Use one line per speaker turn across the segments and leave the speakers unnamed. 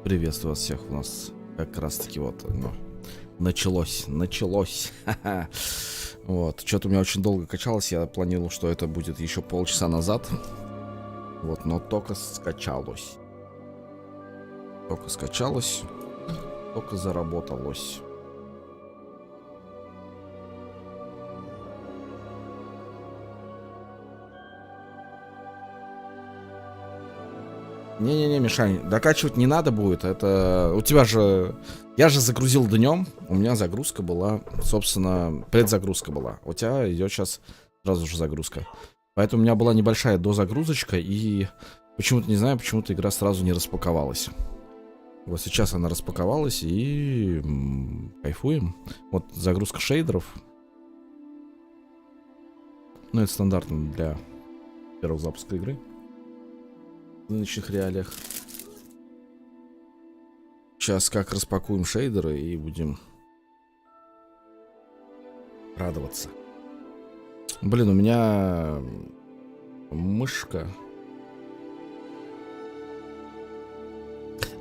Приветствую вас всех. У нас как раз таки вот началось. Вот, что-то у меня очень долго качалось. Я планировал, что это будет еще полчаса назад. Вот, но только скачалось. Только заработалось. Не-не-не, Мишань, докачивать не надо будет. Это у тебя же... Я же загрузил днем. У меня загрузка была, собственно, предзагрузка была. У тебя идет сейчас сразу же загрузка. Поэтому у меня была небольшая дозагрузочка. И почему-то, не знаю, почему-то игра сразу не распаковалась. Вот сейчас она распаковалась. И кайфуем. Вот загрузка шейдеров. Ну, это стандартно для первого запуска игры. В нынешних реалиях. Сейчас как распакуем шейдеры и будем радоваться. Блин, у меня мышка.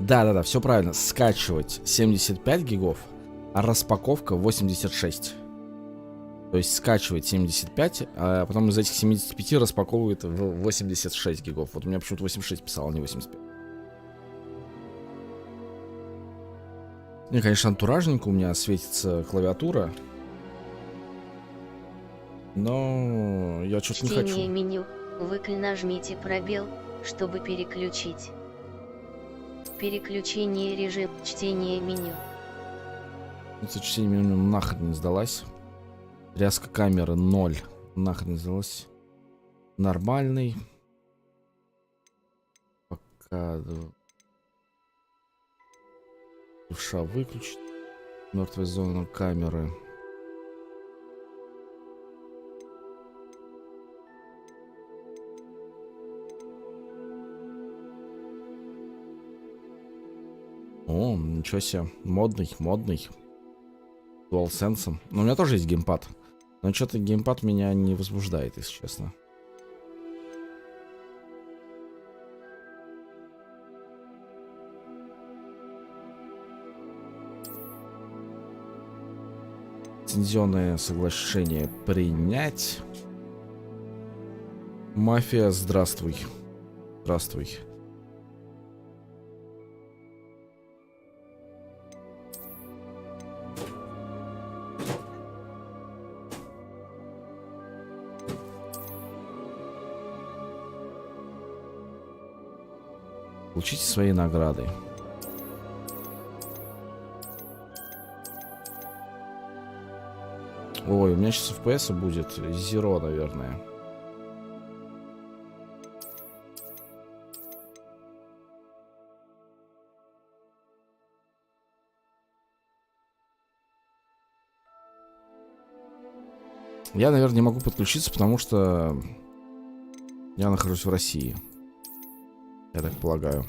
Да, все правильно. Скачивать 75 гигов, а распаковка 86. То есть скачивает 75, а потом из этих 75 распаковывает в 86 гигов. Вот у меня почему-то 86 писал, а не 85. Не, конечно, антуражненько у меня светится клавиатура. Но я что-то не хочу.
Чтение меню. Вы нажмите пробел, чтобы переключить. Переключение режим чтения меню.
Это чтение меню нахрен не сдалась. Тряска камеры 0. Нахрен не сдалась. Нормальный. Пока... Душа выключить. Мертвая зона камеры. О, ничего себе. Модный. DualSense. Но у меня тоже есть геймпад. Но что-то геймпад меня не возбуждает, если честно. Лицензионное соглашение принять. Мафия, здравствуй. Здравствуй. Получите свои награды. Ой, у меня сейчас FPS будет Zero, наверное. Я, наверное, не могу подключиться, потому что я нахожусь в России. Я так полагаю.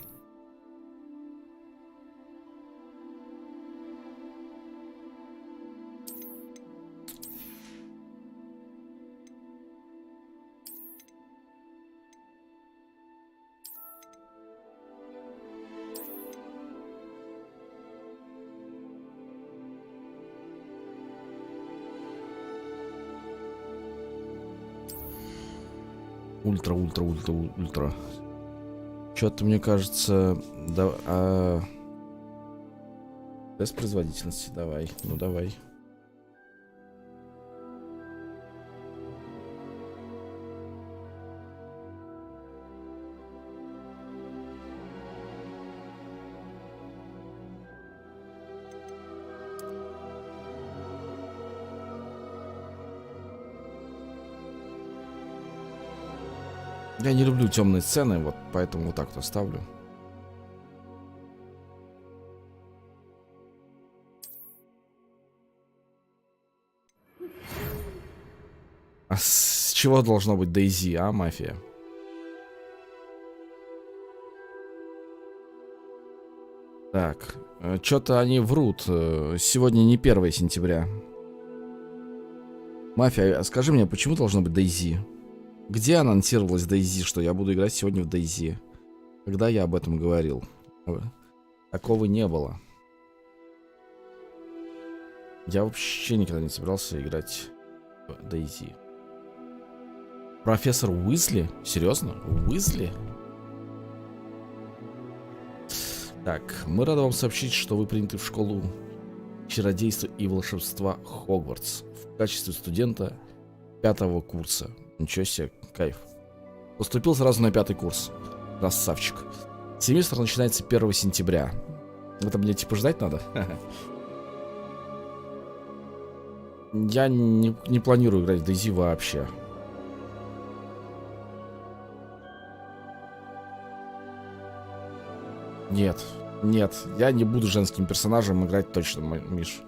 Ультра. Что-то мне кажется... Да, тест производительности. Давай. Ну, давай. Я не люблю темные сцены, вот поэтому вот так-то ставлю. А с чего должно быть Дейзи, а, мафия? Так, что-то они врут. Сегодня не 1 сентября. Мафия, скажи мне, почему должно быть Дейзи? Где анонсировалась Дейзи, что я буду играть сегодня в Дейзи? Когда я об этом говорил? Такого не было. Я вообще никогда не собирался играть в Дейзи. Профессор Уизли? Серьезно? Уизли? Так, мы рады вам сообщить, что вы приняты в школу чародейства и волшебства Хогвартс в качестве студента 5-го курса. Ничего себе, кайф. Поступил сразу на 5-й курс. Красавчик. Семестр начинается 1 сентября. Это мне типа ждать надо? Я не планирую играть в Дейзи вообще. Нет, нет, я не буду женским персонажем играть точно, Миш.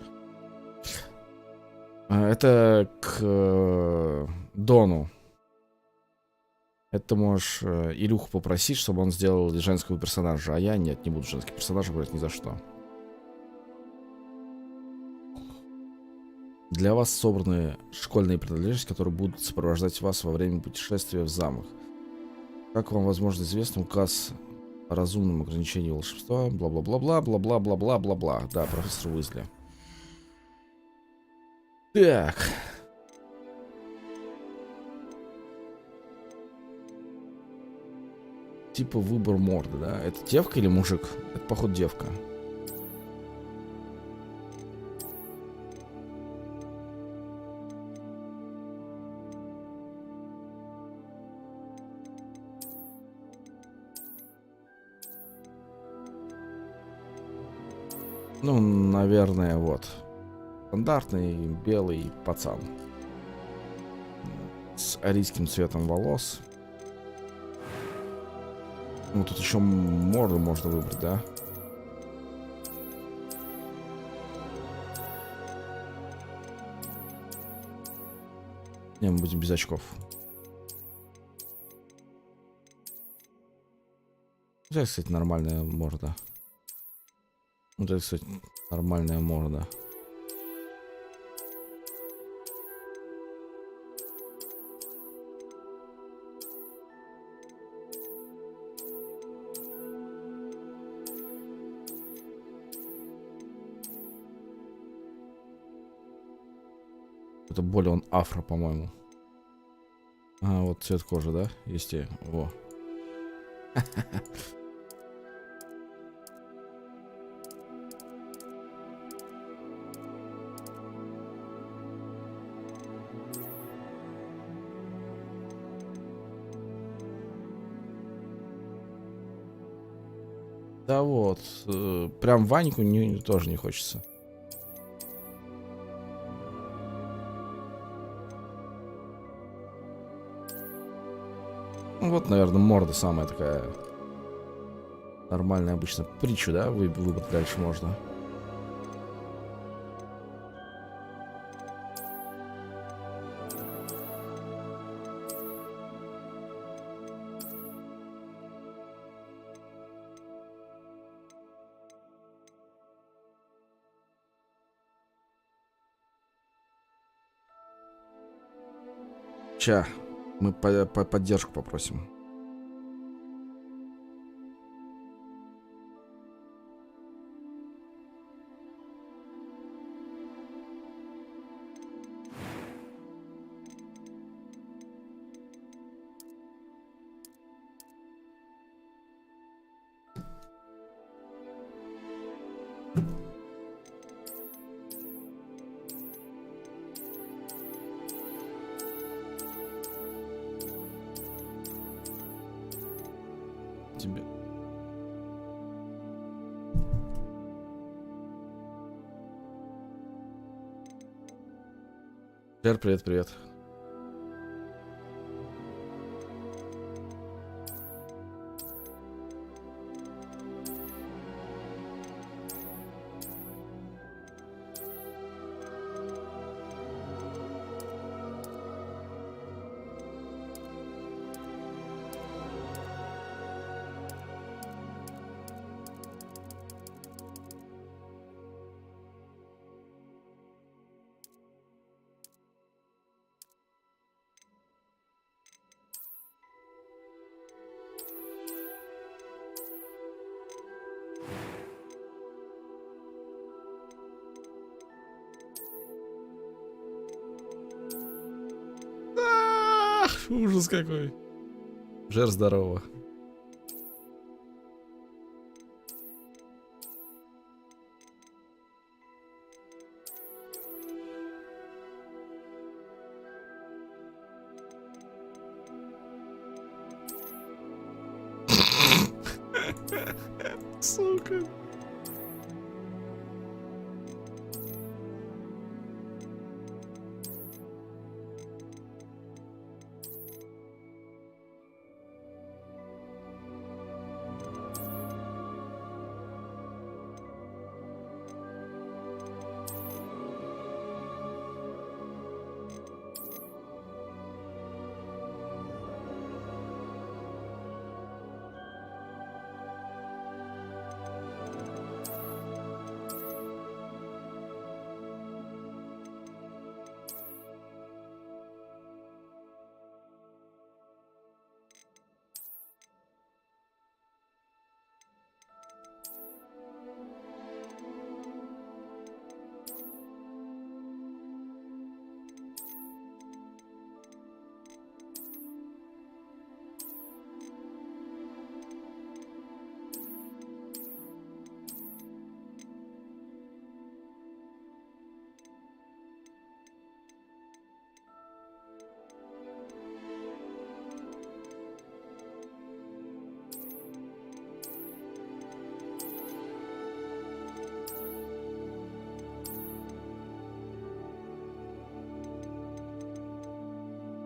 Это к Дону. Это можешь Илюху попросить, чтобы он сделал женского персонажа. А я нет, не буду женским персонажем играть ни за что. Для вас собраны школьные принадлежности, которые будут сопровождать вас во время путешествия в замок. Как вам, возможно, известно, указ о разумном ограничении волшебства, бла-бла-бла-бла, бла-бла-бла-бла-бла-бла. Да, профессор Уизли. Так. Типа выбор морды, да? Это девка или мужик? Это, походу, девка. Ну, наверное, вот. Стандартный белый пацан. С арийским цветом волос. Ну, тут еще морду можно выбрать, да? Не, мы будем без очков. Это, кстати, нормальная морда. Вот это, кстати, нормальная морда. Это более он афро, по-моему. А, вот цвет кожи, да? Есть и... Во. Да вот, прям Ваньку тоже не хочется. Ну, вот, наверное, морда самая такая нормальная обычно. Притчу, да, выбрать дальше можно. Ща, мы поддержку попросим. Тебе. Привет, привет. Ужас какой. Жер здорово. Сука.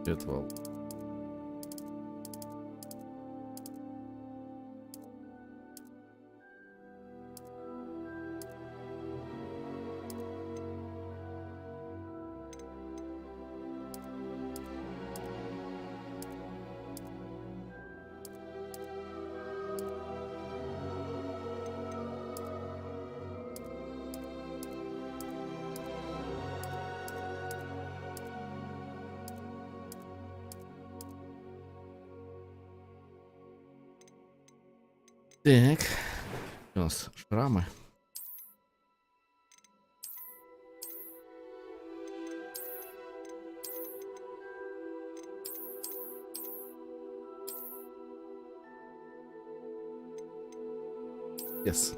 Отвал. Так, у нас шрамы. Yes.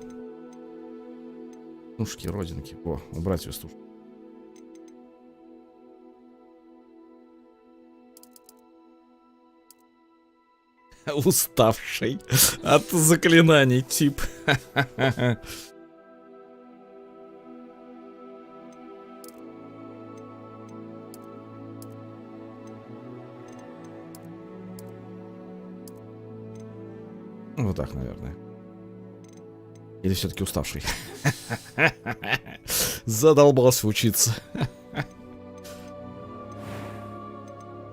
Нушки, родинки. О, убрать вестушку. Уставший от заклинаний тип. Вот так, наверное. Или все-таки уставший. Задолбался учиться.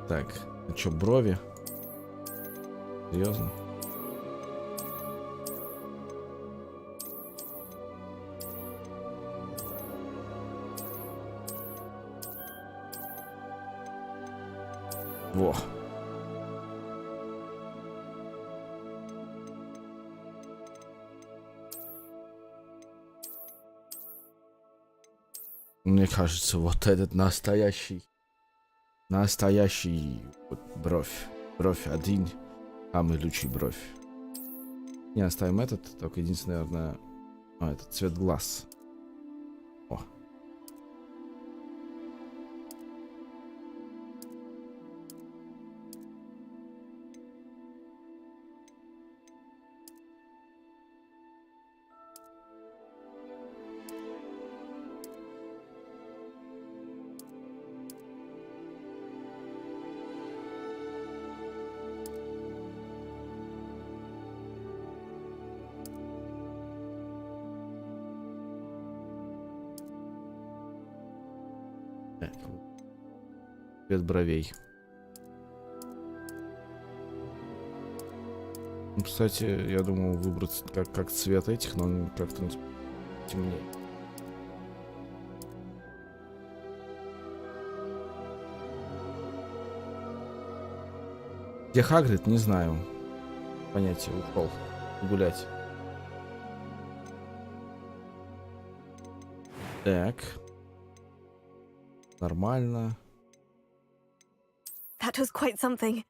Так, а что, брови? Серьезно? Во. Мне кажется, вот этот настоящий вот бровь один, самый лучший бровь. Не, оставим этот, только единственное, наверное, этот цвет глаз. О. Цвет бровей. Ну, кстати, я думал выбрать как цвет этих, но он как-то темнее. Где Хагрид, не знаю. Понятие, ушел гулять. Так. Нормально.
That was quite something.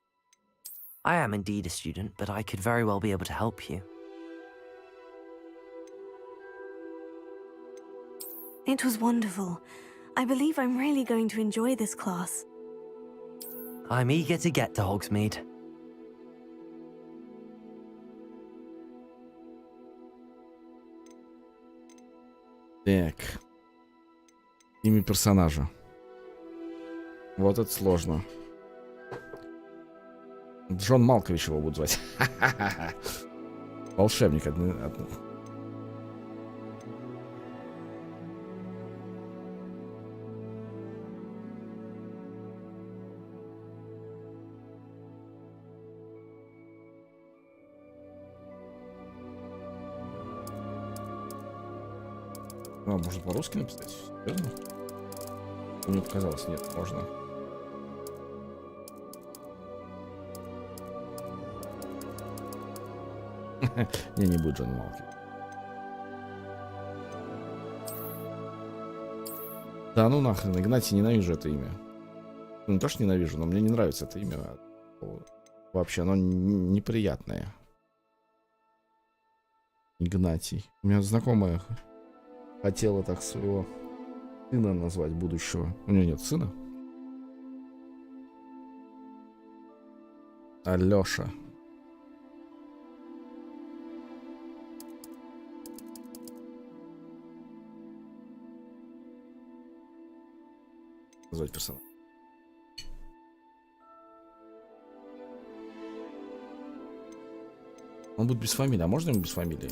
I am indeed a student, but I could very well be able to help you.
It was wonderful. I believe I'm really going to enjoy this class.
I'm eager to get to Hogsmeade.
Так. Имя персонажа. Вот это сложно. Джон Малкович его будут звать. Волшебник. А, можно по-русски написать? Серьезно? Мне показалось, нет, можно. Не будет Джона Малки. Да ну нахрен, Игнатий, ненавижу это имя. Ну, не то, что ненавижу, но мне не нравится это имя. Вообще, оно неприятное. Игнатий. У меня знакомая хотела так своего сына назвать, будущего. У нее нет сына. Алёша. Назвать персонажа. Он будет без фамилии. А можно ему без фамилии?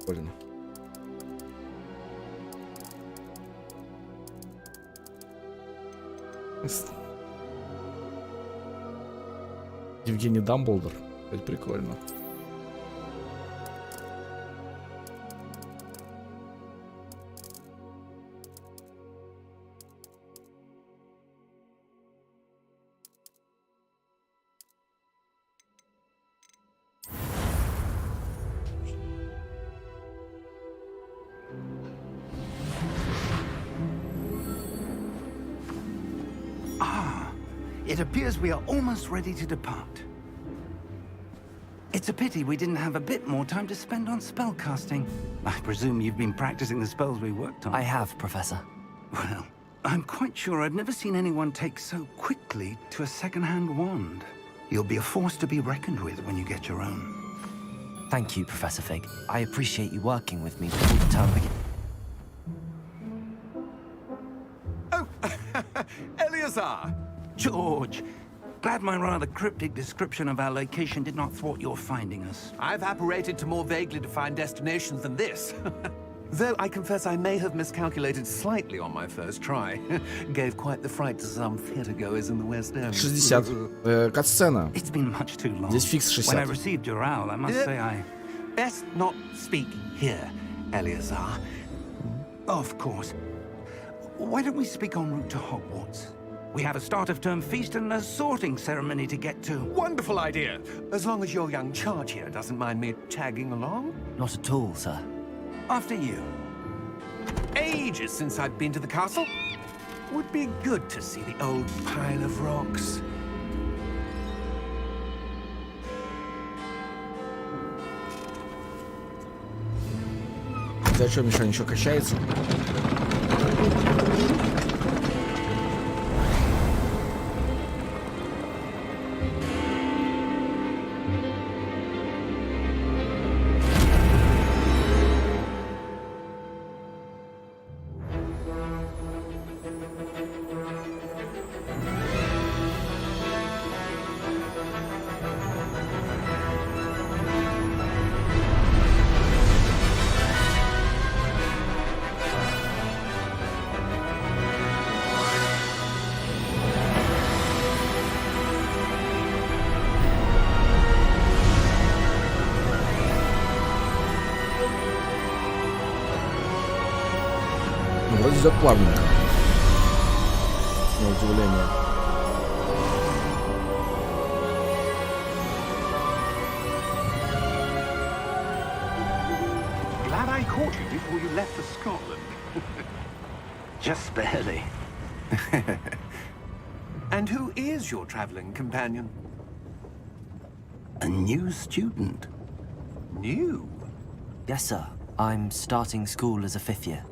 Прикольно. Евгений Дамблдор. Это прикольно.
It appears we are almost ready to depart. It's a pity we didn't have a bit more time to spend on spellcasting. I presume you've been practicing the spells we worked on.
I have, Professor.
Well, I'm quite sure I've never seen anyone take so quickly to a second-hand wand. You'll be a force to be reckoned with when you get your own.
Thank you, Professor Fig. I appreciate you working with me before the term begins.
Oh, Eleazar! George, glad my rather cryptic description of our location did not thwart your finding us.
I've apparated to more vaguely defined destinations than this. Though I confess I may have miscalculated slightly on my first try. Gave quite the fright to some theatergoers in the West End.
60. Катсцена.
It's been much too long.
Здесь фикс
When I
60.
received your owl, I must say I...
Best not speak here, Eleazar.
Of course. Why don't we speak en route to Hogwarts? We have a start-of-term feast and a sorting ceremony to get to.
Wonderful idea. As long as your young charge here doesn't mind me tagging along.
Not at all, sir.
After you.
Ages since I've been to the castle. Would be good to see the old pile of rocks.
Зачем Миша еще качается? Вроде идет плавненько. На удивление.
Glad I caught you before you left for Scotland.
Just barely.
And who is your traveling companion?
A new student.
New?
Yes, sir. I'm starting school as a 5th year.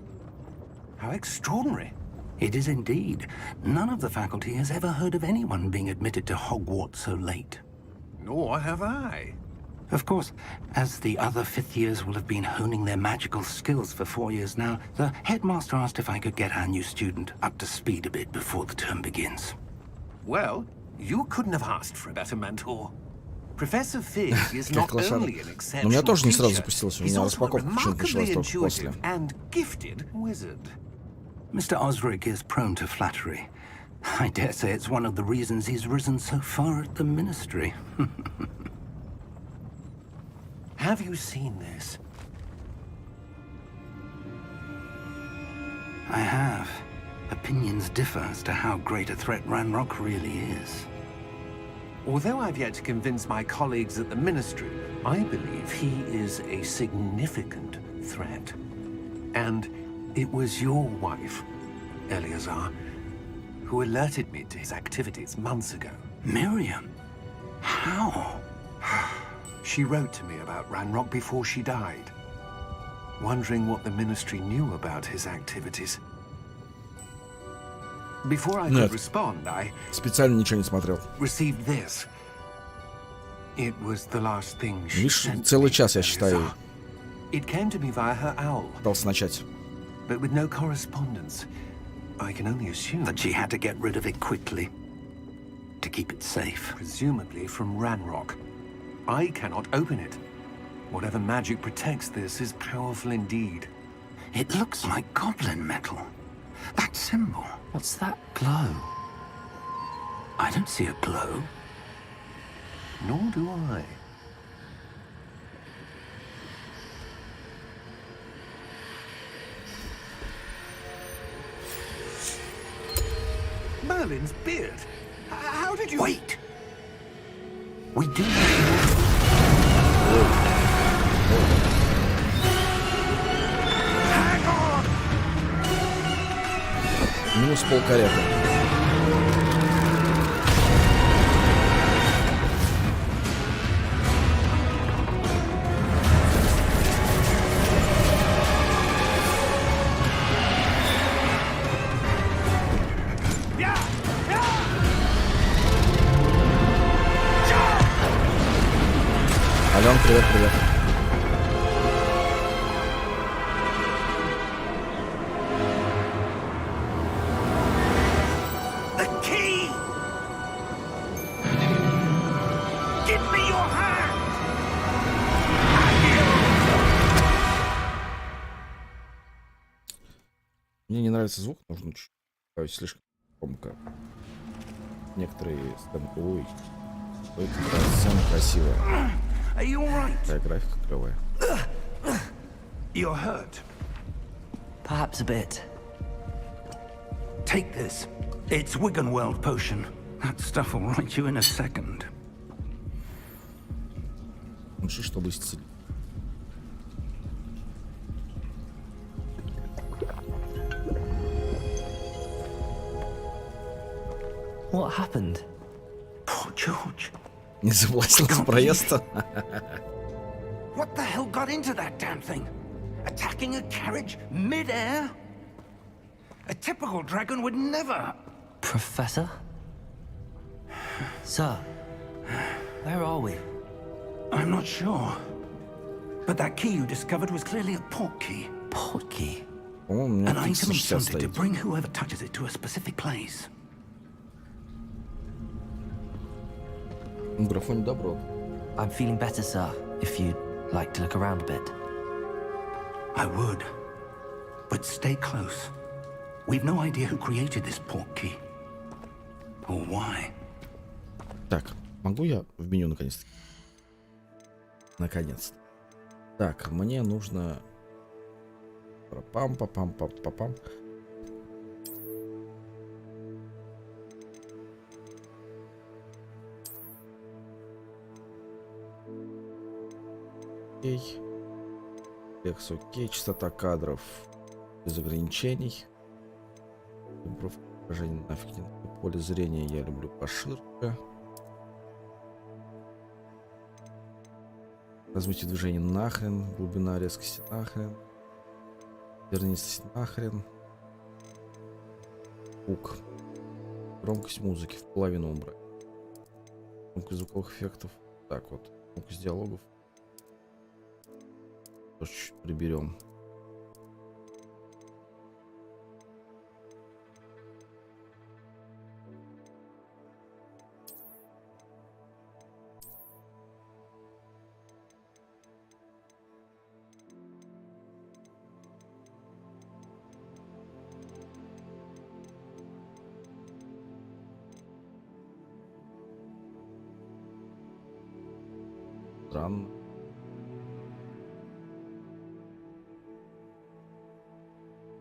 How extraordinary.
It is indeed. None of the faculty has ever heard of anyone being admitted to Hogwarts so late.
Nor have I.
Of course, as the other 5th years will have been honing their magical skills for 4 years now, the headmaster asked if I could get our new student up to speed a bit before the term begins.
Well, you couldn't have asked for a better mentor. Professor Fig is not only an exceptional
У меня тоже не сразу
teacher,
запустилось, у
he's
меня
also a
распаковка почему-то началась
remarkably
только после.
intuitive and gifted wizard.
Mr. Osric is prone to flattery. I dare say it's one of the reasons he's risen so far at the ministry.
Have you seen this?
I have. Opinions differ as to how great a threat Ranrock really is.
Although I've yet to convince my colleagues at the Ministry, I believe he is a significant threat. And it was your wife, Eleazar, who alerted me to his activities months ago.
Miriam? How?
She wrote to me about Ranrock before she died, wondering what the Ministry knew about his activities. Before I could respond, I
Специально ничего не смотрел.
received this. It was the last thing she
Видишь,
sent
целый
me,
час я считаю.
Eleazar. It came to me via her owl,
Пытался начать.
but with no correspondence. I can only assume
That she had to get rid of it quickly. To keep it safe.
presumably from Ranrock. I cannot open it. Whatever magic protects this is powerful indeed.
It looks like goblin metal. That symbol.
What's that glow?
I don't see a glow.
Nor do I. Merlin's beard. How did you...
Wait! We do have
Hang on!
Минус полкареты. Ален, привет, привет.
the key! Give me your hand!
Мне не нравится звук, нужно чуть слишком громко. Некоторые сцены... Ой, какая сцена красивая.
Are you alright?
Такая графика клевая.
You're hurt.
Perhaps a bit.
Take this. It's Wiggenweld potion. That stuff will right you in a second.
Лучше, чтобы исцелить.
What happened?
Poor George.
Не заплатил за проезд.
What the hell got into that damn thing? Attacking a carriage mid-air? A typical dragon would never...
Professor? Sir, where are we?
I'm not sure. But that key you discovered was clearly a port key.
Portkey.
По-моему, у меня
An item
360
something to
стоит.
bring whoever touches it to a specific place.
В графоне добро.
I'm feeling better, sir, if you'd like to look around a bit.
I would. But stay close. We've no idea who created this port key. Or why.
Так, могу я в меню наконец-то? Наконец-то. Так, мне нужно... Пам-пам-пам-пам-пам. окей. Текст окей. Частота кадров без ограничений. Прохождение нафиг не надо. Поле зрения я люблю поширше. Развитие движения нахрен. Глубина резкости нахрен. Вернистость нахрен. Звук. Громкость музыки в половину убрать. Громкость звуковых эффектов. Так вот. Громкость диалогов. Тоже чуть приберем. Странно.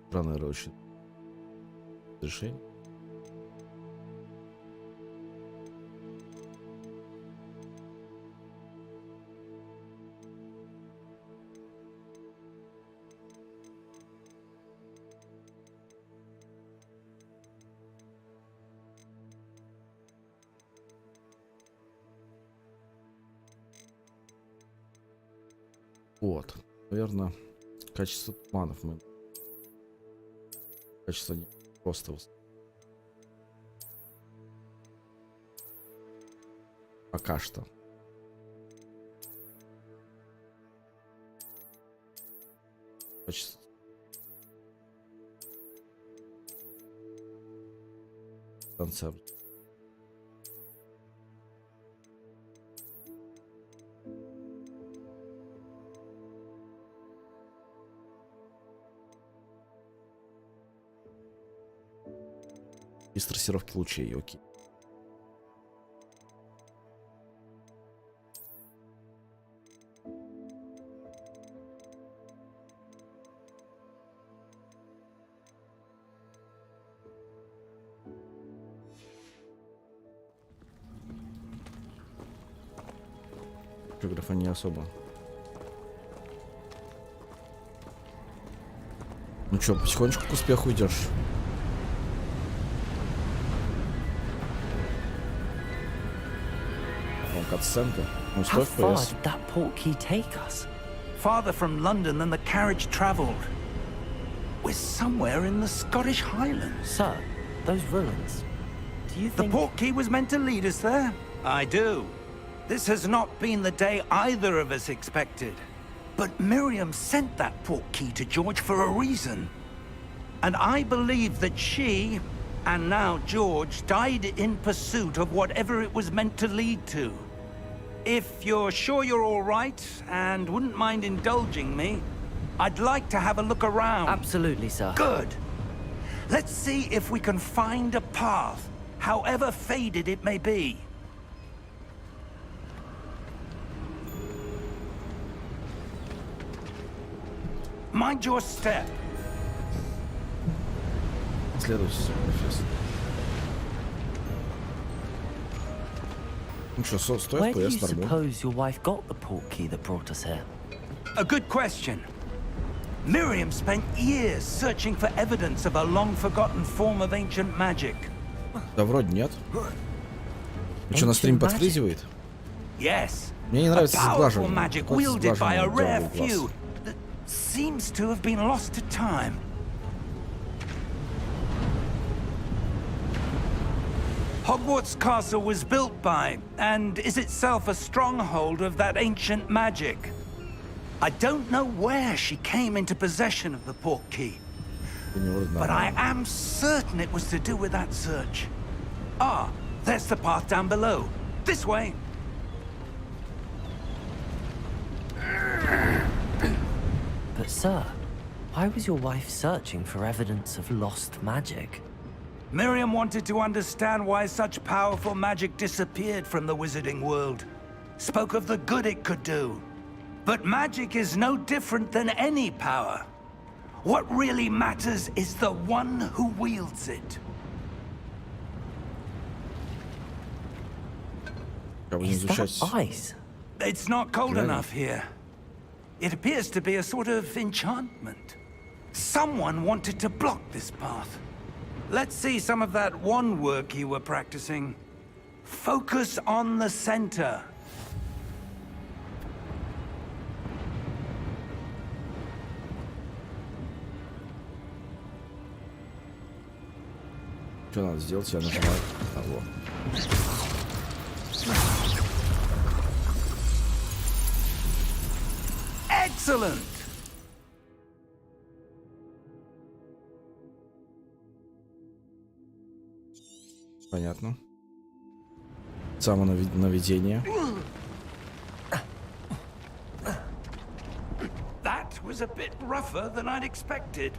Странное очень решение. Вот, наверное, качество туманов мы... Качество не просто... Пока что. Качество... Концепт. Без трассировки лучей, окей. Графа не особо. Ну чё, потихонечку к успеху идешь. Катсценка. Ну,
How
стоит
far
PS.
did that portkey take us?
Farther from London than the carriage travelled. We're somewhere in the Scottish Highlands.
Sir, those ruins. Do you
The
think...
portkey was meant to lead us there? I do. This has not been the day either of us expected. But Miriam sent that portkey to George for a reason. And I believe that she, and now George, died in pursuit of whatever it was meant to lead to. If you're sure you're all right, and wouldn't mind indulging me, I'd like to have a look around.
Absolutely, sir.
Good. Let's see if we can find a path, however faded it may be. Mind your step.
Следующий профессор. Ну что, стоит
Where do you
PS нормально.
suppose your wife got the portkey that brought us here?
A good question. Miriam spent years searching for evidence of a long-forgotten form of ancient magic.
Да вроде нет. И что, на стриме
Ancient magic?
подфризивает?
Yes.
Мне не
A
нравится
powerful
сглаживание.
magic
Вот
wielded by a
сглаживание
rare
делал глаз.
few that seems to have been lost to time. Hogwarts Castle was built by, and is itself a stronghold of that ancient magic. I don't know where she came into possession of the portkey,
У него
but I
нормально.
am certain it was to do with that search. Ah, there's the path down below. This way.
But sir, why was your wife searching for evidence of lost magic?
Miriam wanted to understand why such powerful magic disappeared from the wizarding world. Spoke of the good it could do. But magic is no different than any power. What really matters is the one who wields it.
Как бы не
Is that
изучать.
ice?
It's not cold
Really?
enough here. It appears to be a sort of enchantment. Someone wanted to block this path. Let's see some of that wand work you were practicing. Focus on the center.
Что надо сделать? Я нажимаю. А, вот.
Excellent!
Понятно. Самонаведение.
That was a bit rougher than I'd expected.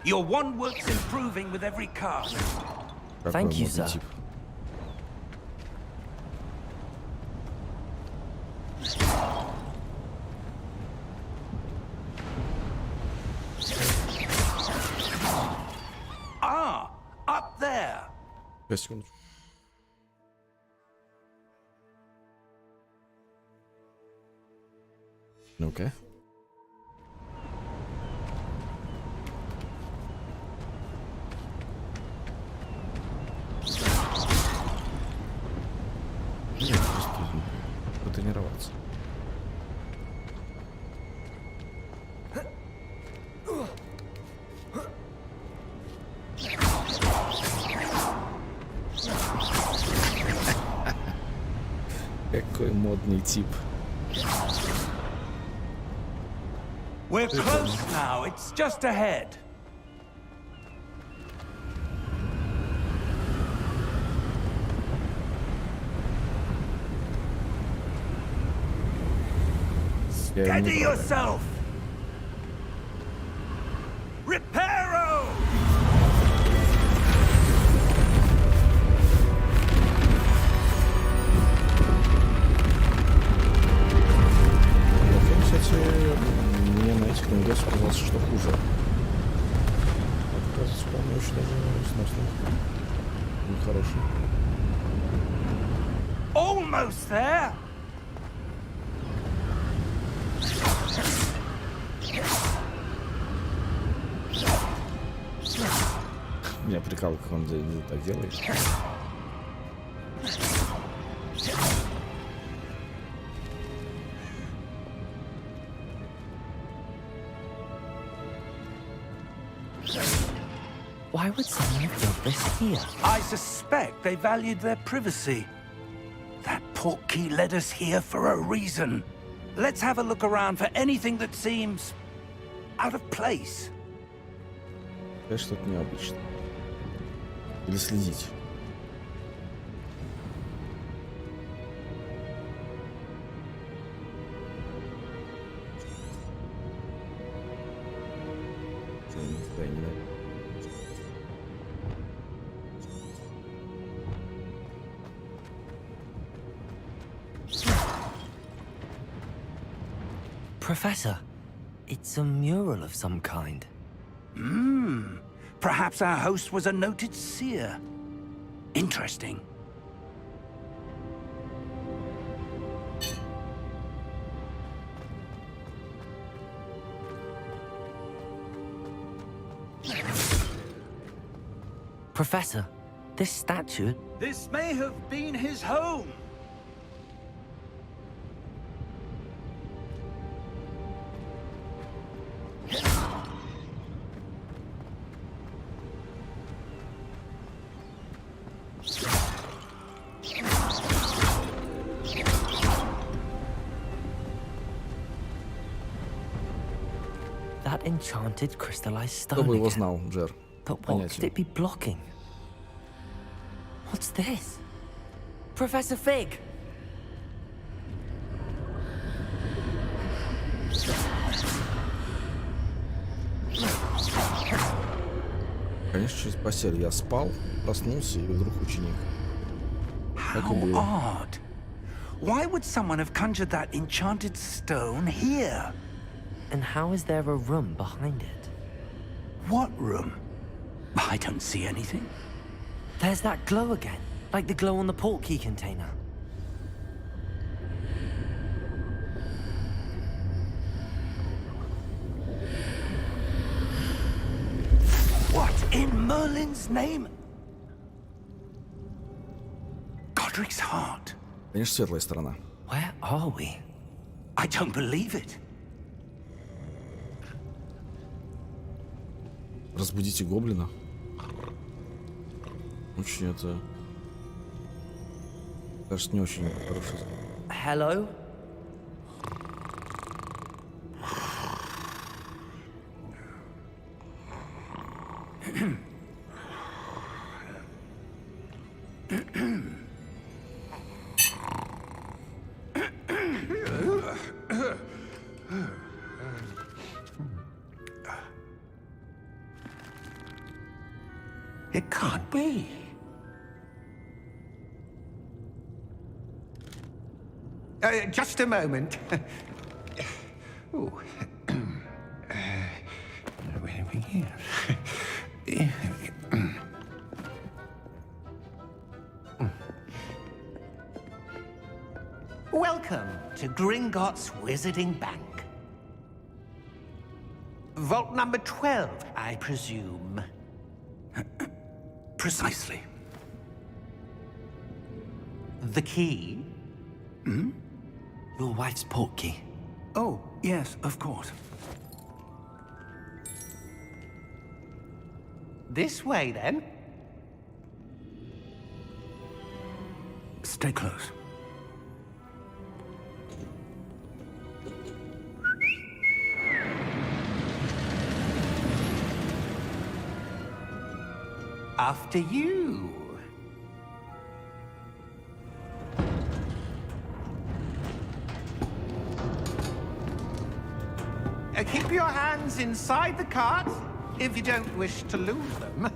Your wand work's improving with every cast.
Thank you, sir.
Ah, up there.
5 секунд. Ну-ка. Нет, просто потренироваться. Какой модный тип.
We're close now. It's just ahead. Steady yourself. Reparo!
Кстати, мне на этих видосах казалось, что хуже. Оказывается, по-моему, очень даже сносно. Нехороший.
Almost there.
Меня прикал, как он так делает.
Why would someone have built this here?
I suspect they valued their privacy. That portkey led us here for a reason. Let's have a look around for anything that seems out of place.
Это что-то необычное. Или следить. Нифига не надо.
Professor, it's a mural of some kind.
Perhaps our host was a noted seer. Interesting.
Professor, this statue...
This may have been his home.
That enchanted crystallized stone
Кто бы его
again.
знал, Джер?
But what could it be blocking? What's this? Professor Fig!
Конечно, через постель. Я спал, проснулся, и вдруг ученик. Так и
How
было.
odd. Why would someone have conjured that enchanted stone here?
And how is there a room behind it?
What room? I don't see anything.
There's that glow again, like the glow on the portkey container.
What in Merlin's name? Godric's heart.
Конечно, светлая сторона.
Where are we?
I don't believe it.
Разбудите гоблина. Очень это... Кажется, не очень хорошо.
Hello?
It can't be. Just a moment. Ooh. Where are we here? Welcome to Gringotts Wizarding Bank. Vault number 12, I presume. Precisely. The key?
Hmm? Your wife's portkey.
Oh, yes, of course. This way, then. Stay close. After you. Keep your hands inside the cart if you don't wish to lose them.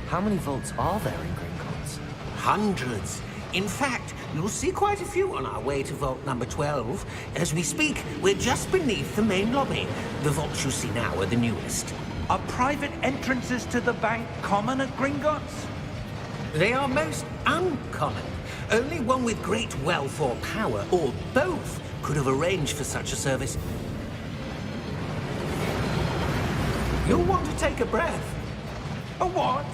How many vaults are there in Gringotts?
Hundreds. In fact, you'll see quite a few on our way to vault number 12. As we speak, we're just beneath the main lobby. The vaults you see now are the newest.
Are private entrances to the bank common at Gringotts?
They are most uncommon. Only one with great wealth or power, or both, could have arranged for such a service. You'll want to take a breath.
A what?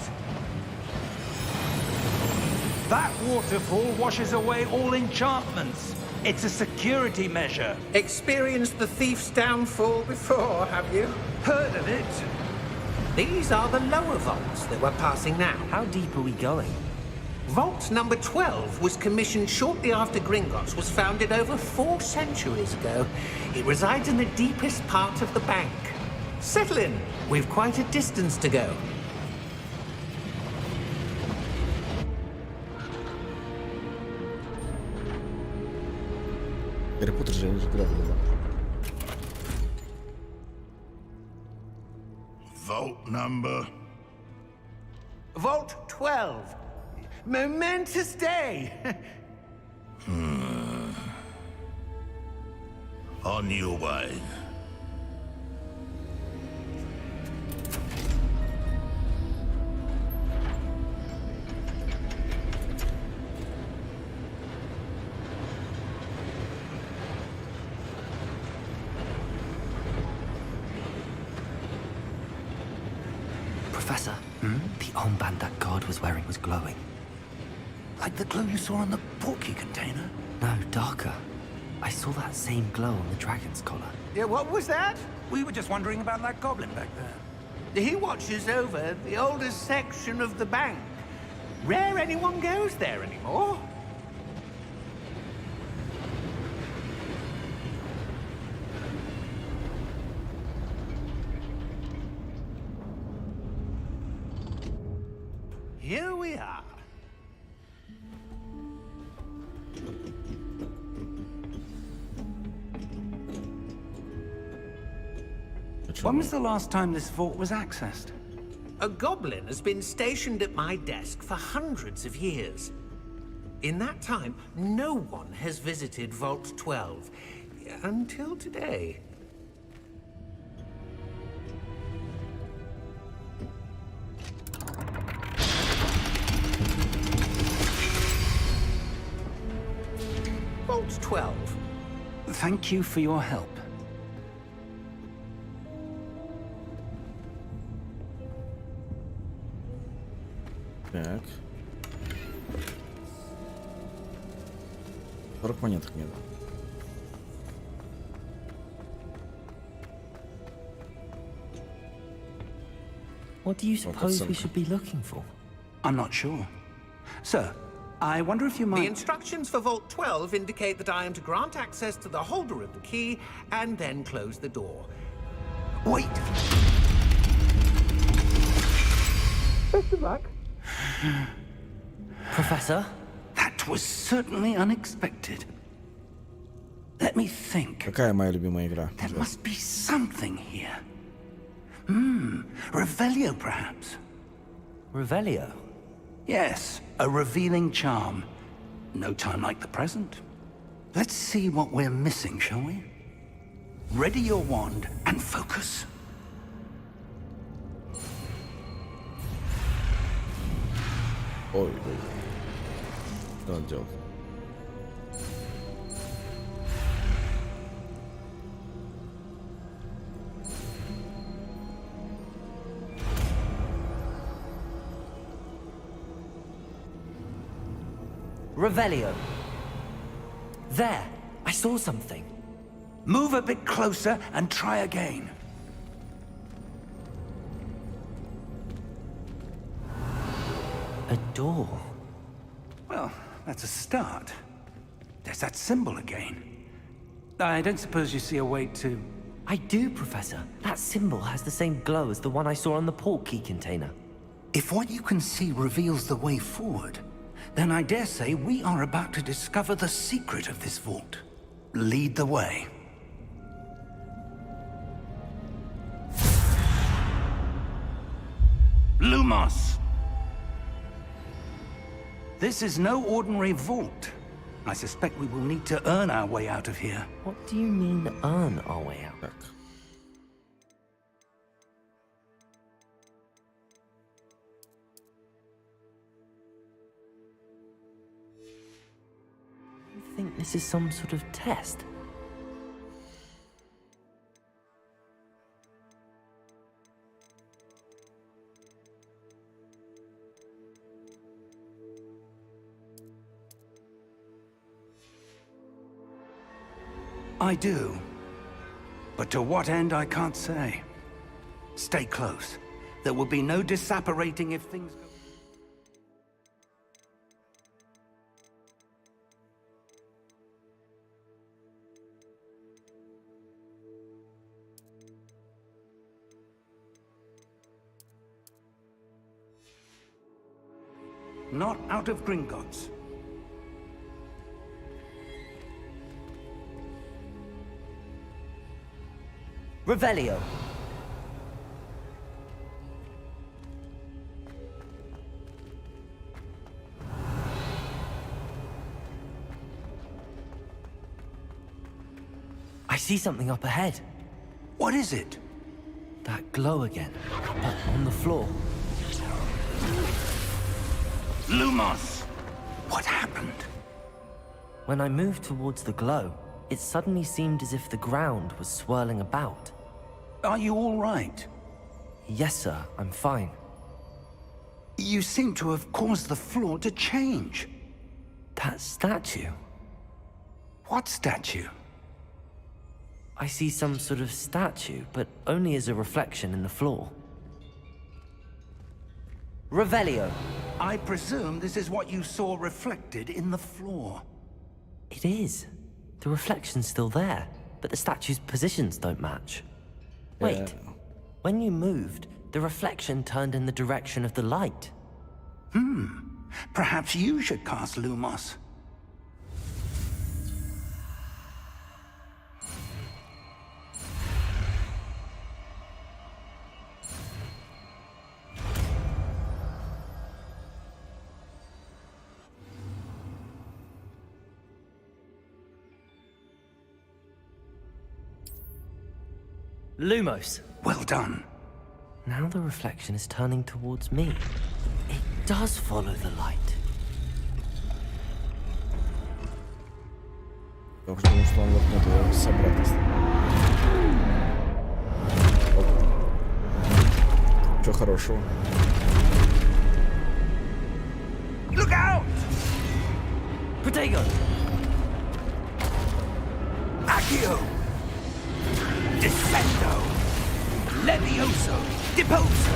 That waterfall washes away all enchantments. It's a security measure.
Experienced the thief's downfall before, have you?
Heard of it?
These are the lower vaults that we're passing now.
How deep are we going?
Vault number 12 was commissioned shortly after Gringotts was founded over 4 centuries ago. It resides in the deepest part of the bank. Settle in. We've quite a distance to go.
Гарри Поттер же я не играл в него.
Vault number.
Vault 12. Momentous day.
On your way.
Professor, the armband that guard was wearing was glowing.
Like the glow you saw on the portkey container?
No, darker. I saw that same glow on the dragon's collar.
Yeah, what was that? We were just wondering about that goblin back there.
He watches over the oldest section of the bank. Rare anyone goes there anymore. Here we are.
When was the last time this vault was accessed?
A goblin has been stationed at my desk for hundreds of years. In that time, no one has visited Vault 12. Until today. Vault 12.
Thank you for your help.
Так. 40 монеток мне дал.
What do you suppose we should be looking for?
I'm not sure. Sir, I wonder if you
The
might...
instructions for Vault 12 indicate that I am to grant access to the holder of the key and then close the door.
Wait!
Best of luck.
Professor?
That was certainly unexpected. Let me think.
Какая моя любимая игра?
There must be something here. Revelio, perhaps?
Revelio?
Yes, a revealing charm. No time like the present. Let's see what we're missing, shall we? Ready your wand and focus.
Ой, что он делал?
Revelio. There, I saw something.
Move a bit closer and try again.
A door.
Well, that's a start. There's that symbol again. I don't suppose you see a way to...
I do, Professor. That symbol has the same glow as the one I saw on the port key container.
If what you can see reveals the way forward, then I dare say we are about to discover the secret of this vault. Lead the way. Lumos! This is no ordinary vault. I suspect we will need to earn our way out of here.
What do you mean, earn our way out?
Так.
You think this is some sort of test?
I do. But to what end, I can't say. Stay close. There will be no disapparating if things go... Not out of Gringotts.
Revelio. I see something up ahead.
What is it?
That glow again, but on the floor.
Lumos! What happened?
When I moved towards the glow, it suddenly seemed as if the ground was swirling about.
Are you all right?
Yes, sir, I'm fine.
You seem to have caused the floor to change.
That statue.
What statue?
I see some sort of statue, but only as a reflection in the floor. Revelio.
I presume this is what you saw reflected in the floor.
It is. The reflection's still there, but the statue's positions don't match. Wait. When you moved, the reflection turned in the direction of the light.
Perhaps you should cast Lumos.
Lumos.
Well done.
Now the reflection is turning towards me. It does follow the light.
Я уже думал, что он воткнет его с обратной стороны. Чё хорошего?
Look out!
Protego!
Accio! Descendo! Levioso! Deposo!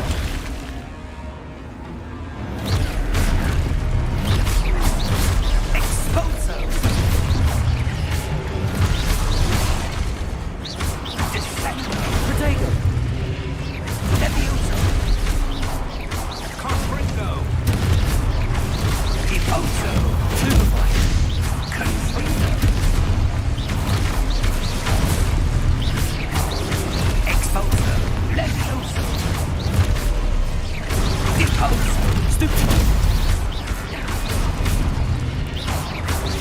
Exposo! Descendo!
Protego!
Levioso! Confringo! Deposo!
Superfly!
Confringo! Exposo! Levioso! Deposo!
Stupefy!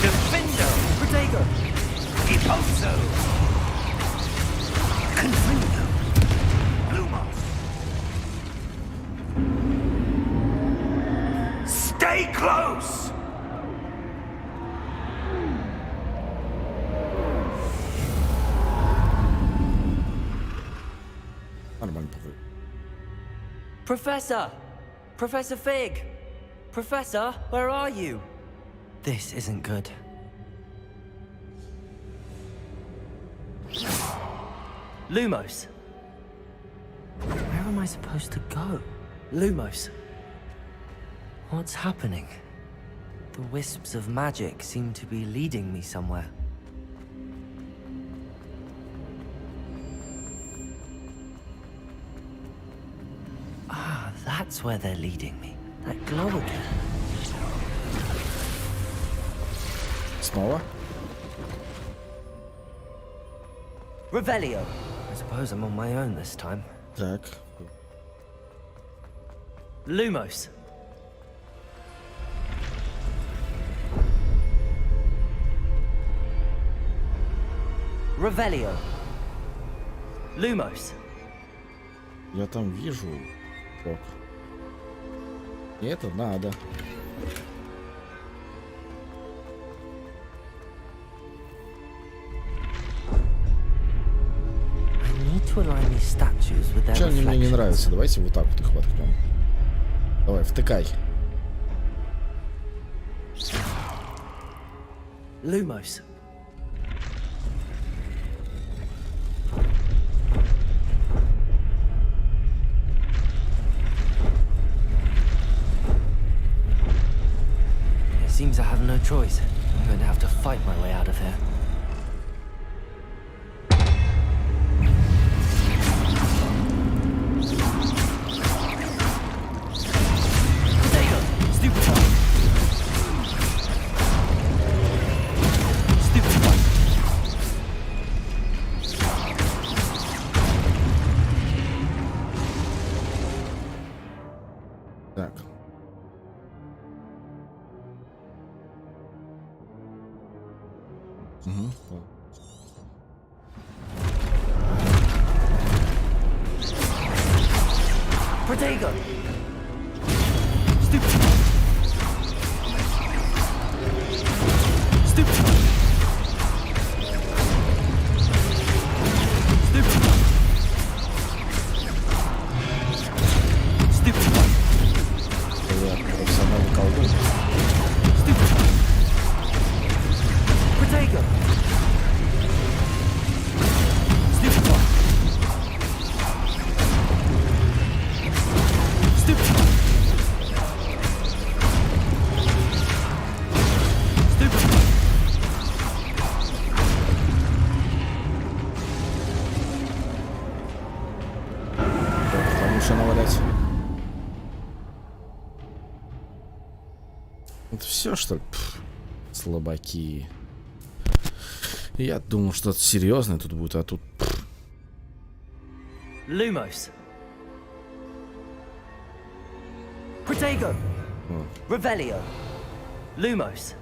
Defendo!
Protego!
Deposo! Confringo! Lumos! Stay close!
Нормально походу.
Professor! Professor Fig! Professor, where are you? This isn't good. Lumos! Where am I supposed to go? Lumos! What's happening? The wisps of magic seem to be leading me somewhere. Ah, that's where they're leading me. That glow again.
Снова?
Revelio! I suppose I'm on my own this time.
Так.
Lumos! Revelio! Lumos!
Я там вижу. Так. И это надо.
I need to align these statues with their
Че они мне не
reflections.
нравятся? Давайте вот так вот их воткнем. Давай, втыкай.
Lumos! It seems I have no choice. I'm going to have to fight my way out of here. Potato! Stupefy! Stupefy!
Так. Угу.
Protego! Stupefy! Stupefy! Stupefy! Stupefy!
Я профессиональный колдун.
Stupefy! Protego! Stupefy! Stupefy! Stupefy!
Потому что навалять. Это все, что ли? Пф, слабаки. Я думал, что-то серьезное тут будет, а тут... пф.
Lumos. Protego. Revelio. Lumos.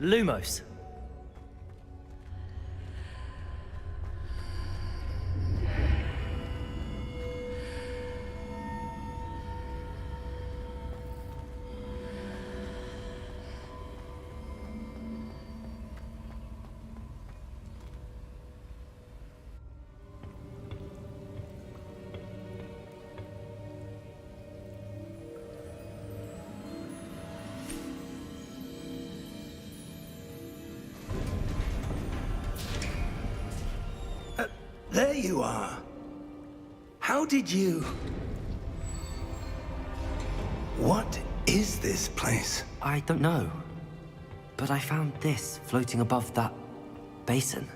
Lumos.
There you are. How did you... What is this place?
I don't know. But I found this floating above that basin.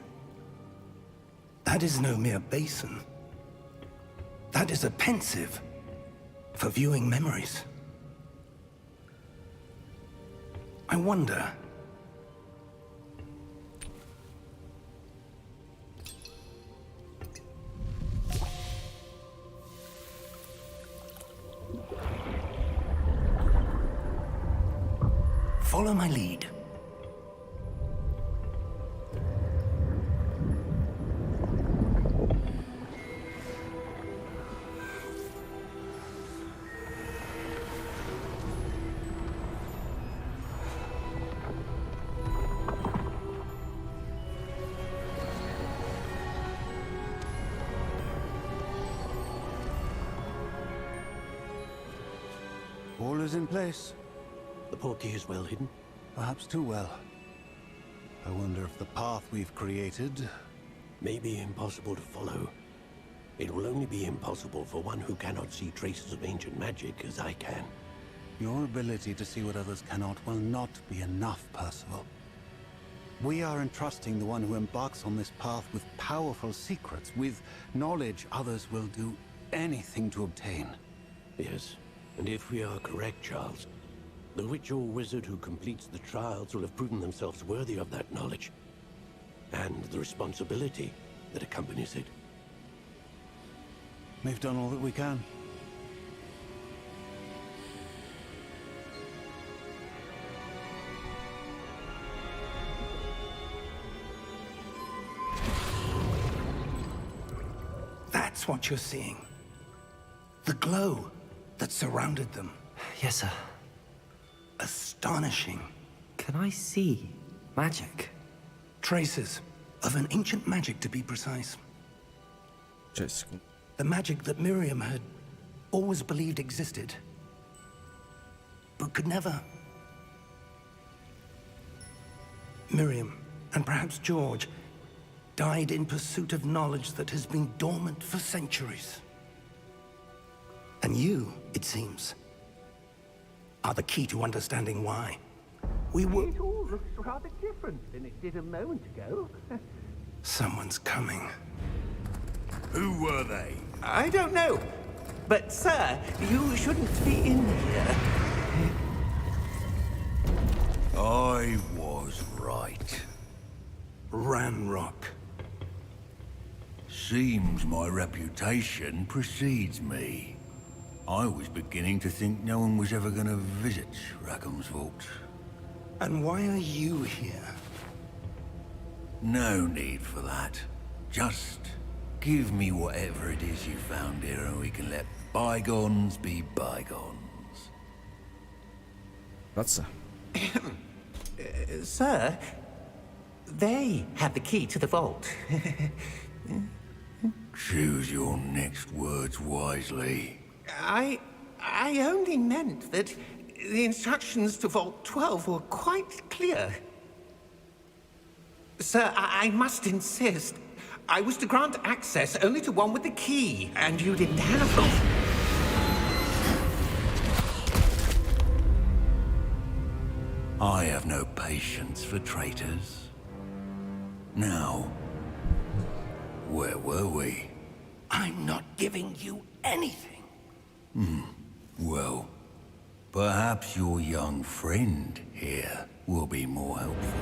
That is no mere basin. That is a pensive for viewing memories. I wonder... Follow my lead.
All is in place.
The portkey is well hidden.
Perhaps too well. I wonder if the path we've created...
May be impossible to follow. It will only be impossible for one who cannot see traces of ancient magic as I can.
Your ability to see what others cannot will not be enough, Percival. We are entrusting the one who embarks on this path with powerful secrets, with knowledge others will do anything to obtain.
Yes, and if we are correct, Charles, the witch or wizard who completes the trials will have proven themselves worthy of that knowledge, and the responsibility that accompanies it.
We've done all that we can.
That's what you're seeing. The glow that surrounded them.
Yes, sir.
Astonishing.
Can I see magic?
Traces of an ancient magic, to be precise.
Just...
The magic that Miriam had always believed existed, but could never. Miriam, and perhaps George, died in pursuit of knowledge that has been dormant for centuries. And you, it seems, are the key to understanding why. We were...
It all looks rather different than it did a moment ago.
Someone's coming.
Who were they?
I don't know. But, sir, you shouldn't be in here.
I was right.
Ranrock.
Seems my reputation precedes me. I was beginning to think no one was ever going to visit Rackham's vault.
And why are you here?
No need for that. Just give me whatever it is you found here and we can let bygones be bygones.
That's
Sir, they have the key to the vault.
Choose your next words wisely.
I only meant that the instructions to Vault 12 were quite clear. Sir, I must insist. I was to grant access only to one with the key, and you didn't have them.
I have no patience for traitors. Now, where were we?
I'm not giving you anything.
Well, perhaps your young friend here will be more helpful.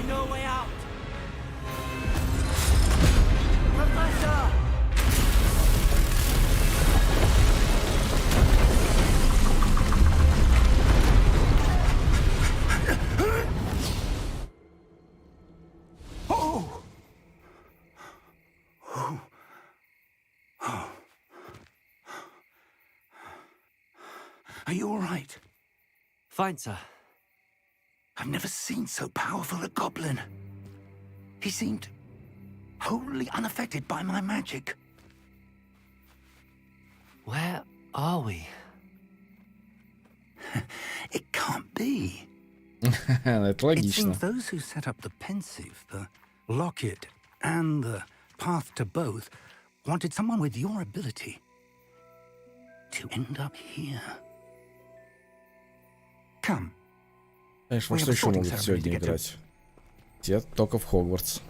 no way out. Professor!
Are you all right?
Fine, sir.
I've never seen so powerful a goblin. He seemed wholly unaffected by my magic.
Where are we?
It can't be.
Это
It
логично.
seems those who set up the pensive, the locket, and the path to both wanted someone with your ability to end up here. Come.
Конечно, во что еще могут сегодня играть? Те только в Хогвартс.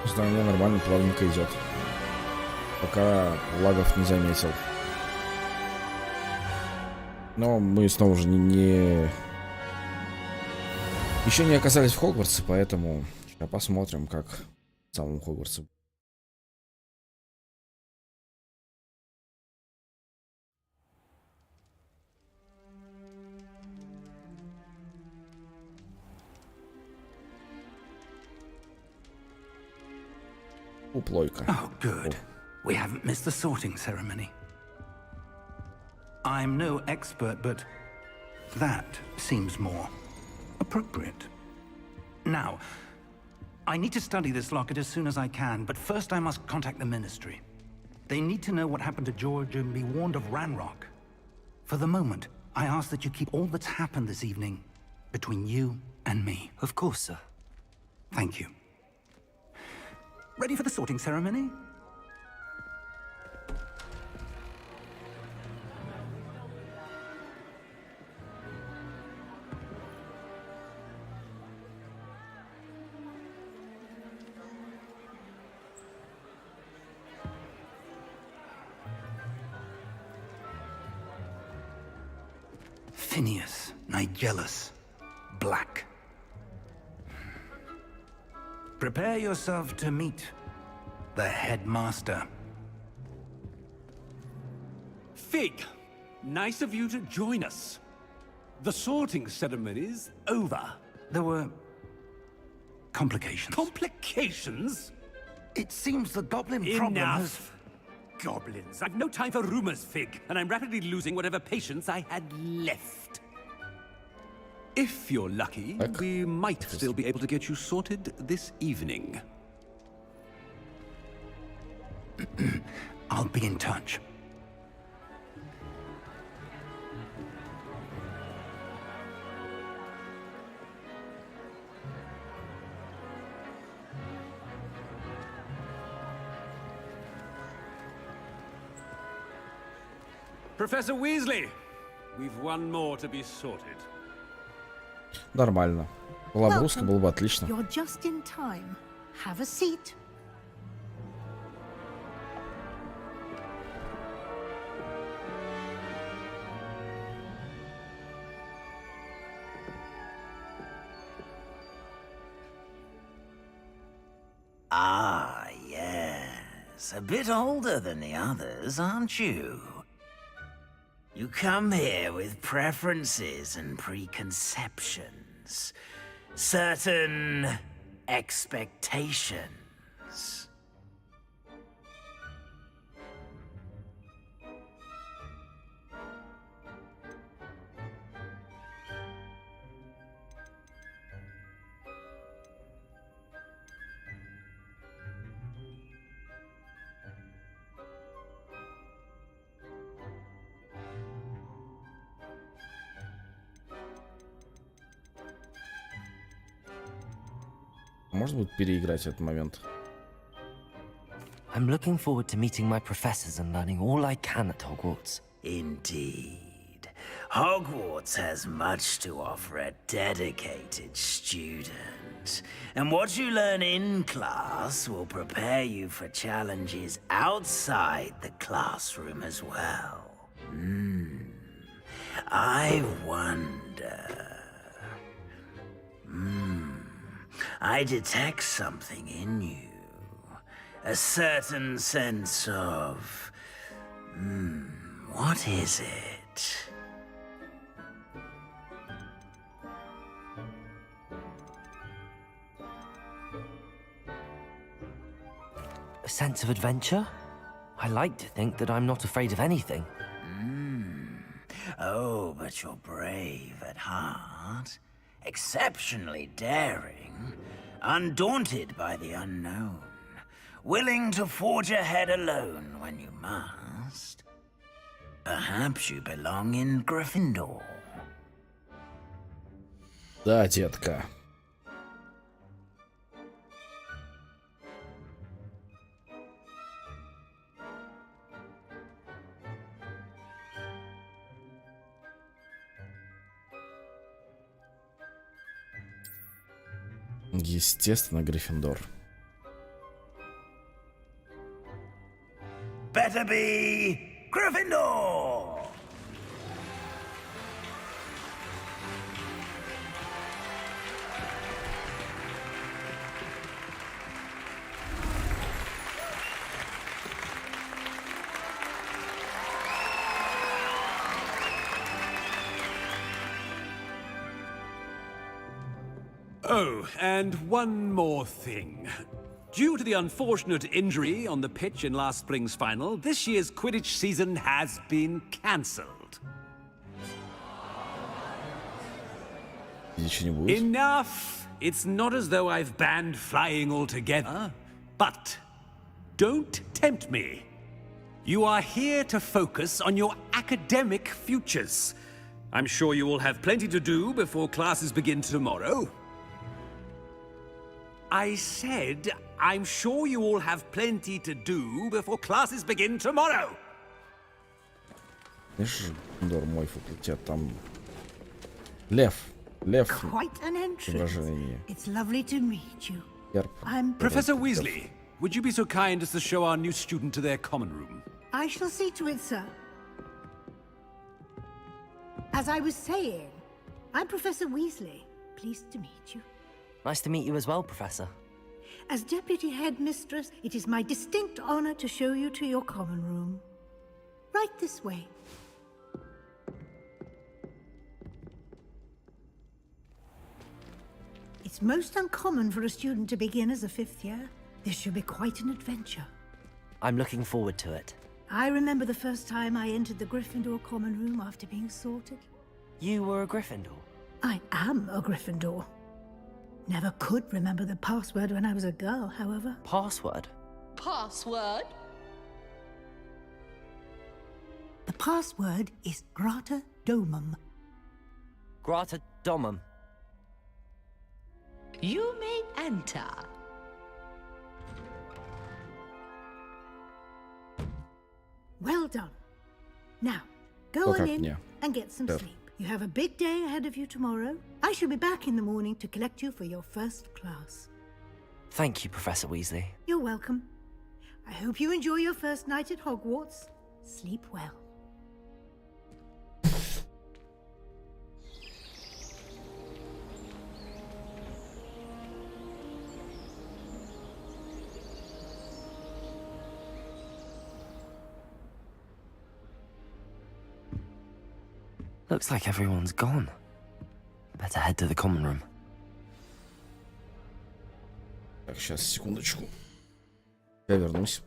Здание нормально, плавненько идет. Пока лагов не заметил. Но мы снова же еще не оказались в Хогвартсе, поэтому сейчас посмотрим, как в самом Хогвартсе. Уплойка.
Oh, good. We haven't missed the sorting ceremony. I'm no expert, but that seems more appropriate. Now, I need to study this locket as soon as I can, but first I must contact the Ministry. They need to know what happened to George and be warned of Ranrock. For the moment, I ask that you keep all that's happened this evening between you and me.
Of course, sir.
Thank you. Ready for the sorting ceremony? Phineas, Nigellus, Black. Prepare yourself to meet the headmaster.
Fig, nice of you to join us. The sorting ceremony's over.
There were complications.
Complications?
It seems the goblin problem has...
Enough! Goblins. I've no time for rumors, Fig, and I'm rapidly losing whatever patience I had left. If you're lucky, we might still be able to get you sorted this evening.
I'll be in touch.
Professor Weasley, we've one more to be sorted.
Нормально. Была бы русская, было бы отлично.
You're just in time. Have a seat.
Ah, yes. A bit older than the others, aren't you? You come here with preferences and preconceptions. Certain expectations.
Может быть, переиграть этот момент?
I'm looking forward to meeting my professors and learning all I can at Hogwarts.
Indeed. Hogwarts has much to offer a dedicated student. And what you learn in class will prepare you for challenges outside the classroom as well. I wonder... I detect something in you. A certain sense of... what is it?
A sense of adventure? I like to think that I'm not afraid of anything.
Oh, but you're brave at heart. Exceptionally daring. Undaunted by the unknown. Willing to forge ahead alone when you must. Perhaps you belong in Gryffindor.
Да, детка. Естественно, Гриффиндор.
Better be Gryffindor!
Oh, and one more thing. Due to the unfortunate injury on the pitch in last spring's final, this year's Quidditch season has been cancelled. Enough! It's not as though I've banned flying altogether. But don't tempt me. You are here to focus on your academic futures. I'm sure you will have plenty to do before classes begin tomorrow. I said, I'm sure you all have plenty to do before classes begin tomorrow.
Знаешь, Гриффиндор, мой факультет, там лев. Лев.
Quite an entrance.
Изображение.
It's lovely to meet you.
Герб.
I'm
Professor Weasley, would you be so kind as to show our new student to their common room?
I shall see to it, sir. As I was saying, I'm Professor Weasley. Pleased to meet you.
Nice to meet you as well, Professor.
As Deputy Headmistress, it is my distinct honor to show you to your common room. Right this way. It's most uncommon for a student to begin as a fifth year. This should be quite an adventure.
I'm looking forward to it.
I remember the first time I entered the Gryffindor common room after being sorted.
You were a Gryffindor?
I am a Gryffindor. Never could remember the password when I was a girl, however.
Password?
Password?
The password is Grata Domum.
Grata Domum.
You may enter.
Well done. Now, go on in and get some sleep. You have a big day ahead of you tomorrow. I shall be back in the morning to collect you for your first class.
Thank you, Professor Weasley.
You're welcome. I hope you enjoy your first night at Hogwarts. Sleep well.
Looks like everyone's gone. Better head to the common room.
Так, сейчас, секундочку. Я вернусь.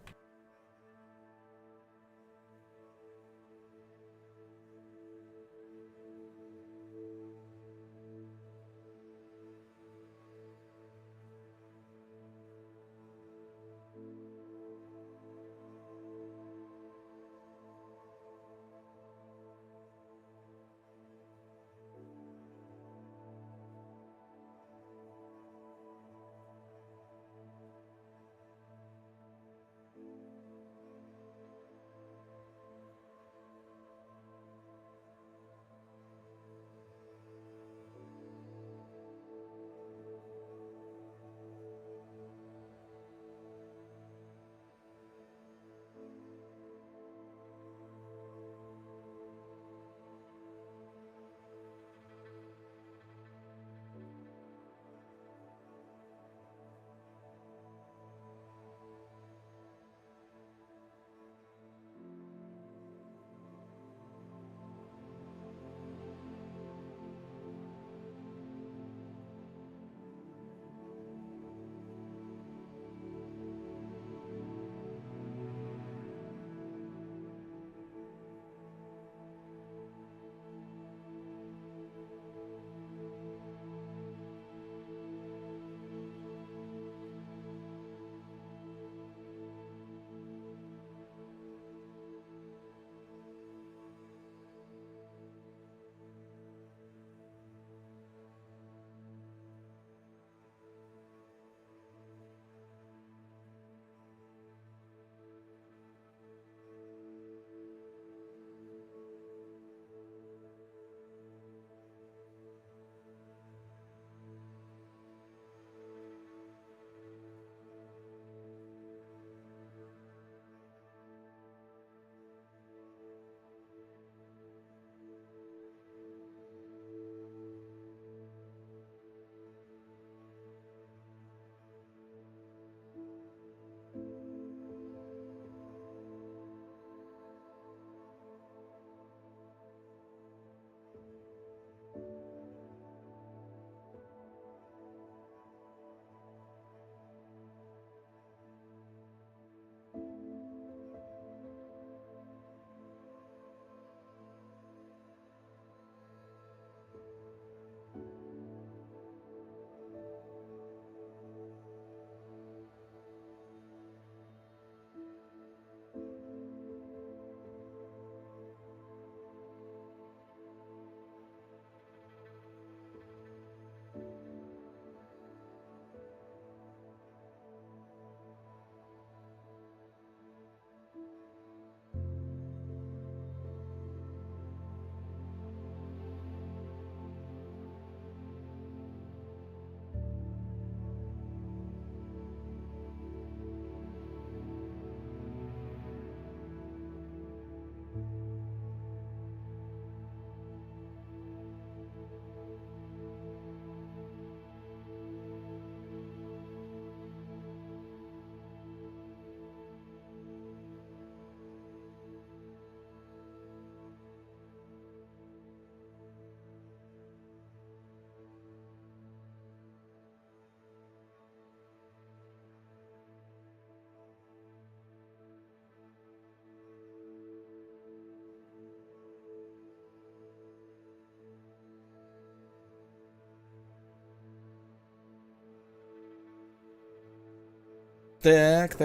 Так.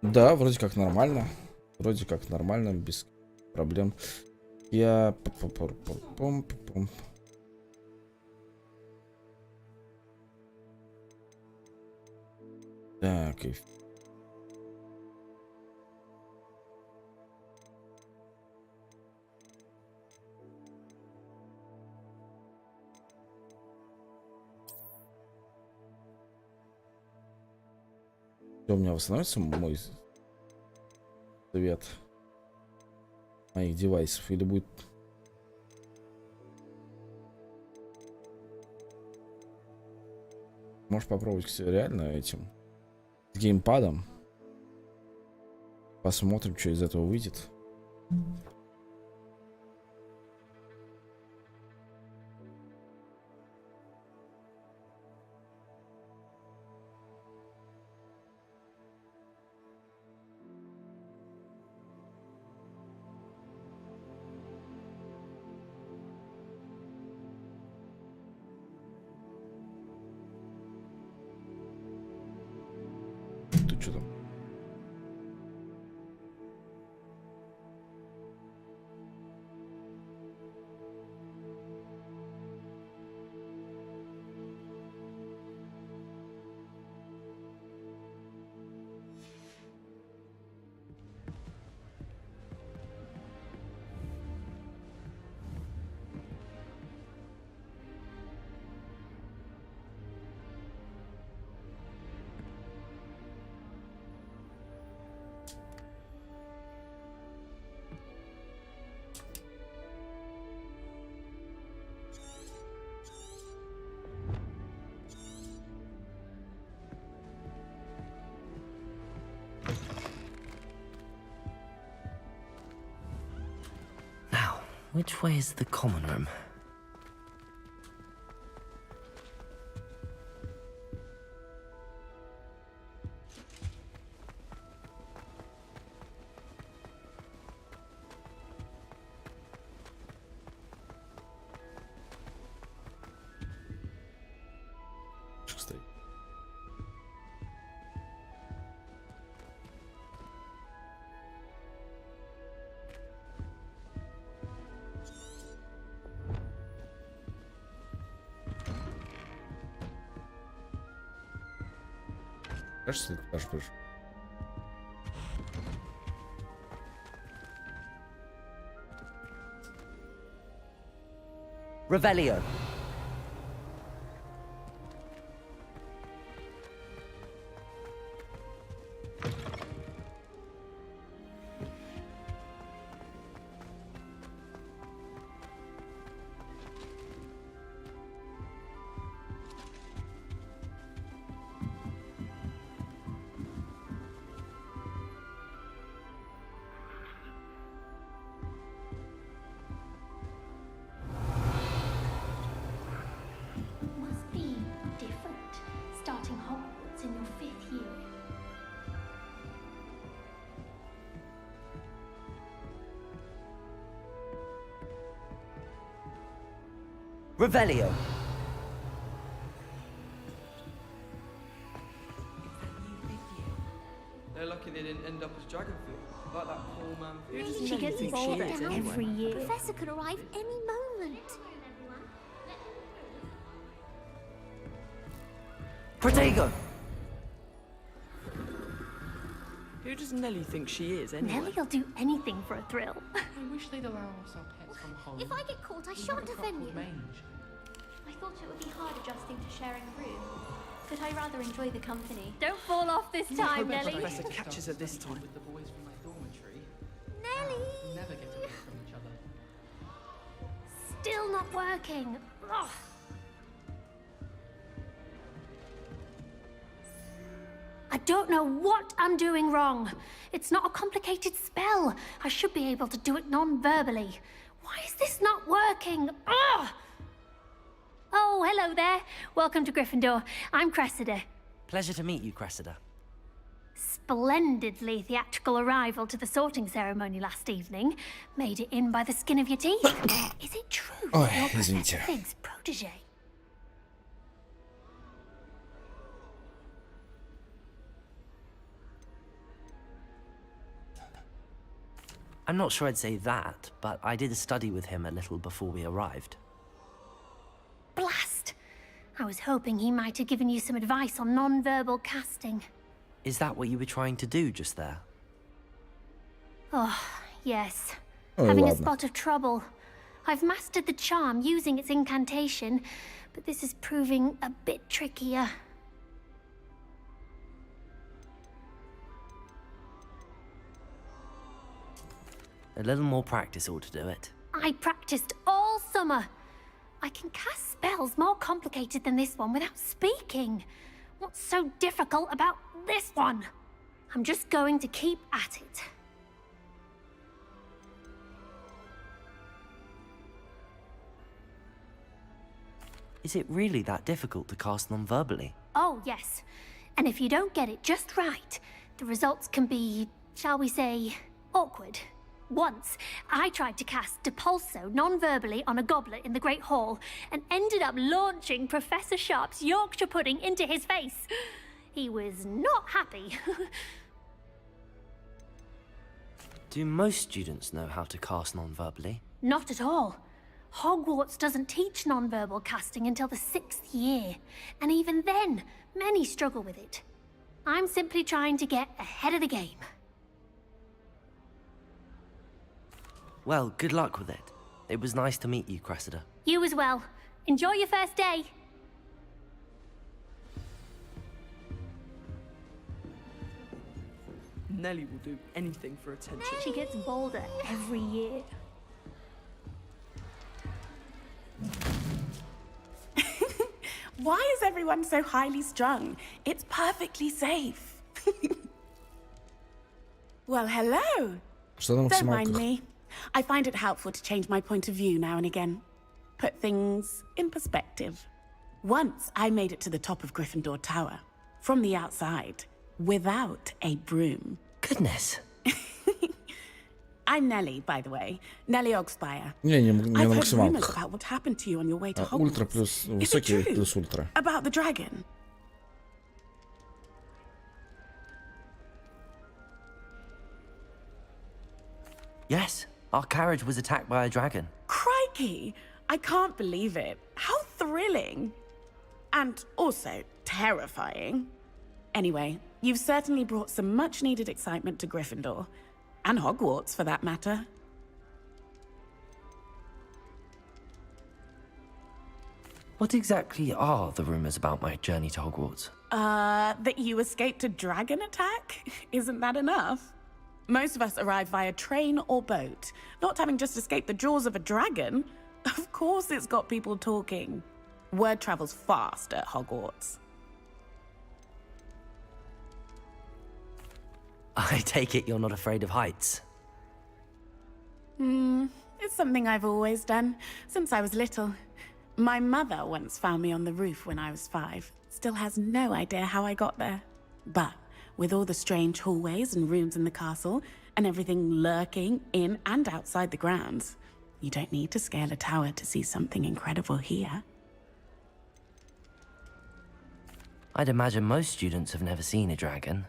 Да, вроде как нормально. Без проблем. Я... Так, и... У меня восстановится мой цвет моих девайсов или будет... Можешь попробовать реально этим с геймпадом. Посмотрим, что из этого выйдет. Тут что там?
Which way is the common room? Кажется, это даже больше. Revelio.
Must be different, starting Hogwarts in your 5th year.
Revelio.
They're lucky they didn't end up as Dragonfield, like that poor man.
She gets involved every year. Professor could arrive any moment.
Protego.
Who does Nellie think she is, anyway?
Nellie'll do anything for a thrill.
I wish they'd allow us our pets from home.
If I get caught, I shan't offend you. I thought it would be hard adjusting to sharing a room, but I rather enjoy the company. Don't fall off this time, Nellie.
Professor catches her this time. With the boys from my dormitory.
Nellie!
Never get away from each other.
Still not working. Ugh. I don't know what I'm doing wrong. It's not a complicated spell. I should be able to do it non-verbally. Why is this not working? Ugh! Oh, hello there. Welcome to Gryffindor. I'm Cressida.
Pleasure to meet you, Cressida.
Splendidly theatrical arrival to the sorting ceremony last evening. Made it in by the skin of your teeth. Is it true
Ой,
that you're
извините.
Professor Fig's protege?
I'm not sure I'd say that, but I did study with him a little before we arrived.
Blast! I was hoping he might have given you some advice on non-verbal casting.
Is that what you were trying to do just there?
Oh, yes.
Oh,
Having a
ладно.
spot of trouble. I've mastered the charm using its incantation, but this is proving a bit trickier.
A little more practice ought to do it.
I practiced all summer. I can cast spells more complicated than this one without speaking. What's so difficult about this one? I'm just going to keep at it.
Is it really that difficult to cast non-verbally?
Oh, yes. And if you don't get it just right, the results can be, shall we say, awkward. Once, I tried to cast Depulso non-verbally on a goblet in the Great Hall and ended up launching Professor Sharp's Yorkshire pudding into his face. He was not happy.
Do most students know how to cast non-verbally?
Not at all. Hogwarts doesn't teach non-verbal casting until the 6th year, and even then, many struggle with it. I'm simply trying to get ahead of the game.
Well, good luck with it. It was nice to meet you, Cressida.
You as well. Enjoy your first day.
Nellie will do anything for attention.
She gets bolder every year.
Why is everyone so highly strung? It's perfectly safe. Well, hello. Don't mind me. I find it helpful to change my point of view now and again. Put things in perspective. Once I made it to the top of Gryffindor Tower, from the outside, without a broom.
Goodness.
I'm Nellie, by the way. Nellie Ogspire.
Не
I've
на
heard
максималках.
rumors about what happened to you on your way to Hogwarts.
Ультра плюс высокий плюс ультра.
About the dragon.
Yes, our carriage was attacked by a dragon.
Crikey! I can't believe it. How thrilling. And also terrifying. Anyway, you've certainly brought some much-needed excitement to Gryffindor. And Hogwarts, for that matter.
What exactly are the rumors about my journey to Hogwarts?
That you escaped a dragon attack? Isn't that enough? Most of us arrive via train or boat, not having just escaped the jaws of a dragon. Of course it's got people talking. Word travels fast at Hogwarts.
I take it you're not afraid of heights.
It's something I've always done, since I was little. My mother once found me on the roof when I was 5. Still has no idea how I got there. But with all the strange hallways and rooms in the castle, and everything lurking in and outside the grounds, you don't need to scale a tower to see something incredible here.
I'd imagine most students have never seen a dragon.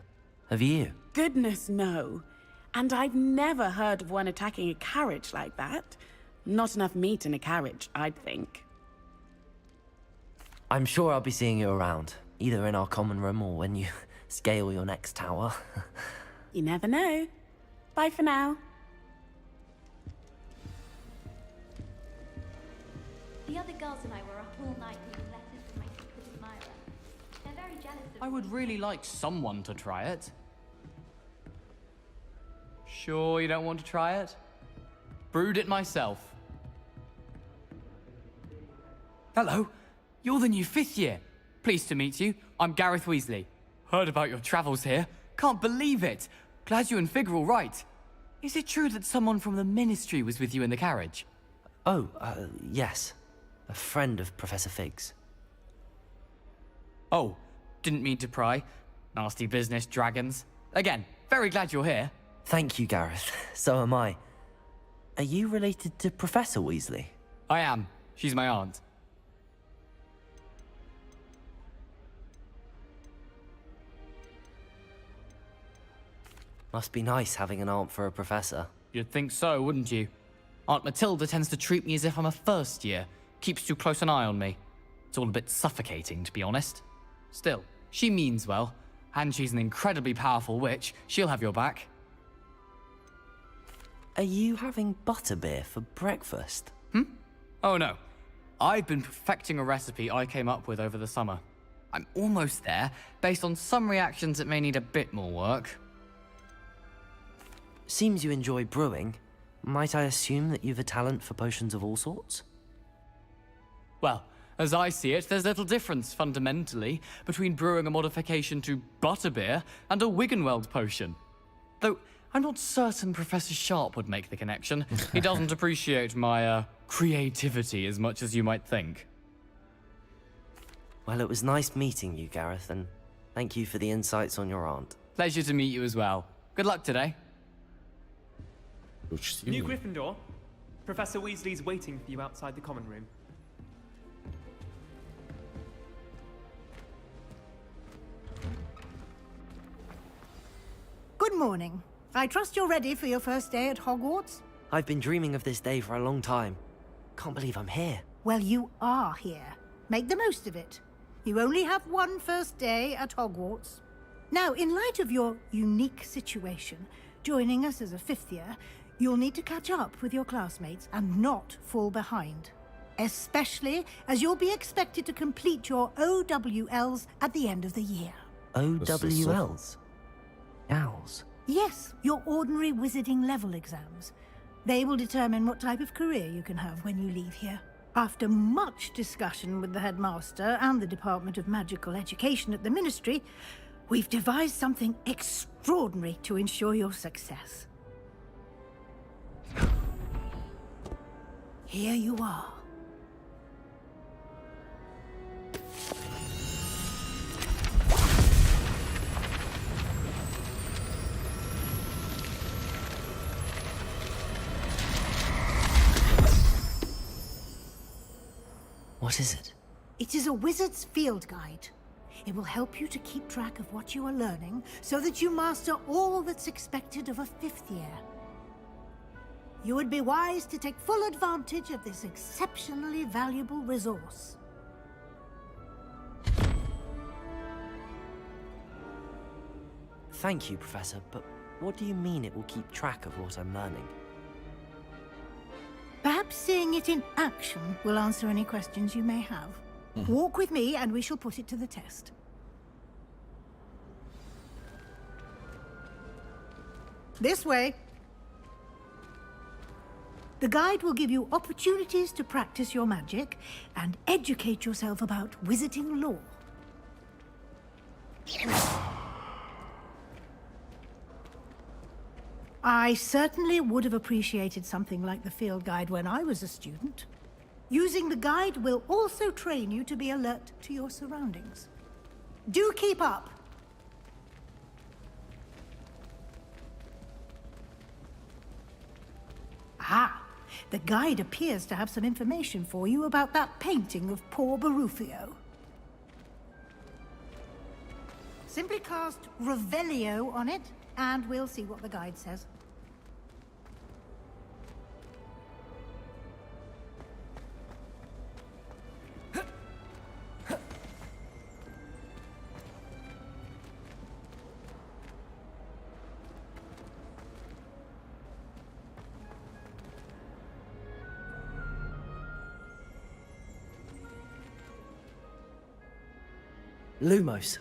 Have you?
Goodness, no. And I've never heard of one attacking a carriage like that. Not enough meat in a carriage, I'd think.
I'm sure I'll be seeing you around, either in our common room or when you scale your next tower.
You never know. Bye for now.
The other girls and I were up all night reading letters from my secret admirer. They're very jealous of
I would really like someone to try it. Sure you don't want to try it? Brewed it myself. Hello, you're the new 5th year. Pleased to meet you. I'm Gareth Weasley. Heard about your travels here. Can't believe it. Glad you and Fig are all right. Is it true that someone from the Ministry was with you in the carriage?
Oh, yes. A friend of Professor Fig's.
Oh, didn't mean to pry. Nasty business, dragons. Again, very glad you're here.
Thank you, Gareth. So am I. Are you related to Professor Weasley?
I am. She's my aunt.
Must be nice having an aunt for a professor.
You'd think so, wouldn't you? Aunt Matilda tends to treat me as if I'm a first year, keeps too close an eye on me. It's all a bit suffocating, to be honest. Still, she means well, and she's an incredibly powerful witch. She'll have your back.
Are you having butterbeer for breakfast?
Oh no. I've been perfecting a recipe I came up with over the summer. I'm almost there. Based on some reactions, it may need a bit more work.
Seems you enjoy brewing. Might I assume that you've a talent for potions of all sorts?
Well, as I see it, there's little difference, fundamentally, between brewing a modification to butterbeer and a Wiggenweld potion. Though, I'm not certain Professor Sharp would make the connection. He doesn't appreciate my, creativity as much as you might think.
Well, it was nice meeting you, Gareth, and thank you for the insights on your aunt.
Pleasure to meet you as well. Good luck today.
New Gryffindor. Professor Weasley's waiting for you outside the common room.
Good morning. I trust you're ready for your first day at Hogwarts?
I've been dreaming of this day for a long time. Can't believe I'm here.
Well, you are here. Make the most of it. You only have one first day at Hogwarts. Now, in light of your unique situation, joining us as a fifth year, you'll need to catch up with your classmates and not fall behind. Especially as you'll be expected to complete your OWLs at the end of the year.
OWLs? Owls?
Yes, your ordinary wizarding level exams. They will determine what type of career you can have when you leave here. After much discussion with the headmaster and the Department of Magical Education at the Ministry, we've devised something extraordinary to ensure your success. Here you are.
What is it?
It is a wizard's field guide. It will help you to keep track of what you are learning so that you master all that's expected of a fifth year. You would be wise to take full advantage of this exceptionally valuable resource.
Thank you, Professor, but what do you mean it will keep track of what I'm learning?
Perhaps seeing it in action will answer any questions you may have. Walk with me and we shall put it to the test. This way. The guide will give you opportunities to practice your magic and educate yourself about wizarding lore. I certainly would have appreciated something like the field guide when I was a student. Using the guide will also train you to be alert to your surroundings. Do keep up! Ah, the guide appears to have some information for you about that painting of poor Barufio. Simply cast Revelio on it, and we'll see what the guide says.
Lumos.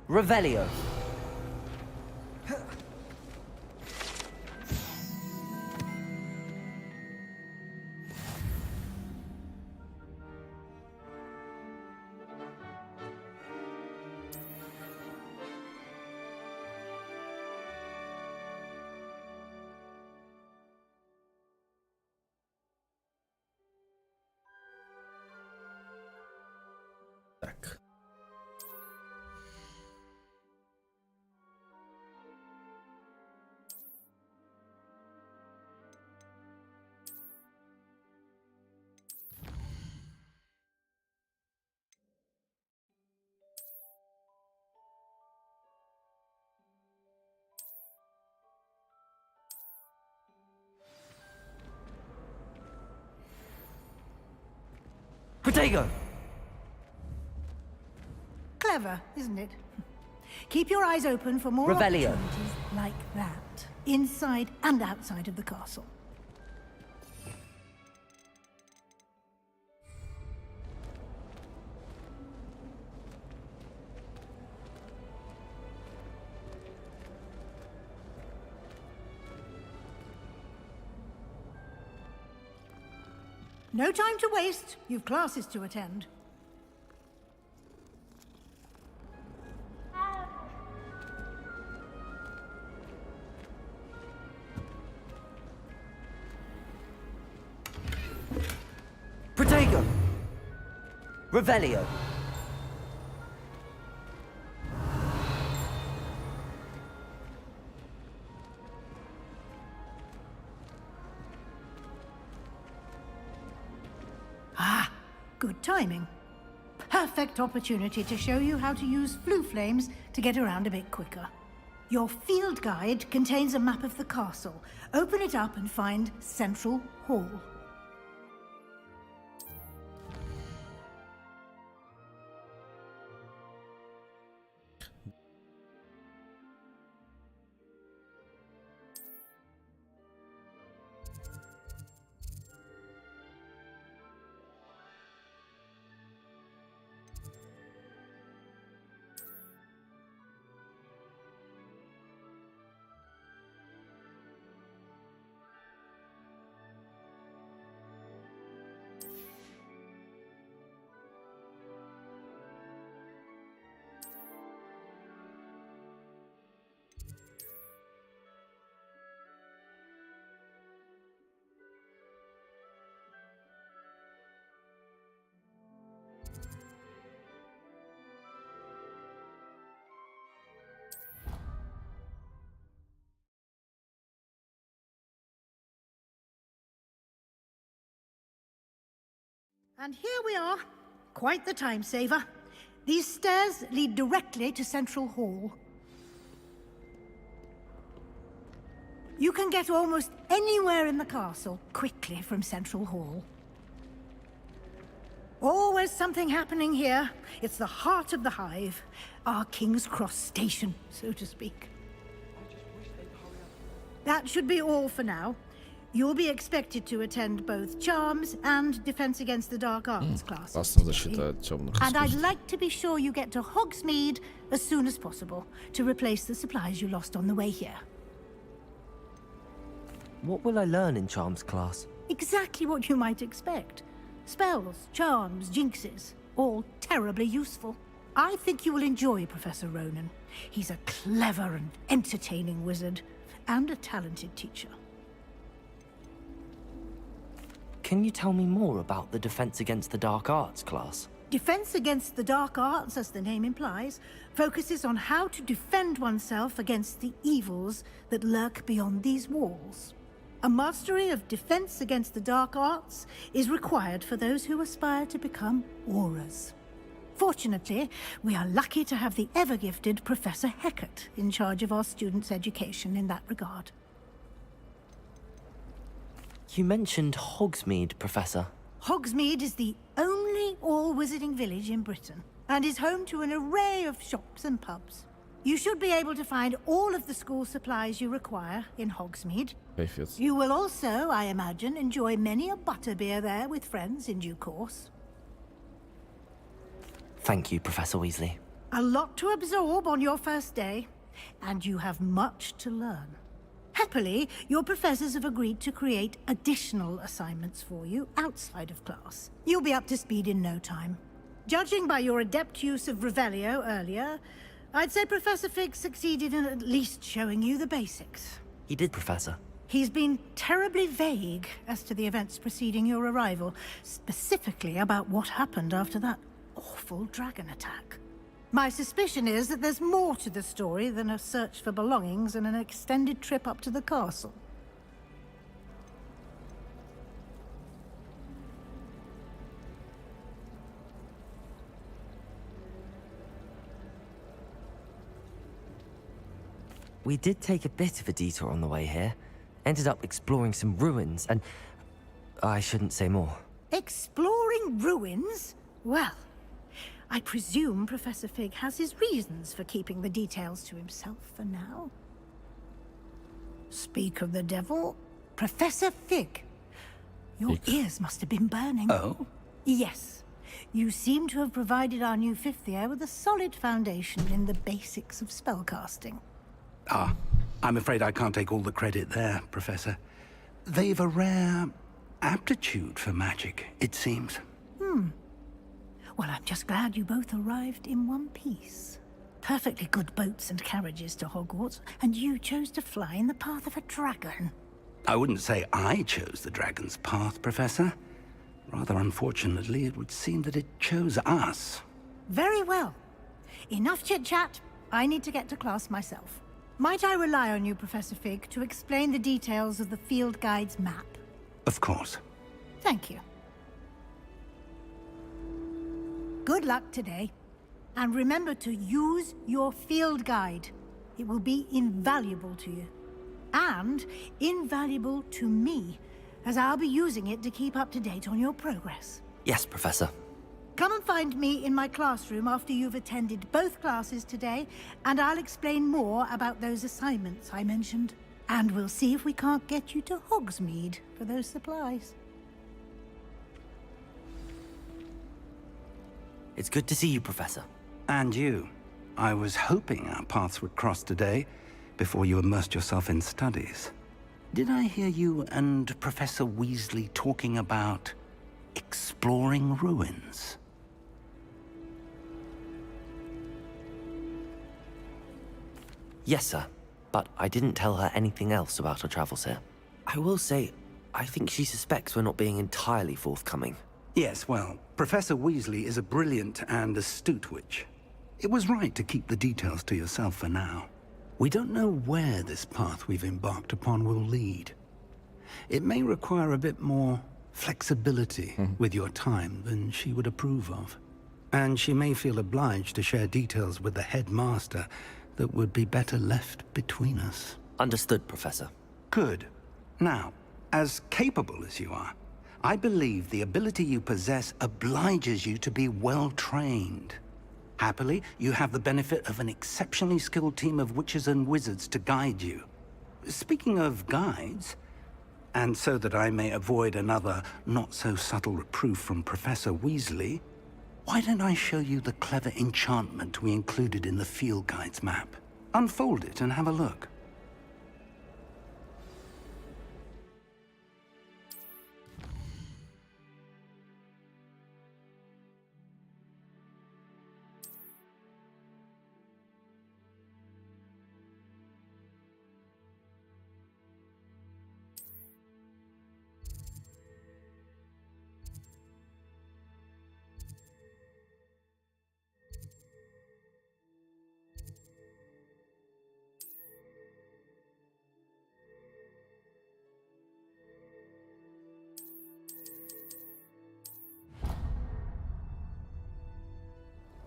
Revelio.
Так.
Protego!
Clever, isn't it? Keep your eyes open for more
Revelio.
opportunities like that, inside and outside of the castle. No time to waste. You've classes to attend.
Protego! Revelio!
Ah, good timing. Perfect opportunity to show you how to use flue flames to get around a bit quicker. Your field guide contains a map of the castle. Open it up and find Central Hall. And here we are. Quite the time saver. These stairs lead directly to Central Hall. You can get almost anywhere in the castle quickly from Central Hall. Always something happening here. It's the heart of the hive. Our King's Cross station, so to speak. That should be all for now. You'll be expected to attend both Charms and Defense Against the Dark Arts classes. And I'd like to be sure you get to Hogsmeade as soon as possible to replace the supplies you lost on the way here.
What will I learn in Charms class?
Exactly what you might expect. Spells, charms, jinxes, all terribly useful. I think you will enjoy Professor Ronan. He's a clever and entertaining wizard, and a talented teacher.
Can you tell me more about the Defense Against the Dark Arts class?
Defense Against the Dark Arts, as the name implies, focuses on how to defend oneself against the evils that lurk beyond these walls. A mastery of Defense Against the Dark Arts is required for those who aspire to become auras. Fortunately, we are lucky to have the ever-gifted Professor Hecat in charge of our students' education in that regard.
You mentioned Hogsmeade, Professor.
Hogsmeade is the only all-wizarding village in Britain, and is home to an array of shops and pubs. You should be able to find all of the school supplies you require in Hogsmeade. You will also, I imagine, enjoy many a butterbeer there with friends in due course.
Thank you, Professor Weasley.
A lot to absorb on your first day, and you have much to learn. Happily, your professors have agreed to create additional assignments for you outside of class. You'll be up to speed in no time. Judging by your adept use of Revelio earlier, I'd say Professor Fig succeeded in at least showing you the basics.
He did, Professor.
He's been terribly vague as to the events preceding your arrival, specifically about what happened after that awful dragon attack. My suspicion is that there's more to the story than a search for belongings and an extended trip up to the castle.
We did take a bit of a detour on the way here. Ended up exploring some ruins and... I shouldn't say more.
Exploring ruins? Well, I presume Professor Fig has his reasons for keeping the details to himself for now. Speak of the devil, Professor Fig. Your ears must have been burning.
Oh?
Yes. You seem to have provided our new fifth year with a solid foundation in the basics of spellcasting.
Ah, I'm afraid I can't take all the credit there, Professor. They've a rare aptitude for magic, it seems.
Well, I'm just glad you both arrived in one piece. Perfectly good boats and carriages to Hogwarts, and you chose to fly in the path of a dragon.
I wouldn't say I chose the dragon's path, Professor. Rather unfortunately, it would seem that it chose us.
Very well. Enough chit-chat. I need to get to class myself. Might I rely on you, Professor Fig, to explain the details of the field guide's map?
Of course.
Thank you. Good luck today. And remember to use your field guide. It will be invaluable to you. And invaluable to me, as I'll be using it to keep up to date on your progress.
Yes, Professor.
Come and find me in my classroom after you've attended both classes today, and I'll explain more about those assignments I mentioned. And we'll see if we can't get you to Hogsmeade for those supplies.
It's good to see you, Professor.
And you. I was hoping our paths would cross today, before you immersed yourself in studies. Did I hear you and Professor Weasley talking about exploring ruins?
Yes, sir. But I didn't tell her anything else about our travels here. I will say, I think she suspects we're not being entirely forthcoming.
Yes, well, Professor Weasley is a brilliant and astute witch. It was right to keep the details to yourself for now. We don't know where this path we've embarked upon will lead. It may require a bit more flexibility with your time than she would approve of. And she may feel obliged to share details with the headmaster that would be better left between us.
Understood, Professor.
Good. Now, as capable as you are, I believe the ability you possess obliges you to be well-trained. Happily, you have the benefit of an exceptionally skilled team of witches and wizards to guide you. Speaking of guides, and so that I may avoid another not-so-subtle reproof from Professor Weasley, why don't I show you the clever enchantment we included in the field guide's map? Unfold it and have a look.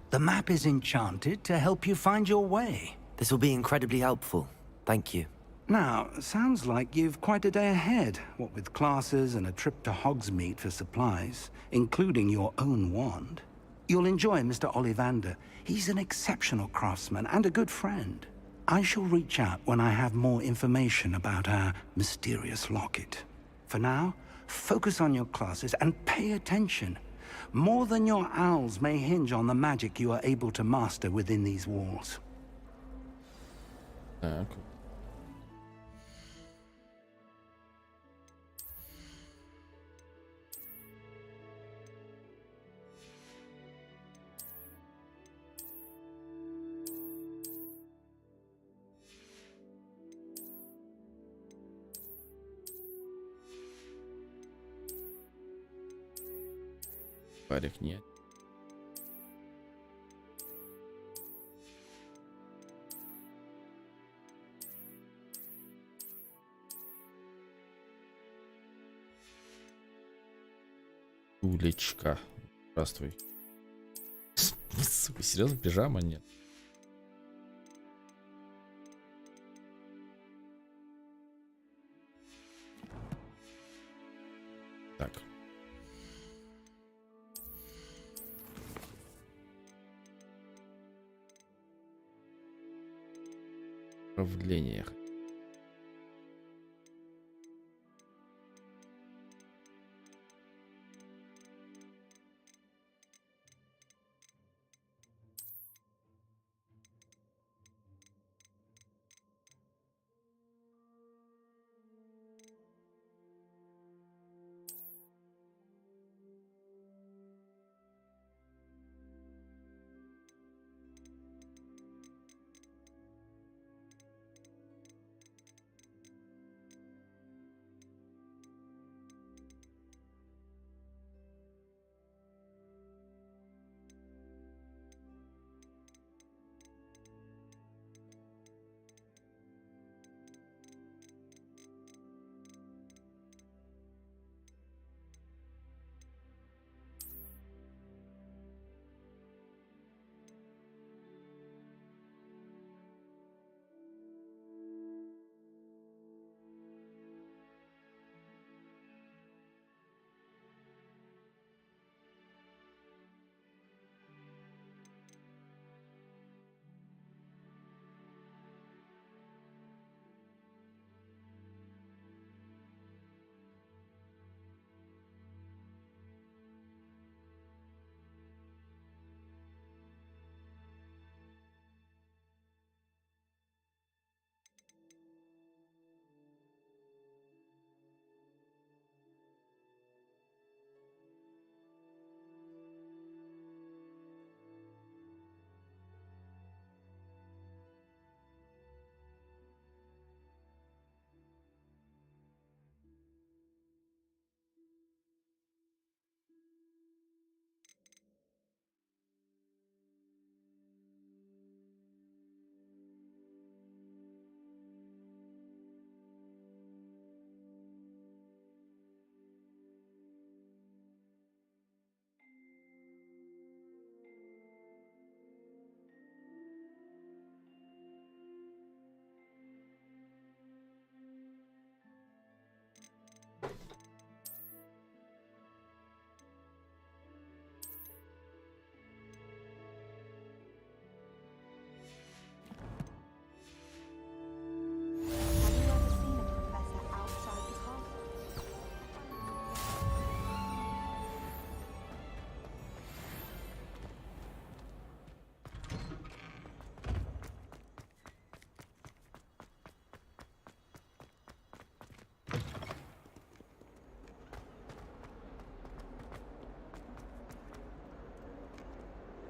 The map is enchanted to help you find your way.
This will be incredibly helpful. Thank you.
Now, sounds like you've quite a day ahead, what with classes and a trip to Hogsmeade for supplies, including your own wand. You'll enjoy Mr. Ollivander. He's an exceptional craftsman and a good friend. I shall reach out when I have more information about our mysterious locket. For now, focus on your classes and pay attention. More than your owls may hinge on the magic you are able to master within these walls.
Okay. Парик нет. Улечка. Здравствуй. Сука, серьезно, пижама нет? Так. Управлениях.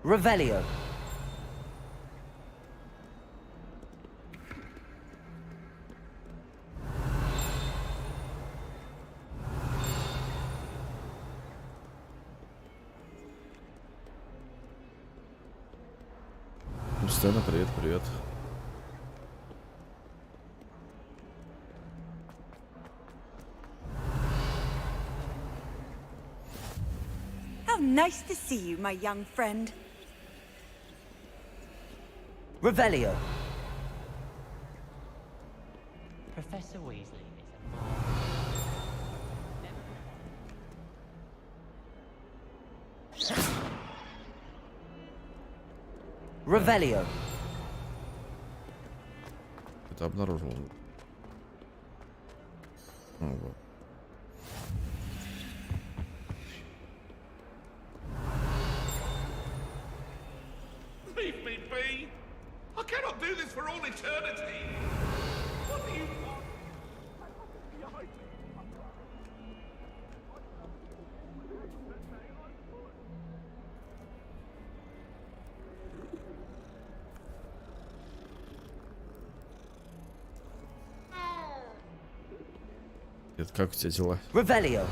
Revelio.
Сцена, привет, привет.
How nice to see you, my young friend.
Revelio. Professor Weasley is a Revelio.
Это обнаружил. Вот.
Leave me be. I cannot do this for all eternity. What do you want?
Это как у тебя дела?
Revelio.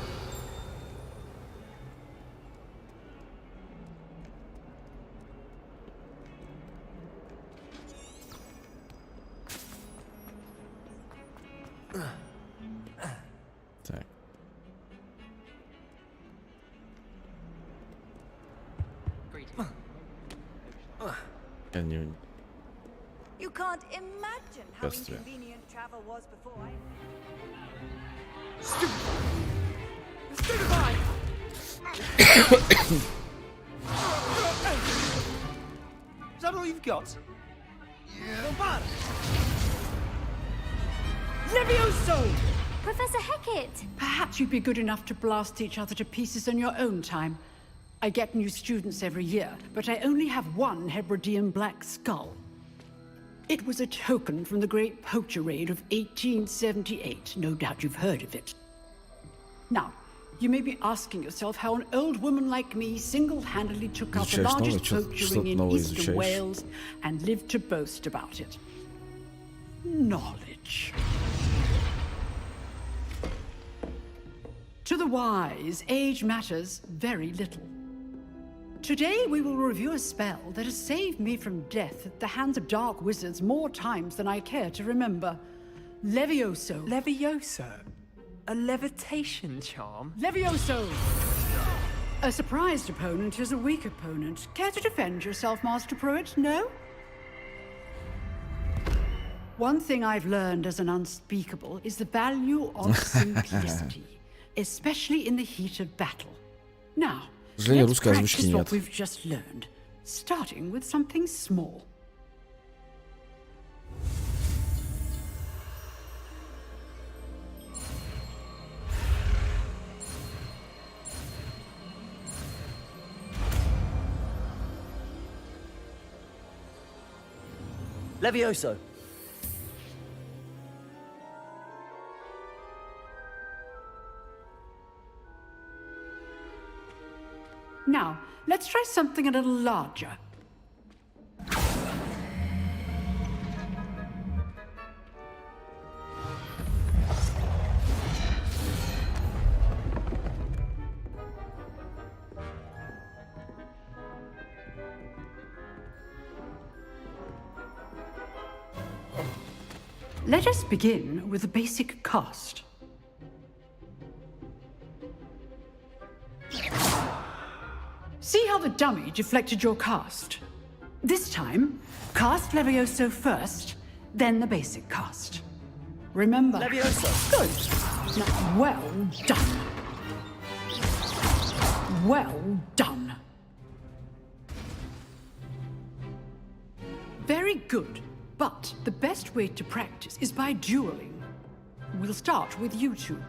Так. Я не...
You can't imagine how
Здравствуй.
inconvenient travel was before I...
Is that all you've got? Yeah.
Levioso!
Professor Hecat!
Perhaps you'd be good enough to blast each other to pieces in your own time. I get new students every year, but I only have one Hebridean black skull. It was a token from the Great Poacher Raid of 1878. No doubt you've heard of it. Now, you may be asking yourself how an old woman like me single-handedly took out the largest poacher ring in eastern Wales and lived to boast about it. Knowledge. To the wise, age matters very little. Today we will review a spell that has saved me from death at the hands of dark wizards more times than I care to remember. Levioso.
Levioso? A levitation charm?
Levioso! A surprised opponent is a weak opponent. Care to defend yourself, Master Pruitt? No? One thing I've learned as an unspeakable is the value of simplicity, especially in the heat of battle. Now, let's practice what we've just learned, starting with something small.
Levioso.
Now, let's try something a little larger. Let us begin with a basic cast. See how the dummy deflected your cast? This time, cast Levioso first, then the basic cast. Remember...
Levioso!
Good! Now, well done. Well done. Very good, but the best way to practice is by dueling. We'll start with you two.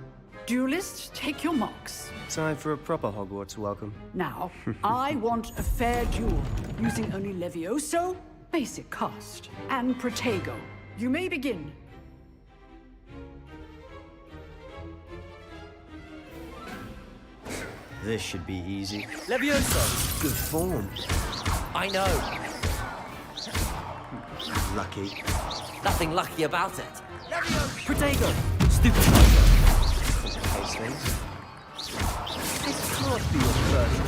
Duelists, take your marks.
Time for a proper Hogwarts welcome.
Now, I want a fair duel, using only Levioso, basic cast, and Protego. You may begin.
This should be easy.
Levioso!
Good form.
I know.
Lucky.
Nothing lucky about it.
Levioso!
Protego! Stupid poacher!
This can't be your first.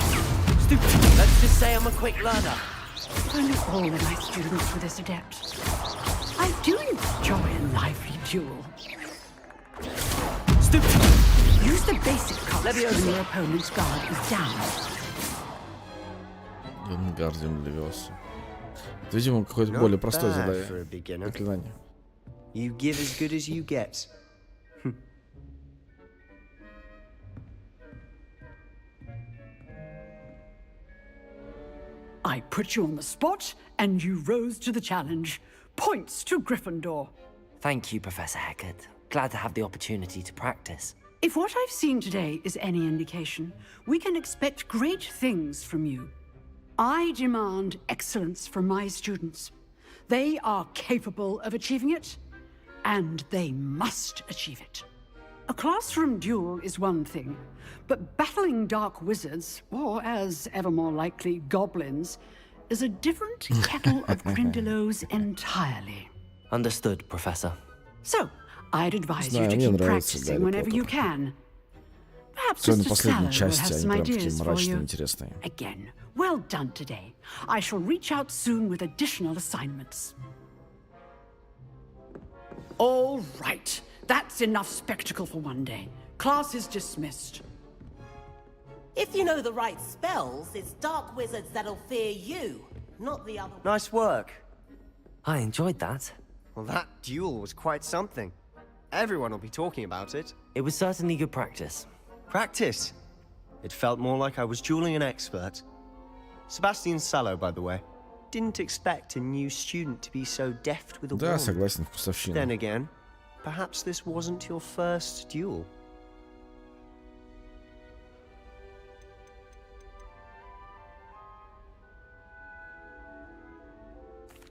Stupid. Let's just say I'm a quick learner.
If only all of my students were this adept. I do enjoy a lively duel.
Stupid.
Use the basic cast when your opponent's guard is down.
Гардиум Левиоса. Это, видимо, какое-то более простое заклинание.
You give as good as you get.
I put you on the spot, and you rose to the challenge. Points to Gryffindor.
Thank you, Professor Hecat. Glad to have the opportunity to practice.
If what I've seen today is any indication, we can expect great things from you. I demand excellence from my students. They are capable of achieving it, and they must achieve it. A classroom duel is one thing, but battling dark wizards, or as ever more likely, goblins, is a different kettle of Grindylows entirely.
Understood, Professor.
So, I'd advise you to keep practicing whenever you can. Perhaps Mr. Sallow will have some ideas for you. Again, well done today. I shall reach out soon with additional assignments. All right. That's enough spectacle for one day. Class is dismissed.
If you know the right spells, it's dark wizards that'll fear you, not the other.
Nice work.
I enjoyed that.
Well, that duel was quite something. Everyone will be talking about it.
It was certainly good practice.
Practice? It felt more like I was dueling an expert. Sebastian Sallow, by the way. Didn't expect a new student to be so deft with a wand.
согласен, вкусовщина.
Then again, perhaps this wasn't your first duel.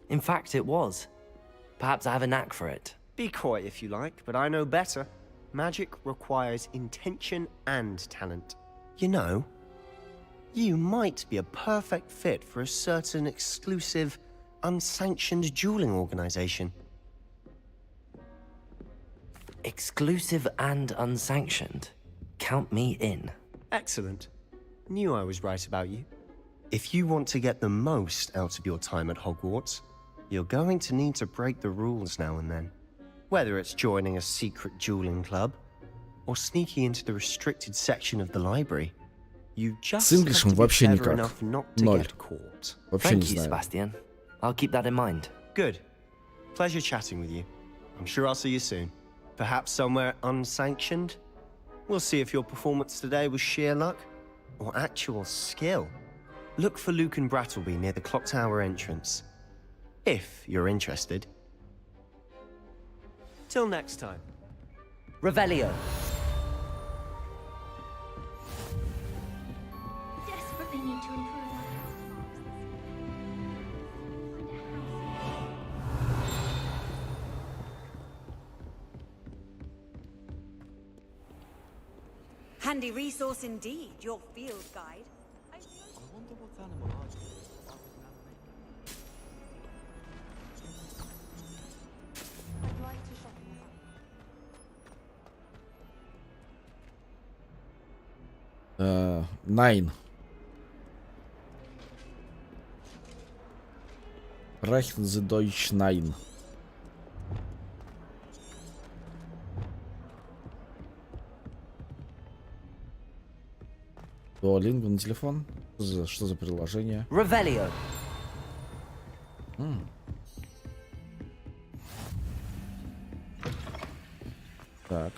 In fact, it was. Perhaps I have a knack for it.
Be coy if you like, but I know better. Magic requires intention and talent. You know, you might be a perfect fit for a certain exclusive, unsanctioned dueling organization.
Exclusive and unsanctioned. Count me in.
Excellent. Knew I was right about you. If you want to get the most out of your time at Hogwarts, you're going to need to break the rules now and then. Whether it's joining a secret dueling club, or sneaking into the restricted section of the library, you just have to be clever enough not to get caught.
Thank you, Sebastian. I'll keep that in mind.
Good. Pleasure chatting with you. I'm sure I'll see you soon. Perhaps somewhere unsanctioned? We'll see if your performance today was sheer luck, or actual skill. Look for Luke and Brattleby near the clock tower entrance. If you're interested. Till next time.
Revelio.
Desperately need to improve our
Handy resource indeed, your field guide.
I wonder what animal art it is.
I'd like to shop.
9. Rechnen Sie Deutsch 9. Дуолинго на телефон? Что за приложение?
Revelio.
Так.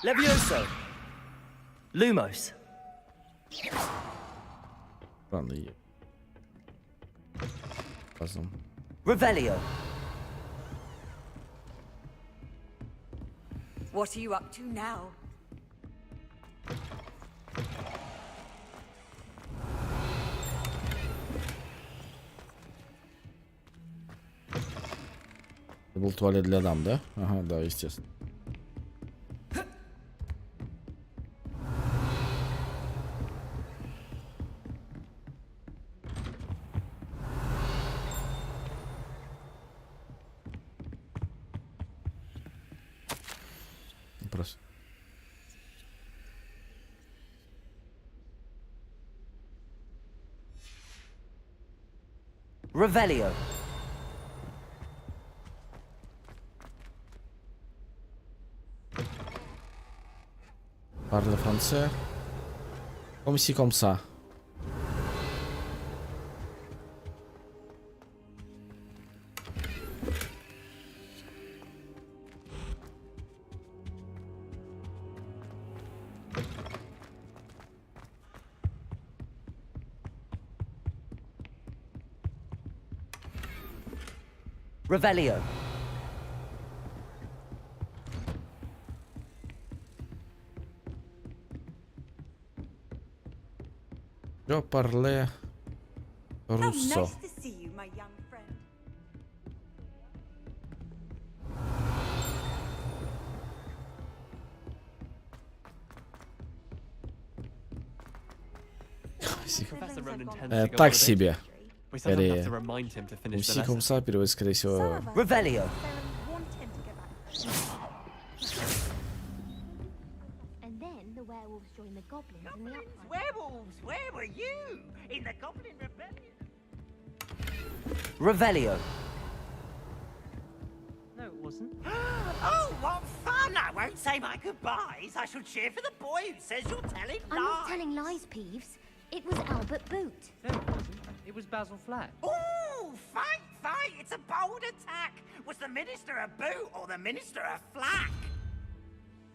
Levioso. Lumos.
Странный.
Revelio.
What are you up to now?
Это был туалет для дам, да? Ага, да, естественно. Вопрос.
Revelio.
Parle français. Comme ci, comme ça.
Revelio.
Je parle russo.
Nice to see you, my young friend.
Так себе. Скорее. Си комса переводит, скорее всего.
Revelio.
And then the werewolves joined the goblins in the uprising.
Werewolves, where were you? In the Goblin Rebellion?
Revelio.
No, it wasn't. Oh, what fun! I won't say my goodbyes. I shall cheer for the boy who says you're telling lies.
I'm not telling lies, Peeves. It was Albert Boot.
No, it wasn't. It was Basil Flack.
Oh, fight, fight! It's a bold attack. Was the Minister a boot or the Minister a flack?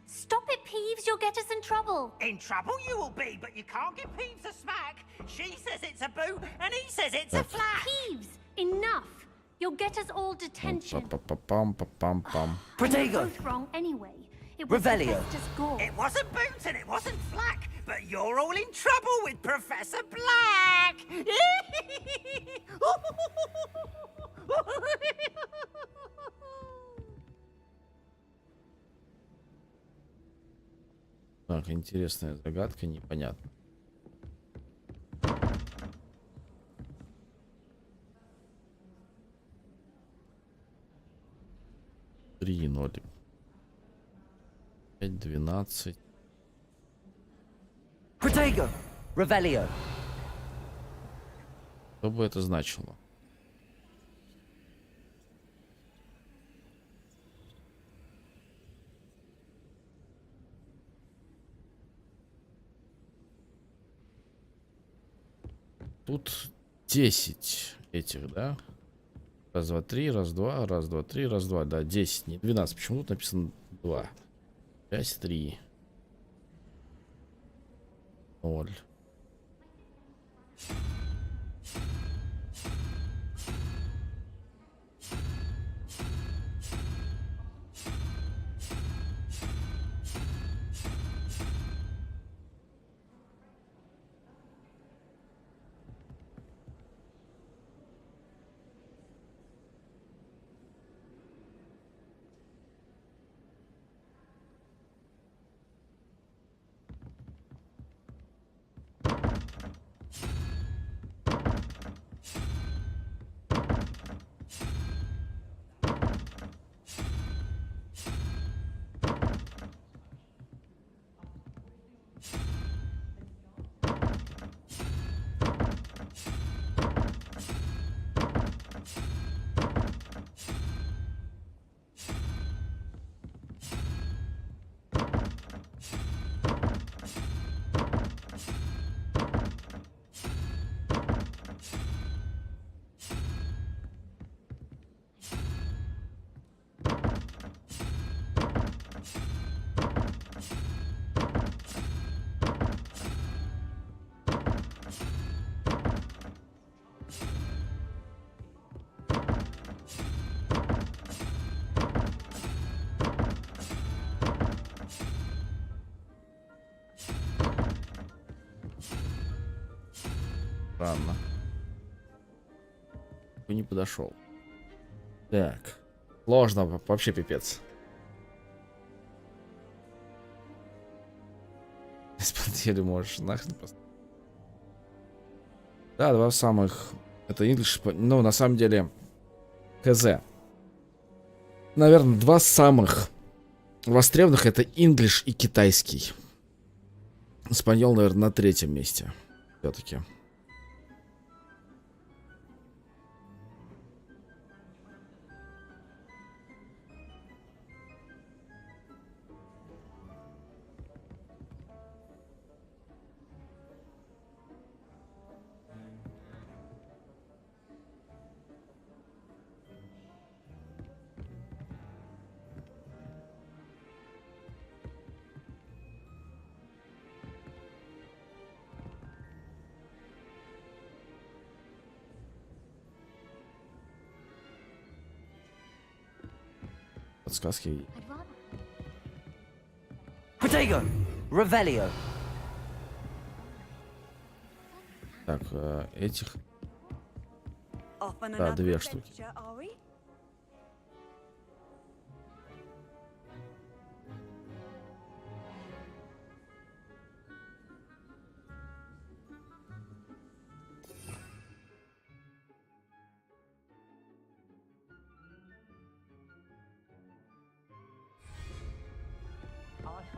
Stop it, Peeves. You'll get us in trouble.
In trouble you will be, but you can't give Peeves a smack. She says it's a boo, and he says it's a flat.
Peeves, enough. You'll get us all detention.
Protego.
Both wrong anyway. It was
Revelio.
Professor Gore.
It wasn't Boots and it wasn't Flack, but you're all in trouble with Professor Black.
Так, интересная загадка, непонятно. Три ноль. 5-12.
Protego. Revelio.
Что бы это значило? Тут 10 этих, да? Раз, два, три, раз, два, раз, два, три, раз, два. Да, 10, не 12. Почему тут написано 2? 5, 3. 0. Странно. Не подошел. Так. Сложно, вообще пипец. Из-под еле можешь нахрен поставить. Да, два самых. Это English, ну, на самом деле, ХЗ. Наверное, два самых востребованных это English и китайский. Испаньол, наверное, на третьем месте. Все-таки. Подсказки.
Protego. Revelio.
Так, этих. Да, две штуки.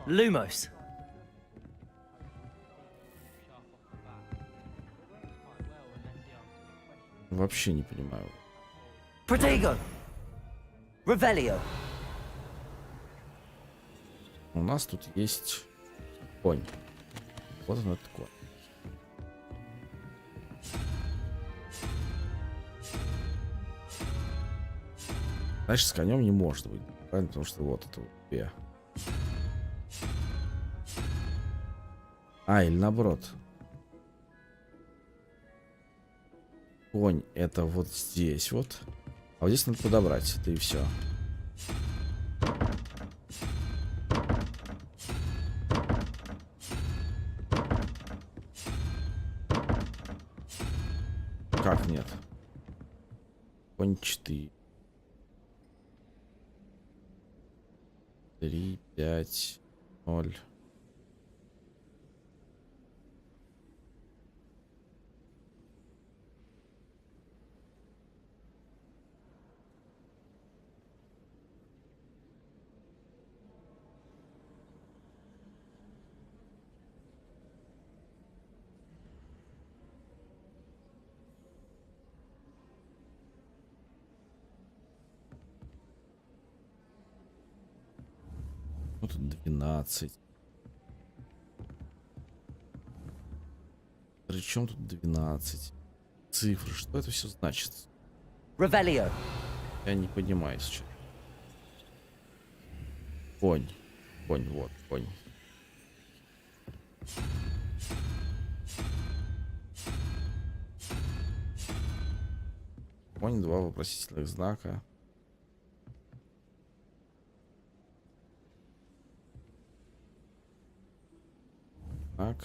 Lumos.
Вообще не понимаю.
Protego. Revelio.
У нас тут есть конь. Вот он, этот конь. Значит, с конем не может быть. Правильно, потому что вот это вот. А, или наоборот. Конь это вот здесь вот. А вот здесь надо подобрать. Это и все. Как нет? Конь 4. 3, 5, 0. Вот тут 12. Причем тут 12? Цифры, что это все значит?
Revelio.
Я не понимаю сейчас. Конь. Конь, вот, конь. Конь, 2 вопросительных знака. Так.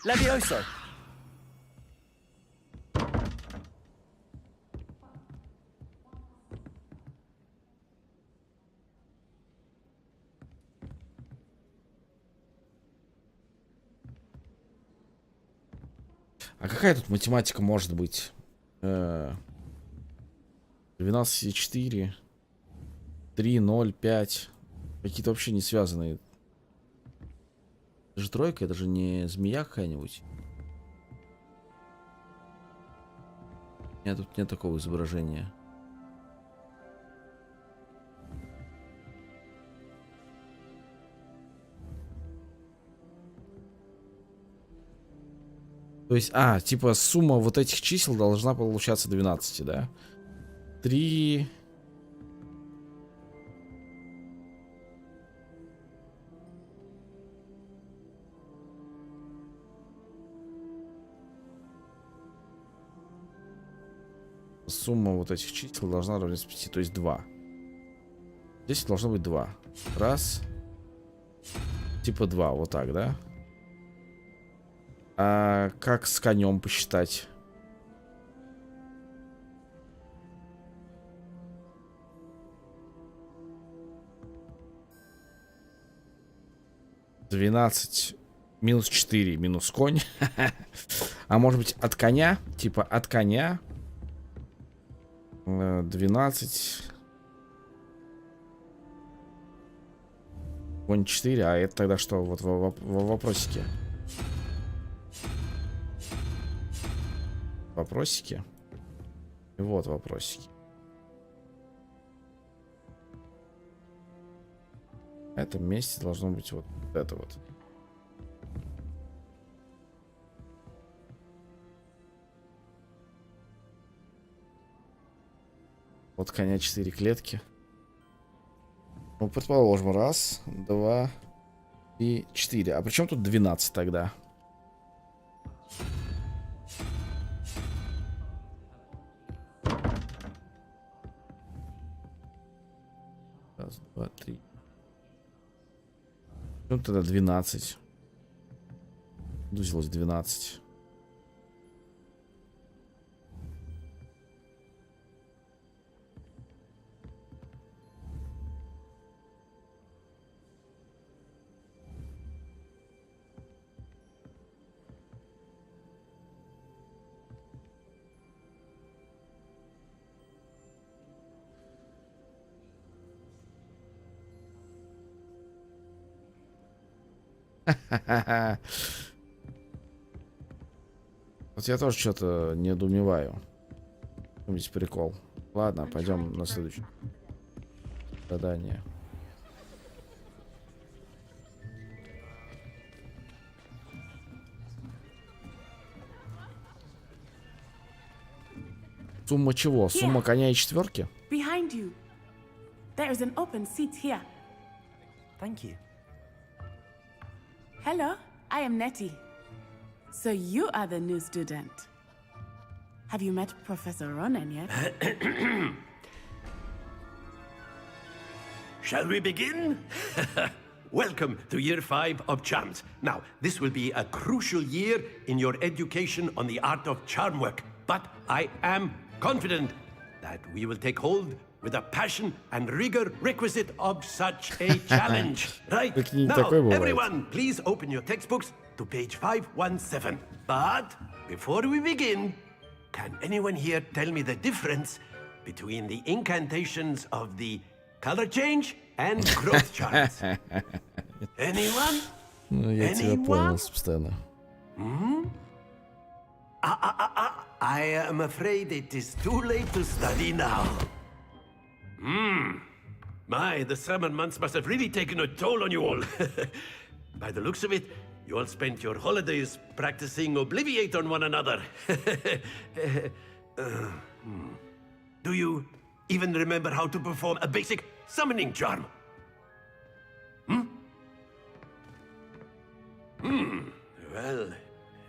Levioso.
А какая тут математика может быть? 12,4, 3, 0, 5. Какие-то вообще не связанные. Это же тройка, это же не змея какая-нибудь. Нет, тут нет такого изображения. То есть, типа сумма вот этих чисел должна получаться 12, да? 3... Сумма вот этих чисел должна равняться 5, то есть 2. Здесь должно быть 2. Раз. Типа 2, вот так, да? А как с конем посчитать? $12 минус 4 минус конь. А может быть от коня? Типа от коня 12 конь 4. А это тогда что? Вот в вопросике. Вопросики. И вот вопросики. В этом месте должно быть вот это вот. Вот коня 4 клетки. Ну, предположим, 1, 2 и 4. А при чем тут 12 тогда? Раз, два, три. Ну тогда 12. Дузилось 12. Вот я тоже что-то недоумеваю. Здесь прикол. Ладно, пойдем на следующее задание. Сумма чего? Сумма коня и четверки?
Behind you. There is an open seat here.
Thank you.
Hello, I am Nettie. So you are the new student. Have you met Professor Ronen yet?
Shall we begin? Welcome to Year 5 of Charms. Now, this will be a crucial year in your education on the art of charm work. But I am confident that we will take hold with the passion and rigor requisite of such a challenge. Right? Now, everyone, please open your textbooks to page 517. But before we begin, can anyone here tell me the difference between the incantations of the color change and growth charts? Anyone?
Ну, я тебя понял, постоянно.
I am afraid it is too late to study now. My, the summer months must have really taken a toll on you all. By the looks of it, you all spent your holidays practicing Obliviate on one another. Do you even remember how to perform a basic summoning charm? Well,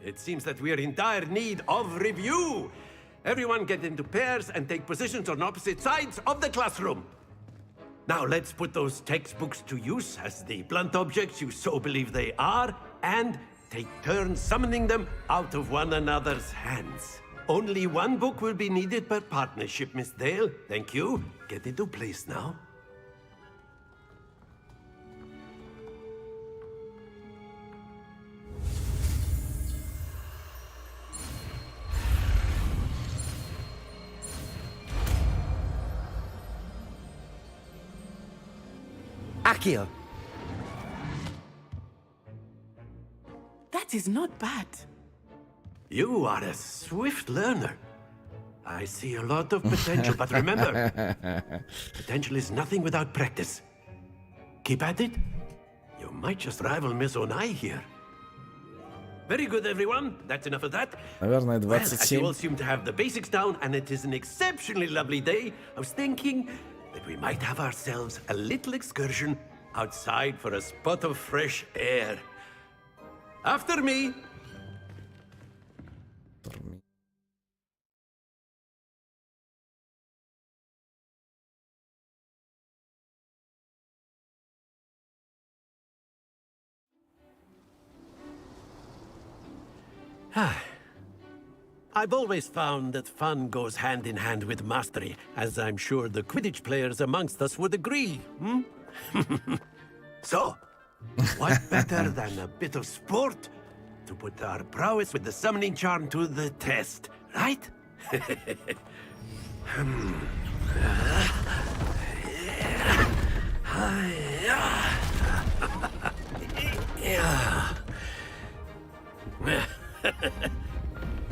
it seems that we are in dire need of review. Everyone get into pairs and take positions on opposite sides of the classroom. Now let's put those textbooks to use as the blunt objects you so believe they are, and take turns summoning them out of one another's hands. Only one book will be needed per partnership, Miss Dale. Thank you. Get into place now.
Accio.
That is not bad.
You are a swift learner. I see a lot of potential, but remember, potential is nothing without practice. Keep at it. You might just rival Miss Onai here. Very good, everyone. That's enough of that.
Наверное,
Well, as you
27.
all seem to have the basics down, and it is an exceptionally lovely day, I was thinking that we might have ourselves a little excursion outside for a spot of fresh air. After me. I've always found that fun goes hand in hand with mastery, as I'm sure the Quidditch players amongst us would agree. So, what better than a bit of sport to put our prowess with the summoning charm to the test, right?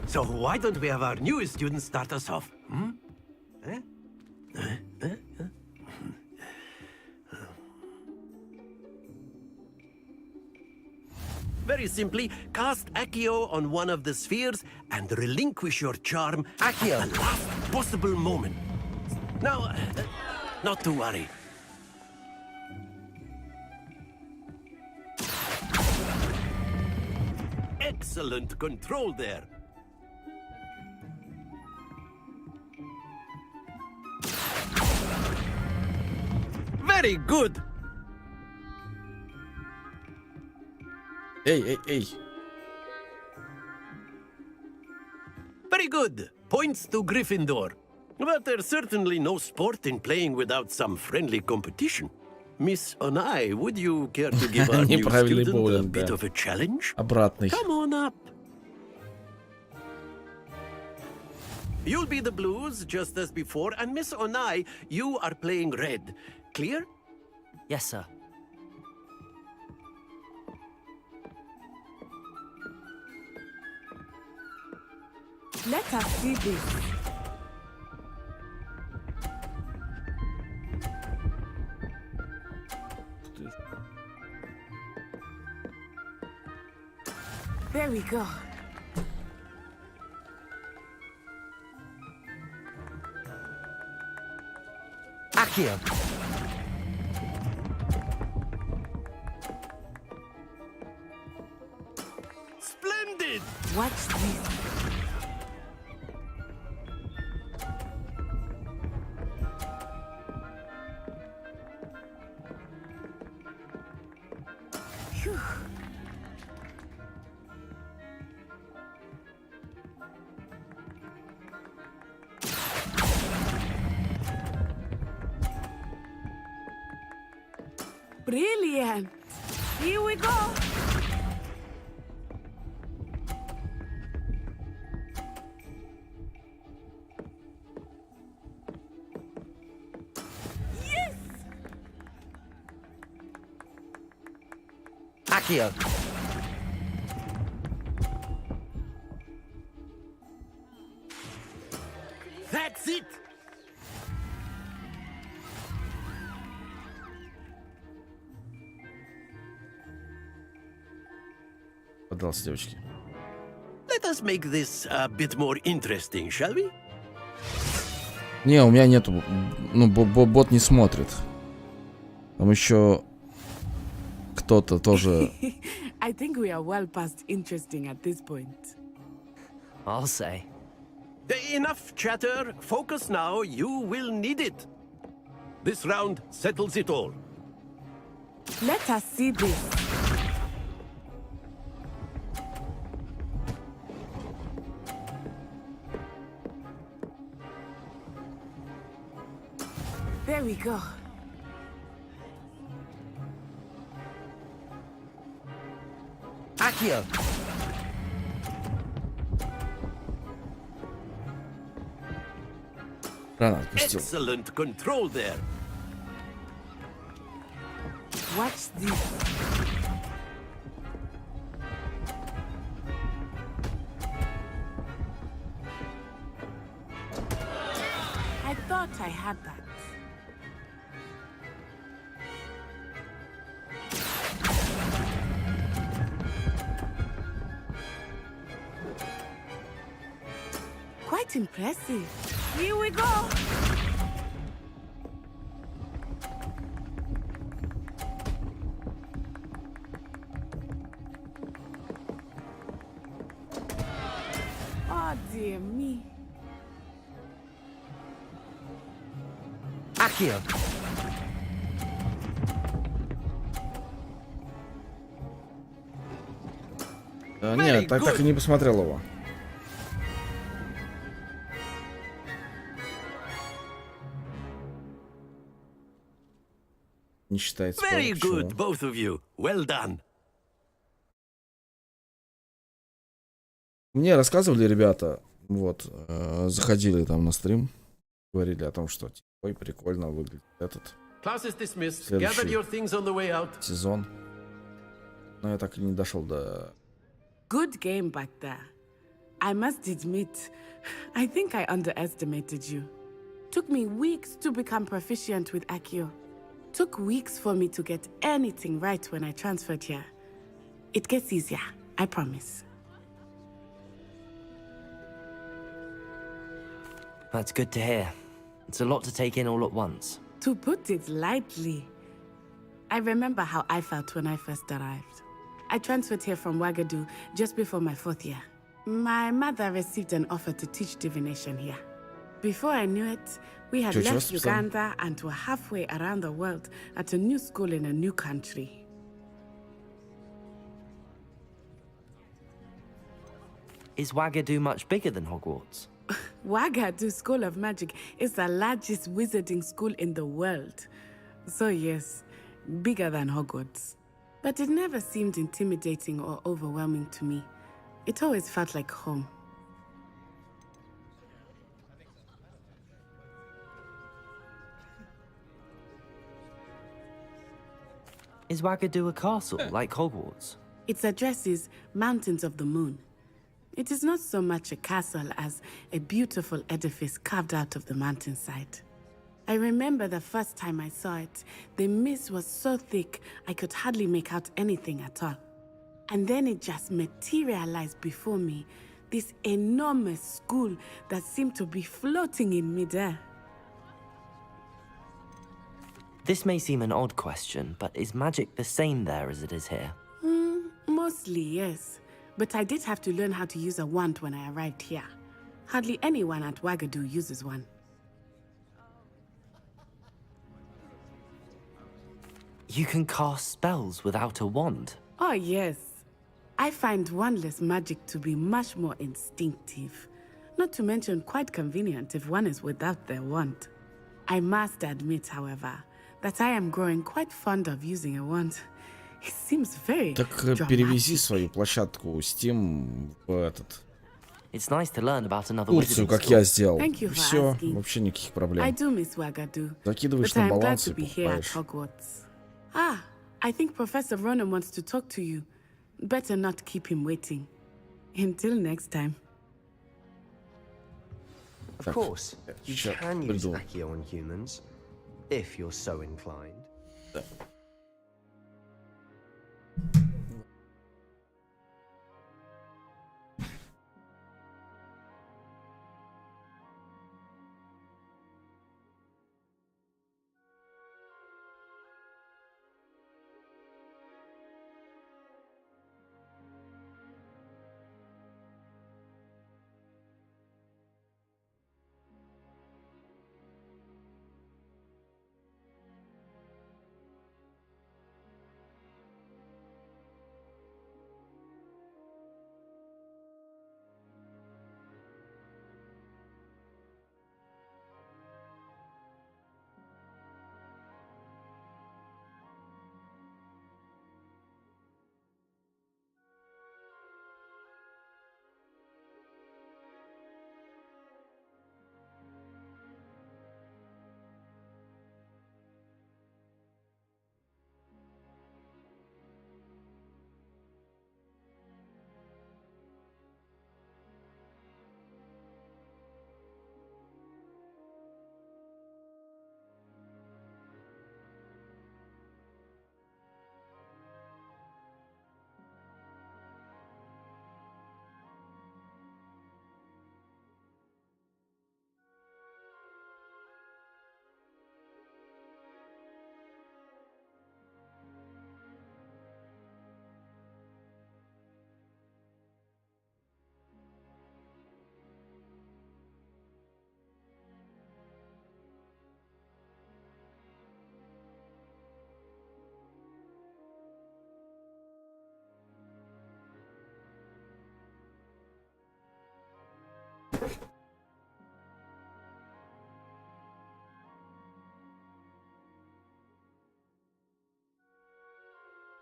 So why don't we have our newest student start us off? Very simply, cast Accio on one of the spheres and relinquish your charm at the last possible moment. Now, not to worry. Excellent control there. Very good.
Hey.
Very good. Points to Gryffindor. But there's certainly no sport in playing without some friendly competition. Miss Onai, would you care to give our new
Неправильный
student a
боулинг,
bit
да.
of a challenge?
Обратный.
Come on up. You'll be the blues, just as before, and Miss Onai, you are playing red. Clear?
Yes, sir.
Let us see this. There we go.
Accio.
Splendid!
Watch this. Phew. Brilliant! Here we go! Yes!
Accio.
That's it!
Поддался девочке.
Let us make this a bit more interesting, shall we?
Не, у меня нету. Ну, бот не смотрит. Там еще кто-то тоже.
I think we are well past interesting at this point.
I'll say.
Enough chatter. Focus now. You will need it. This round settles it all.
Let us see this. There we go.
Accio.
Рано отпустил.
Excellent control there.
Watch this. I thought I had that. Quite impressive. Here we go. Oh dear me.
Accio.
Нет, так и не посмотрел его. Не считается.
Very good, both of you. Well done.
Мне рассказывали ребята, вот, заходили там на стрим, говорили о том, что ой, прикольно выглядит этот
Class is dismissed. Gather your things on the way out.
сезон. Но я так и не дошел до...
Good game back there. I must admit, I think I underestimated you. Took me weeks to become proficient with Accio. Took weeks for me to get anything right when I transferred here. It gets easier, I promise.
That's good to hear. It's a lot to take in all at once.
To put it lightly, I remember how I felt when I first arrived. I transferred here from Wagadu just before my 4th year. My mother received an offer to teach divination here. Before I knew it, we had left Uganda and were halfway around the world at a new school in a new country.
Is Wagadu much bigger than Hogwarts?
Wagadu School of Magic is the largest wizarding school in the world. So yes, bigger than Hogwarts. But it never seemed intimidating or overwhelming to me. It always felt like home.
Is Wagadu a castle, like Hogwarts?
Its address is Mountains of the Moon. It is not so much a castle as a beautiful edifice carved out of the mountainside. I remember the first time I saw it, the mist was so thick I could hardly make out anything at all. And then it just materialized before me, this enormous school that seemed to be floating in midair.
This may seem an odd question, but is magic the same there as it is here?
Mostly, yes. But I did have to learn how to use a wand when I arrived here. Hardly anyone at Wagadu uses one.
You can cast spells without a wand?
Oh, yes. I find wandless magic to be much more instinctive. Not to mention quite convenient if one is without their wand. I must admit, however, that I am growing quite fond of using a wand. It seems very
Так перевези свою площадку Steam в этот
It's nice to learn about another
Турцию,
wizarding
как
school.
я сделал.
Thank you for
Все,
asking.
вообще никаких
I
проблем.
do miss Wagadu,
Закидываешь
but
на
I'm glad
баланс
to
и
be here at
покупаешь.
Hogwarts. Ah, I think Professor Ronan wants to talk to you. Better not keep him waiting. Until next time.
Of course, you
щас
can use
приду.
Accio on humans, if you're so inclined.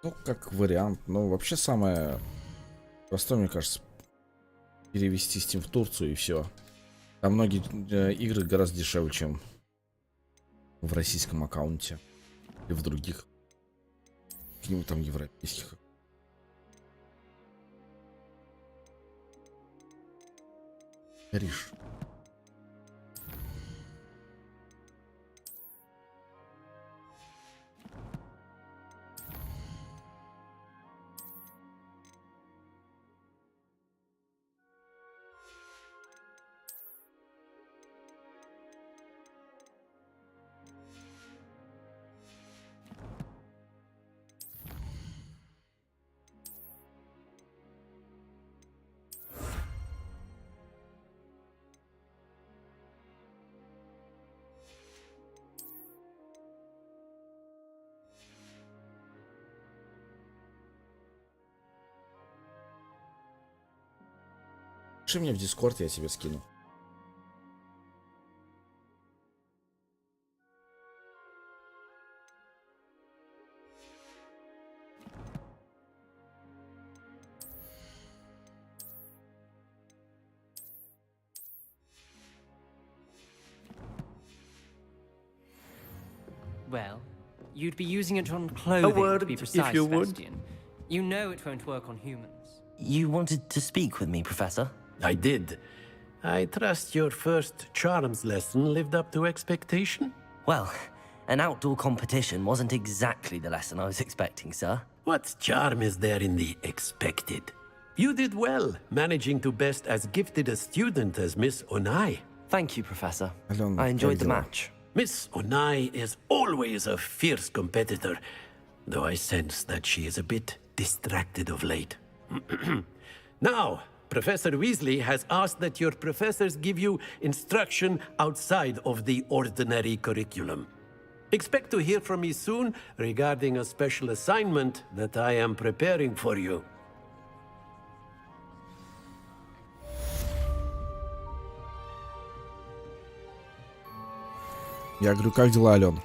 Ну, как вариант. Ну, вообще самое простое, мне кажется, перевести Steam в Турцию и все. Там многие игры гораздо дешевле, чем в российском аккаунте. Или в других. Каких-нибудь там европейских. Париж. Пиши мне в Дискорд, я тебе скину.
Well, you'd be using it on clothing,
word,
to be
if
precise,
you would.
Sebastian. You know it won't work on humans. You wanted to speak with me, Professor?
I did. I trust your first charms lesson lived up to expectation?
Well, an outdoor competition wasn't exactly the lesson I was expecting, sir.
What charm is there in the expected? You did well, managing to best as gifted a student as Miss Onai.
Thank you, Professor.
Ален,
I enjoyed
как
the
дела?
match.
Miss Onai is always a fierce competitor, though I sense that she is a bit distracted of late. Now, Professor Weasley has asked that your professors give you instruction outside of the ordinary curriculum. Expect to hear from me soon regarding a special assignment that I am preparing for you.
Я говорю, как дела, Ален?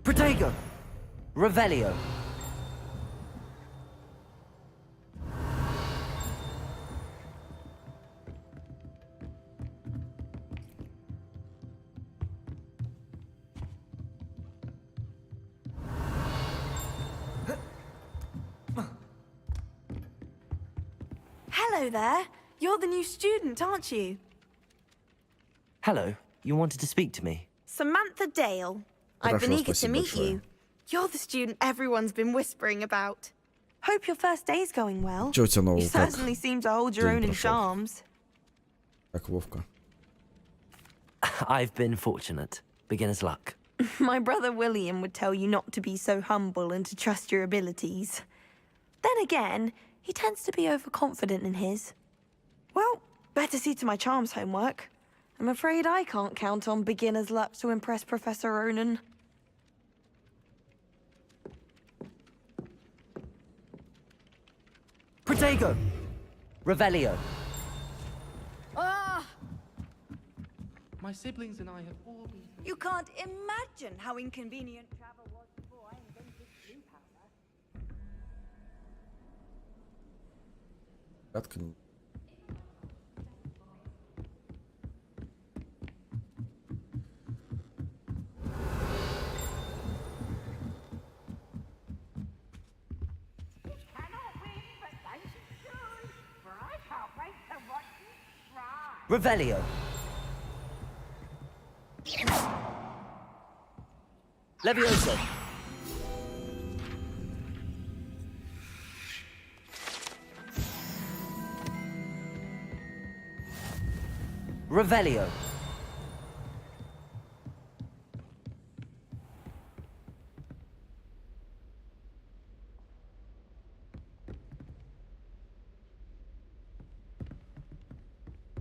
Protego! Revelio!
Hello there. You're the new student, aren't you?
Hello, you wanted to speak to me?
Samantha Dale. I've been
Хорошо,
eager to
спасибо
meet
большое.
you. You're the student everyone's been whispering about. Hope your first day's going well.
Чё у тебя нового,
You
как
certainly seem to hold your
день
own in
прошел?
charms.
Как Вовка.
I've been fortunate. Beginner's luck.
My brother William would tell you not to be so humble and to trust your abilities. Then again, he tends to be overconfident in his. Well, better see to my charms homework. I'm afraid I can't count on beginner's luck to impress Professor Ronan.
Protego! Revelio!
Ah!
My siblings and I have all been...
You can't imagine how inconvenient travel was before I invented blue powder.
Кратко.
Revelio! Levioso! Revelio!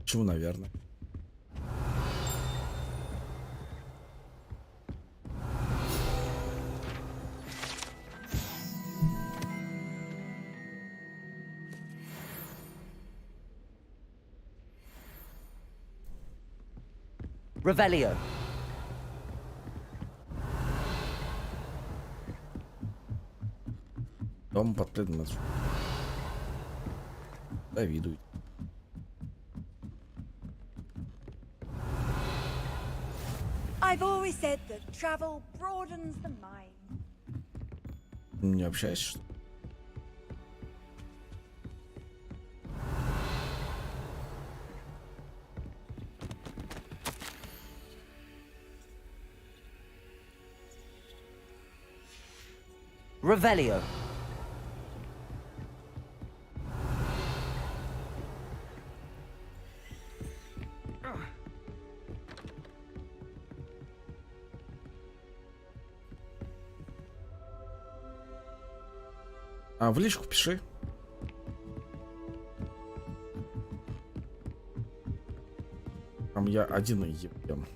Почему, наверное?
Revelio!
Дом под предмет. Завидуй.
I've always said that travel broadens the mind.
Не общаешься, что ли?
Revelio!
А, в личку пиши. Там я один и ем.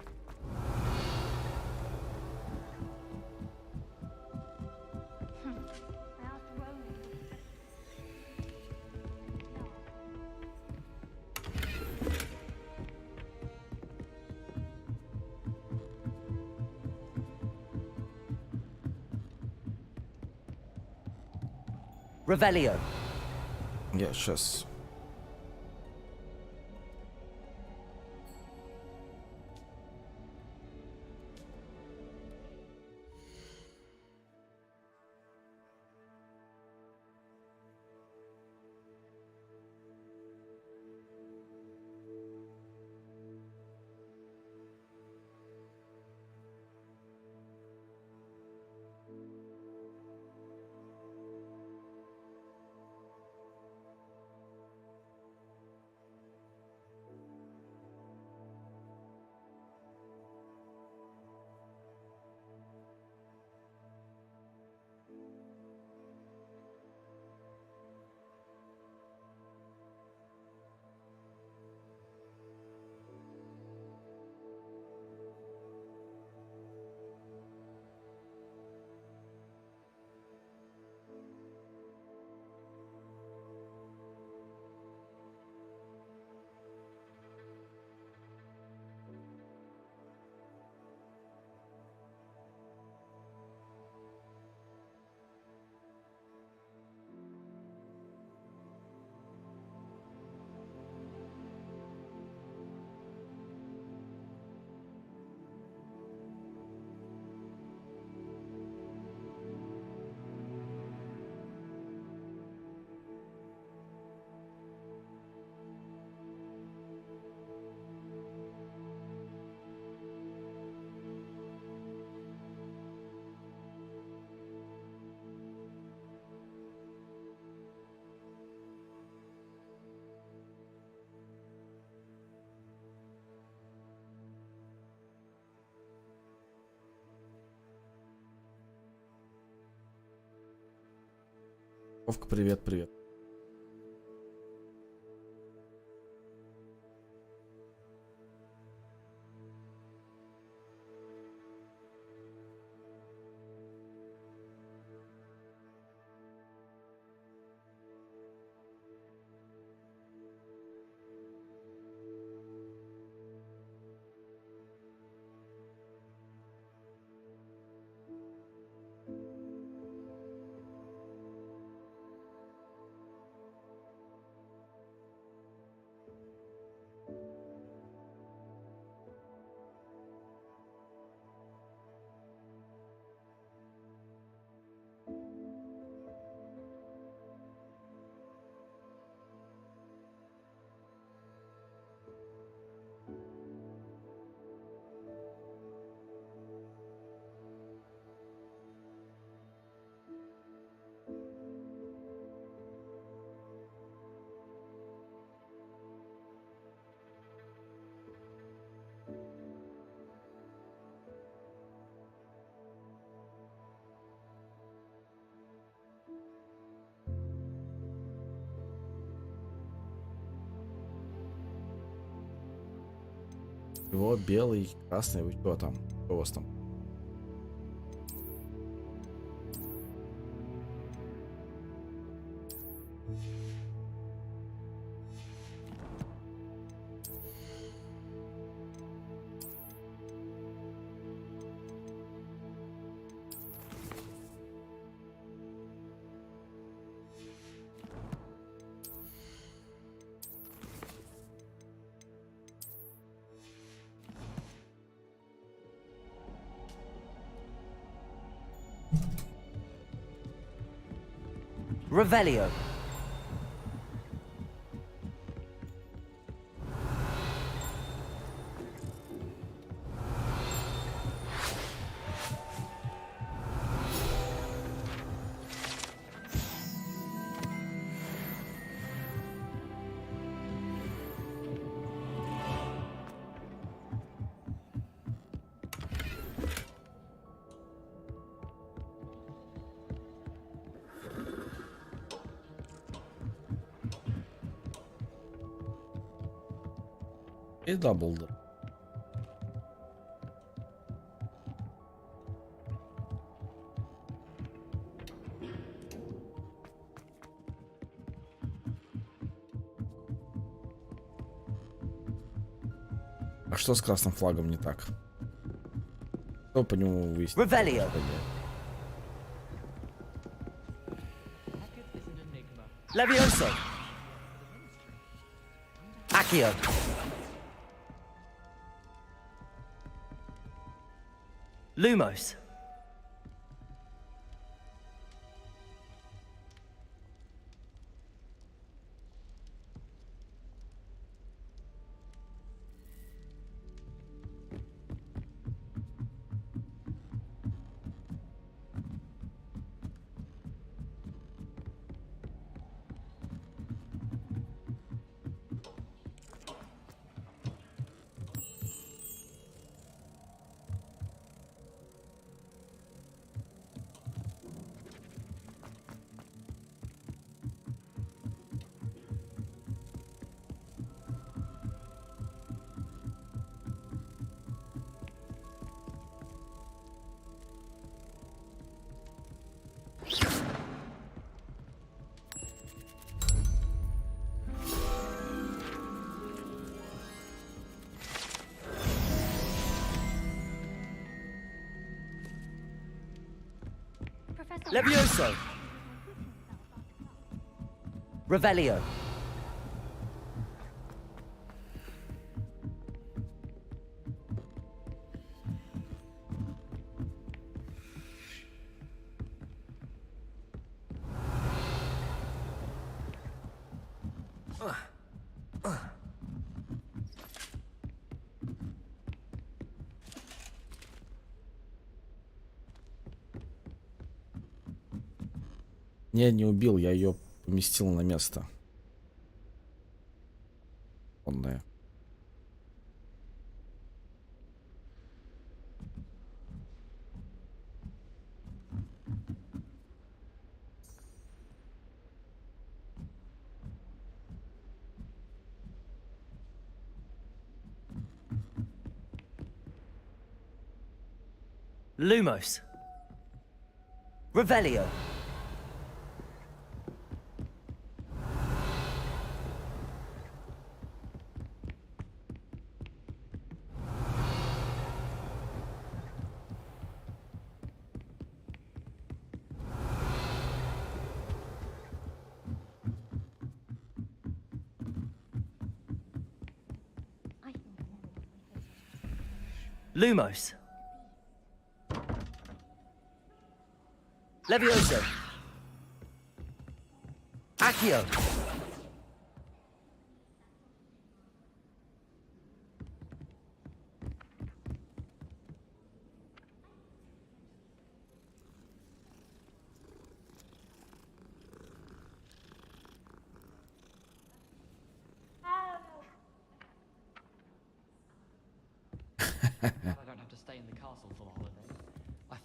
Revelio!
Я сейчас. Вовка, привет, привет. Его белый, красный, вы что там? Что у вас там?
Revelio.
И Даблдор. А что с красным флагом не так? Кто по нему выяснит?
Revelio. Levioso. Accio. Lumos. Levioso. Revelio.
Не убил, я ее поместил на место. Онная.
Lumos. Revelio. Lumos. Levioso. Accio.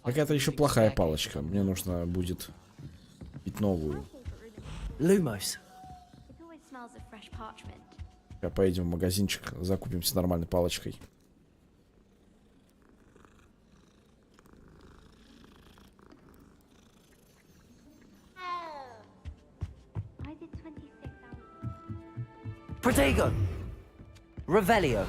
Какая-то еще плохая палочка. Мне нужно будет купить новую.
Lumos.
Сейчас поедем в магазинчик, закупимся нормальной палочкой.
Protego. Revelio.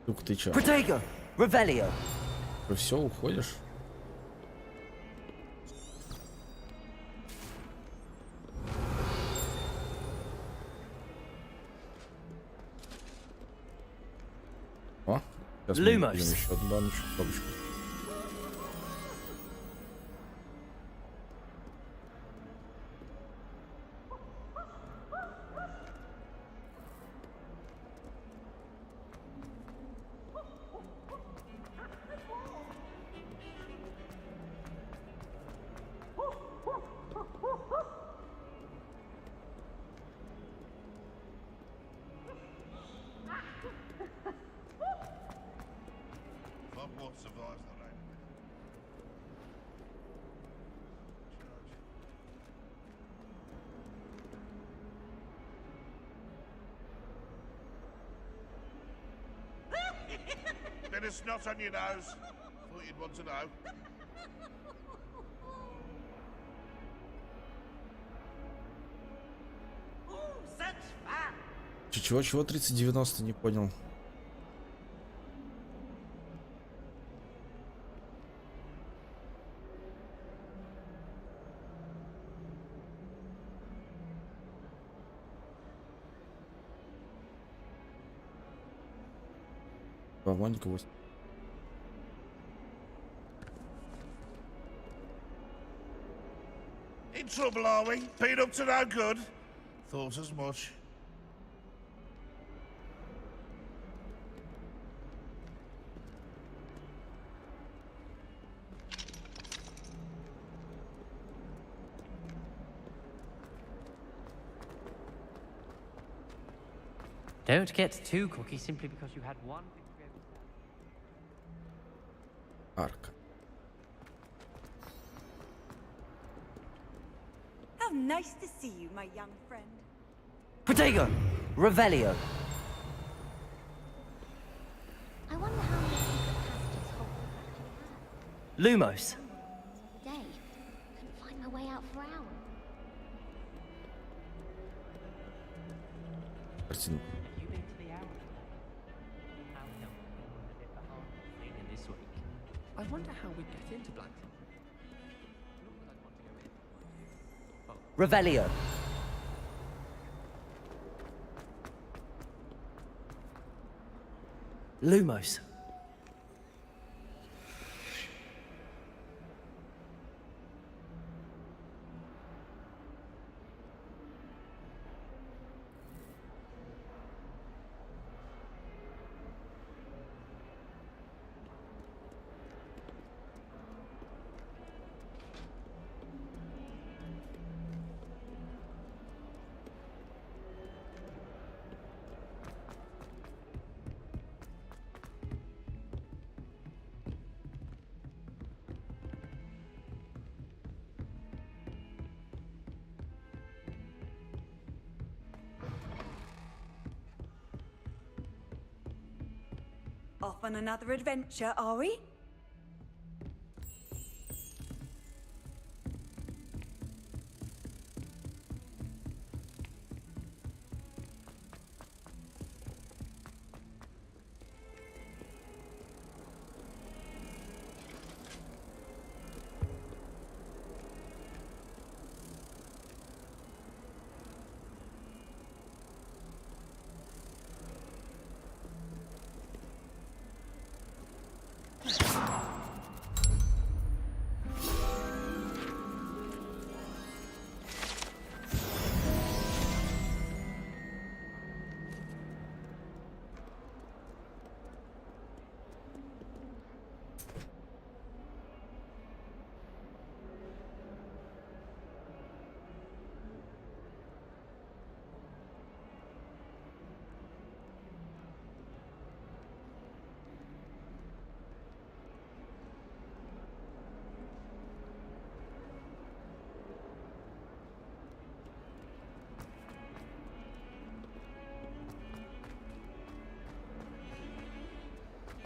Ух ты чё?
Protego. Revelio.
Ты все, уходишь? О, сейчас мы
Lumos.
видим еще одну баночку, коробочку.
Hogwarts survives the rain. Bit of snot on your nose. Thought you'd want to know.
Чего 3090 не понял. Маленько 8.
In trouble, are we? Been up to no good? Thought as much.
Don't get too cocky simply because you had one.
Арка.
How nice to see you, my young friend.
Protego. Revelio.
I wonder how many secret passages Hogwarts actually has.
Lumos.
Today, couldn't find my way out for hours.
картинку.
I wonder how we get into Blackton.
Revelio. Lumos.
Off on another adventure, are we?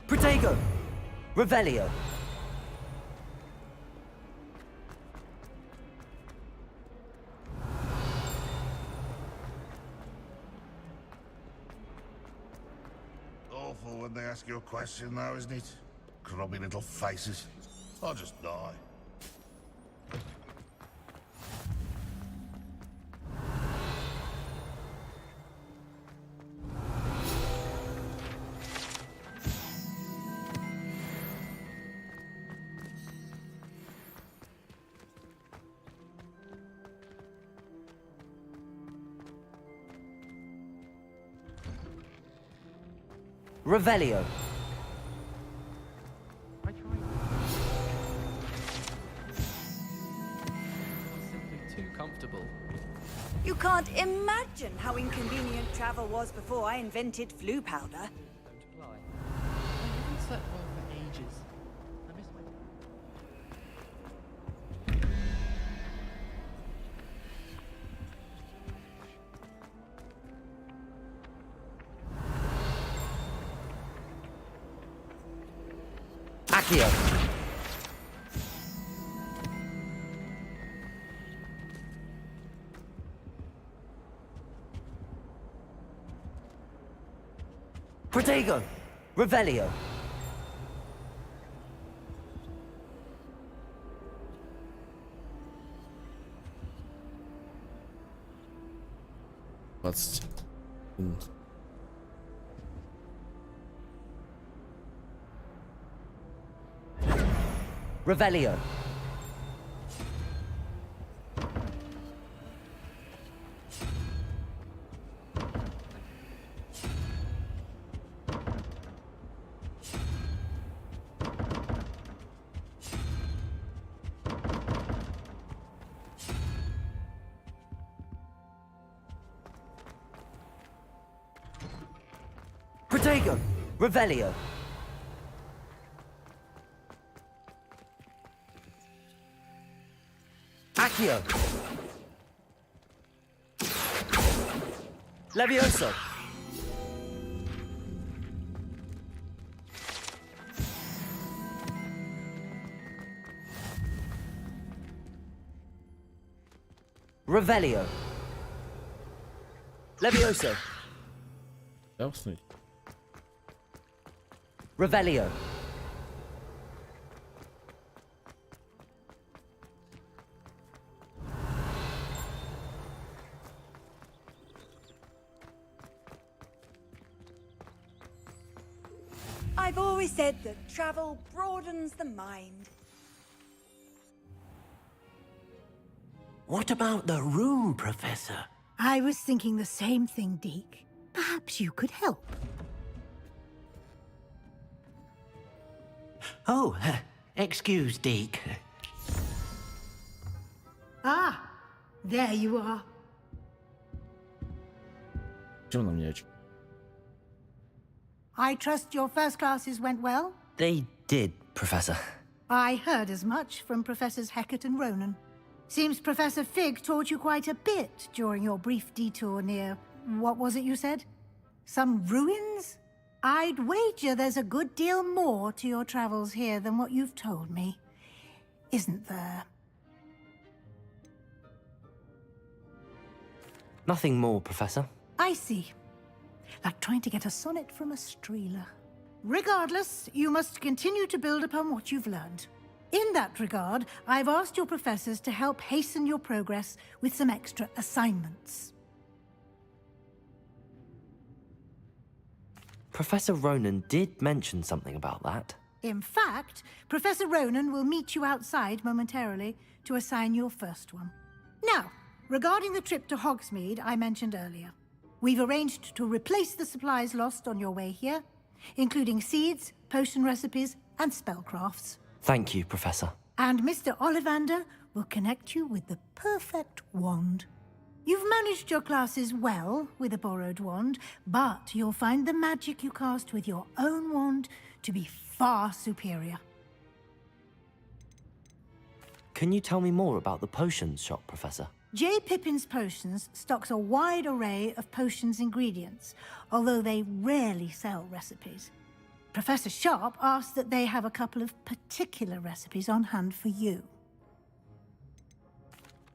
Protego. Revelio.
Awful when they ask you a question now, isn't it? Grubby little faces. I'll just die.
Revelio.
Simply too comfortable.
You can't imagine how inconvenient travel was before I invented flu powder.
Don't lie. I haven't slept well for ages. I miss my...
Accio. Protego. Revelio.
Двадцать.
Revelio. Protego. Revelio. Accio. Levioso. Revelio. Levioso.
Да, уснуть?
Revelio.
I've always said that travel broadens the mind.
What about the room, Professor?
I was thinking the same thing, Deke. Perhaps you could help.
Oh, excuse, Deke.
Ah, there you are.
Чего на мне?
I trust your first classes went well?
They did, Professor.
I heard as much from Professors Hecat and Ronan. Seems Professor Fig taught you quite a bit during your brief detour near... what was it you said? Some ruins? I'd wager there's a good deal more to your travels here than what you've told me. Isn't there?
Nothing more, Professor.
I see. Like trying to get a sonnet from a streeler. Regardless, you must continue to build upon what you've learned. In that regard, I've asked your professors to help hasten your progress with some extra assignments.
Professor Ronan did mention something about that.
In fact, Professor Ronan will meet you outside momentarily to assign your first one. Now, regarding the trip to Hogsmeade I mentioned earlier, we've arranged to replace the supplies lost on your way here, including seeds, potion recipes, and spellcrafts.
Thank you, Professor.
And Mr. Ollivander will connect you with the perfect wand. You've managed your classes well with a borrowed wand, but you'll find the magic you cast with your own wand to be far superior.
Can you tell me more about the potions shop, Professor?
J. Pippin's Potions stocks a wide array of potions ingredients, although they rarely sell recipes. Professor Sharp asked that they have a couple of particular recipes on hand for you.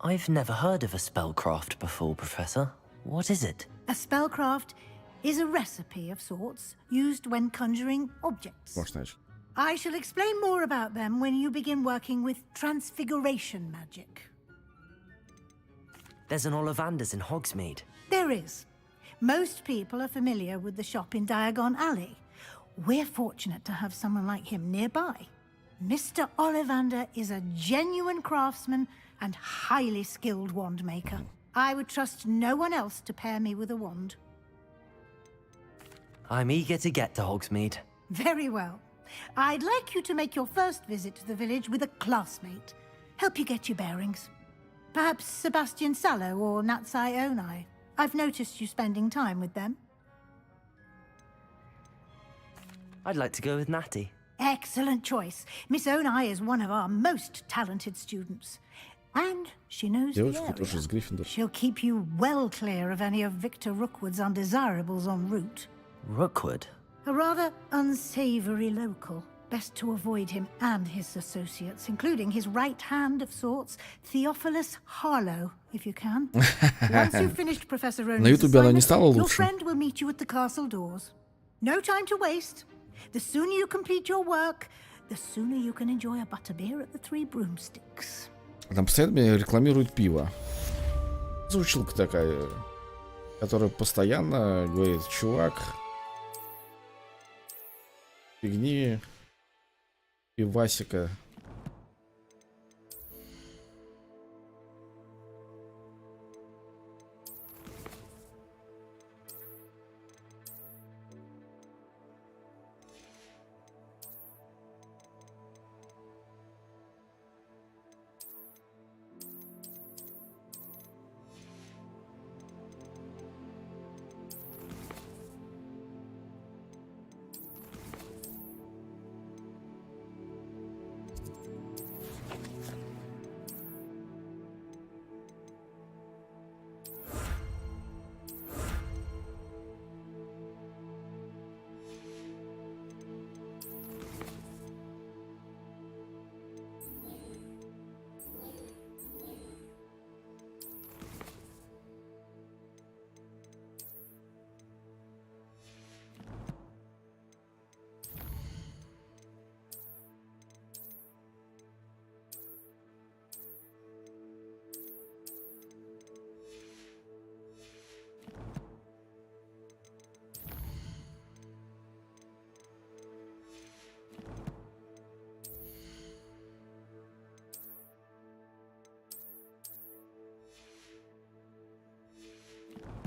I've never heard of a spellcraft before, Professor. What is it?
A spellcraft is a recipe of sorts used when conjuring objects. I shall explain more about them when you begin working with transfiguration magic.
There's an Ollivander's in Hogsmeade.
There is. Most people are familiar with the shop in Diagon Alley. We're fortunate to have someone like him nearby. Mr. Ollivander is a genuine craftsman and highly skilled wand maker. I would trust no one else to pair me with a wand.
I'm eager to get to Hogsmeade.
Very well. I'd like you to make your first visit to the village with a classmate. Help you get your bearings. Perhaps Sebastian Sallow or Natsai Onai. I've noticed you spending time with them.
I'd like to go with Natty.
Excellent choice. Miss Onai is one of our most talented students. And she knows the area. She'll keep you well clear of any of Victor Rookwood's undesirables en route.
Rookwood?
A rather unsavory local. Best to avoid him and his associates, including his right hand of sorts, Theophilus Harlow, if you can. Once you've finished Professor Ronan's assignment, your friend will meet you at the castle doors. No time to waste. The sooner you complete your work, the sooner you can enjoy a butterbeer at the Three Broomsticks.
Там постоянно меня рекламируют пиво. Звучилка такая, которая постоянно говорит: чувак, фигни, пивасика.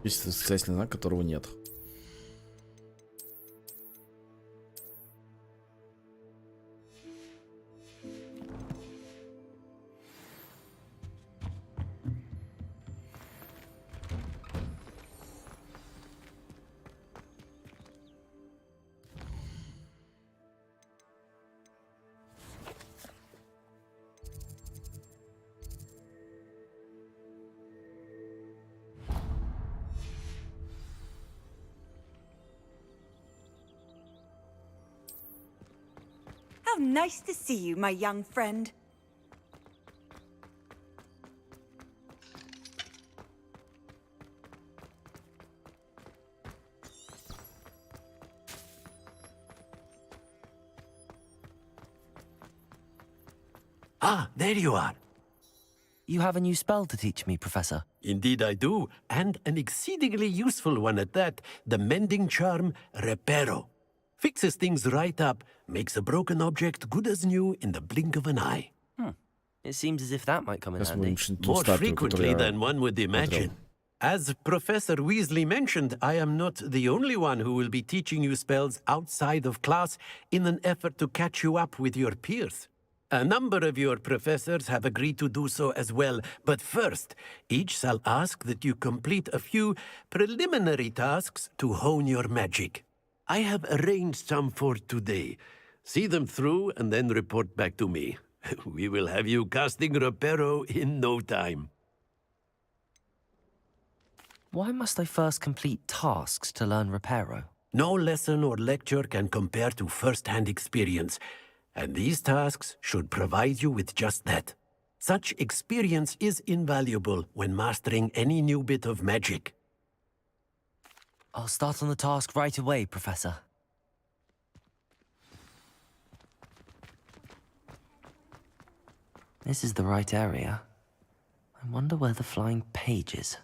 Есть восклицательный знак, которого нет.
How nice to see you, my young friend.
Ah, there you are.
You have a new spell to teach me, Professor.
Indeed I do, and an exceedingly useful one at that. The mending charm, Reparo. Fixes things right up, makes a broken object good as new in the blink of an eye.
It seems as if that might come in handy.
More frequently than one would imagine. As Professor Weasley mentioned, I am not the only one who will be teaching you spells outside of class in an effort to catch you up with your peers. A number of your professors have agreed to do so as well, but first, each shall ask that you complete a few preliminary tasks to hone your magic. I have arranged some for today. See them through and then report back to me. We will have you casting Reparo in no time.
Why must I first complete tasks to learn Reparo?
No lesson or lecture can compare to first-hand experience, and these tasks should provide you with just that. Such experience is invaluable when mastering any new bit of magic.
I'll start on the task right away, Professor. This is the right area. I wonder where the flying page is.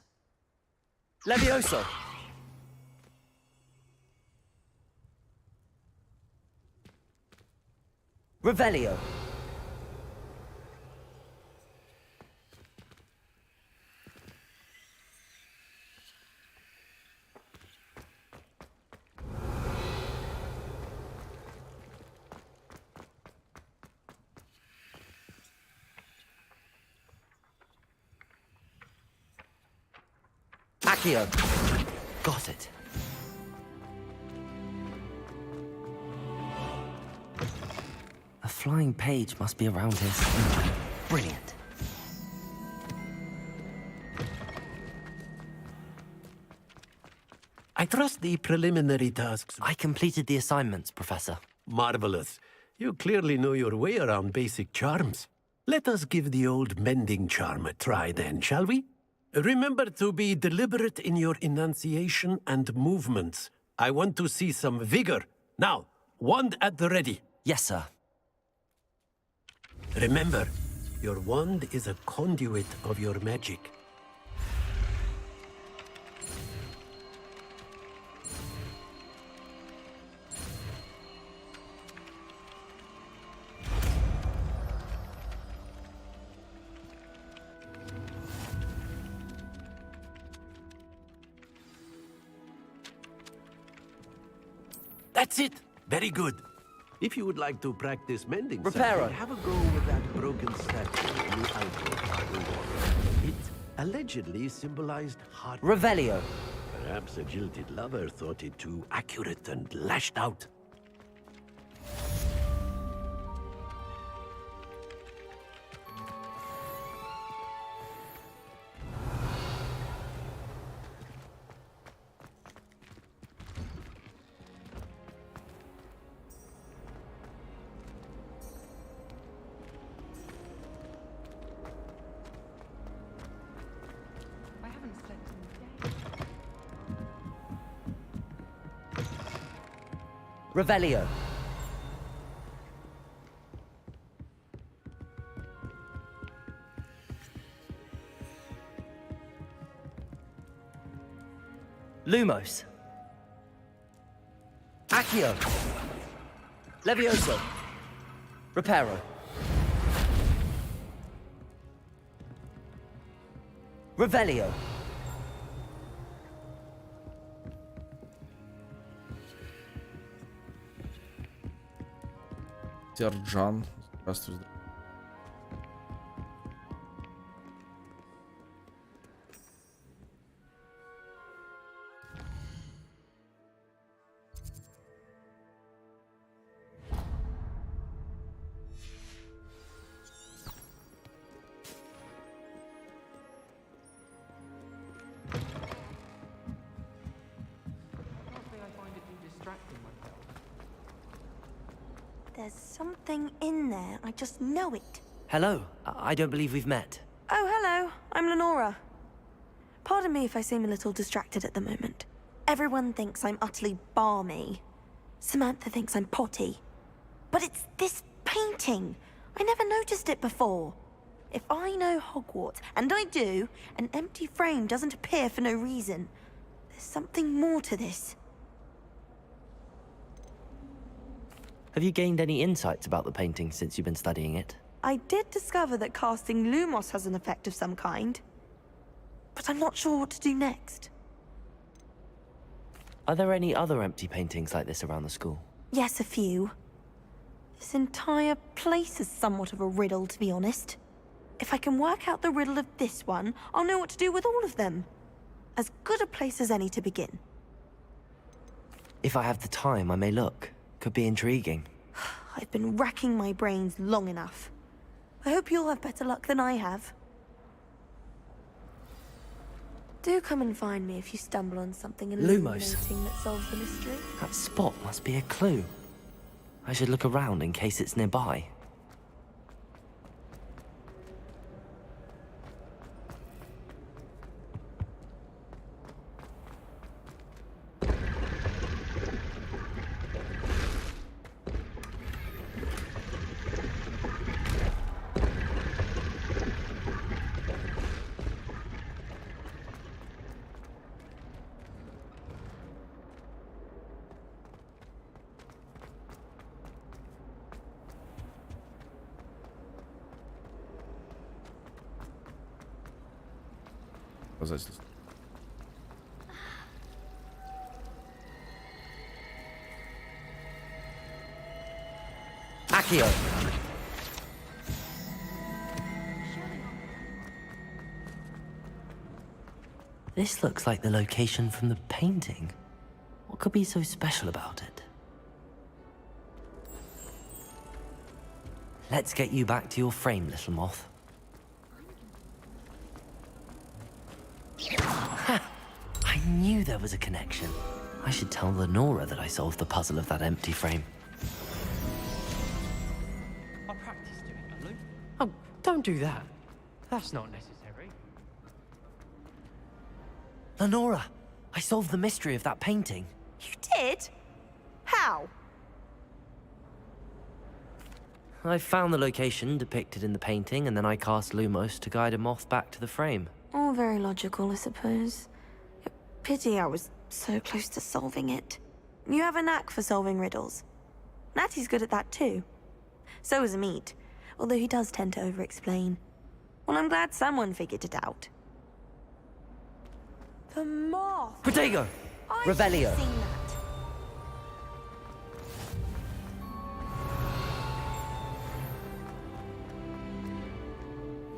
Levioso! Revelio! Accio! Got it. A flying page must be around here somewhere. Brilliant.
I trust the preliminary tasks.
I completed the assignments, Professor.
Marvelous. You clearly know your way around basic charms. Let us give the old mending charm a try then, shall we? Remember to be deliberate in your enunciation and movements. I want to see some vigor. Now, wand at the ready.
Yes, sir.
Remember, your wand is a conduit of your magic. That's it! Very good. If you would like to practice mending,
Reparo.
have a go with that broken statue in the alcove. It allegedly symbolized heart.
Revelio.
Perhaps a jilted lover thought it too accurate and lashed out.
Revelio. Lumos. Accio. Levioso. Reparo. Revelio.
Мастер Джан. Здравствуй.
There's something in there. I just know it.
Hello. I don't believe we've met.
Oh, hello. I'm Lenora. Pardon me if I seem a little distracted at the moment. Everyone thinks I'm utterly balmy. Samantha thinks I'm potty. But it's this painting. I never noticed it before. If I know Hogwarts, and I do, an empty frame doesn't appear for no reason. There's something more to this.
Have you gained any insights about the painting since you've been studying it?
I did discover that casting Lumos has an effect of some kind. But I'm not sure what to do next.
Are there any other empty paintings like this around the school?
Yes, a few. This entire place is somewhat of a riddle, to be honest. If I can work out the riddle of this one, I'll know what to do with all of them. As good a place as any to begin.
If I have the time, I may look. Could be intriguing.
I've been racking my brains long enough. I hope you'll have better luck than I have. Do come and find me if you stumble on something illuminating that solves the mystery.
That spot must be a clue. I should look around in case it's nearby. Accio! This looks like the location from the painting. What could be so special about it? Let's get you back to your frame, little moth. Ha! I knew there was a connection. I should tell Lenora that I solved the puzzle of that empty frame.
I practiced doing it, Lou. Oh, don't do that. That's not necessary.
Lenora, I solved the mystery of that painting.
You did? How?
I found the location depicted in the painting, and then I cast Lumos to guide a moth back to the frame.
All very logical, I suppose. Pity I was so close to solving it. You have a knack for solving riddles. Natty's good at that too. So is Amit, although he does tend to over-explain. Well, I'm glad someone figured it out. The moth!
Protego! Revelio!
Seen that.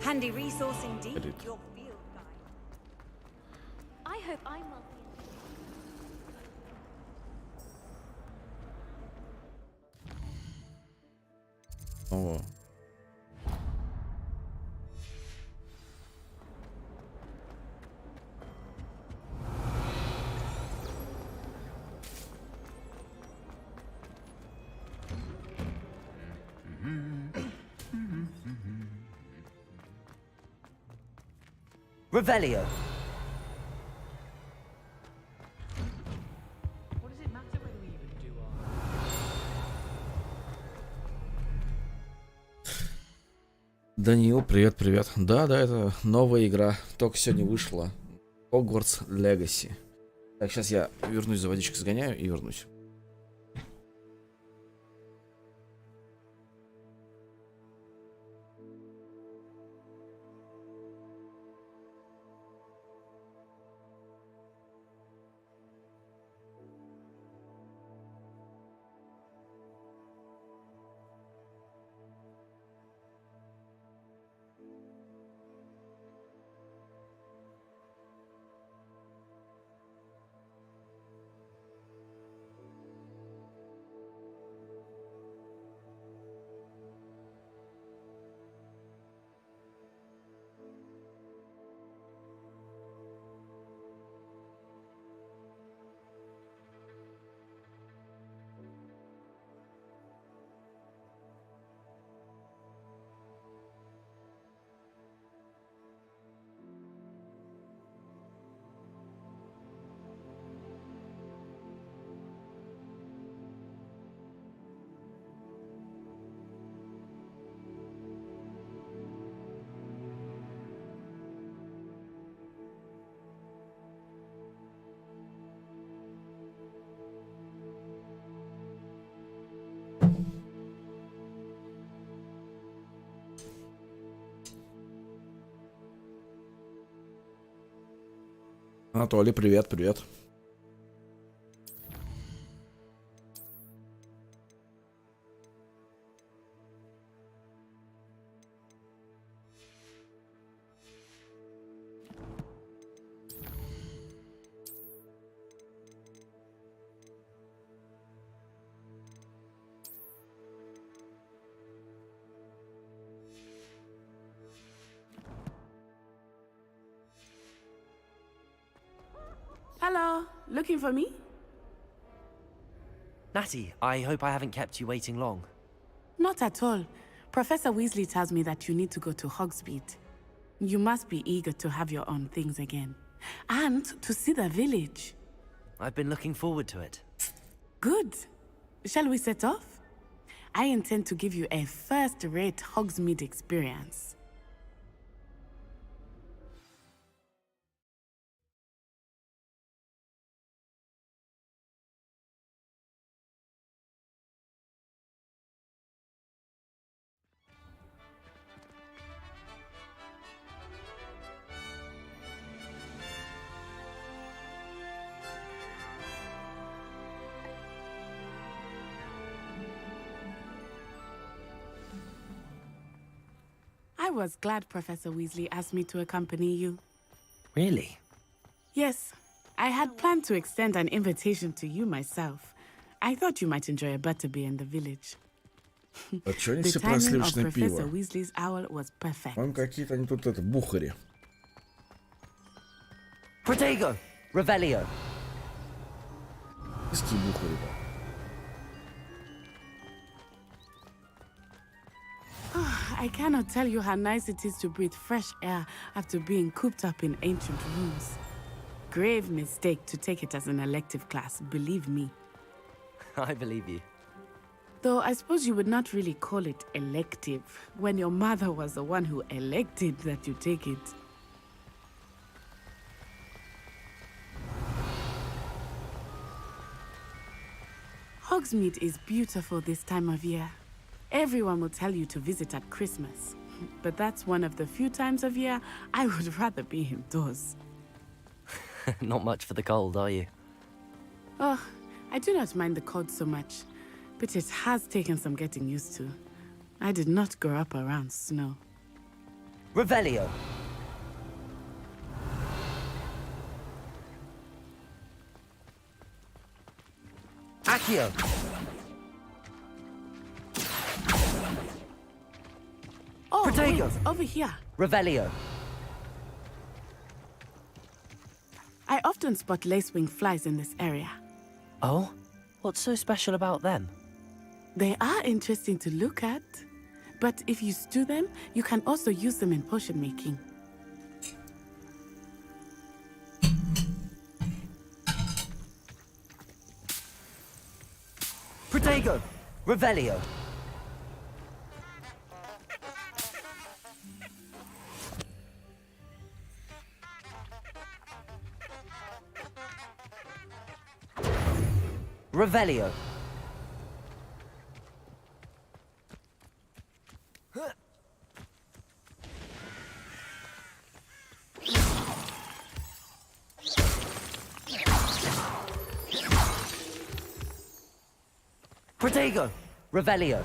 Handy resource indeed. Your field guide.
I hope I'm wealthy.
Oh.
Revelio!
What does it matter whether we even do our...
Даниил, привет. Да, это новая игра. Только сегодня вышла. Hogwarts Legacy. Так, сейчас я вернусь, за водичкой сгоняю и вернусь. Анатолий, привет, привет.
Hello, looking for me?
Natty, I hope I haven't kept you waiting long.
Not at all. Professor Weasley tells me that you need to go to Hogsmeade. You must be eager to have your own things again. And to see the village.
I've been looking forward to it.
Good. Shall we set off? I intend to give you a first-rate Hogsmeade experience. I was glad Professor Weasley asked me to accompany you.
Really?
Yes, I had planned to extend an invitation to you myself. I thought you might enjoy a butterbeer in the village.
А чё они
The
все про
timing of
сливочное
Professor
пиво?
Weasley's owl was perfect.
Там какие-то они тут бухари.
Protego! Revelio!
Виски бухари, да.
I cannot tell you how nice it is to breathe fresh air after being cooped up in ancient rooms. Grave mistake to take it as an elective class, believe me.
I believe you.
Though I suppose you would not really call it elective when your mother was the one who elected that you take it. Hogsmeade is beautiful this time of year. Everyone will tell you to visit at Christmas, but that's one of the few times of year I would rather be indoors.
Not much for the cold, are you?
Oh, I do not mind the cold so much, but it has taken some getting used to. I did not grow up around snow.
Revelio! Accio!
Oh,
Protego!
wait, over here.
Revelio!
I often spot lacewing flies in this area.
Oh? What's so special about them?
They are interesting to look at, but if you stew them, you can also use them in potion making.
Protego! Revelio! Revelio! Protego! Revelio!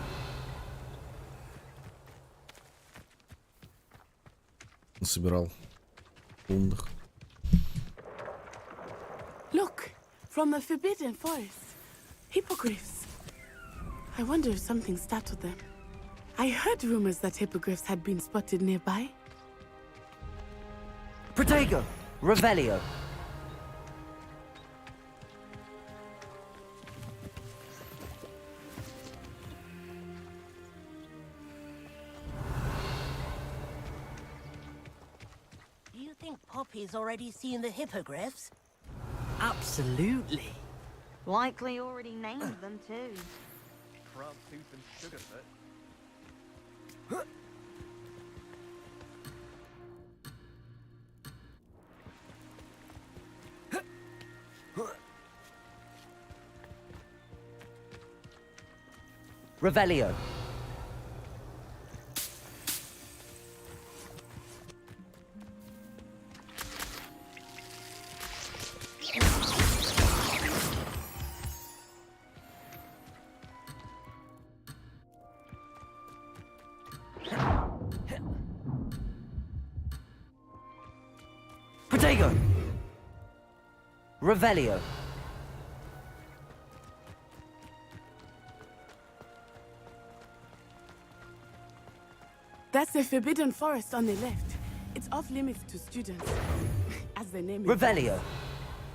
Собирал умных.
Look, from the Forbidden Forest. Hippogriffs. I wonder if something startled them. I heard rumors that hippogriffs had been spotted nearby.
Protego! Revelio!
Do you think Poppy's already seen the hippogriffs?
Absolutely.
Likely already named them too.
Crab tooth and sugarfoot.
Revelio. Protego! Revelio.
That's the Forbidden Forest on the left. It's off limits to students, as the name
Revelio.
implies.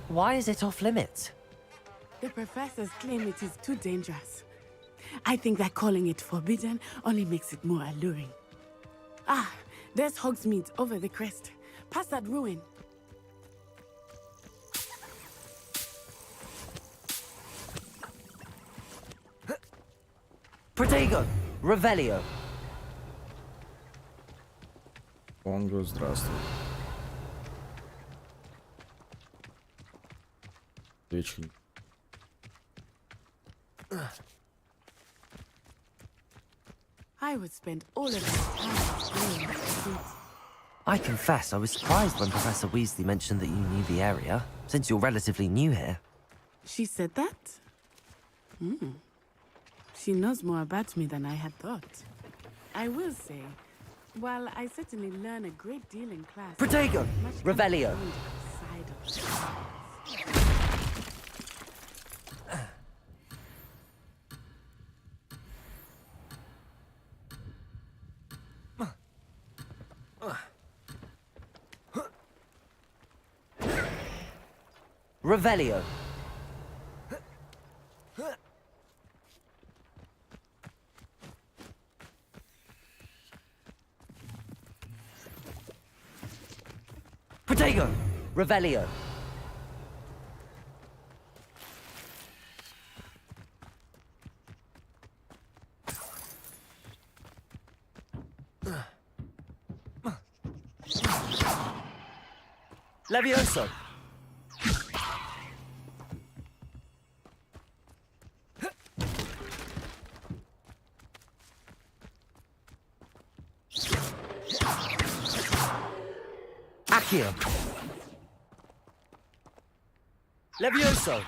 Why is it off limits?
The professors claim it is too dangerous. I think that calling it forbidden only makes it more alluring. Ah, there's Hogsmeade over the crest. Past that ruin.
Protego! Revelio.
Понго, здравствуй. Вечер.
I would spend all of my time exploring the streets.
I confess, I was surprised when Professor Weasley mentioned that you knew the area, since you're relatively new here.
She said that? Hmm. She knows more about me than I had thought. I will say, while I certainly learn a great deal in class...
Protego!
much can be
Revelio.
learned outside of class.
Revelio. Protego! Revelio. Levioso. Accio. Levioso.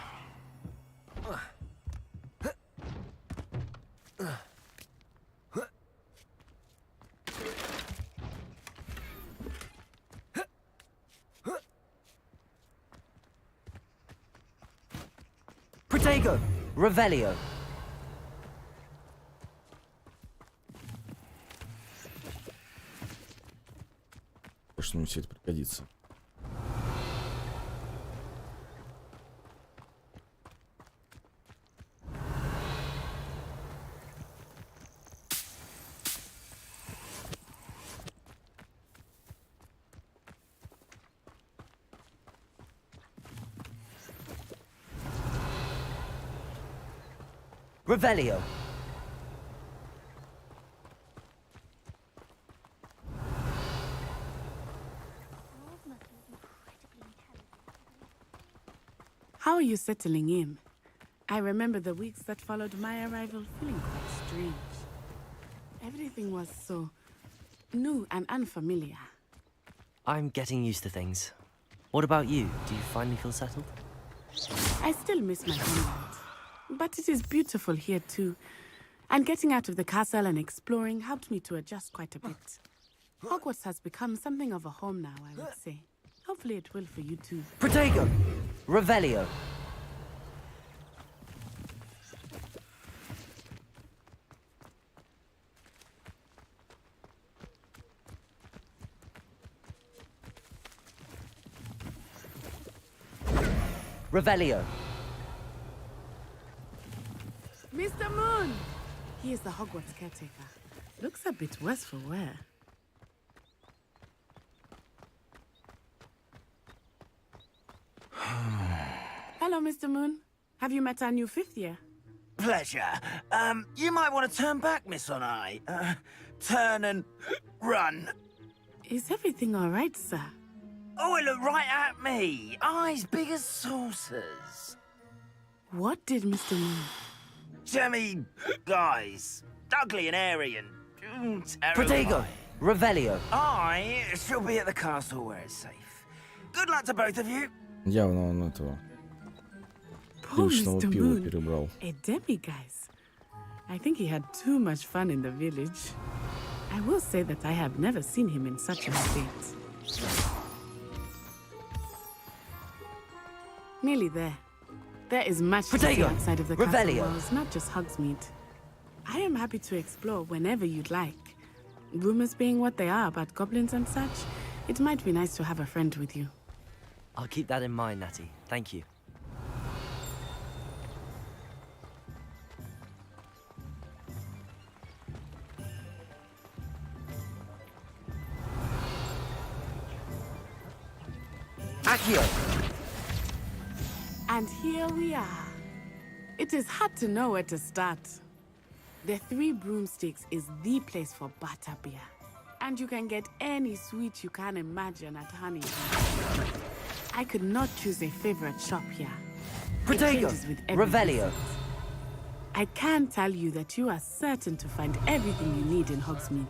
Protego. Revelio.
Что-нибудь все это пригодится.
Revelio.
How are you settling in? I remember the weeks that followed my arrival feeling quite strange. Everything was so new and unfamiliar.
I'm getting used to things. What about you? Do you finally feel settled?
I still miss my homeland, but it is beautiful here too. And getting out of the castle and exploring helped me to adjust quite a bit. Hogwarts has become something of a home now, I would say. Hopefully it will for you too.
Protego! Revelio. Revelio.
Mr. Moon! He is the Hogwarts caretaker. Looks a bit worse for wear. Hello, Mr. Moon. Have you met our new fifth year?
Pleasure. You might want to turn back, Miss Onai. Turn and run.
Is everything all right, sir?
Oh, it looked right at me. Eyes big as saucers.
What did Mr. Moon?
Jemmy, guys. Ugly and airy and
Protego. Revelio.
I shall be at the castle where it's safe. Good luck to both of you.
Явно он этого
Poor
личного
Mr.
пива
Moon,
перебрал.
a demiguise. I think he had too much fun in the village. I will say that I have never seen him in such a state. Nearly there. There is much to see outside of the castle walls, not just Hogsmeade. I am happy to explore whenever you'd like. Rumors being what they are about goblins and such, it might be nice to have a friend with you.
I'll keep that in mind, Natty. Thank you. Accio!
And here we are. It is hard to know where to start. The Three Broomsticks is the place for butterbeer. And you can get any sweet you can imagine at Honeydew. I could not choose a favorite shop here.
Protego! Revelio!
I can tell you that you are certain to find everything you need in Hogsmeade.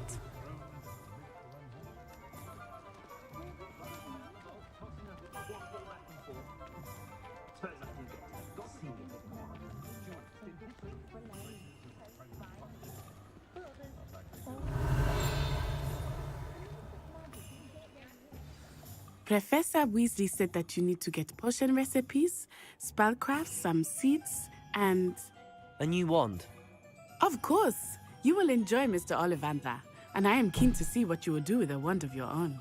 Professor Weasley said that you need to get potion recipes, spellcrafts, some seeds, and...
a new wand.
Of course! You will enjoy Mr. Ollivander, and I am keen to see what you will do with a wand of your own.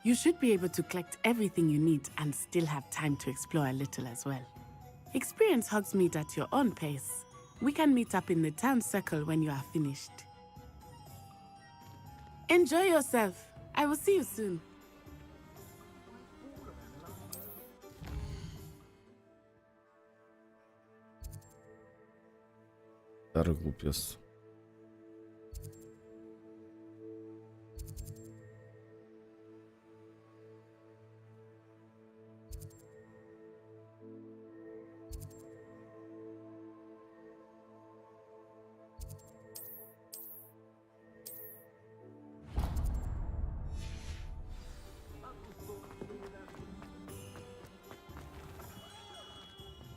You should be able to collect everything you need and still have time to explore a little as well. Experience Hogsmeade at your own pace. We can meet up in the town circle when you are finished. Enjoy yourself. I will see you soon.
Старый глупец.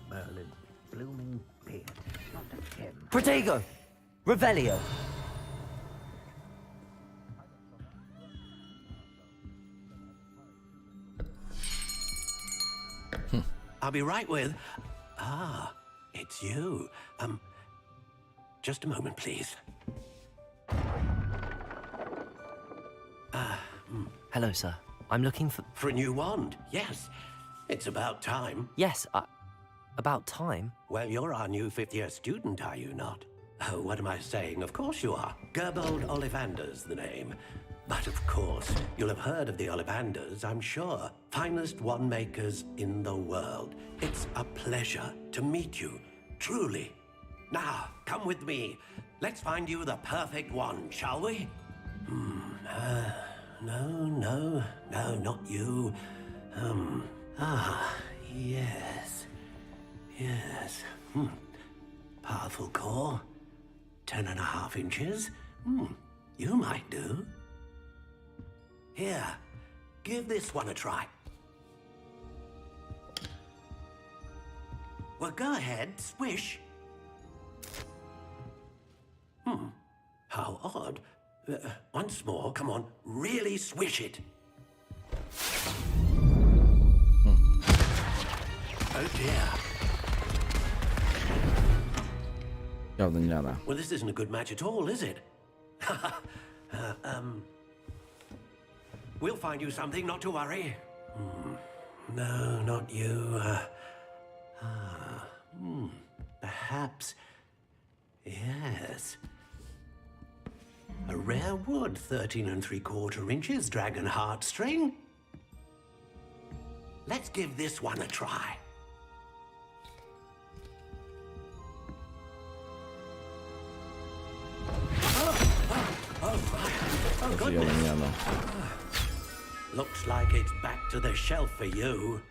Merlin, blooming beard, not a gem.
Protego! Revelio!
I'll be right with... Ah, it's you. Just a moment, please.
Hello, sir. I'm looking for...
For a new wand, yes. It's about time.
Yes, about time?
Well, you're our new fifth-year student, are you not? Oh, what am I saying? Of course you are. Gerbold Ollivander's the name. But of course, you'll have heard of the Ollivanders, I'm sure. Finest wand makers in the world. It's a pleasure to meet you, truly. Now, come with me. Let's find you the perfect wand, shall we? No, not you. Yes. Powerful core. 10.5 inches. You might do. Here, give this one a try. Well, go ahead, swish. How odd. Once more, come on, really swish it. Oh dear.
Явно не она.
Well, this isn't a good match at all, is it? We'll find you something, not to worry. No, not you. Perhaps. Yes. A rare wood, 13 3/4 inches, dragon heartstring. Let's give this one a try. Oh, goodness. Looks like it's back to the shelf for you.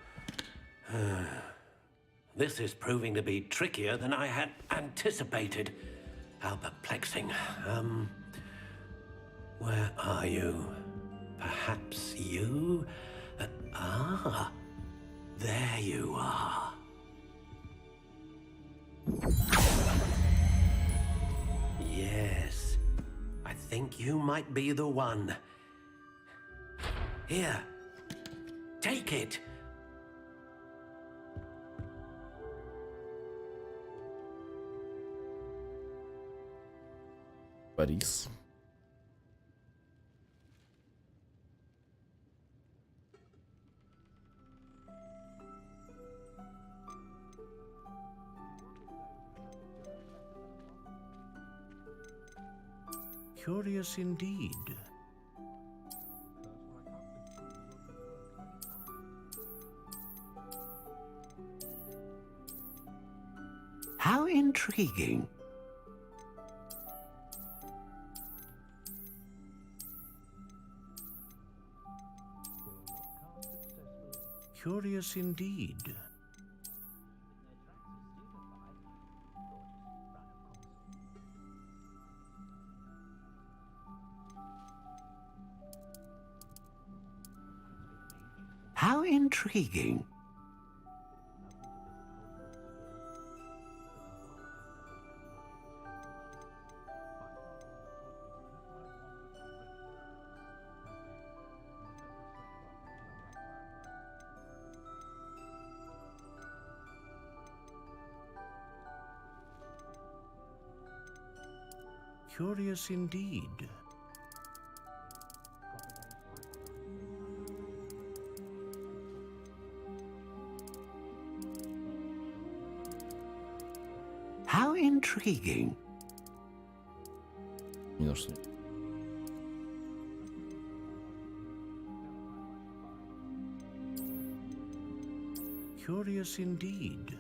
This is proving to be trickier than I had anticipated. How perplexing. Where are you? Perhaps you? There you are. Yes, I think you might be the one. Here, take it.
Борис.
Curious indeed.
How intriguing.
Curious indeed.
How intriguing.
Curious indeed.
How intriguing.
Не на что.
Curious indeed.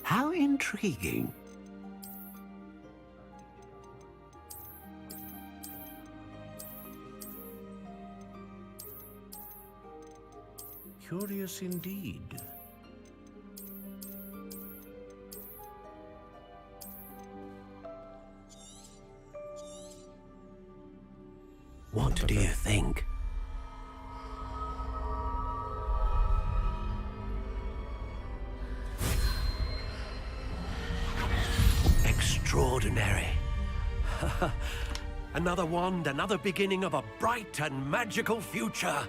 How intriguing.
Curious indeed.
What do you think? Extraordinary. Another wand, another beginning of a bright and magical future.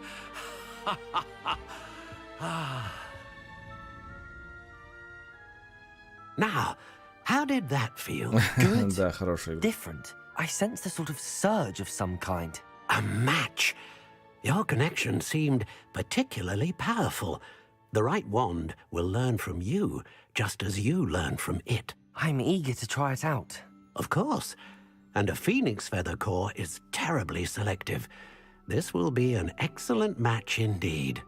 Now, how did that feel?
Good.
Да, хорошая игра.
Different. I sensed a sort of surge of some kind.
A match. Your connection seemed particularly powerful. The right wand will learn from you, just as you learn from it.
I'm eager to try it out.
Of course. And a phoenix feather core is terribly selective. This will be an excellent match indeed.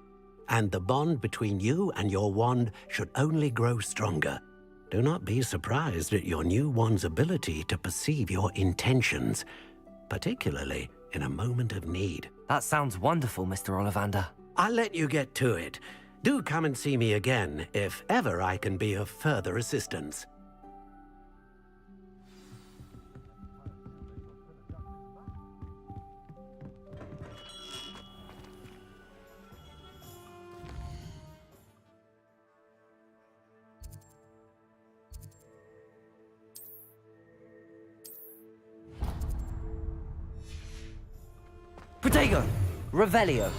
And the bond between you and your wand should only grow stronger. Do not be surprised at your new wand's ability to perceive your intentions, particularly in a moment of need.
That sounds wonderful, Mr. Ollivander.
I'll let you get to it. Do come and see me again if ever I can be of further assistance.
Protego! Revelio!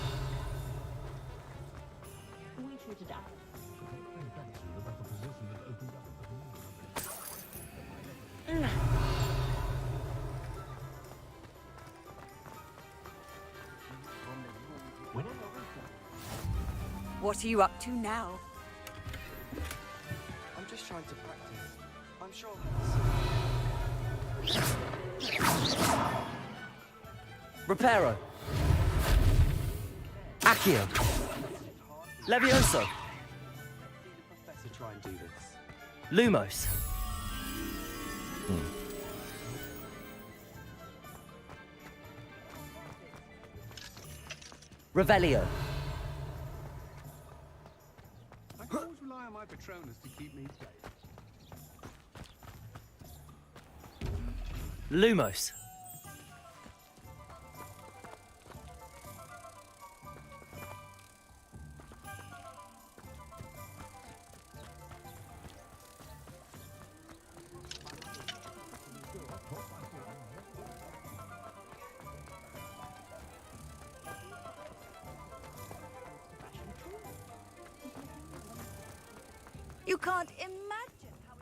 What are you up to now?
I'm just trying to practice. I'm sure.
Reparo! Accio! Levioso!
Professor, try and do this.
Lumos! Revelio!
I can always rely on my Patronus to keep me safe.
Lumos!
You can't imagine how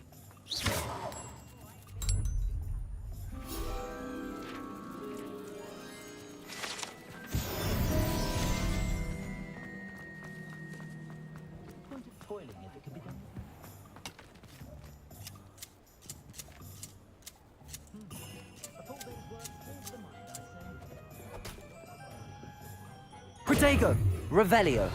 Protego, Revelio.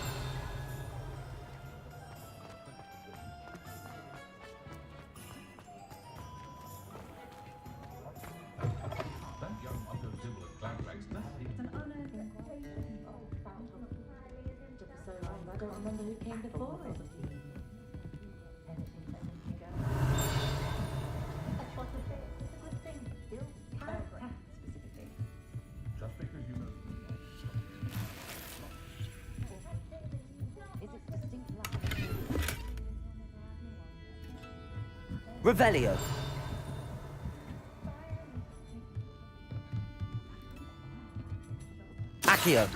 Revelio. Accio.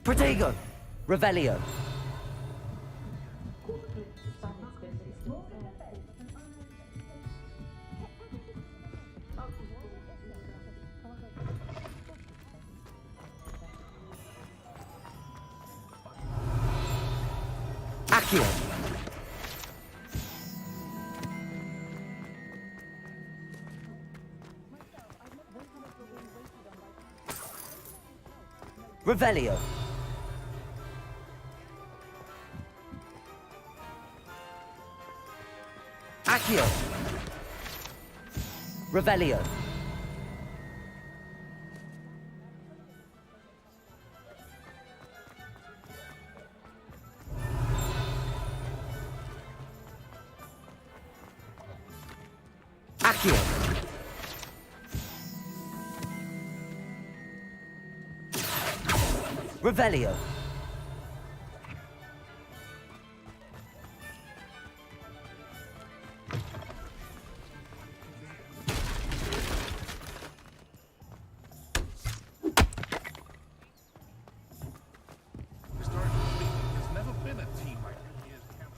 Protego. Revelio. Accio. Revelio. Accio. Revelio. Accio. Revelio.
There's never been a team like Lumière's camp.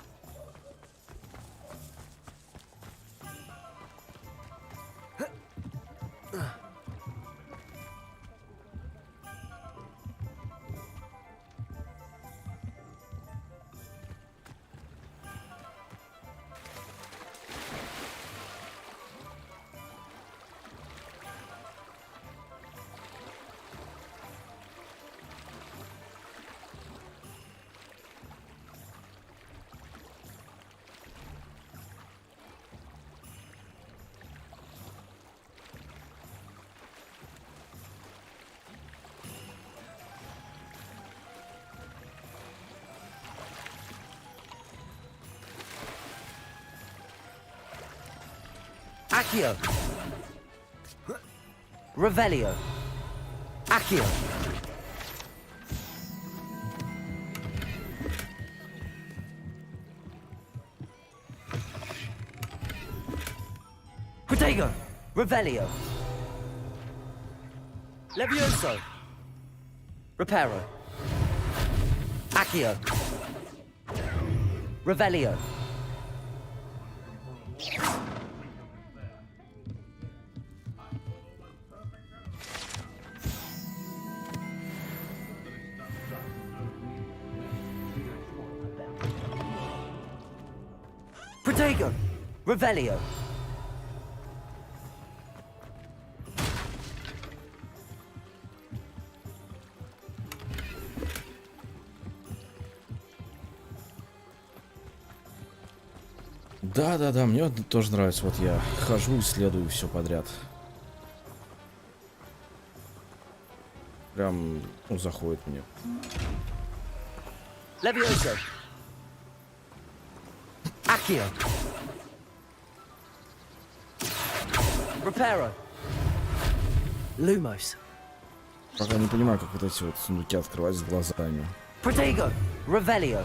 Accio. Revelio. Accio. Protego. Revelio. Levioso. Reparo. Accio. Revelio. Protego. Revelio.
Да, мне вот тоже нравится. Вот я хожу, исследую все подряд. Прям, ну, заходит мне.
Levioso. Accio. Reparo. Lumos.
Пока не понимаю, как вот эти вот сундуки открывать с глазами.
Protego. Revelio.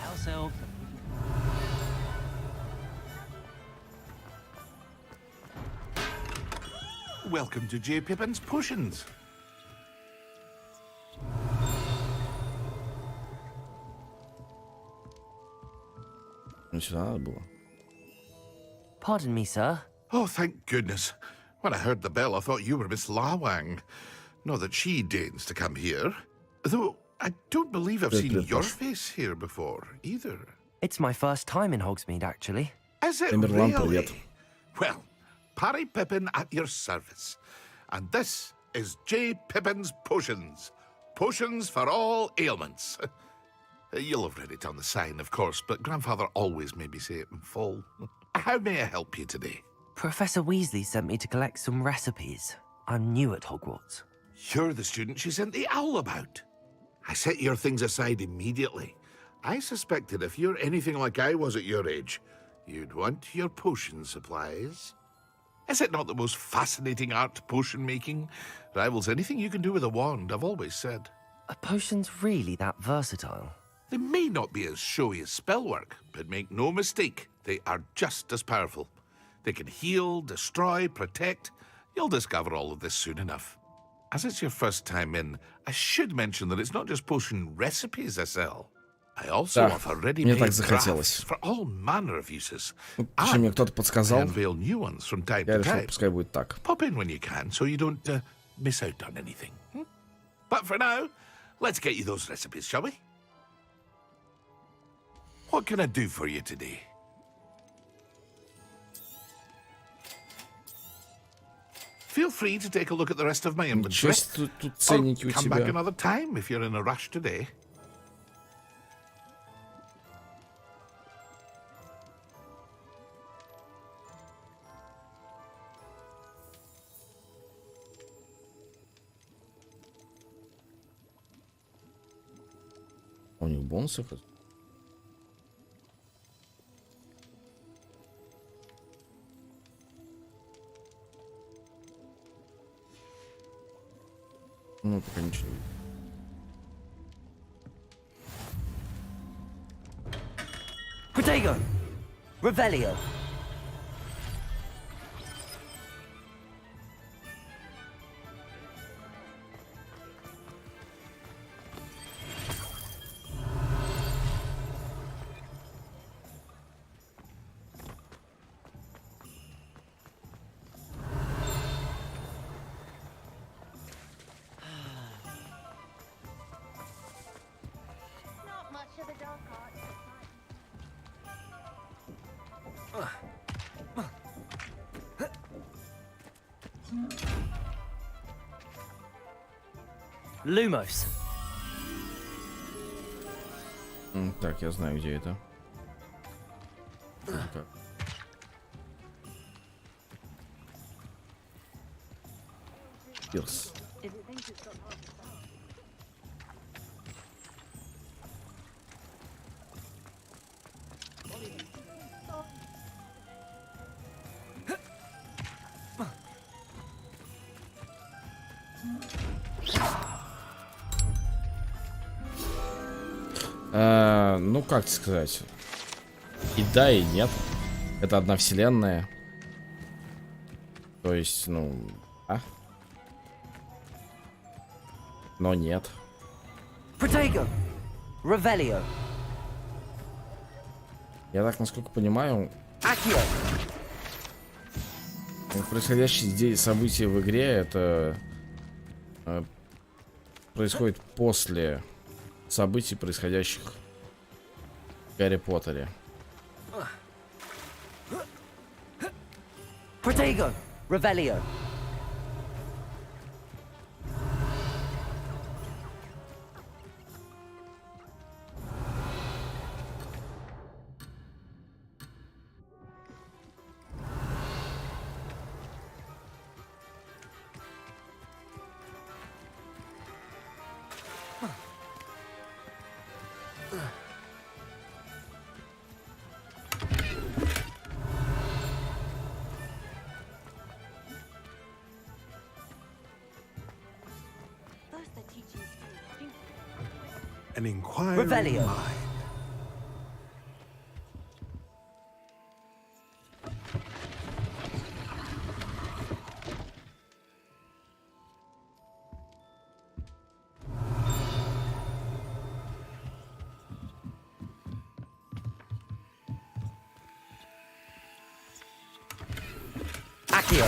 House elf.
Welcome to J. Pippin's Potions.
Pardon me, sir.
Oh, thank goodness. When I heard the bell, I thought you were Miss Lawang. Not that she deigns to come here. Though, I don't believe I've seen your face here before, either.
It's my first time in Hogsmeade, actually.
Is it really? Well, Parry Pippin at your service. And this is J. Pippin's Potions. Potions for all ailments. You'll have read it on the sign, of course, but Grandfather always made me say it in full. How may I help you today?
Professor Weasley sent me to collect some recipes. I'm new at Hogwarts.
You're the student she sent the owl about. I set your things aside immediately. I suspected if you're anything like I was at your age, you'd want your potion supplies. Is it not the most fascinating art, potion making? Rivals anything you can do with a wand, I've always said.
Are potions really that versatile?
They may not be as showy as spellwork, but make no mistake, they are just as powerful. They can heal, destroy, protect. You'll discover all of this soon enough. As it's your first time in, I should mention that it's not just potion recipes I sell. I also offer ready-made drafts for all manner of uses.
Точнее, мне кто-то подсказал.
I unveil new ones from time
Я
to
решил,
time.
пускай будет так.
Pop in when you can, so you don't miss out on anything. But for now, let's get you those recipes, shall we? What can I do for you today? Feel free to take a look at the rest of my inventory. Or come back another time if you're in a rush today.
У них бонусов. Ну, пока ничего.
Protego! Revelio! Lumos.
Так, я знаю, где это. Так. Пирс. Ну, как сказать. И да, и нет. Это одна вселенная. То есть, ну... Но нет.
Protego! Revelio!
Я так, насколько понимаю... Происходящие здесь события в игре, это... происходит после событий, происходящих в Гарри Поттере.
Protego! Revelio!
An inquiring
Revelio.
mind.
Accio.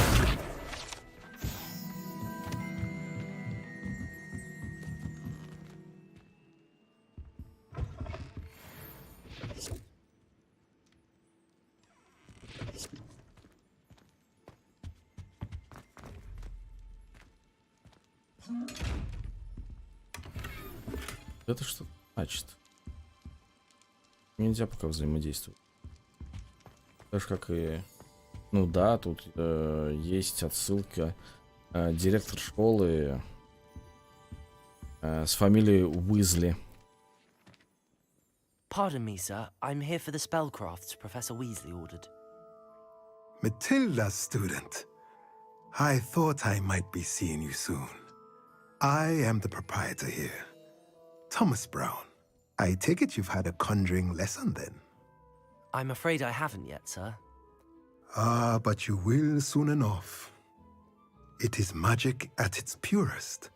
Это что значит? Нельзя пока взаимодействовать. Так же как и... Ну да, тут есть отсылка. Директор школы с фамилией Уизли.
Pardon me, sir. I'm here for the spellcrafts Professor Weasley ordered.
Matilda, student. I thought I might be seeing you soon. I am the proprietor here, Thomas Brown. I take it you've had a conjuring lesson then?
I'm afraid I haven't yet, sir.
Ah, but you will soon enough. It is magic at its purest,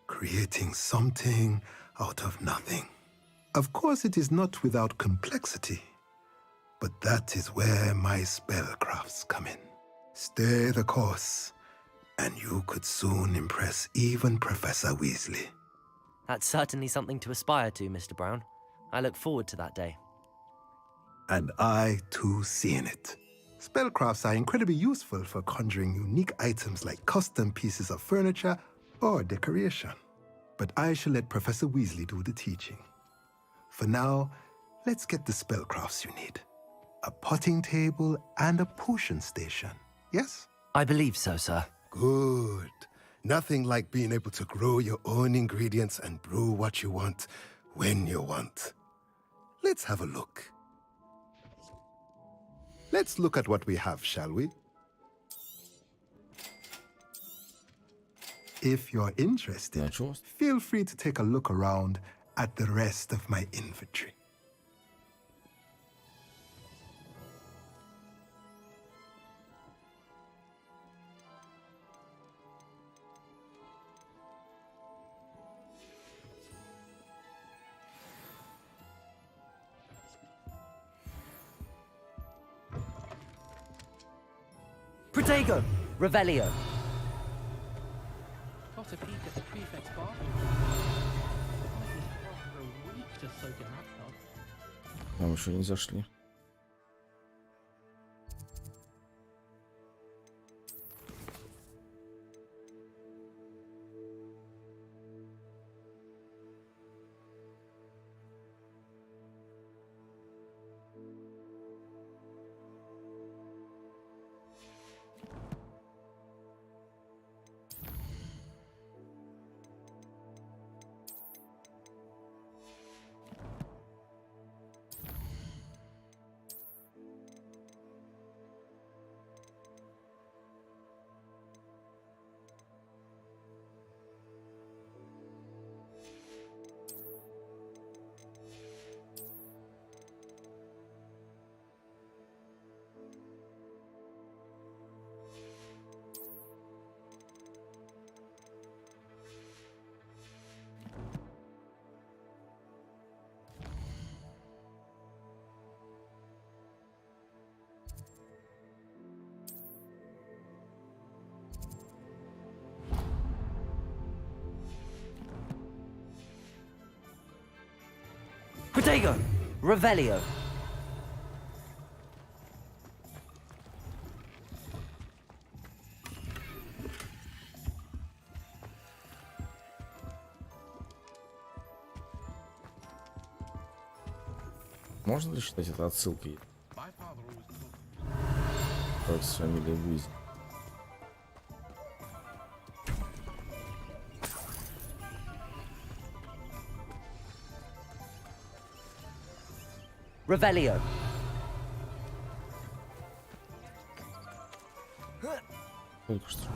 creating something out of nothing. Of course, it is not without complexity, but that is where my spellcrafts come in. Stay the course, and you could soon impress even Professor Weasley.
That's certainly something to aspire to, Mr. Brown. I look forward to that day.
And I, too, see in it. Spellcrafts are incredibly useful for conjuring unique items like custom pieces of furniture or decoration. But I shall let Professor Weasley do the teaching. For now, let's get the spellcrafts you need. A potting table and a potion station, yes?
I believe so, sir.
Good. Nothing like being able to grow your own ingredients and brew what you want when you want. Let's have a look. Let's look at what we have, shall we? If you're interested, feel free to take a look around at the rest of my inventory.
Protego! Revelio!
Got a peek at the prefect's bathroom. For a week to soak in that tub.
Там еще не зашли.
Protego! Revelio!
Можно ли считать это отсылкой? Как с фамилией Уизли.
Revelio!
Только что.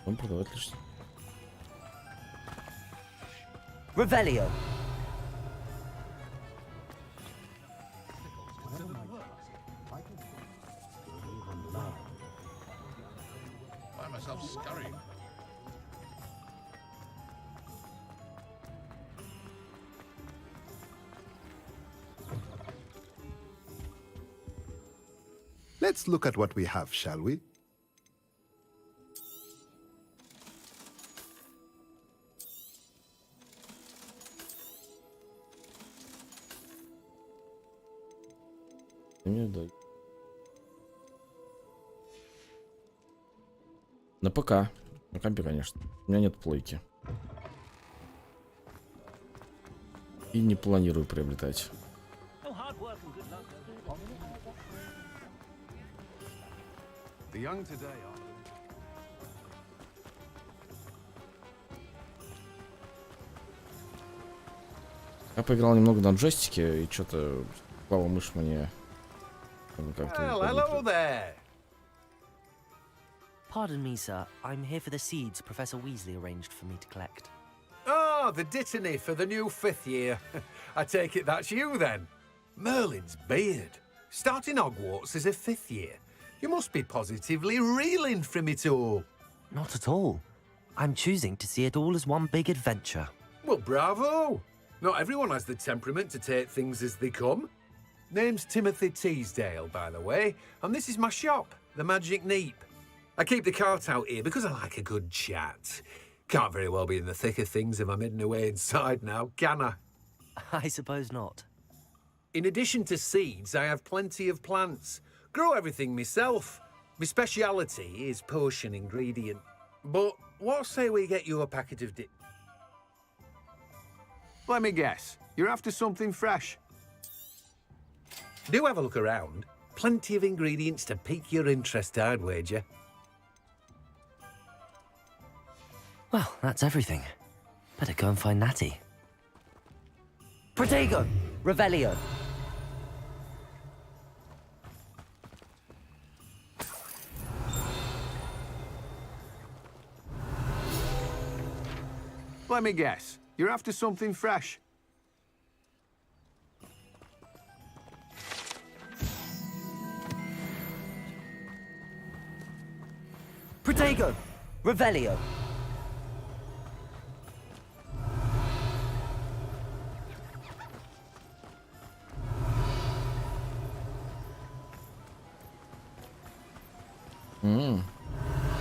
Он продавать лишь.
Revelio!
Let's look at what we have, shall we?
На ПК. На компе, конечно. У меня нет плойки. И не планирую приобретать. Я поиграл немного на джойстике, и что-то клава мышь мне как-то...
hello there.
Pardon me, sir. I'm here for the seeds Professor Weasley arranged for me to collect.
Oh, the dittany for the new 5th year. I take it that's you then. Merlin's beard. Starting Hogwarts as a 5th year. You must be positively reeling from it all.
Not at all. I'm choosing to see it all as one big adventure.
Well, bravo. Not everyone has the temperament to take things as they come. Name's Timothy Teasdale, by the way, and this is my shop, the Magic Neep. I keep the cart out here because I like a good chat. Can't very well be in the thick of things if I'm hidden away inside now, can I?
I suppose not.
In addition to seeds, I have plenty of plants. Grow everything myself. My speciality is potion ingredient. But what say we get you a packet of Let me guess. You're after something fresh. Do have a look around. Plenty of ingredients to pique your interest, I'd wager.
Well, that's everything. Better go and find Natty. Protego! Revelio!
Let me guess. You're after something fresh.
Protego! Revelio!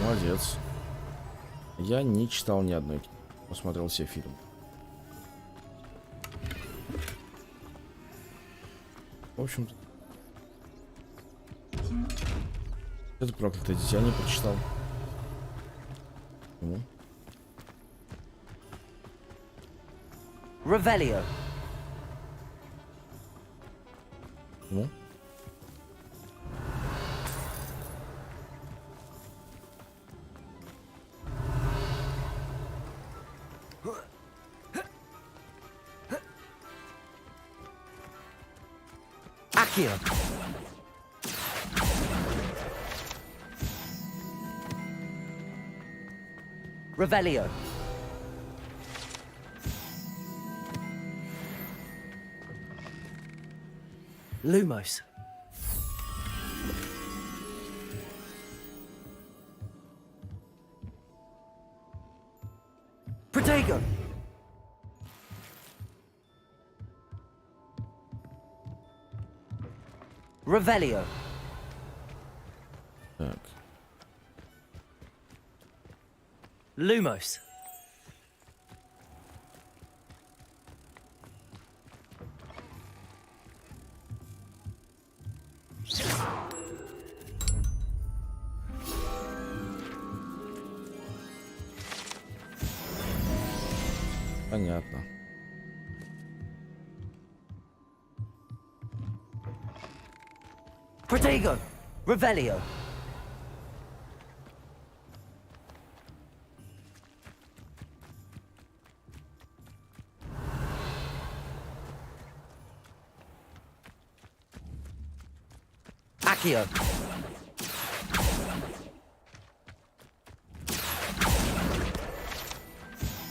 Молодец. Я не читал ни одной книги. Посмотрел все фильмы. В общем-то. Это проклятое дитя не прочитал.
Revelio. Accio. Revelio. Lumos. Protego. Revelio.
Так.
Lumos.
Понятно.
Protego. Revelio. Accio.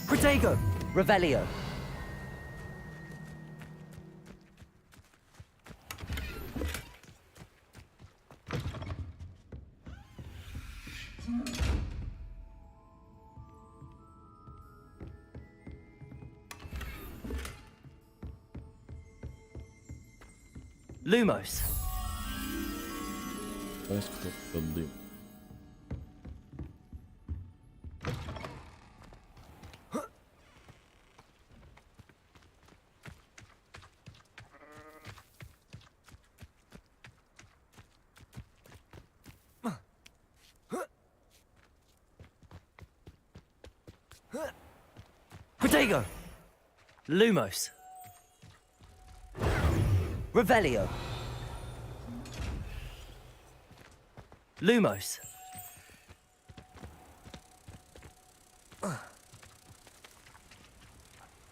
Protego. Revelio. Lumos.
Есть кто-то дым.
Protego! Lumos. Revelio. Lumos.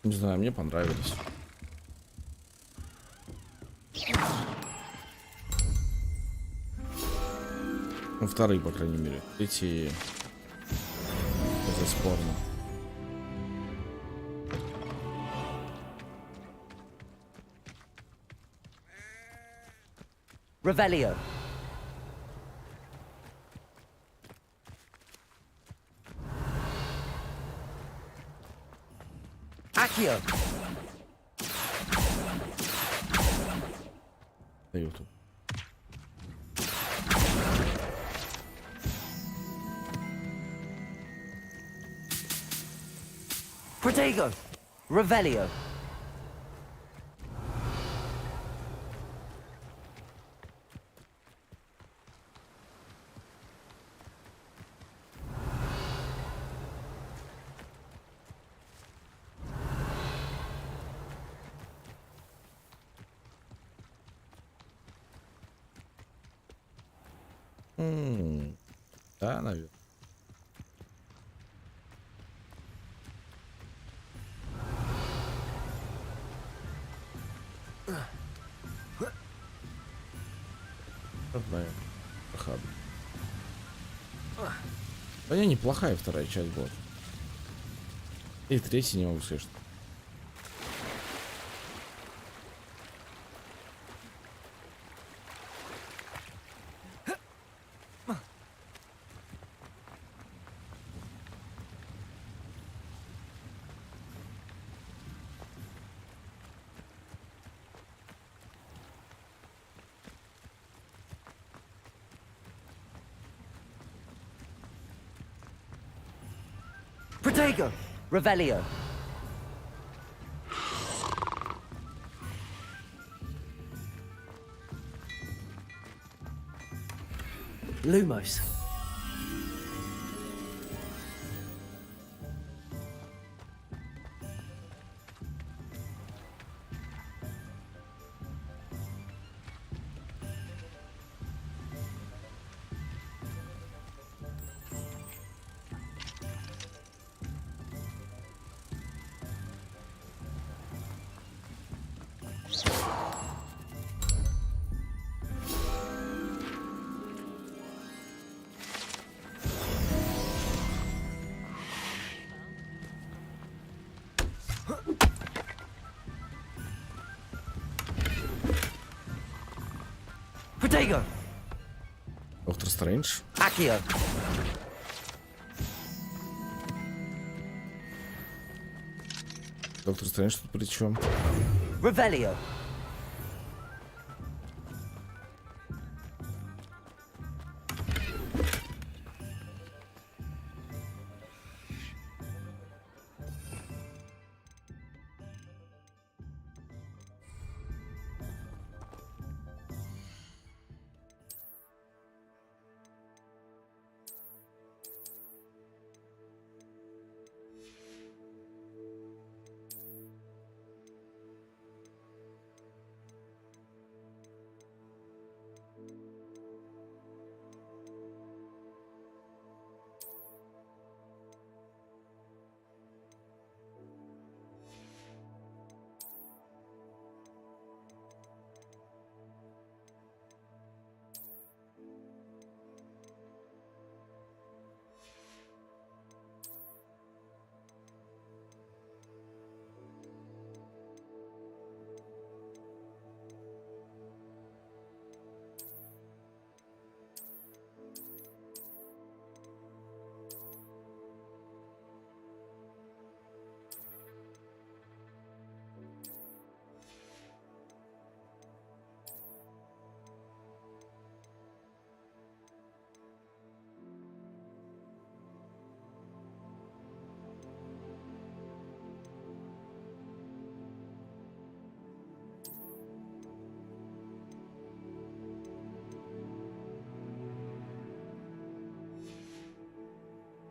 Не знаю, мне понравились. Ну, вторые, по крайней мере. Третий... Это спорно.
Revelio. Accio.
Даю тут.
Protego. Revelio.
Да, наверное. Да не, неплохая вторая часть была. И третья не могу сказать, что.
Protego. Revelio. Lumos. Protego.
Доктор Стрэндж.
Accio.
Доктор Стрэндж тут при чем?
Revelio.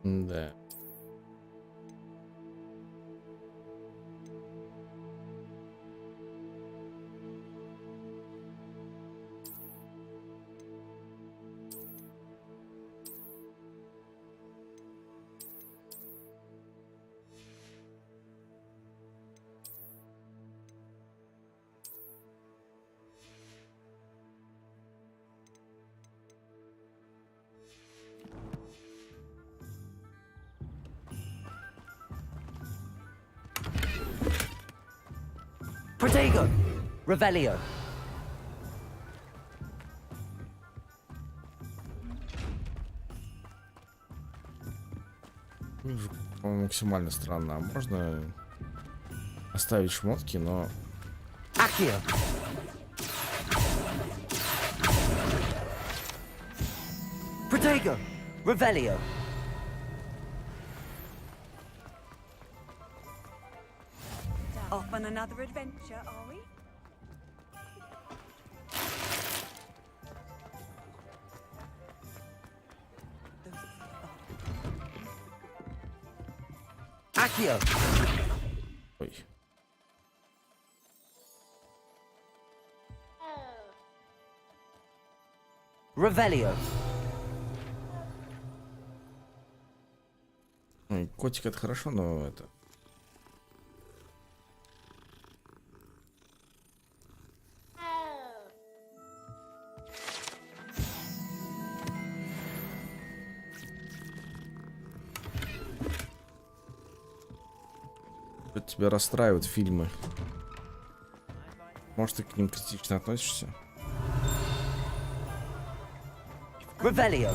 Да.
Protego! Revelio!
Максимально странно. А можно оставить шмотки, но...
Accio! Protego! Revelio!
Off on another adventure, are we?
Accio!
Ой.
Revelio!
Ой, котик это хорошо, но это... Тебя расстраивают фильмы. Может, ты к ним критично относишься?
Revelio!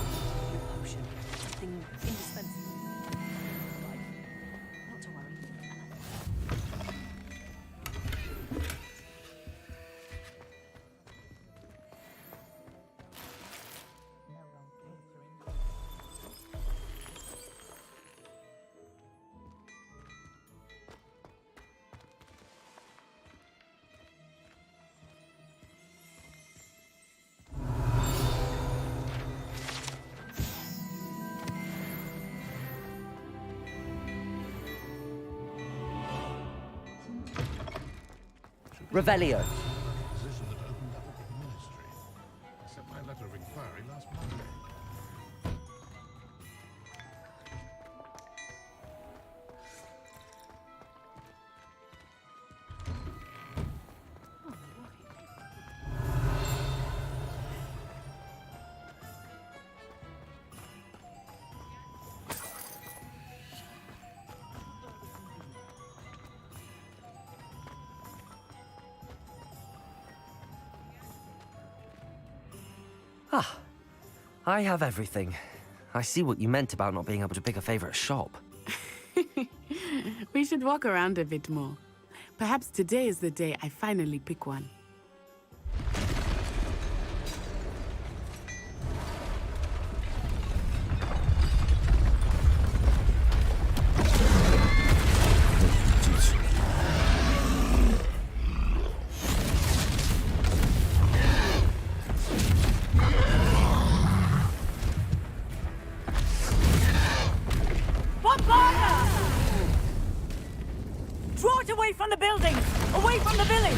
Revelio!
Position that opened up at the ministry. Except my letter of inquiry last Monday.
Ah, I have everything. I see what you meant about not being able to pick a favorite shop.
We should walk around a bit more. Perhaps today is the day I finally pick one.
Away from the buildings! Away from the village!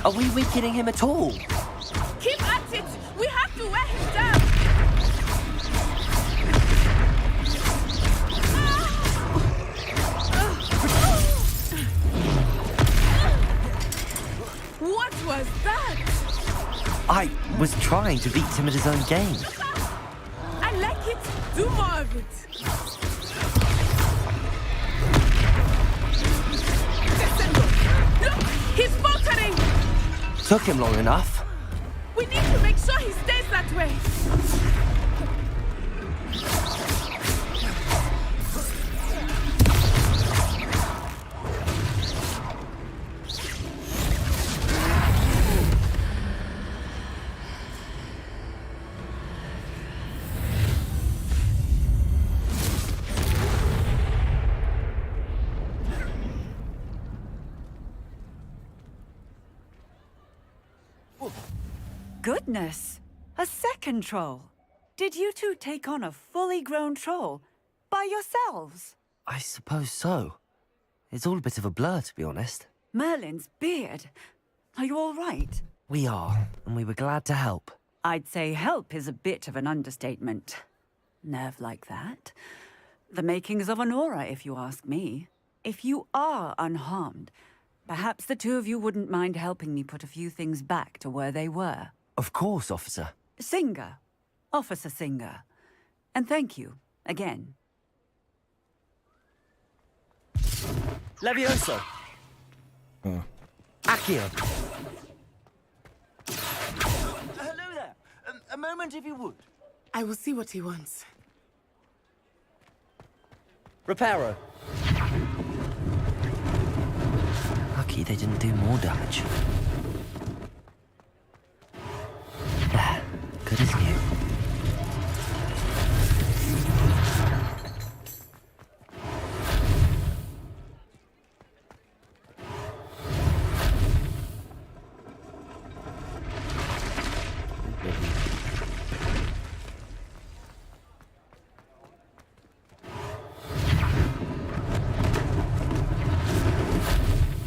Are we weakening him at all?
Keep at it! We have to wear him down! What was that?
I was trying to beat him at his own game.
I like it. Do more of it. Look! He's faltering!
Took him long enough.
We need to make sure he stays that way.
goodness! A second troll. Did you two take on a fully grown troll by yourselves?
I suppose so. It's all a bit of a blur, to be honest.
Merlin's beard. Are you all right?
We are, and we were glad to help.
I'd say help is a bit of an understatement. Nerve like that. The makings of an aura, if you ask me. If you are unharmed, perhaps the two of you wouldn't mind helping me put a few things back to where they were.
Of course, officer.
Singer. Officer Singer. And thank you, again.
Levioso. Accio.
Hello there. A moment, if you would.
I will see what he wants.
Reparo. Lucky they didn't do more damage. There. Good as new.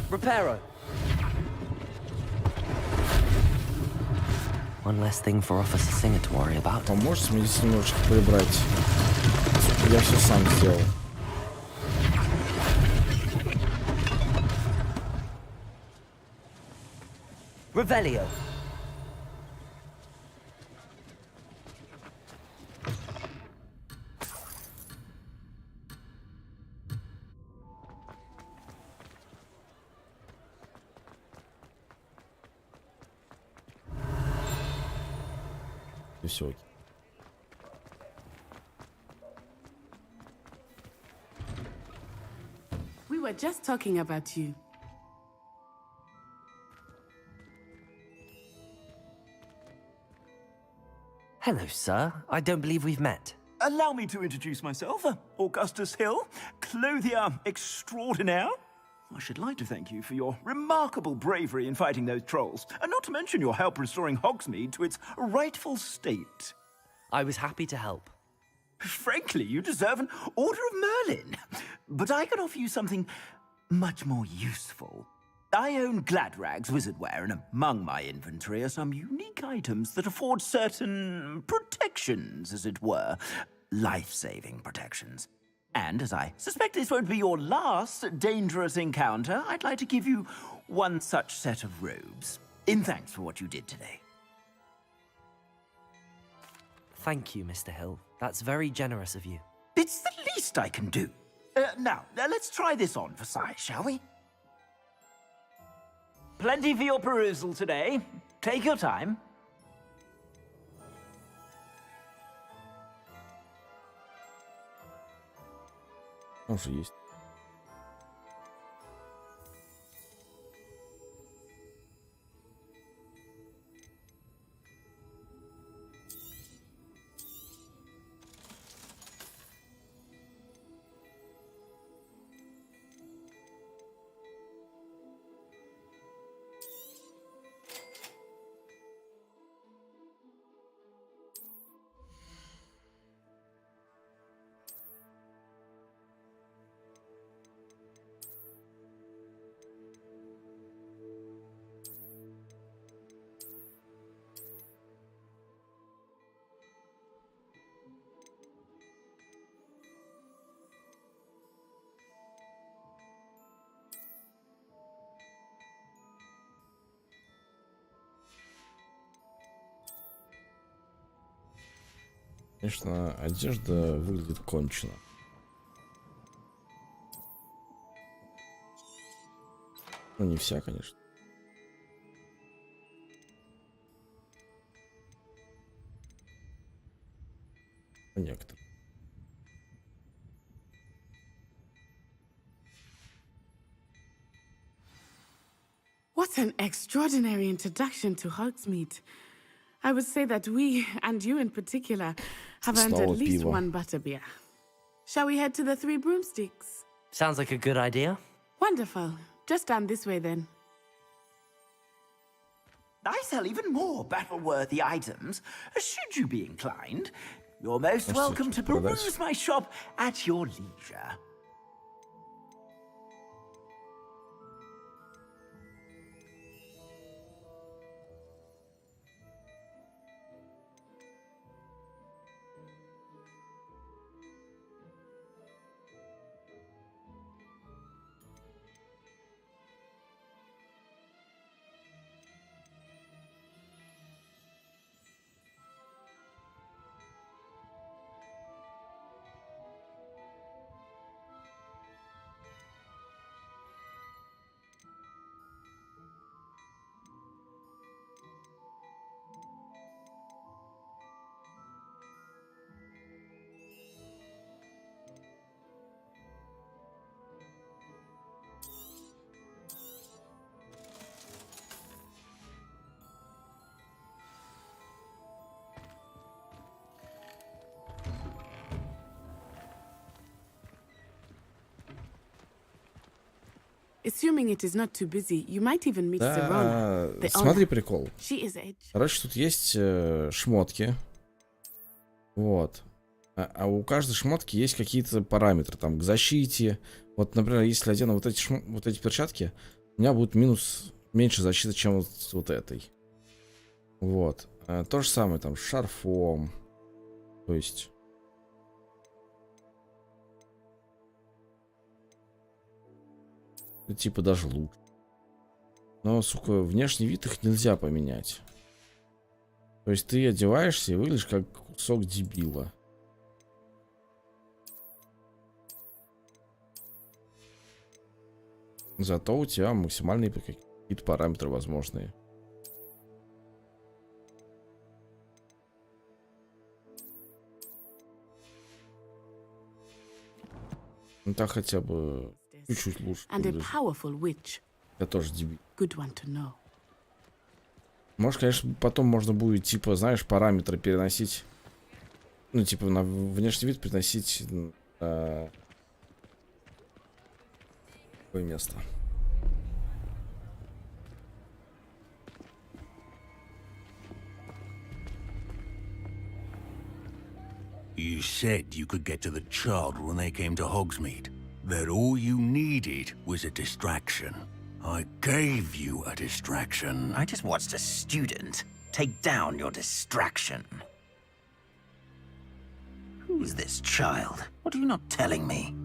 Reparo. One less thing for Officer Singer to worry about.
Поможешь мне здесь немножечко прибрать? Я все сам сделал.
Revelio.
И все окей.
We were just talking about you.
Hello, sir. I don't believe we've met.
Allow me to introduce myself, Augustus Hill, clothier extraordinaire. I should like to thank you for your remarkable bravery in fighting those trolls, and not to mention your help restoring Hogsmeade to its rightful state.
I was happy to help.
Frankly, you deserve an Order of Merlin. But I can offer you something much more useful. I own Gladrag's wizardware, and among my inventory are some unique items that afford certain protections, as it were. Life-saving protections. And as I suspect this won't be your last dangerous encounter, I'd like to give you one such set of robes, in thanks for what you did today.
Thank you, Mr. Hill. That's very generous of you.
It's the least I can do. Now, let's try this on for size, shall we? Plenty for your perusal today. Take your time.
Уже есть. Конечно, одежда выглядит кончено. Ну, не вся, конечно. Некоторые.
What an extraordinary introduction to Hogsmeade. I would say that we, and you in particular, have earned at least one butterbeer. Shall we head to the Three Broomsticks?
Sounds like a good idea.
Wonderful. Just down this way then.
I sell even more battle-worthy items, should you be inclined. You're most welcome to peruse my shop at your leisure.
Assuming it is not too busy, you might even meet Serona.
Да, смотри прикол.
She is age.
Короче, тут есть шмотки. Вот. А у каждой шмотки есть какие-то параметры. Там к защите. Вот, например, если одену вот эти перчатки, у меня будет меньше защиты, чем вот этой. Вот. То же самое там с шарфом. То есть... Типа даже лук. Но, сука, внешний вид их нельзя поменять. То есть ты одеваешься и выглядишь как кусок дебила. Зато у тебя максимальные какие-то параметры возможные. Ну так хотя бы чуть-чуть лучше. Я тоже дебил. Может, конечно, потом можно будет, типа, знаешь, параметры переносить. Ну, типа, на внешний вид переносить на какое место.
You said you could get to the child when they came to Hogsmeade. That all you needed was a distraction. I gave you a distraction.
I just watched a student take down your distraction. Who's this child? What are you not telling me?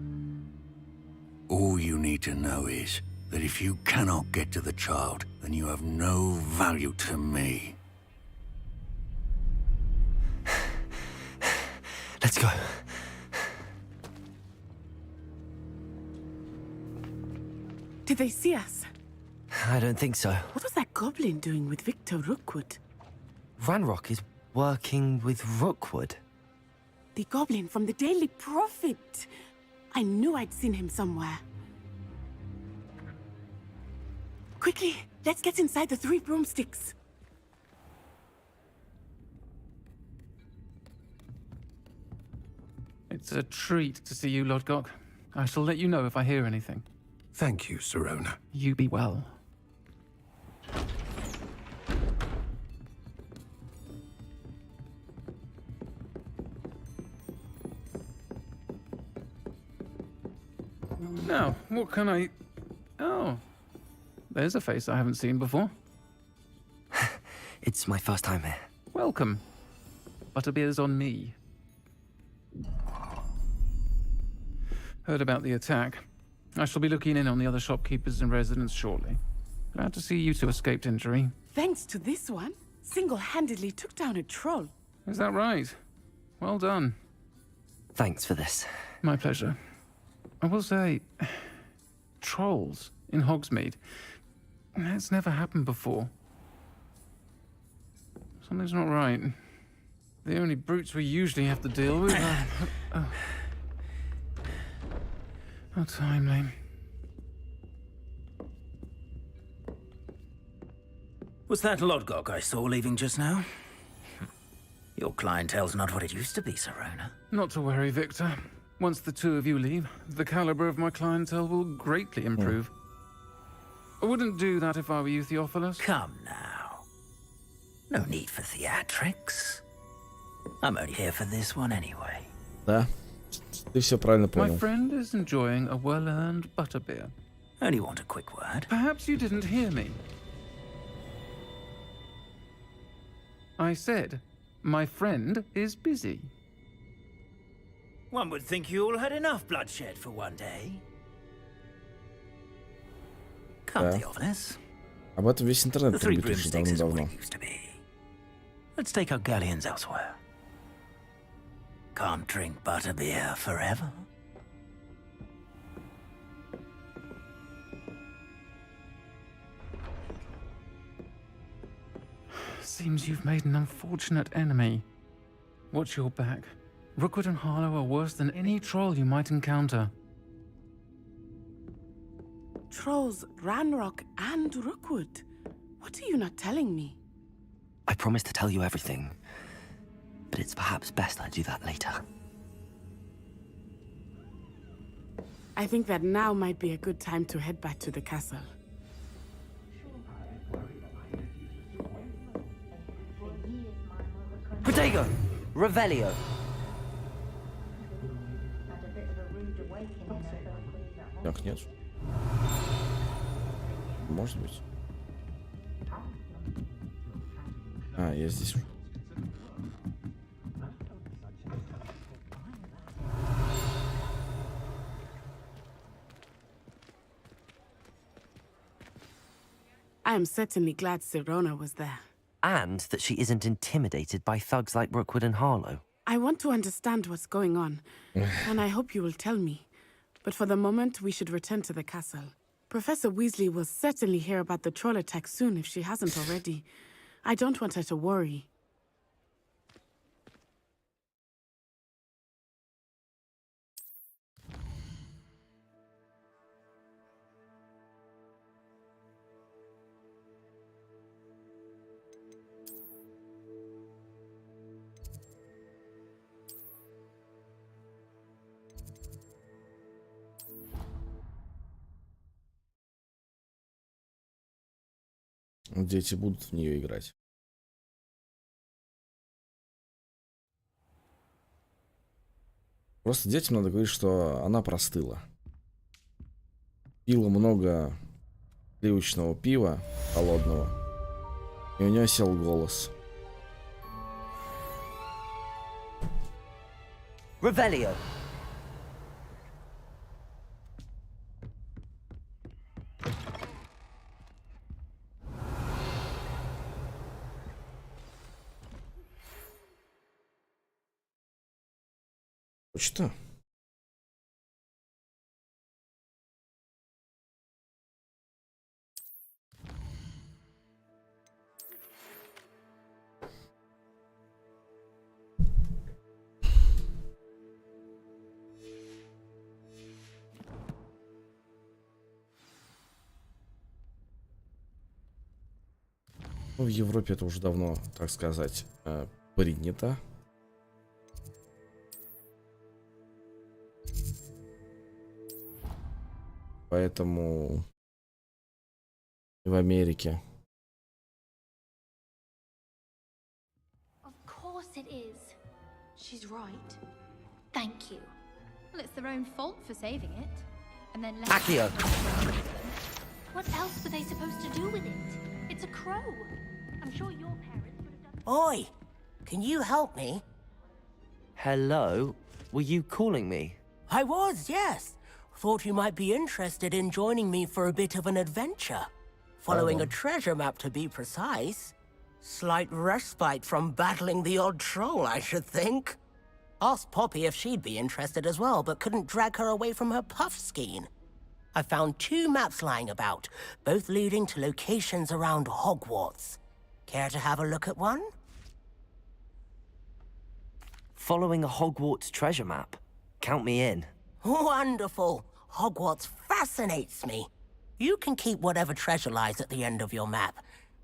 All you need to know is that if you cannot get to the child, then you have no value to me.
Let's go.
Did they see us?
I don't think so.
What was that goblin doing with Victor Rookwood?
Ranrock is working with Rookwood.
The goblin from the Daily Prophet. I knew I'd seen him somewhere. Quickly, let's get inside the 3 broomsticks.
It's a treat to see you, Lodgok. I shall let you know if I hear anything.
Thank you, Serona.
You be well. Now, what can I... Oh, there's a face I haven't seen before.
It's my first time here.
Welcome. Butterbeer's on me. Heard about the attack. I shall be looking in on the other shopkeepers and residents shortly. Glad to see you two escaped injury.
Thanks to this one, single-handedly took down a troll.
Is that right? Well done.
Thanks for this.
My pleasure. I will say, trolls in Hogsmeade. That's never happened before. Something's not right. The only brutes we usually have to deal with are... How timely.
Was that Lodgok I saw leaving just now? Your clientele's not what it used to be, Serona.
Not to worry, Victor. Once the two of you leave, the caliber of my clientele will greatly improve. I wouldn't do that if I were you, Theophilus.
Come now. No need for theatrics. I'm only here for this one anyway.
Да, ты все правильно
My
понял.
friend is enjoying a well-earned butterbeer.
Only want a quick word.
Perhaps you didn't hear me. I said, my friend is busy.
One would think you all had enough bloodshed for one day. Come,
Да.
Theophilus.
Об этом весь интернет
The Three
трубит уже
Broomsticks is what
давно-давно.
it used to be. Let's take our galleons elsewhere. Can't drink butterbeer forever.
Seems you've made an unfortunate enemy. Watch your back. Rookwood and Harlow are worse than any troll you might encounter.
Trolls, Ranrock, and Rookwood. What are you not telling me?
I promise to tell you everything, but it's perhaps best I do that later.
I think that now might be a good time to head back to the castle.
Protego! Revelio!
Как нет? Может быть. А, я здесь.
I am certainly glad Sirona was there.
And that she isn't intimidated by thugs like Rookwood and Harlow.
I want to understand what's going on, and I hope you will tell me. But for the moment, we should return to the castle. Professor Weasley will certainly hear about the troll attack soon if she hasn't already. I don't want her to worry.
Дети будут в нее играть. Просто детям надо говорить, что она простыла. Пила много сливочного пива холодного, и у нее сел голос.
Revelio!
Что? Ну, в Европе это уже давно, так сказать, принято. Поэтому в Америке.
Of course it is. She's right. Thank you. Well, it's their own fault for saving it. And then
Accio!
What else were they supposed to do with it? It's a crow. I'm sure your parents would have done.
Oi! Can you help me?
Hello? Were you calling me?
I was, yes. Thought you might be interested in joining me for a bit of an adventure. Following a treasure map, to be precise. Slight respite from battling the odd troll, I should think. Asked Poppy if she'd be interested as well, but couldn't drag her away from her puff skein. I found 2 maps lying about, both leading to locations around Hogwarts. Care to have a look at one?
Following a Hogwarts treasure map? Count me in.
Wonderful. Hogwarts fascinates me. You can keep whatever treasure lies at the end of your map.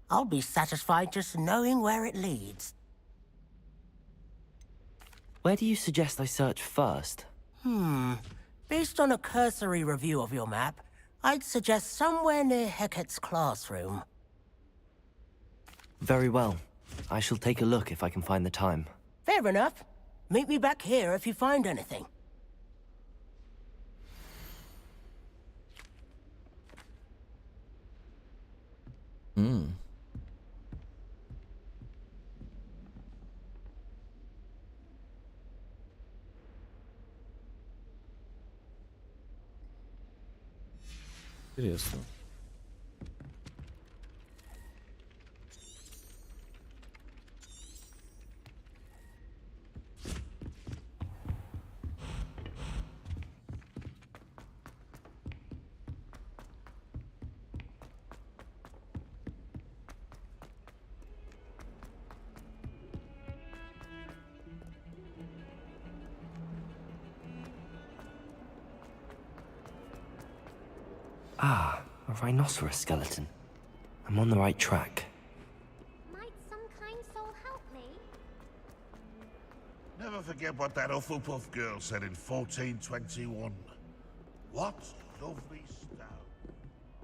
I'll be satisfied just knowing where it leads.
Where do you suggest I search first?
Based on a cursory review of your map, I'd suggest somewhere near Hecat's classroom.
Very well. I shall take a look if I can find the time.
Fair enough. Meet me back here if you find anything.
Интересно.
Ah, a rhinoceros skeleton. I'm on the right track.
Might some kind soul help me?
Never forget what that Hufflepuff girl said in 1421. What lovely stone.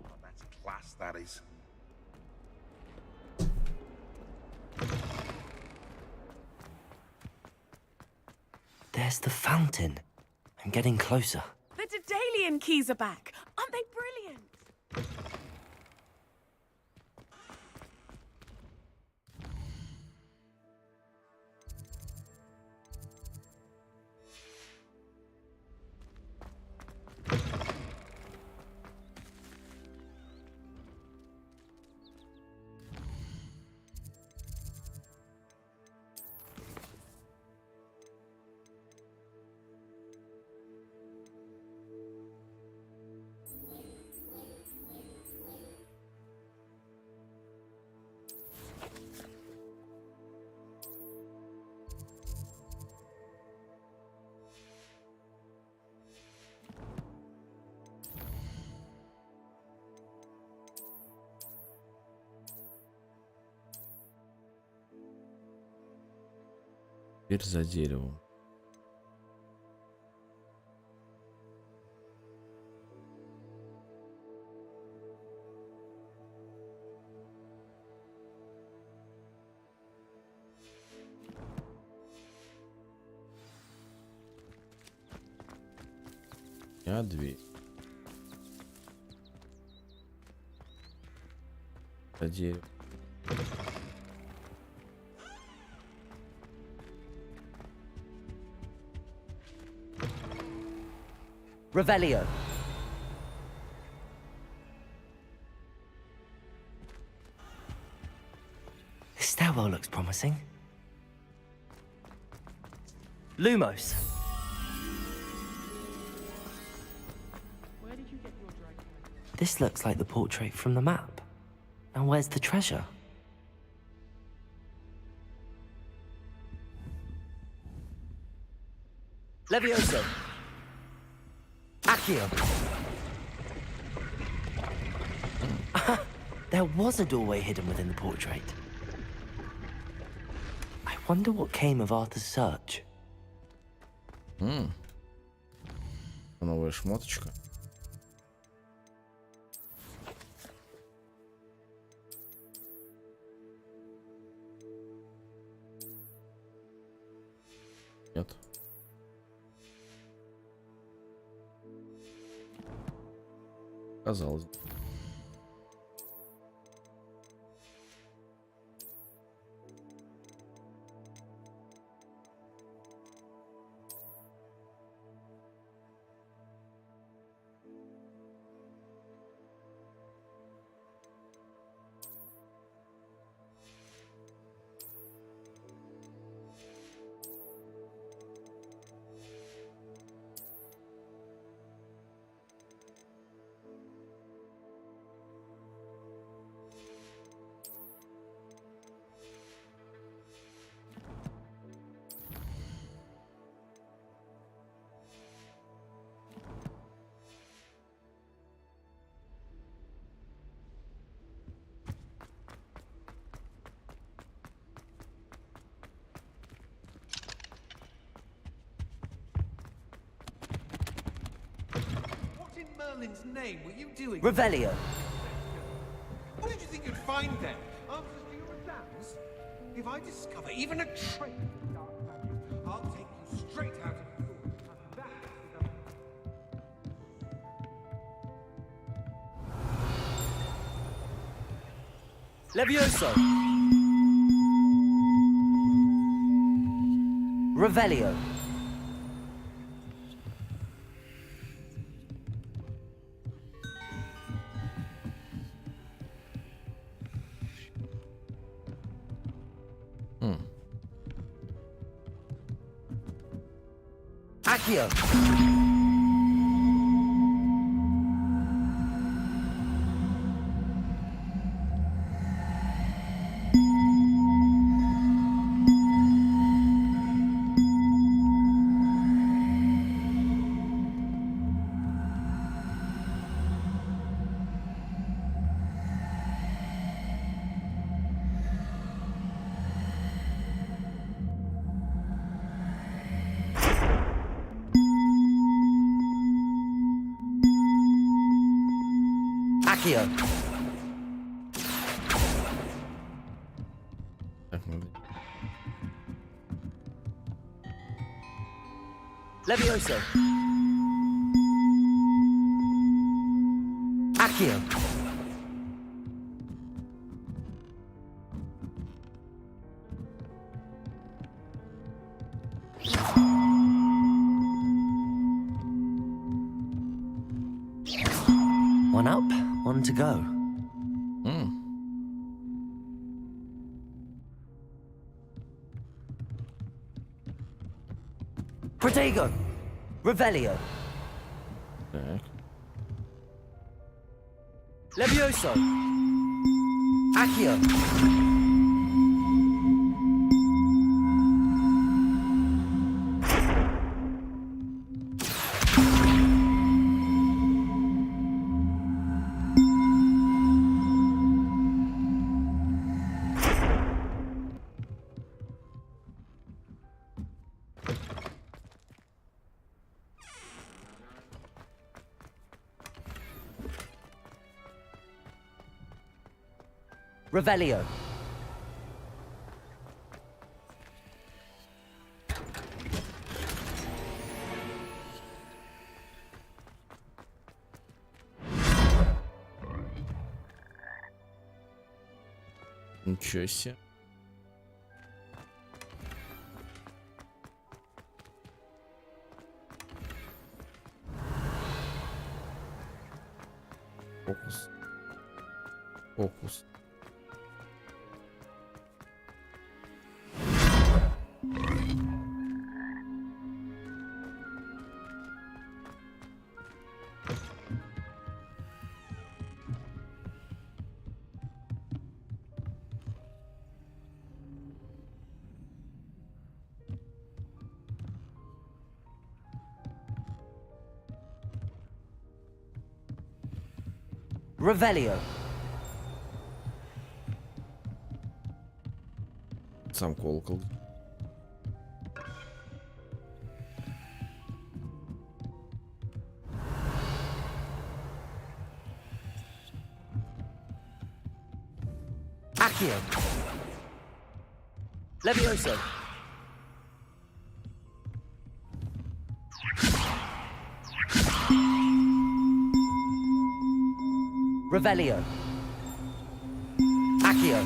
Oh, that's class, that is.
There's the fountain. I'm getting closer.
The Daedalian keys are back. Aren't they brilliant?
Теперь за деревом. Я дверь. За деревом.
Revelio. This stairwell looks promising. Lumos.
Where did you get your dragon?
This looks like the portrait from the map. Now where's the treasure? Levioso. Accio. There was a doorway hidden within the portrait. I wonder what came of Arthur's search.
Новая шмоточка. Нет. Казалось.
Merlin's name were you doing?
Revelio.
What did you think you'd find there? Answers to your exams? If I discover even a trace of dark magic, I'll take you straight out of school and back to the...
Levioso. Revelio. Accio. Accio. Levioso. Accio. One up, one to go. Protego. Revelio. Levioso. Accio. Revelio.
Ничего себе. Фокус. Фокус.
Revelio.
Сам колокол.
Accio. Levioso. Revelio. Accio.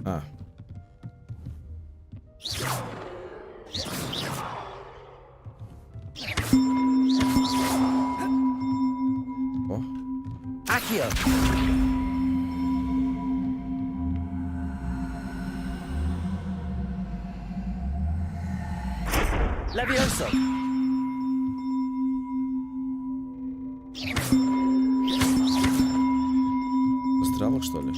А. О.
Accio. Levioso.
Застряло, что ли?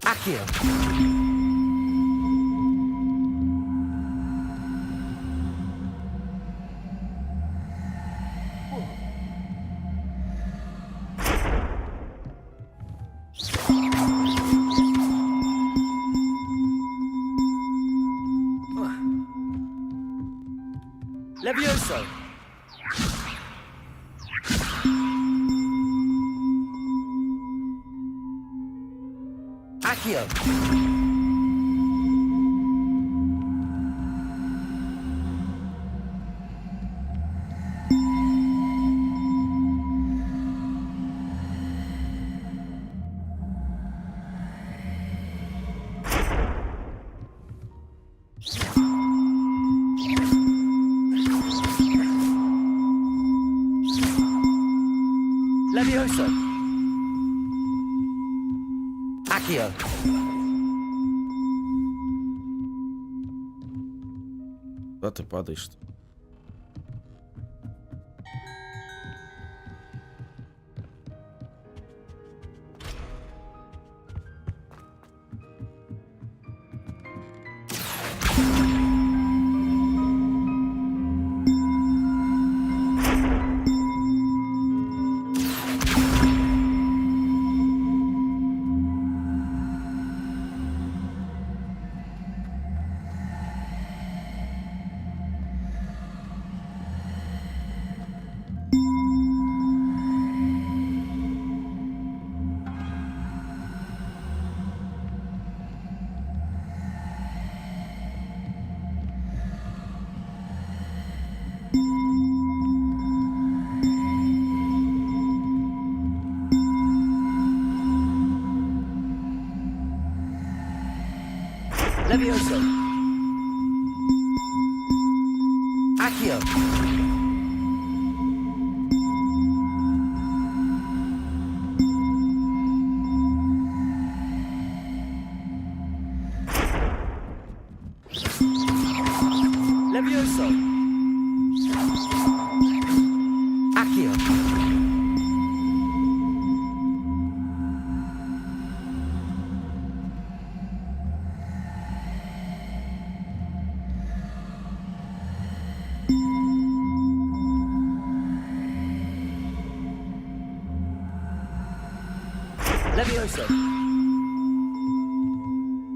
Accio. Levioso. Accio. Levioso. Accio.
Куда ты падаешь?
Levioso. Accio. Levioso. Accio. Levioso.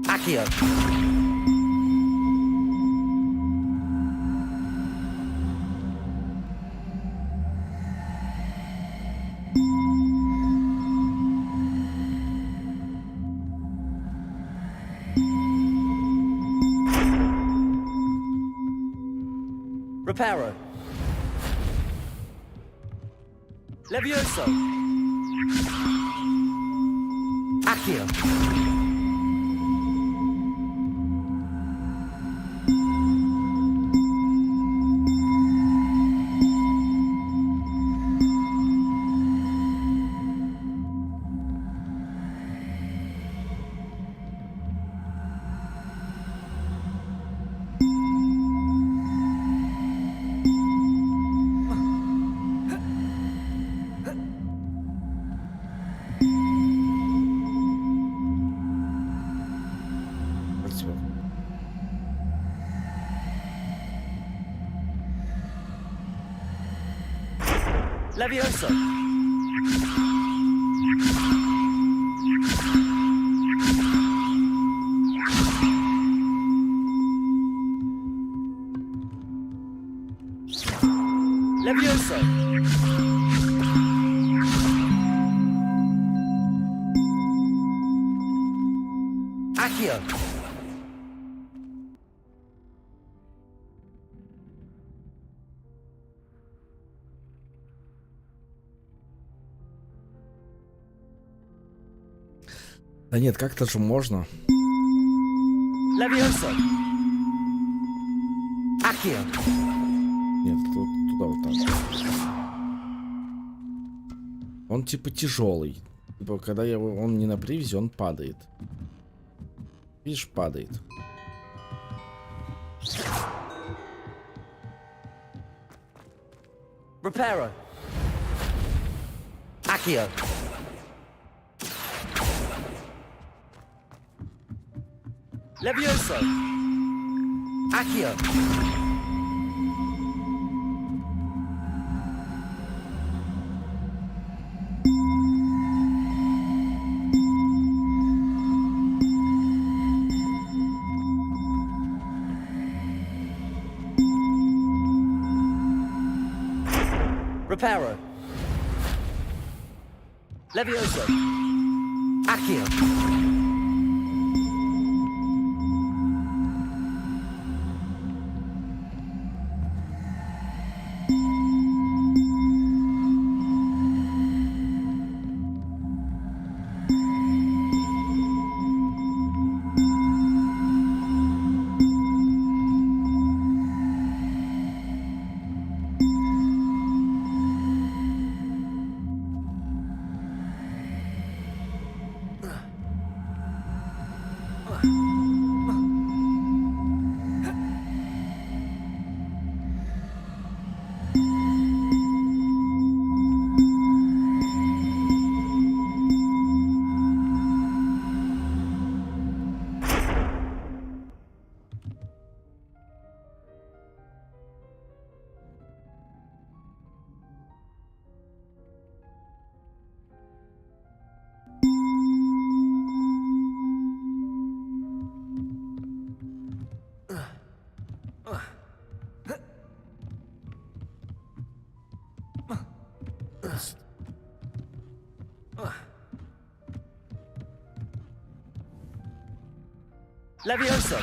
Accio. Reparo. Levioso. Accio. Levioso. Levioso. Accio.
Да нет, как-то же можно.
Levioso. Accio.
Нет, туда вот так. Он типа тяжелый. Типа, когда он не на привязи, он падает. Видишь, падает.
Reparo. Accio. Levioso. Accio. Reparo. Levioso. Accio. Levioso.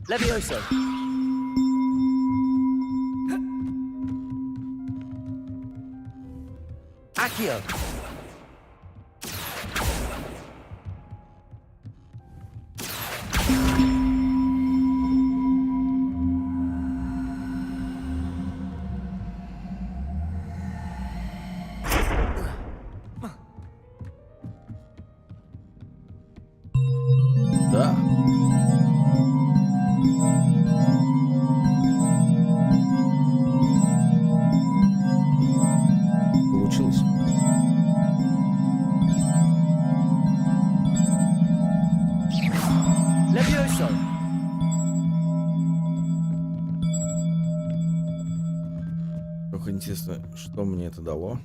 Levioso. Accio.
Да. Получилось.
Levioso.
Только интересно, что мне это дало.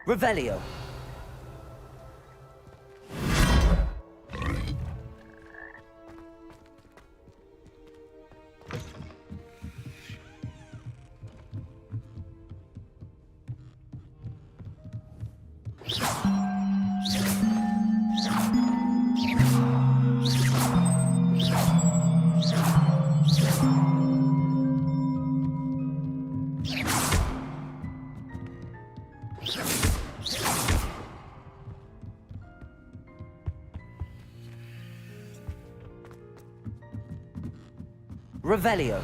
Revelio. Revelio.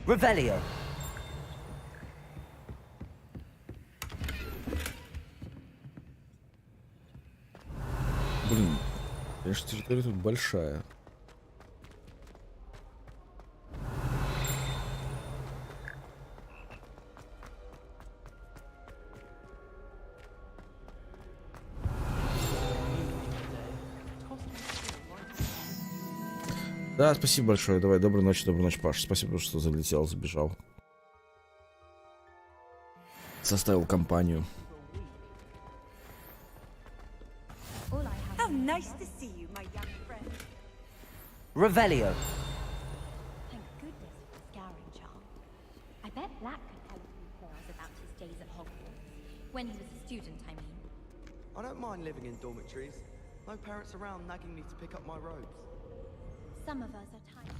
Revelio.
Блин, конечно, территория тут большая. Да, спасибо большое. Давай, доброй ночи, Паш. Спасибо, что залетел, забежал. Составил компанию.
How nice to see you, my young friend.
Revelio.
Thank goodness for scouring charm. I bet Black could tell a few tales about his days at Hogwarts. When he was a student, I mean.
I don't mind living in dormitories. No parents around nagging me to pick up my robes.
Some of us are tired.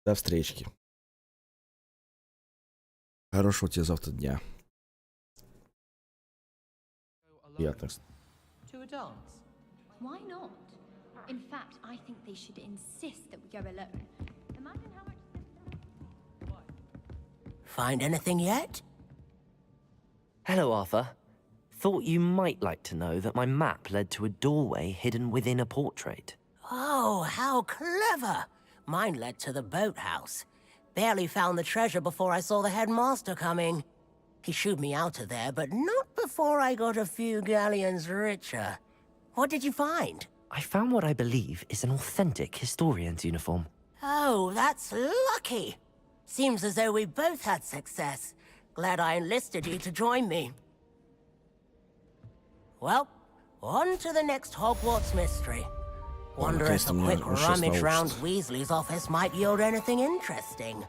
До встречки. Хорошего тебе завтра дня. Приятных.
To a dance? Why not? In fact, I think they should insist that we go alone. Imagine how much...
Find anything yet?
Hello, Arthur. Thought you might like to know that my map led to a doorway hidden within a portrait.
Oh, how clever! Mine led to the boathouse. Barely found the treasure before I saw the headmaster coming. He shooed me out of there, but not before I got a few galleons richer. What did you find?
I found what I believe is an authentic historian's uniform.
Oh, that's lucky. Seems as though we both had success. Glad I enlisted you to join me. Well, on to the next Hogwarts mystery. Wonder if a quick rummage round Weasley's office might yield anything interesting.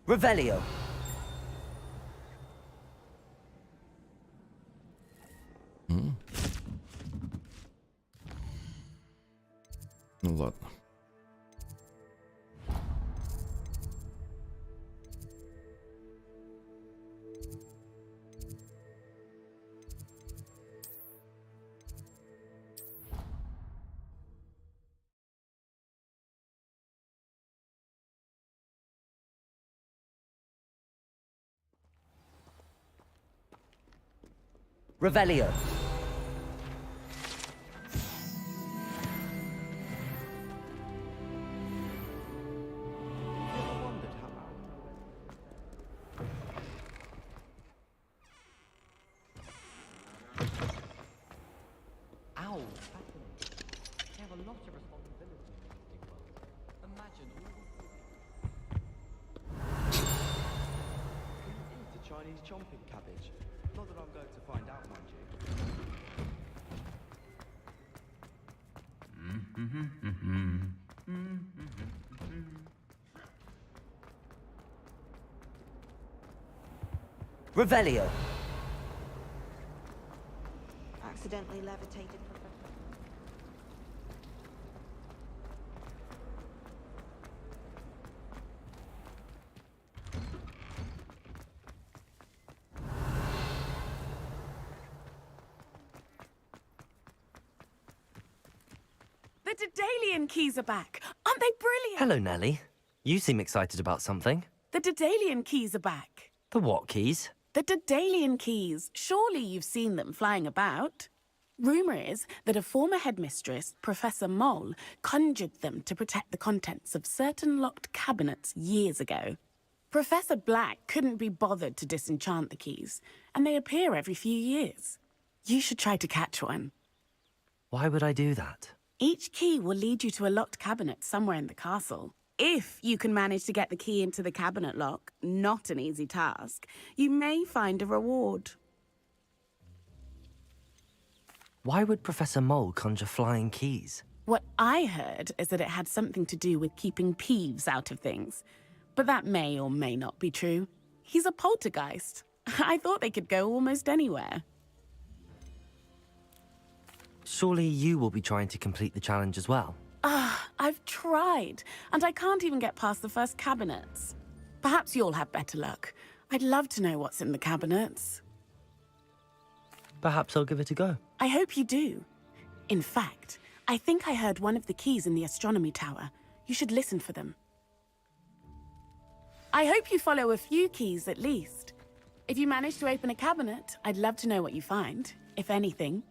Revelio.
Ну ладно.
Revelio.
Ow, fascinating. They have a lot of responsibility in this big world. Imagine all the... Who eats a Chinese chomping cabbage? Not that I'm going to find out, mind you.
Revelio.
Accidentally levitated, Professor.
The Daedalian keys are back. Aren't they brilliant?
Hello, Nellie. You seem excited about something.
The Daedalian keys are back.
The what keys?
The Daedalian keys. Surely you've seen them flying about. Rumour is that a former headmistress, Professor Mole, conjured them to protect the contents of certain locked cabinets years ago. Professor Black couldn't be bothered to disenchant the keys, and they appear every few years. You should try to catch one.
Why would I do that?
Each key will lead you to a locked cabinet somewhere in the castle. If you can manage to get the key into the cabinet lock, not an easy task, you may find a reward.
Why would Professor Mole conjure flying keys?
What I heard is that it had something to do with keeping Peeves out of things. But that may or may not be true. He's a poltergeist. I thought they could go almost anywhere.
Surely you will be trying to complete the challenge as well.
I've tried, and I can't even get past the first cabinets. Perhaps you'll have better luck. I'd love to know what's in the cabinets.
Perhaps I'll give it a go.
I hope you do. In fact, I think I heard one of the keys in the astronomy tower. You should listen for them. I hope you follow a few keys at least. If you manage to open a cabinet, I'd love to know what you find, if anything.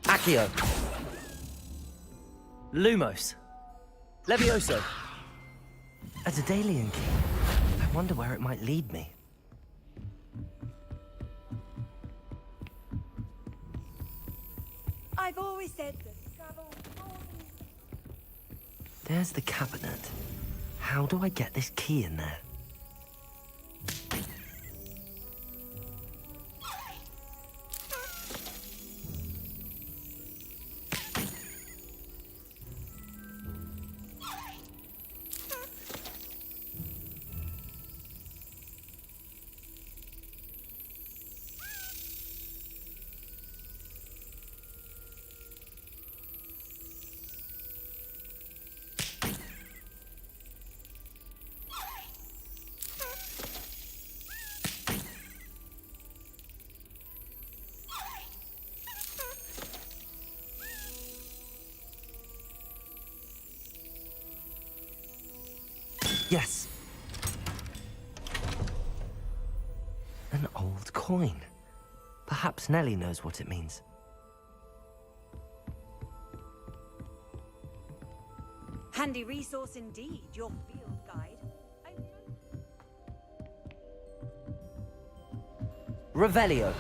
Accio. Lumos. Levioso. A Daedalian key. I wonder where it might lead me.
I've always said that travel more than...
There's the cabinet. How do I get this key in there? Yes. An old coin. Perhaps Nellie knows what it means.
Handy resource indeed, your field guide.
Revelio.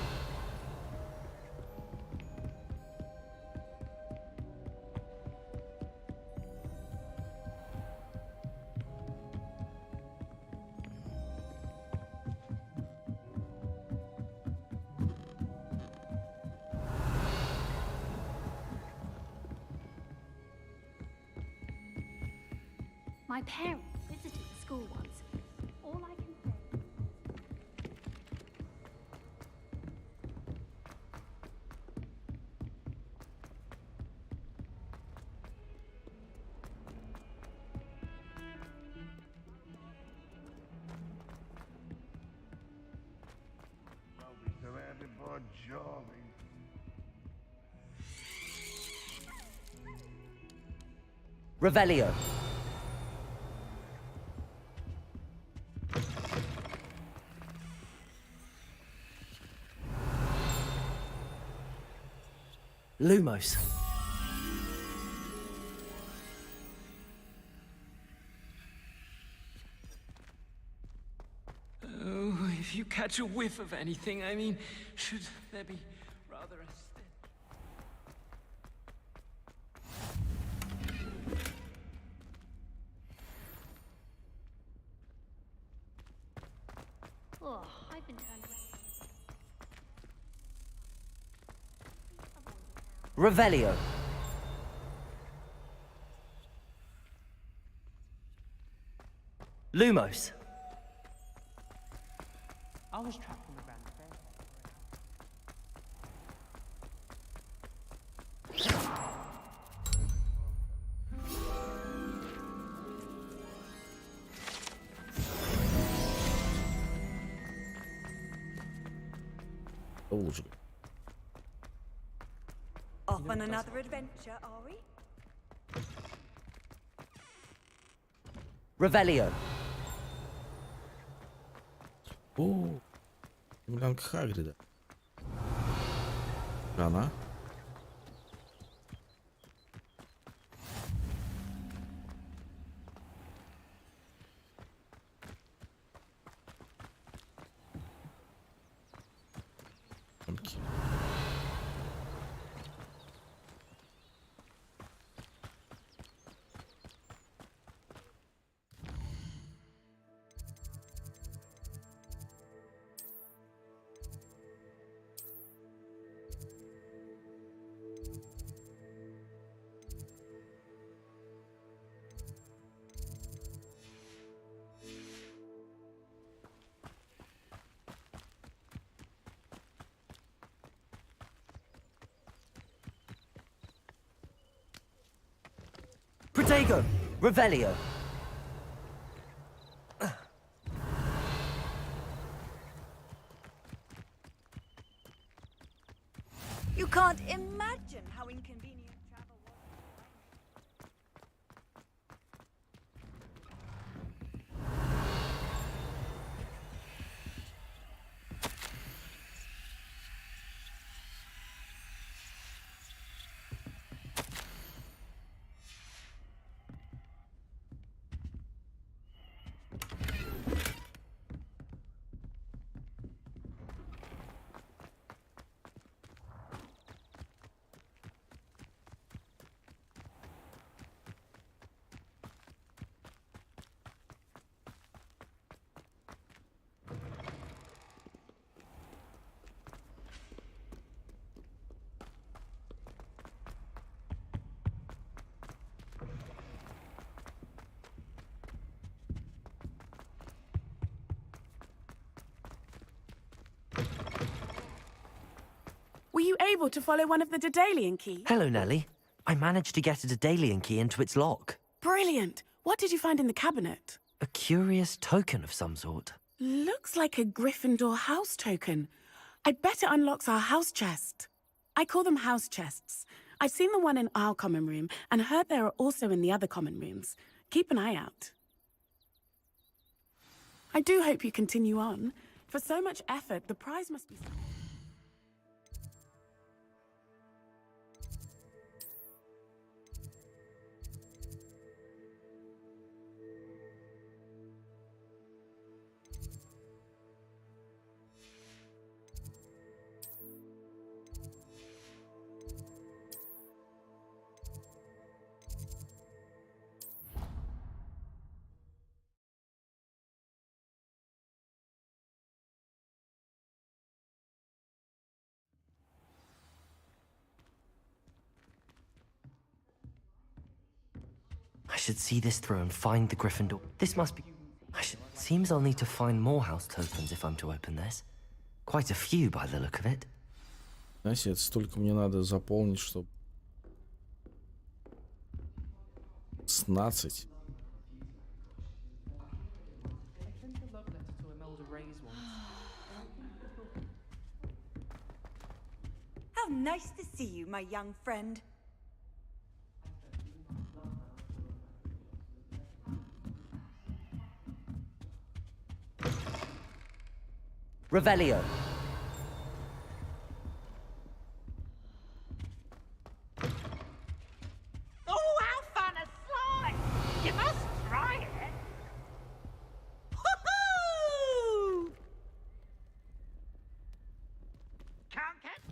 My parents visited the school once. All I can say...
I'll be surrounded by jolly.
Revelio. Lumos.
Oh, if you catch a whiff of anything, I mean, should there be rather a stench?
Oh, I've been turned away.
Revelio. Lumos.
I was trapped in the Grand Fair.
Off on another adventure, are we?
Revelio.
О, Емельянка Хагрида. Она.
Protego! Revelio!
You can't imagine how inconvenient travel was.
Were you able to follow one of the Daedalian keys?
Hello, Nellie. I managed to get a Daedalian key into its lock.
Brilliant. What did you find in the cabinet?
A curious token of some sort.
Looks like a Gryffindor house token. I bet it unlocks our house chest. I call them house chests. I've seen the one in our common room and heard there are also in the other common rooms. Keep an eye out. I do hope you continue on. For so much effort, the prize must be...
I should see this through and find the Gryffindor. This must be... Seems I'll need to find more house tokens if I'm to open this. Quite a few by the look of it.
Знаете, это столько мне надо заполнить, чтобы... 16.
How nice to see you, my young friend.
Revelio.
Oh, how fun a slide! You must try it. Woohoo! Can't catch.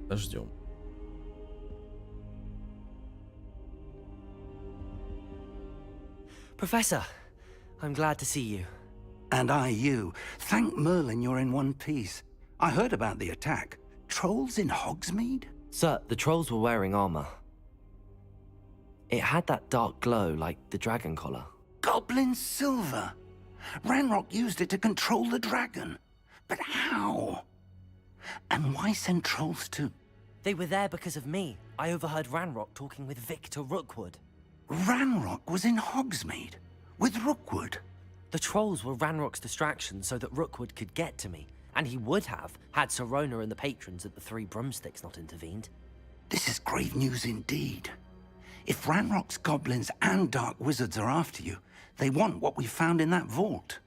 Ждем.
Professor, I'm glad to see you.
And I you. Thank Merlin you're in one piece. I heard about the attack. Trolls in Hogsmeade?
Sir, the trolls were wearing armor. It had that dark glow like the dragon collar.
Goblin silver! Ranrock used it to control the dragon. But how? And why send trolls too?
They were there because of me. I overheard Ranrock talking with Victor Rookwood.
Ranrock was in Hogsmeade? With Rookwood?
The trolls were Ranrock's distraction so that Rookwood could get to me. And he would have, had Sirona and the patrons at the Three Broomsticks not intervened.
This is grave news indeed. If Ranrock's goblins and dark wizards are after you, they want what we found in that vault.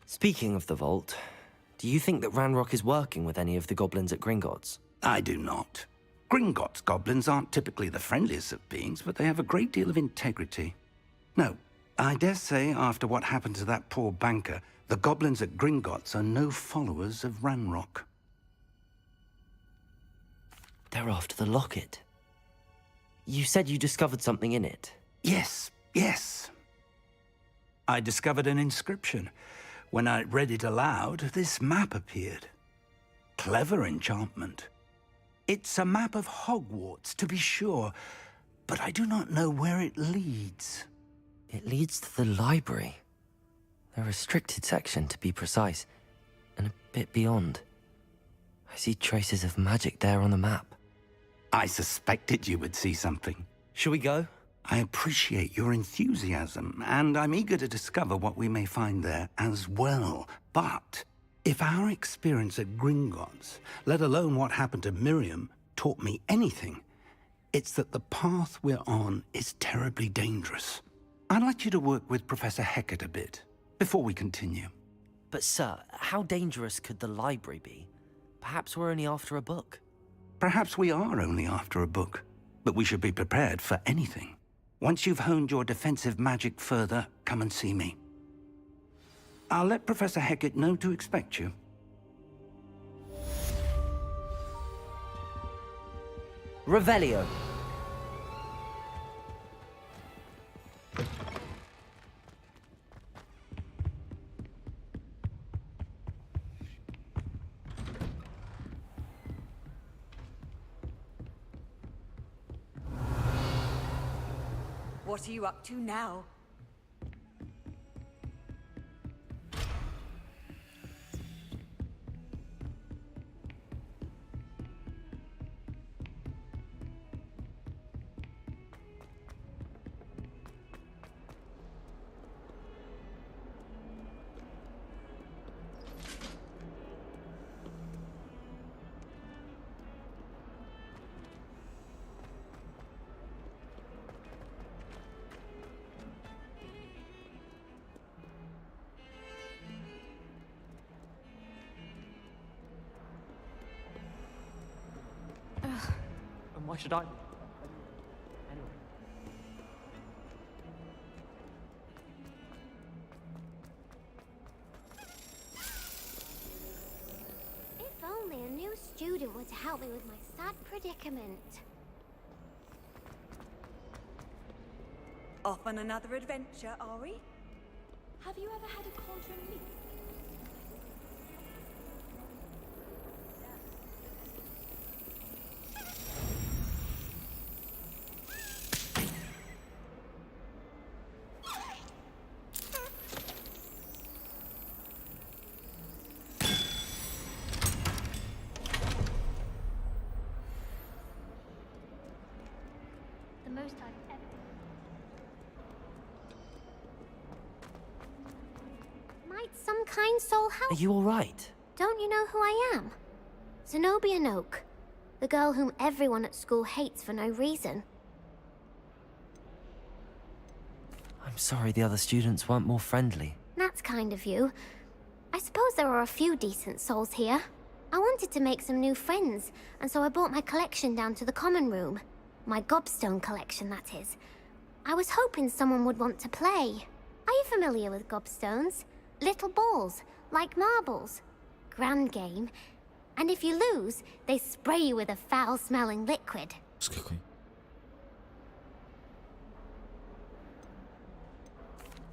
Speaking of the vault, do you think that Ranrock is working with any of the goblins at Gringotts?
I do not. Gringotts goblins aren't typically the friendliest of beings, but they have a great deal of integrity. No,
I dare say, after what happened to that poor banker, the goblins at Gringotts are no followers of Ranrock.
They're after the locket. You said you discovered something in it.
Yes, yes. I discovered an inscription. When I read it aloud, this map appeared. Clever enchantment. It's a map of Hogwarts, to be sure, but I do not know where it leads.
It leads to the library. A restricted section, to be precise, and a bit beyond. I see traces of magic there on the map.
I suspected you would see something.
Shall we go?
I appreciate your enthusiasm, and I'm eager to discover what we may find there as well. But if our experience at Gringotts, let alone what happened to Miriam, taught me anything, it's that the path we're on is terribly dangerous. I'd like you to work with Professor Hecat a bit, before we continue.
But sir, how dangerous could the library be? Perhaps we're only after a book.
Perhaps we are only after a book, but we should be prepared for anything. Once you've honed your defensive magic further, come and see me. I'll let Professor Hecat know to expect you.
Revelio.
What are you up to now?
And why should I? Anyway.
If only a new student were to help me with my sad predicament.
Off on another adventure, are we? Have you ever had a cauldron leap?
The most I've ever... Might some kind soul help?
Are you all right?
Don't you know who I am? Zenobia Noak. The girl whom everyone at school hates for no reason.
I'm sorry the other students weren't more friendly.
That's kind of you. I suppose there are a few decent souls here. I wanted to make some new friends, and so I brought my collection down to the common room. My gobstone collection, that is. I was hoping someone would want to play. Are you familiar with gobstones? Little balls, like marbles. Grand game. And if you lose, they spray you with a foul-smelling liquid.
Скидкой.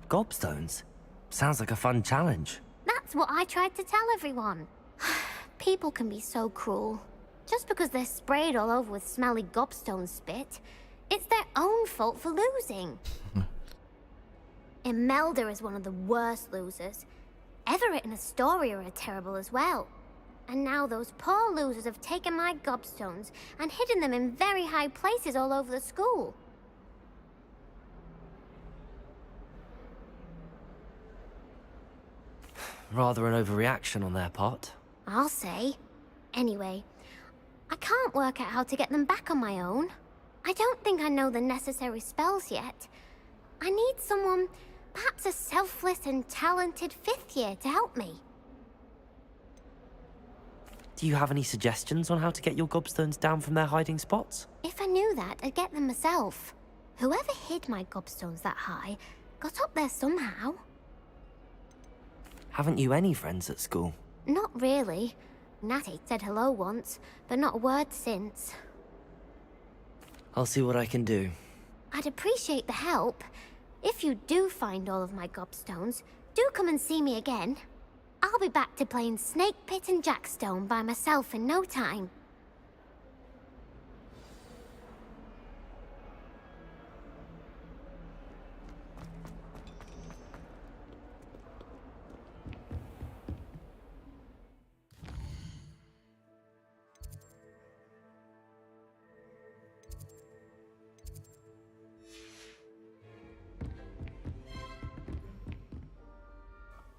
Gobstones? Sounds like a fun challenge.
That's what I tried to tell everyone. People can be so cruel. Just because they're sprayed all over with smelly gobstone spit, it's their own fault for losing. Imelda is one of the worst losers. Everett and Astoria are terrible as well. And now those poor losers have taken my gobstones and hidden them in very high places all over the school.
Rather an overreaction on their part.
I'll say. Anyway, I can't work out how to get them back on my own. I don't think I know the necessary spells yet. I need someone, perhaps a selfless and talented fifth year to help me.
Do you have any suggestions on how to get your gobstones down from their hiding spots?
If I knew that, I'd get them myself. Whoever hid my gobstones that high got up there somehow.
Haven't you any friends at school?
Not really. Natty said hello once, but not a word since.
I'll see what I can do.
I'd appreciate the help. If you do find all of my gobstones, do come and see me again. I'll be back to playing Snake Pit and Jackstone by myself in no time.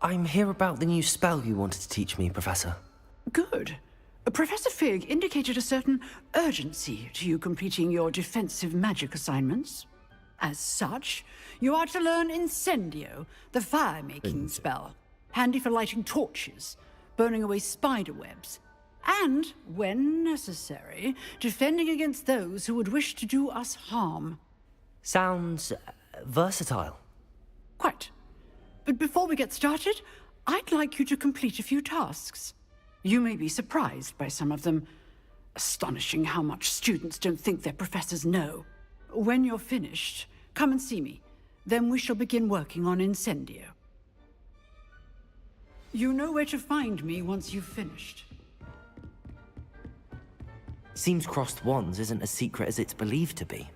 I'm here about the new spell you wanted to teach me, Professor.
Good. Professor Fig indicated a certain urgency to you completing your defensive magic assignments. As such, you are to learn Incendio, the fire-making spell, handy for lighting torches, burning away spider webs, and, when necessary, defending against those who would wish to do us harm.
Sounds versatile.
Quite. But before we get started, I'd like you to complete a few tasks. You may be surprised by some of them. Astonishing how much students don't think their professors know. When you're finished, come and see me. Then we shall begin working on Incendio. You know where to find me once you've finished.
Seems crossed wands isn't as secret as it's believed to be.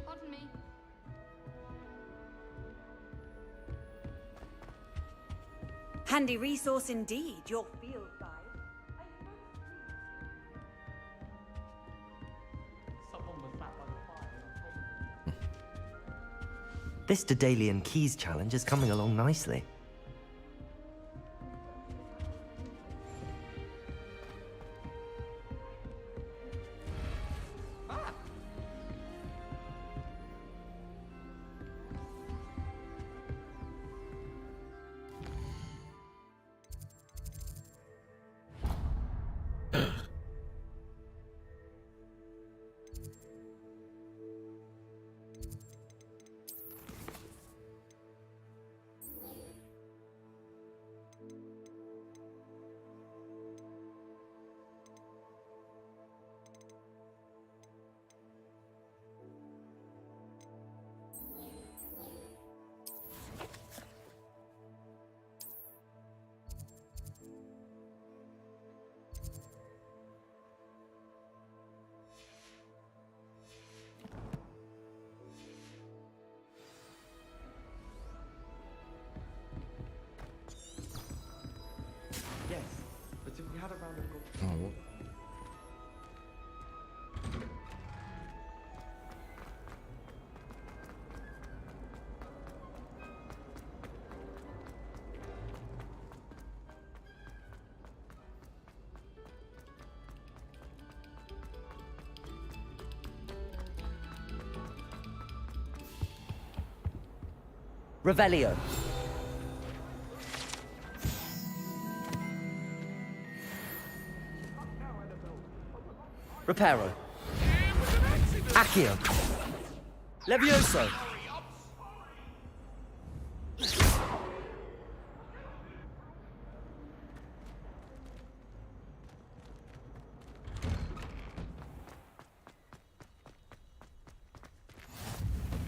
Pardon me.
Handy resource indeed, your field guide.
This Daedalian Keys challenge is coming along nicely.
Yes, but if we had a round of golf.
Oh.
Revelio. Reparo. Accio. Levioso.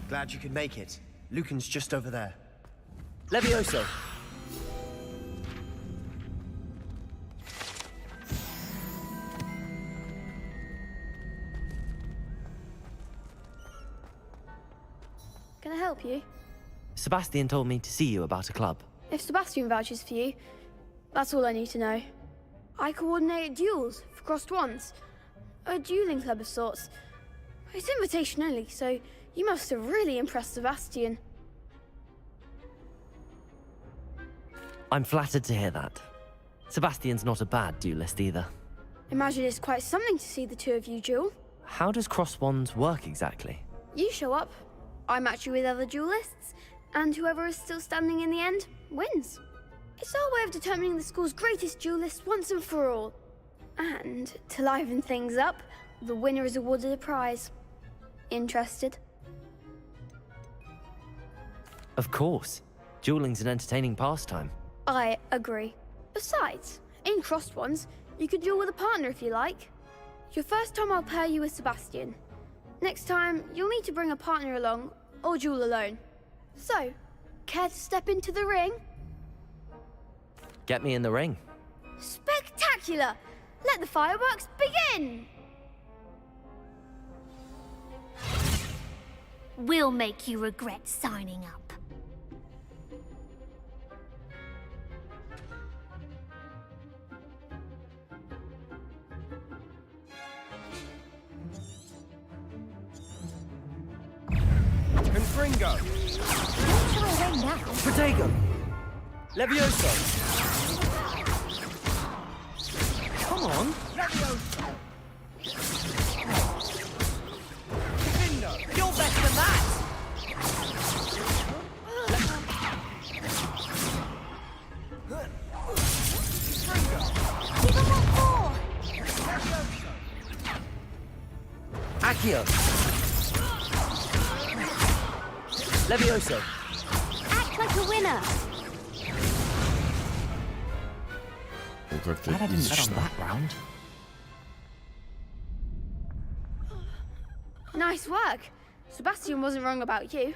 Glad you could make it. Lucan's just over there.
Levioso.
Can I help you?
Sebastian told me to see you about a club.
If Sebastian vouches for you, that's all I need to know. I coordinate duels for crossed wands. A dueling club of sorts. It's invitation only, so you must have really impressed Sebastian.
I'm flattered to hear that. Sebastian's not a bad duelist either.
Imagine it's quite something to see the two of you duel.
How does cross wands work exactly?
You show up, I match you with other duelists, and whoever is still standing in the end wins. It's our way of determining the school's greatest duelist once and for all. And to liven things up, the winner is awarded a prize. Interested?
Of course. Dueling's an entertaining pastime.
I agree. Besides, in crossed ones, you can duel with a partner if you like. Your first time I'll pair you with Sebastian. Next time, you'll need to bring a partner along, or duel alone. So, care to step into the ring?
Get me in the ring.
Spectacular! Let the fireworks begin!
We'll make you regret signing up.
Confringo!
Protego! Levioso! Come on!
Levioso!
You're better than that!
Give him what for!
Accio! Levioso!
Act like a winner!
Ну, как-то
Glad I didn't bet on
изящно.
that round.
Nice work. Sebastian wasn't wrong about you.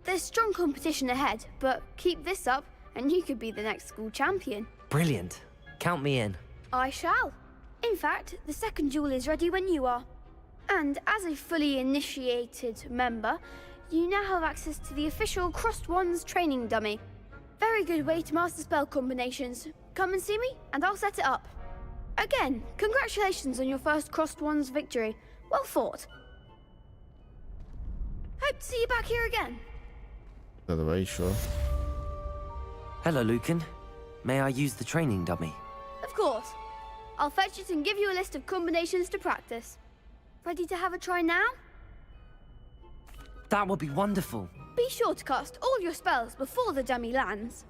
There's strong competition ahead, but keep this up and you could be the next school champion.
Brilliant. Count me in.
I shall. In fact, the second duel is ready when you are. And as a fully initiated member, you now have access to the official Crossed Wands training dummy. Very good way to master spell combinations. Come and see me, and I'll set it up. Again, congratulations on your first Crossed Wands victory. Well fought. Hope to see you back here again.
Да, давай еще.
Hello, Lucan. May I use the training dummy?
Of course. I'll fetch it and give you a list of combinations to practice. Ready to have a try now?
That would be wonderful.
Be sure to cast all your spells before the dummy lands.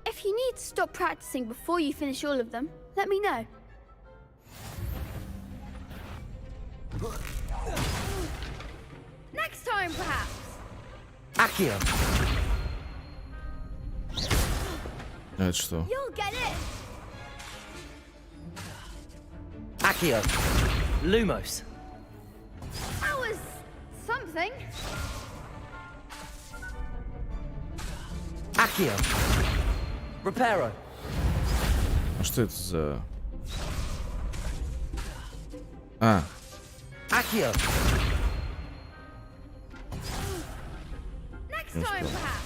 If you need to stop practicing before you finish all of them, let me know. Next time, perhaps.
Accio!
Это что?
You'll get it.
Accio! Lumos!
That was something.
Accio! Reparo!
А что это за... А,
Accio!
Next
Ну
time,
что?
perhaps.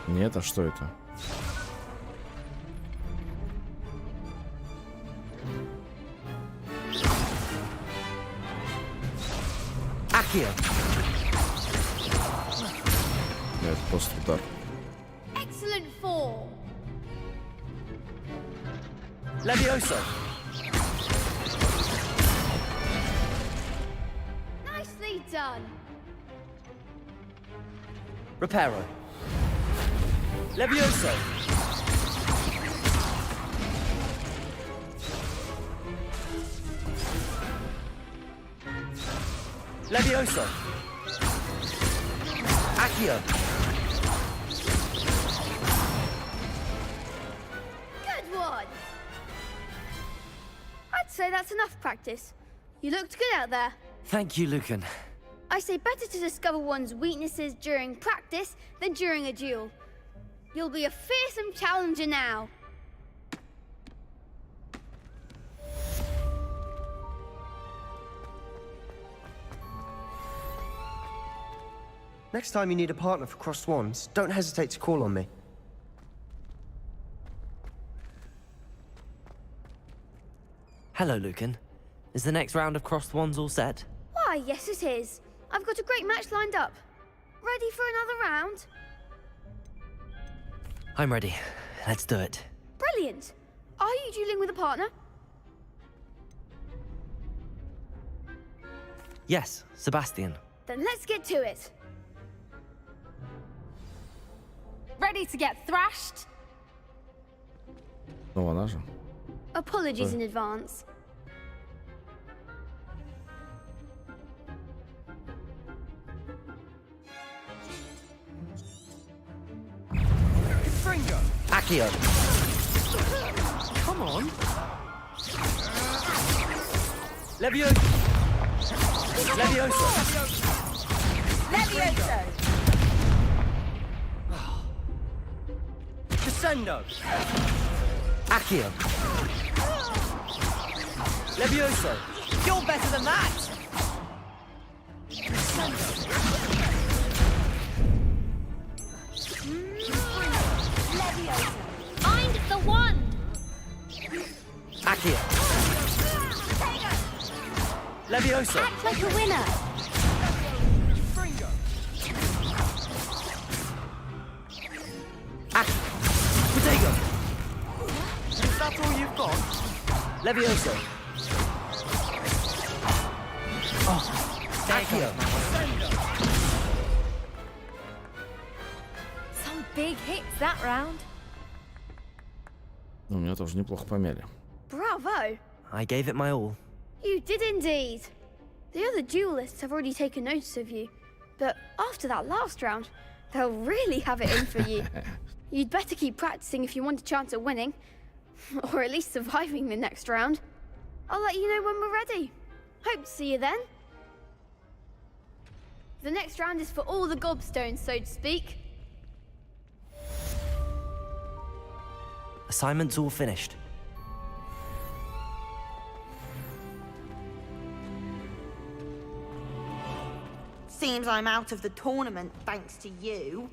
нет, а что это?
Accio!
Это просто удар.
Excellent form.
Levioso!
Nicely done.
Reparo! Levioso! Levioso! Accio!
Good one. I'd say that's enough practice. You looked good out there.
Thank you, Lucan.
I say better to discover one's weaknesses during practice than during a duel. You'll be a fearsome challenger now.
Next time you need a partner for Crossed Wands, don't hesitate to call on me.
Hello, Lucan. Is the next round of crossed wands all set?
Why, yes it is. I've got a great match lined up. Ready for another round?
I'm ready. Let's do it.
Brilliant. Are you dueling with a partner?
Yes, Sebastian.
Then let's get to it.
Ready to get thrashed?
Ну, она же.
Apologies in advance.
Fringo!
Accio!
Come on!
Levioso! Levioso!
Levioso!
Descendo!
Accio! Levioso!
You're better than that!
Levioso. Find the wand!
Accio! Levioso!
Act like a winner!
Fringo!
Protego!
Is that all you've got?
Levioso! Accio!
Some big hits that round.
Ну, меня тоже неплохо помяли.
Bravo!
I gave it my all.
You did indeed. The other duelists have already taken notice of you, but after that last round, they'll really have it in for you. You'd better keep practicing if you want a chance at winning, or at least surviving the next round. I'll let you know when we're ready. Hope to see you then. The next round is for all the gobstones, so to speak.
Assignment's all finished.
Seems I'm out of the tournament thanks to you.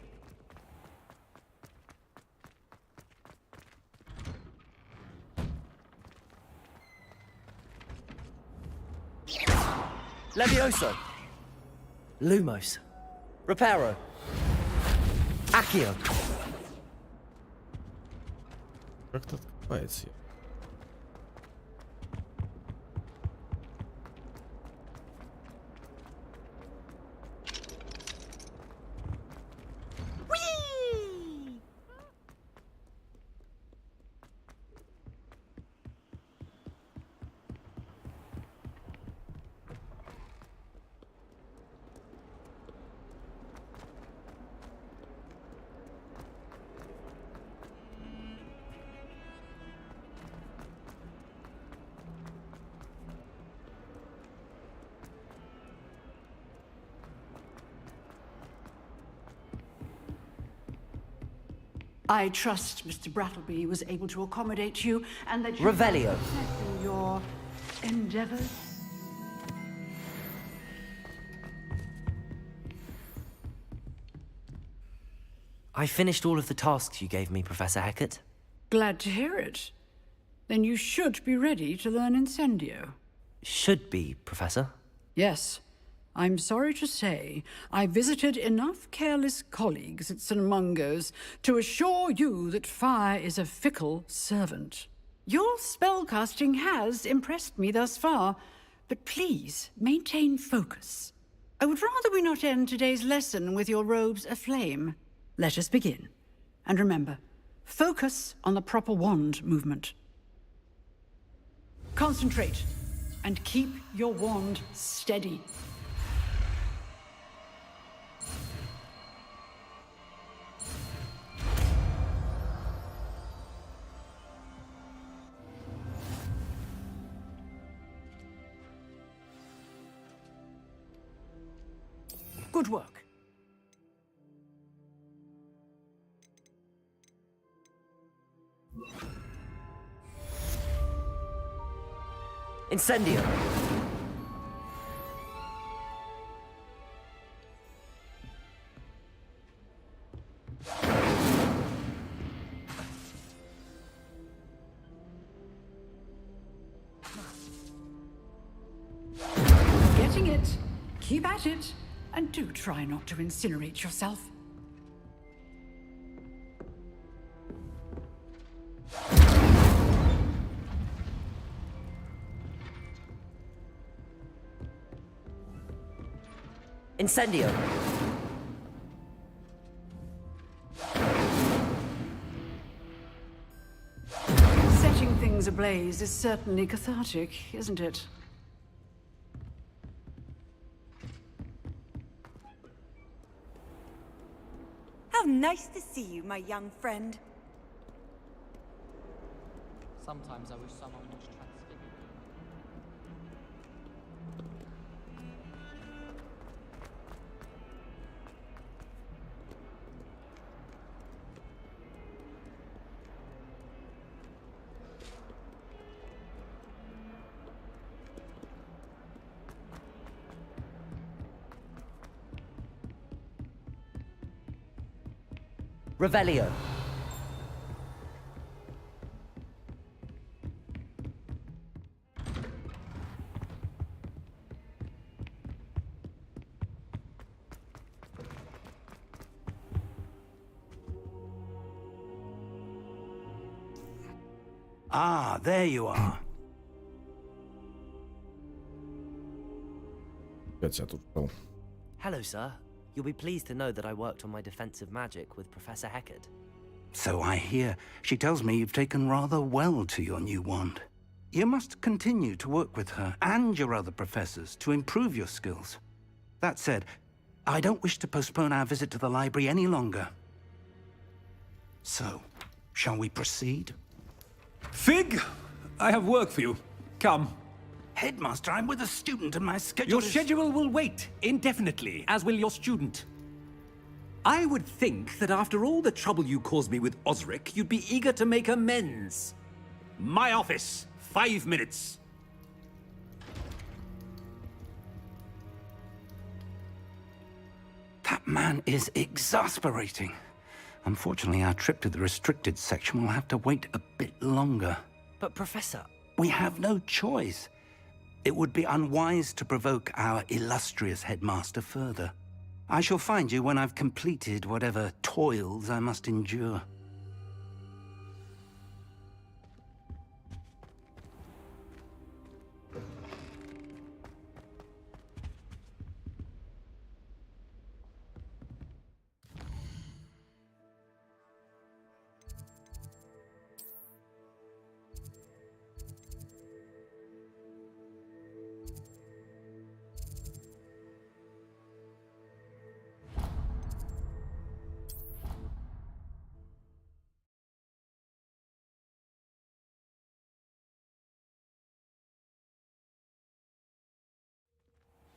Levioso! Lumos! Reparo! Accio!
Как-то открывается.
I trust Mr. Brattleby was able to accommodate you and that you
Revelio.
in your endeavors.
I finished all of the tasks you gave me, Professor Hecat.
Glad to hear it. Then you should be ready to learn Incendio.
Should be, Professor.
Yes. I'm sorry to say, I visited enough careless colleagues at St. Mungo's to assure you that fire is a fickle servant. Your spellcasting has impressed me thus far, but please maintain focus. I would rather we not end today's lesson with your robes aflame. Let us begin. And remember, focus on the proper wand movement. Concentrate and keep your wand steady. Good work.
Incendio!
it. Keep at it. And do try not to incinerate yourself.
Incendio.
Setting things ablaze is certainly cathartic, isn't it?
How nice to see you, my young friend.
Sometimes I wish someone was transfigured.
Revelio.
Ah, there you are.
Hello, sir. You'll be pleased to know that I worked on my defensive magic with Professor Heckard.
So I hear. She tells me you've taken rather well to your new wand. You must continue to work with her and your other professors to improve your skills. That said, I don't wish to postpone our visit to the library any longer. So, shall we proceed?
Fig, I have work for you. Come.
Headmaster, I'm with a student and my schedule
Your
is...
schedule will wait indefinitely, as will your student. I would think that after all the trouble you caused me with Osric, you'd be eager to make amends. My office, 5 minutes.
That man is exasperating. Unfortunately, our trip to the restricted section will have to wait a bit longer.
But, Professor...
We have no choice. It would be unwise to provoke our illustrious headmaster further. I shall find you when I've completed whatever toils I must endure.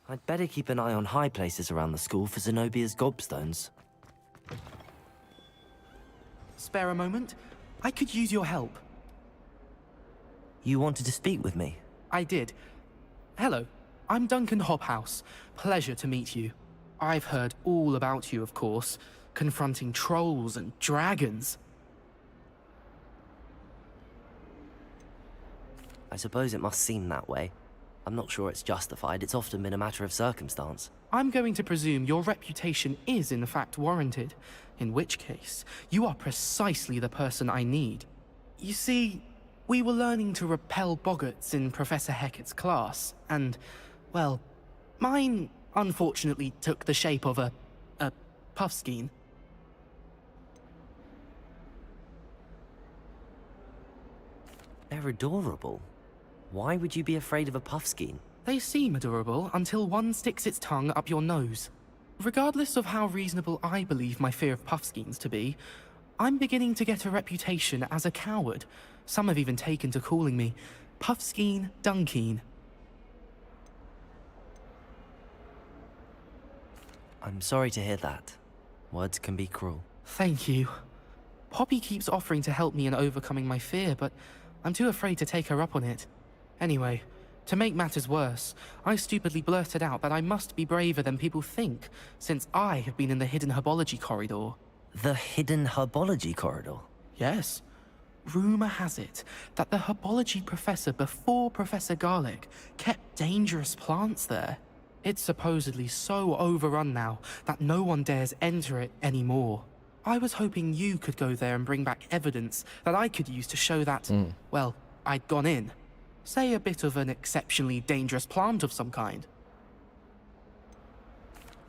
I'd better keep an eye on high places around the school for Zenobia's gobstones.
Spare a moment? I could use your help.
You wanted to speak with me?
I did. Hello, I'm Duncan Hobhouse. Pleasure to meet you. I've heard all about you, of course, confronting trolls and dragons.
I suppose it must seem that way. I'm not sure it's justified. It's often been a matter of circumstance.
I'm going to presume your reputation is in fact warranted, in which case, you are precisely the person I need. You see, we were learning to repel boggarts in Professor Heckard's class, and, well, mine unfortunately took the shape of a puffskein.
They're adorable. Why would you be afraid of a puffskein?
They seem adorable until one sticks its tongue up your nose. Regardless of how reasonable I believe my fear of puffskeins to be, I'm beginning to get a reputation as a coward. Some have even taken to calling me Puffskein Dunkeen.
I'm sorry to hear that. Words can be cruel.
Thank you. Poppy keeps offering to help me in overcoming my fear, but I'm too afraid to take her up on it. Anyway, to make matters worse, I stupidly blurted out that I must be braver than people think, since I have been in the hidden herbology corridor.
The hidden herbology corridor?
Yes. Rumor has it that the herbology professor before Professor Garlic kept dangerous plants there. It's supposedly so overrun now that no one dares enter it anymore. I was hoping you could go there and bring back evidence that I could use to show that, well, I'd gone in. Say a bit of an exceptionally dangerous plant of some kind.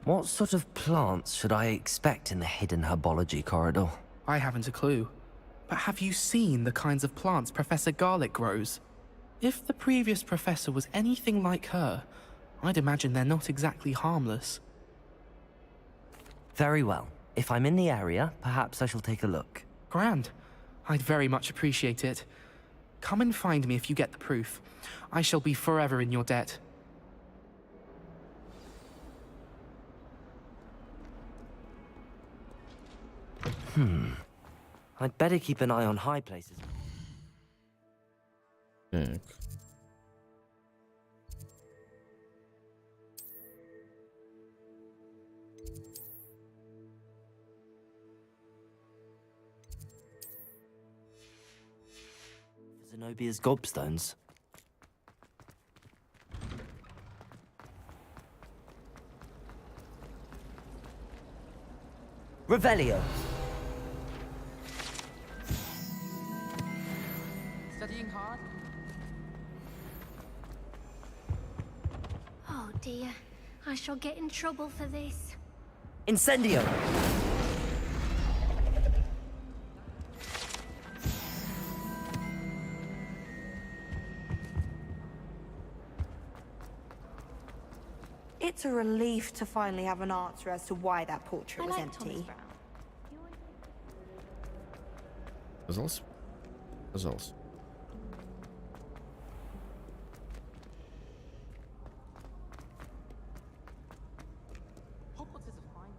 What sort of plants should I expect in the hidden herbology corridor?
I haven't a clue. But have you seen the kinds of plants Professor Garlic grows? If the previous professor was anything like her, I'd imagine they're not exactly harmless.
Very well. If I'm in the area, perhaps I shall take a look.
Grand. I'd very much appreciate it. Come and find me if you get the proof. I shall be forever in your debt.
I'd better keep an eye on high places.
Так.
Zenobia's gobstones. Revelio.
Studying hard?
Oh dear, I shall get in trouble for this.
Incendio.
It's a relief to finally have an answer as to why that portrait was empty.
Казалось? Казалось.
Hogwarts is a fine.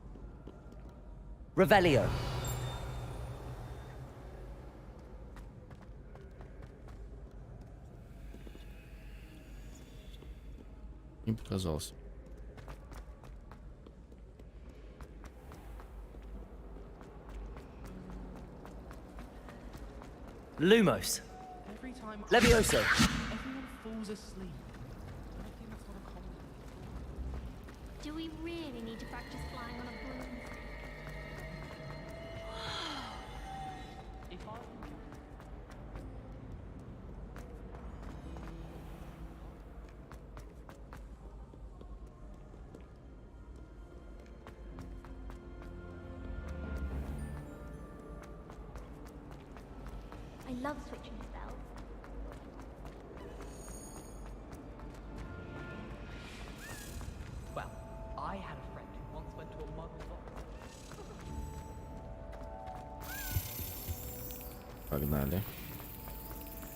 Revelio.
Не показалось.
Lumos.
Every time
Levioso.
everyone falls asleep. I think that's not a common.
Do we really need to practice flying on a broomstick?
If I
I love switching spells.
Well, I had a friend who once went to a muggle box.
Погнали.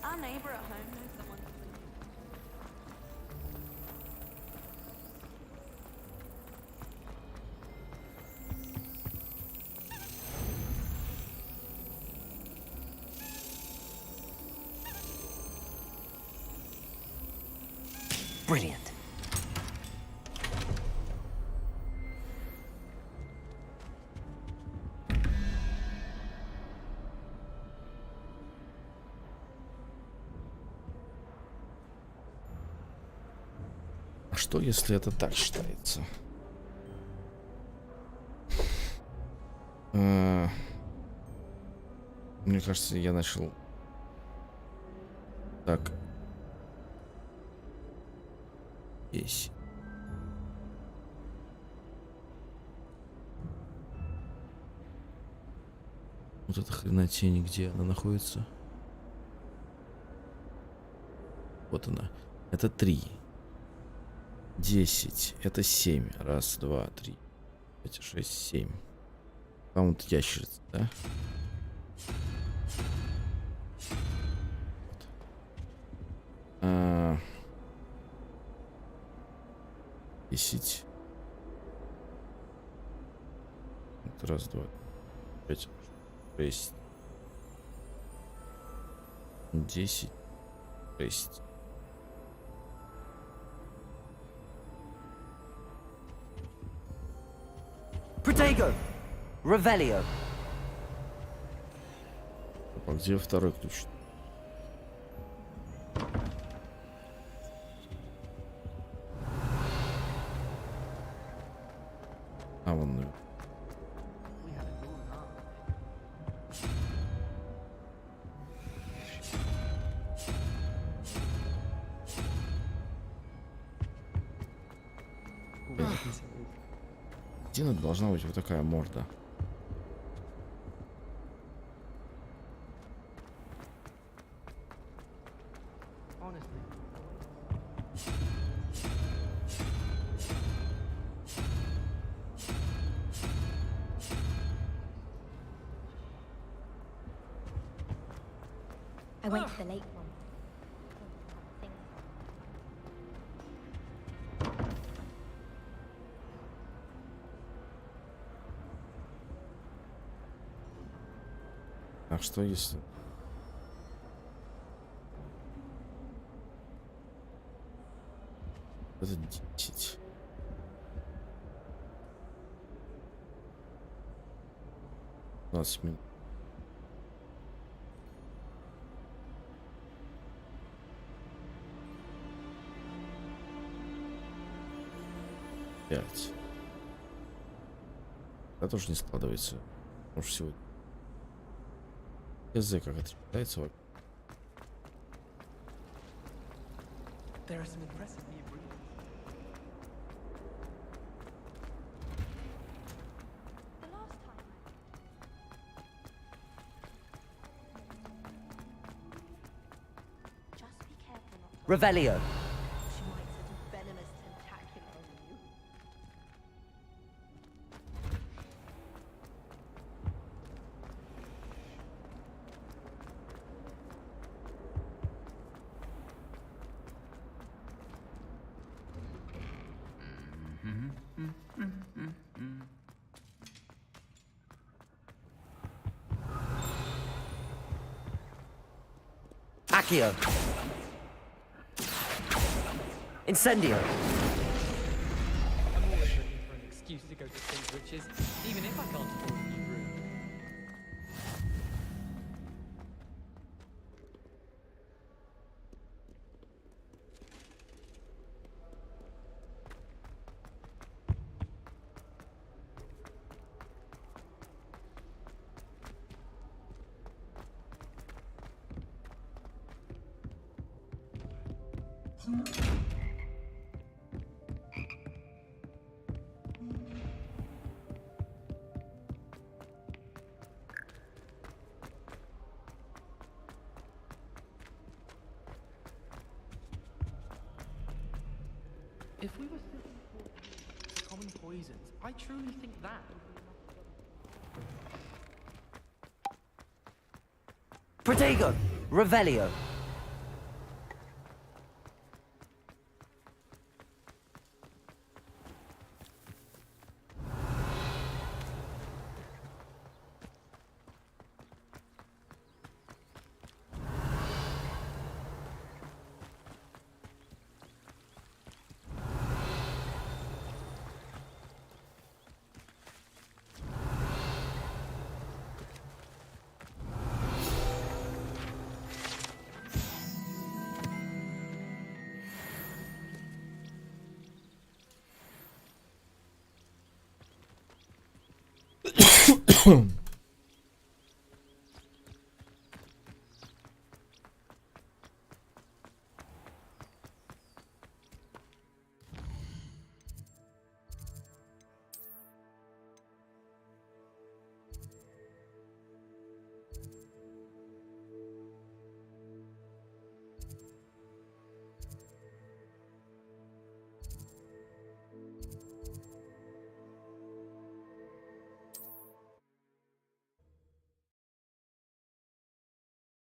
Our neighbor at home knows someone.
Brilliant.
А что, если это так считается? Мне кажется, я начал... Так. Здесь. Вот эта хренотень, где она находится? Вот она. Это 3. 10. Это 7. Раз, два, три, 5, 6, 7. Каунт ящериц, да? Вот. 10. Вот раз, два, 5, 6. 10. 6.
Protego. Revelio.
А где второй ключ? А, вон, наверное. Картина должна быть вот такая морда.
I went to the late one.
Так что если... Это 10. Минут. Пять. Это тоже не складывается. Потому что сегодня... язык как это читается.
There are some impressive new breeds.
Revelio. Accio. Incendio.
I'm always looking for an excuse to go to St. Rich's, even if I can't afford a new room.
If we were for common poisons, I truly think that.
Protego. Revelio.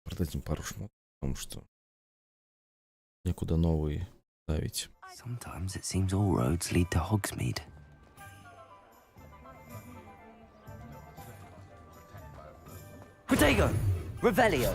Продадим пару шмотов, потому что некуда новые ставить.
Sometimes it seems all roads lead to Hogsmeade. Protego. Revelio.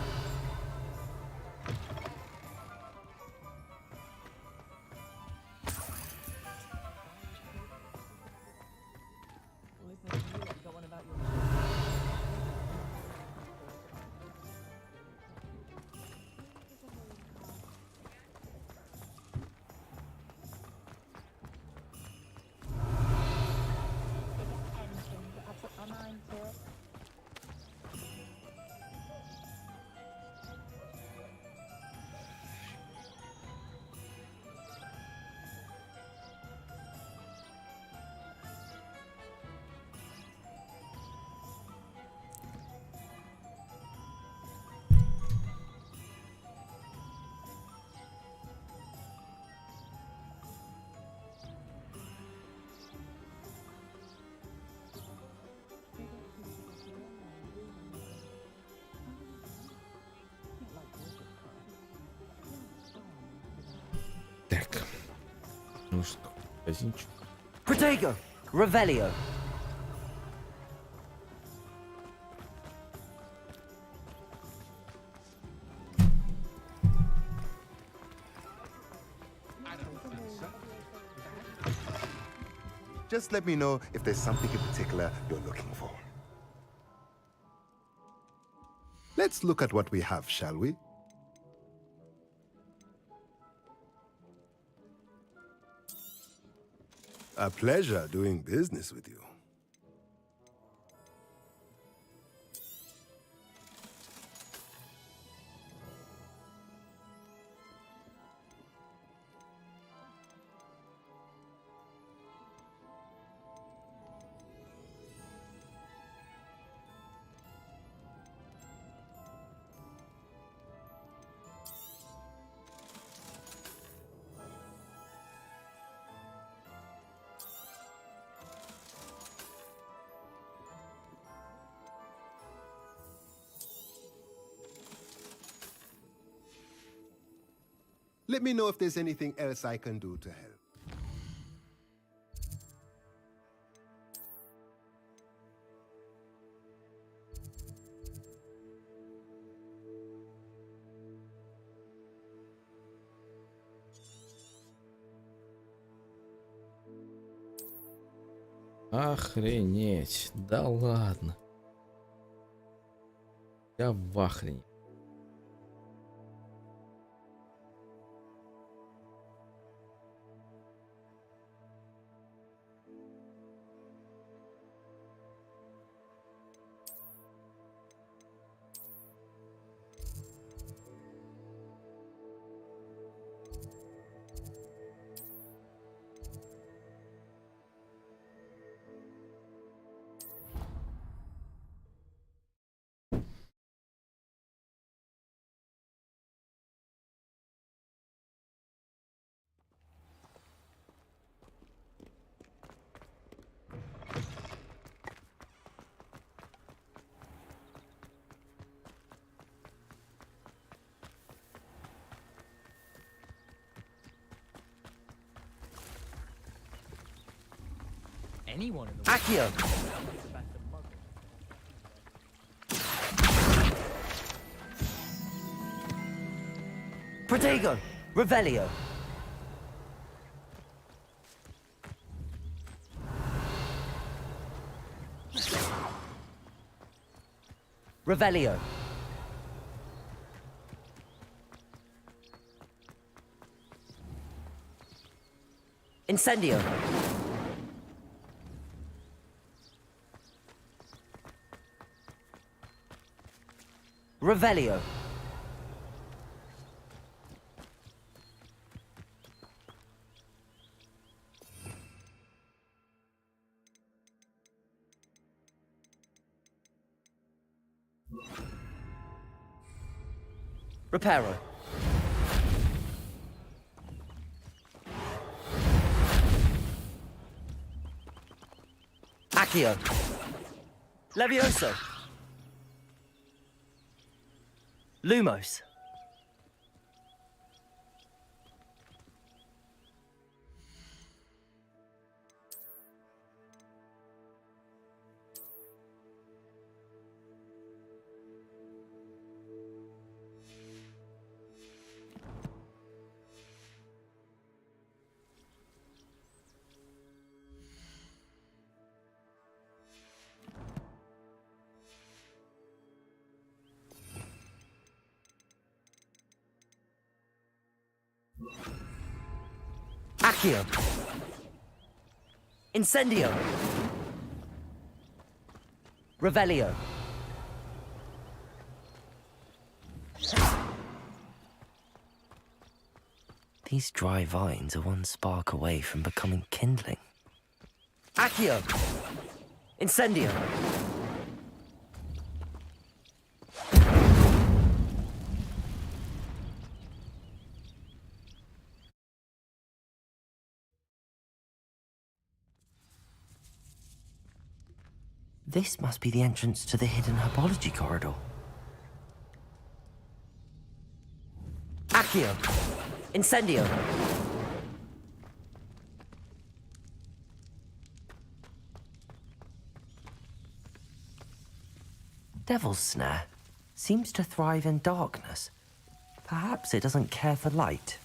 Может, магазинчик?
Protego! Revelio!
Just let me know if there's something in particular you're looking for. Let's look at what we have, shall we? A pleasure doing business with you. Let me know if there's anything else I can do to help.
Охренеть. Да ладно. Я в ахрене.
Anyone in the
Accio! Protego! Revelio! Revelio! Incendio! Revelio. Reparo. Accio. Levioso. Lumos. Accio. Incendio. Revelio. These dry vines are one spark away from becoming kindling. Accio. Incendio. This must be the entrance to the hidden herbology corridor. Accio. Incendio. devil's snare seems to thrive in darkness. Perhaps it doesn't care for light.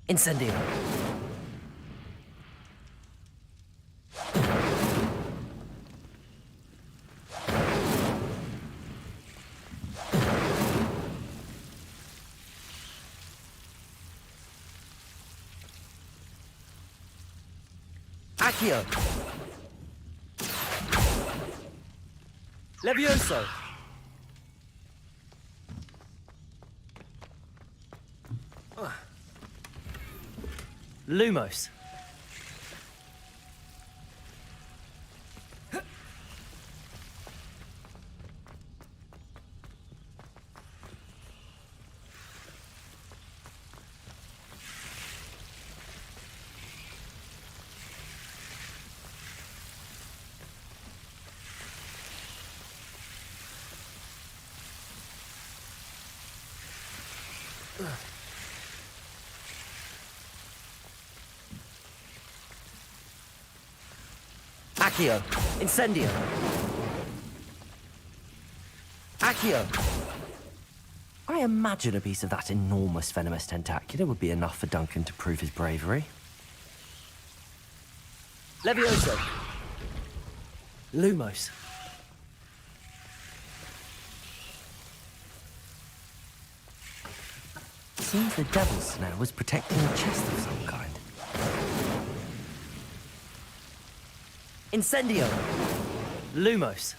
Incendio. Accio. Levioso. Lumos. Accio. Incendio. Accio. I imagine a piece of that enormous venomous tentacular would be enough for Duncan to prove his bravery. Levioso. Lumos. Seems the devil's snare was protecting a chest of some kind. Incendio. Lumos.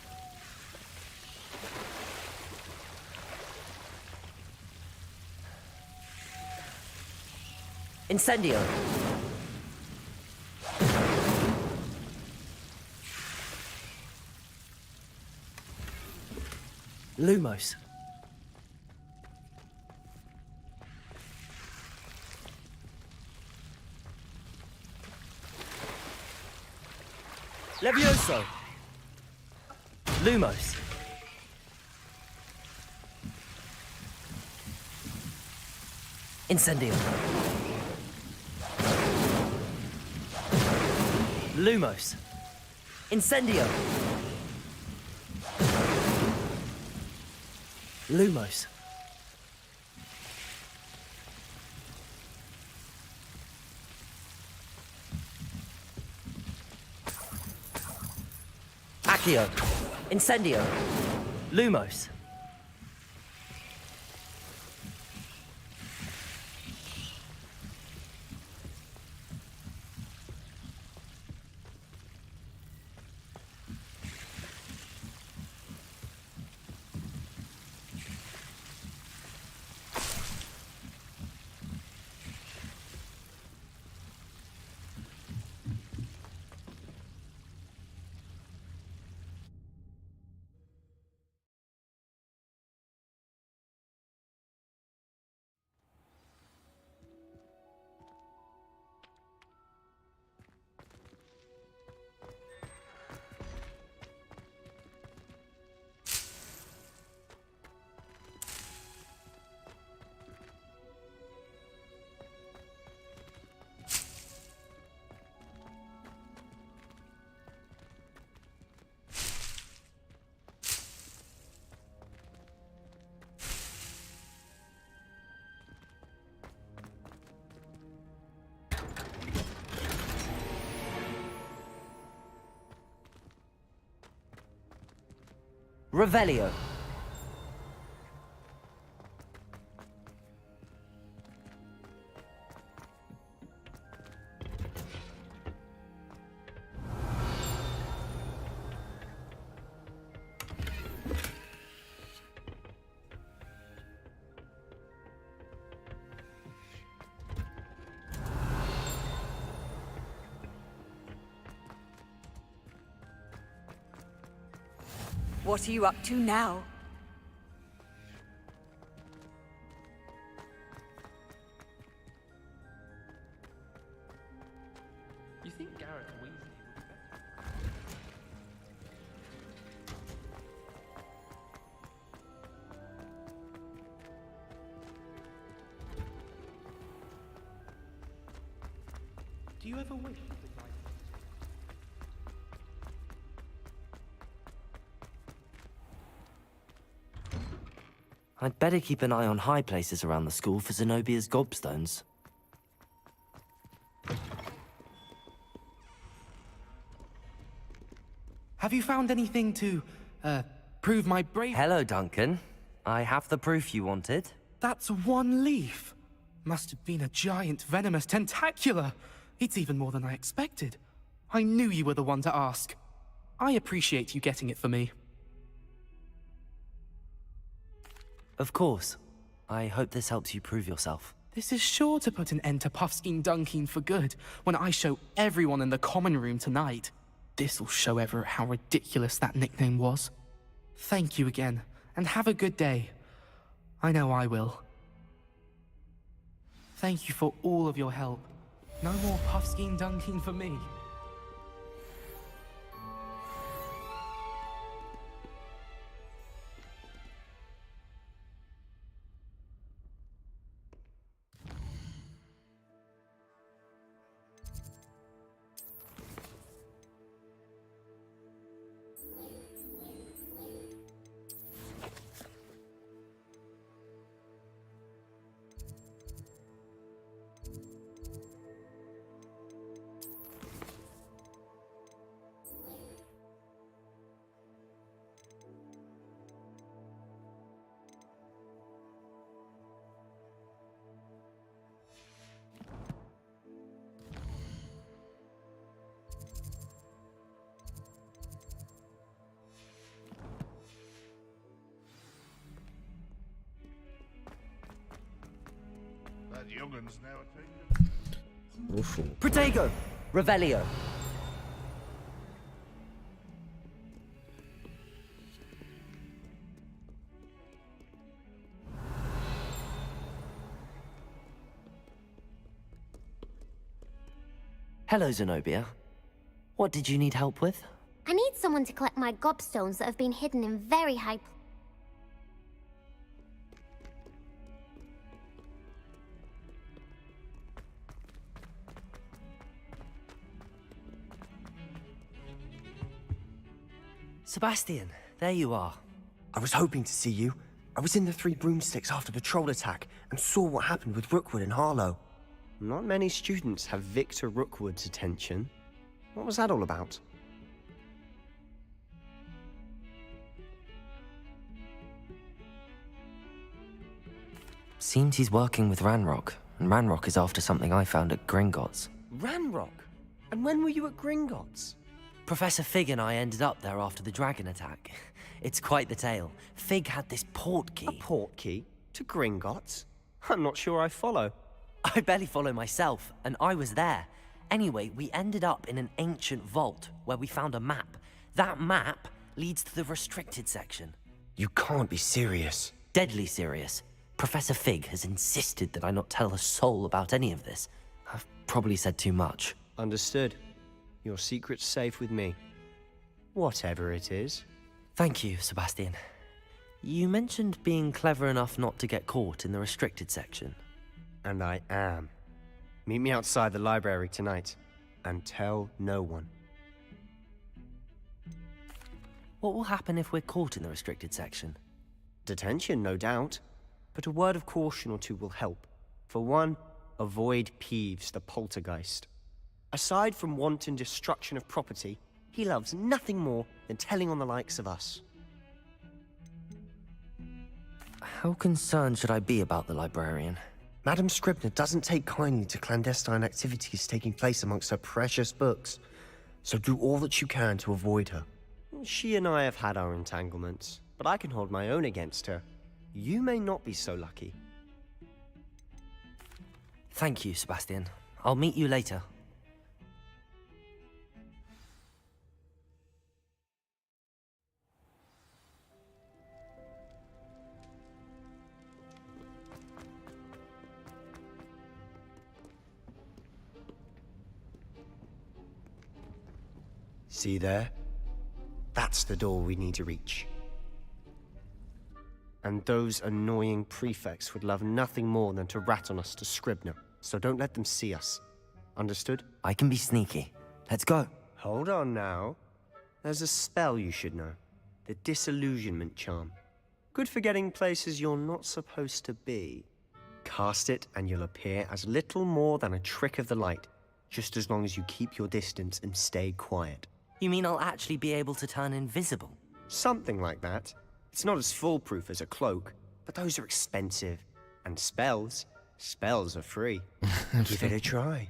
Incendio. Lumos. Levioso. Lumos. Incendio. Lumos. Incendio. Lumos. Accio. Incendio. Lumos. Revelio.
What are you up to now?
You think Gareth Weasley would be better?
you ever wish you could write?
I'd better keep an eye on high places around the school for Zenobia's gobstones.
Have you found anything to, prove my bravery?
Hello, Duncan. I have the proof you wanted.
That's one leaf. Must have been a giant venomous tentacula. It's even more than I expected. I knew you were the one to ask. I appreciate you getting it for me.
Of course. I hope this helps you prove yourself.
This is sure to put an end to Puffskein Dunkin for good when I show everyone in the common room tonight. This'll show Everett how ridiculous that nickname was. Thank you again, and have a good day. I know I will. Thank you for all of your help. No more Puffskein Dunkin for me.
That youngun's now taken.
Protego! Revelio! Hello, Zenobia. What did you need help with?
I need someone to collect my gobstones that have been hidden in very high
Sebastian, there you are.
I was hoping to see you. I was in the Three Broomsticks after the troll attack and saw what happened with Rookwood and Harlow. Not many students have Victor Rookwood's attention. What was that all about?
Seems he's working with Ranrock, and Ranrock is after something I found at Gringotts.
Ranrock? And when were you at Gringotts?
Professor Fig and I ended up there after the dragon attack. It's quite the tale. Fig had this port key.
A port key? To Gringotts? I'm not sure I follow.
I barely follow myself, and I was there. Anyway, we ended up in an ancient vault where we found a map. That map leads to the restricted section.
You can't be serious.
Deadly serious. Professor Fig has insisted that I not tell a soul about any of this. I've probably said too much.
Understood. Your secret's safe with me. Whatever it is.
Thank you, Sebastian. You mentioned being clever enough not to get caught in the restricted section.
And I am. Meet me outside the library tonight, and tell no one.
What will happen if we're caught in the restricted section?
Detention, no doubt. But a word of caution or two will help. For one, avoid Peeves, the poltergeist. Aside from wanton destruction of property, he loves nothing more than telling on the likes of us.
How concerned should I be about the librarian?
Madame Scribner doesn't take kindly to clandestine activities taking place amongst her precious books, so do all that you can to avoid her. She and I have had our entanglements, but I can hold my own against her. You may not be so lucky.
Thank you, Sebastian. I'll meet you later.
See there? That's the door we need to reach. And those annoying prefects would love nothing more than to rat on us to Scribner, so don't let them see us. Understood?
I can be sneaky. Let's go.
Hold on now. There's a spell you should know. The Disillusionment Charm. Good for getting places you're not supposed to be. Cast it and you'll appear as little more than a trick of the light, just as long as you keep your distance and stay quiet.
You mean I'll actually be able to turn invisible?
Something like that. It's not as foolproof as a cloak, but those are expensive. And spells are free. Give it a try.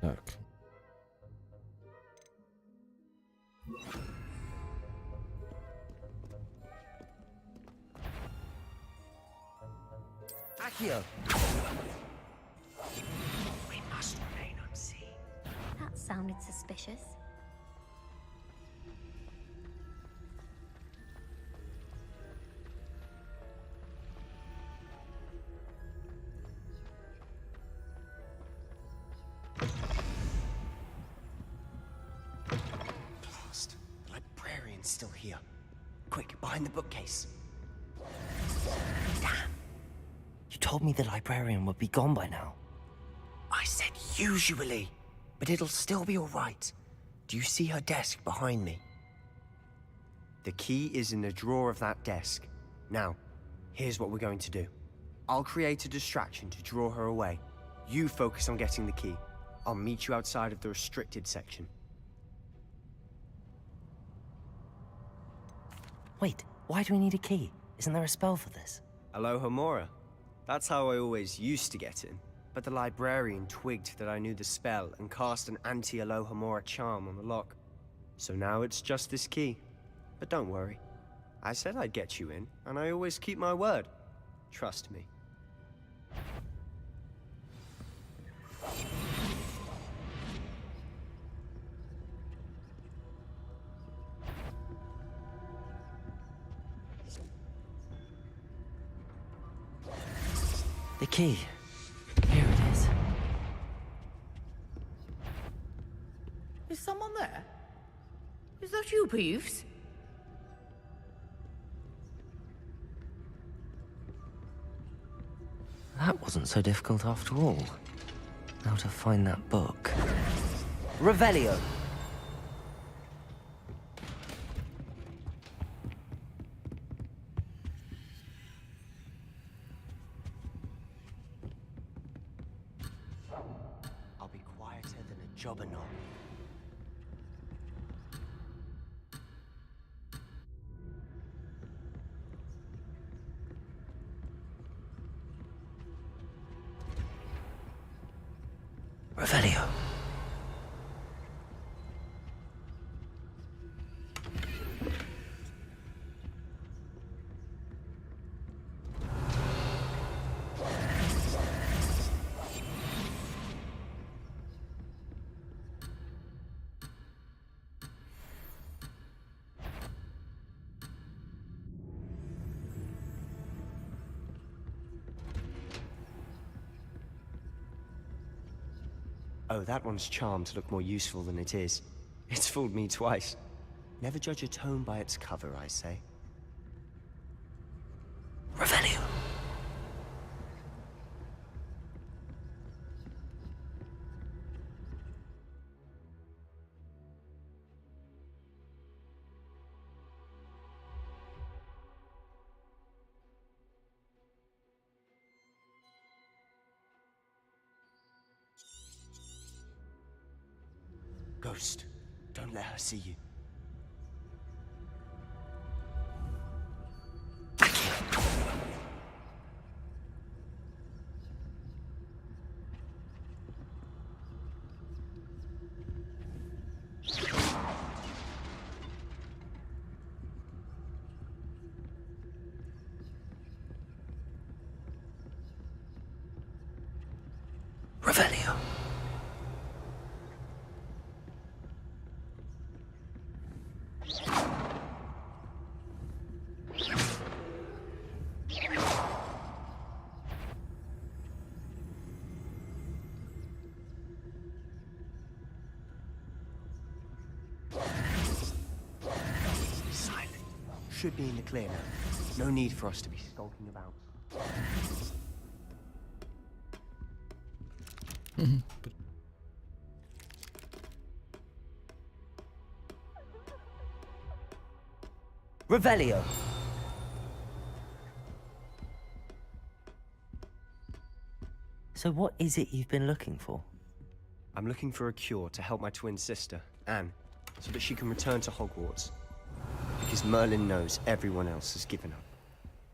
Так.
Accio!
We must remain unseen.
That sounded suspicious.
Blast. The librarian's still here. Quick, behind the bookcase.
Damn. You told me the librarian would be gone by now.
I said usually, but it'll still be all right. Do you see her desk behind me? The key is in the drawer of that desk. Now, here's what we're going to do. I'll create a distraction to draw her away. You focus on getting the key. I'll meet you outside of the restricted section.
Wait, why do we need a key? Isn't there a spell for this?
Aloha Mora. That's how I always used to get in. But the librarian twigged that I knew the spell and cast an anti-Aloha Mora charm on the lock. So now it's just this key. But don't worry. I said I'd get you in, and I always keep my word. Trust me.
The key. Here it is.
Is someone there? Is that you, Peeves?
That wasn't so difficult after all. Now to find that book. Revelio!
I'll be quieter than a jobberknoll.
Revelio.
Oh, that one's charmed to look more useful than it is. It's fooled me twice. Never judge a tome by its cover, I say.
Revelio.
Ghost, don't let her see you.
Revelio.
Silent. Should be in the clear now. No need for us to be skulking about.
Revelio. So what is it you've been looking for?
I'm looking for a cure to help my twin sister, Anne, so that she can return to Hogwarts. Because Merlin knows everyone else has given up.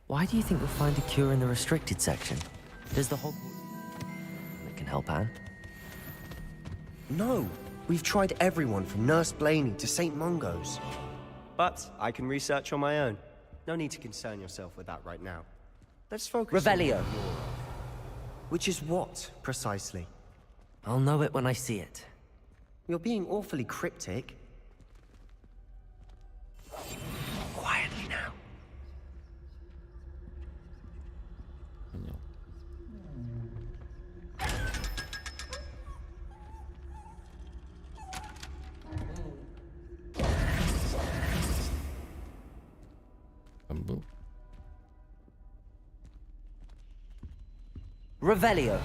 Why do you think we'll find a cure in the restricted section? There's the Hogwarts that can help Anne.
No! We've tried everyone from Nurse Blaney to St. Mungo's. But I can research on my own. No need to concern yourself with that right now. Let's focus
Revelio.
on which is what, precisely?
I'll know it when I see it.
You're being awfully cryptic.
Quietly now. Revelio.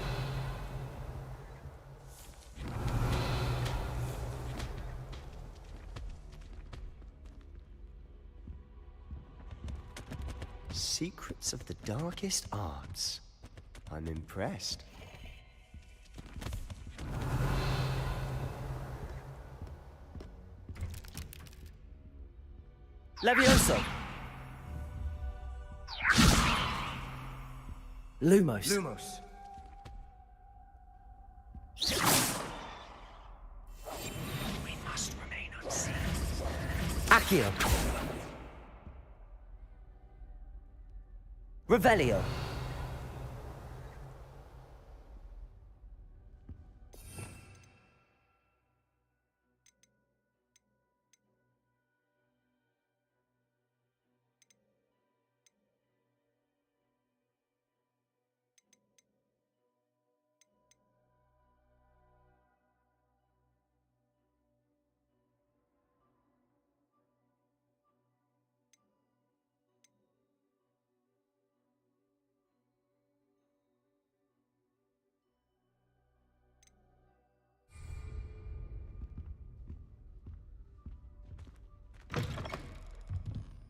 Secrets of the darkest arts. I'm impressed.
Levioso. Lumos.
Lumos. We must remain unseen.
Accio. Revelio.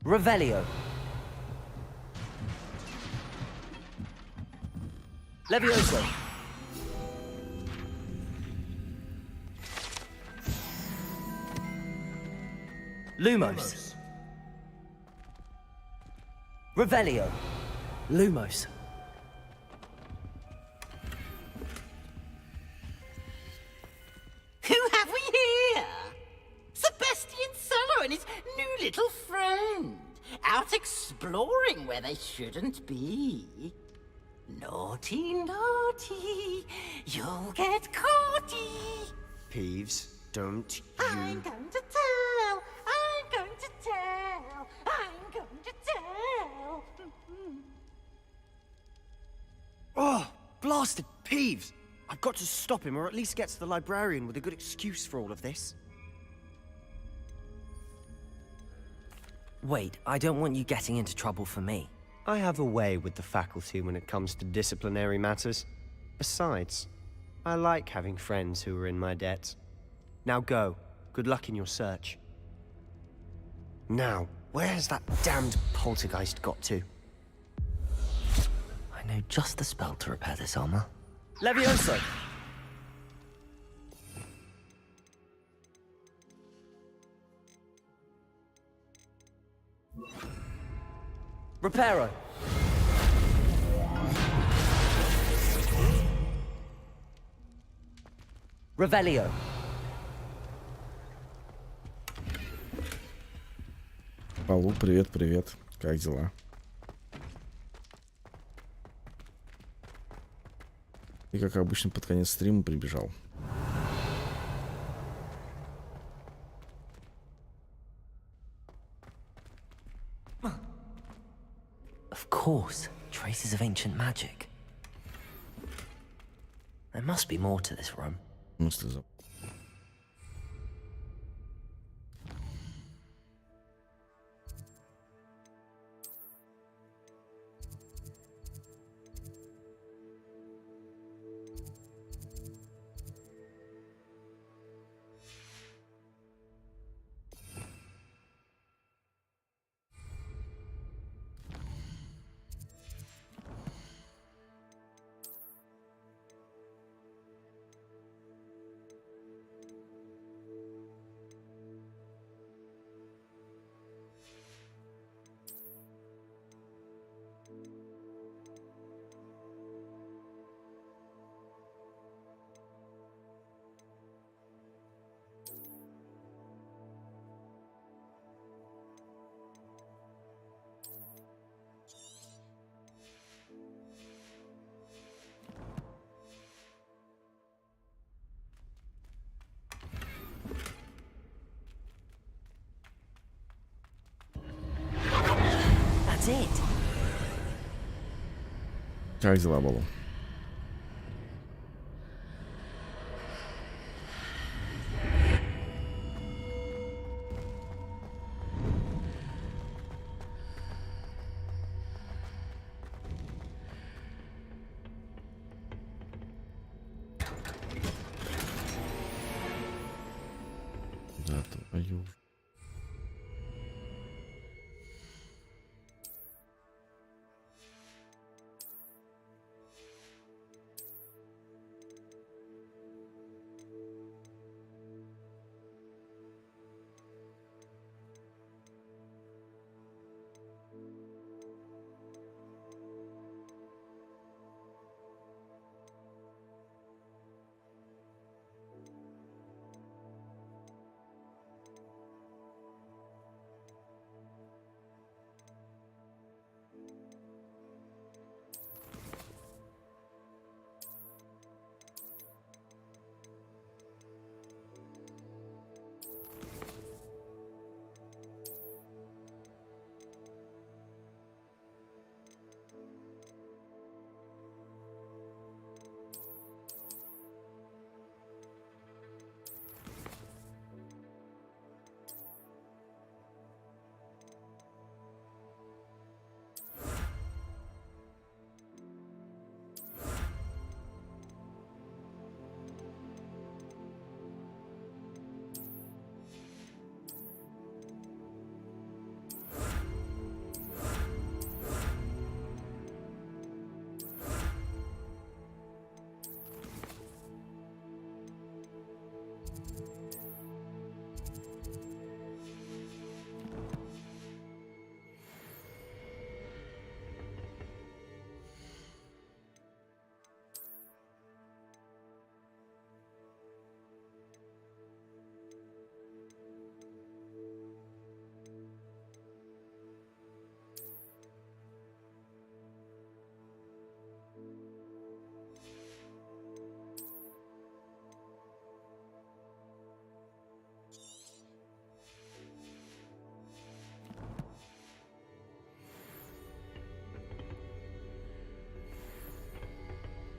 Revelio. Levioso. Lumos. Revelio. Lumos.
Who have we here? Sebastian Solo and his new little friend. Out exploring where they shouldn't be. Naughty, naughty. You'll get caughty.
Peeves, don't you...
I'm going to tell. I'm going to tell. I'm going to tell.
Oh, blasted Peeves! I've got to stop him, or at least get to the librarian with a good excuse for all of this.
Wait, I don't want you getting into trouble for me.
I have a way with the faculty when it comes to disciplinary matters. Besides, I like having friends who are in my debt. Now go. Good luck in your search. Now, where has that damned poltergeist got to?
I know just the spell to repair this armor.
Levioso!
Reparo! Revelio!
Павлу, привет, привет. Как дела? И как обычно под конец стрима прибежал.
Of course, traces of ancient magic. There must be more to this room. That's it.
Как дела, Балу? Да, твою.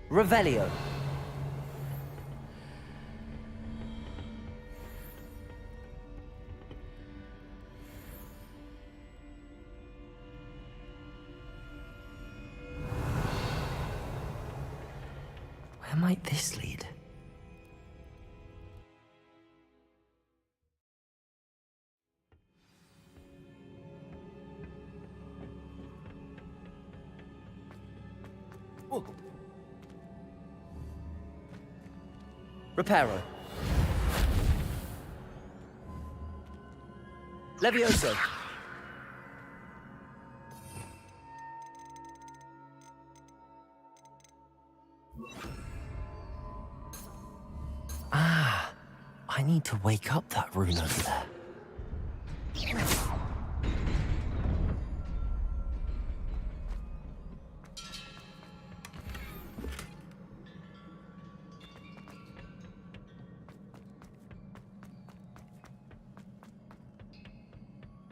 Revelio. might this lead? Reparo. Levioso. Ah, I need to wake up that rune over there.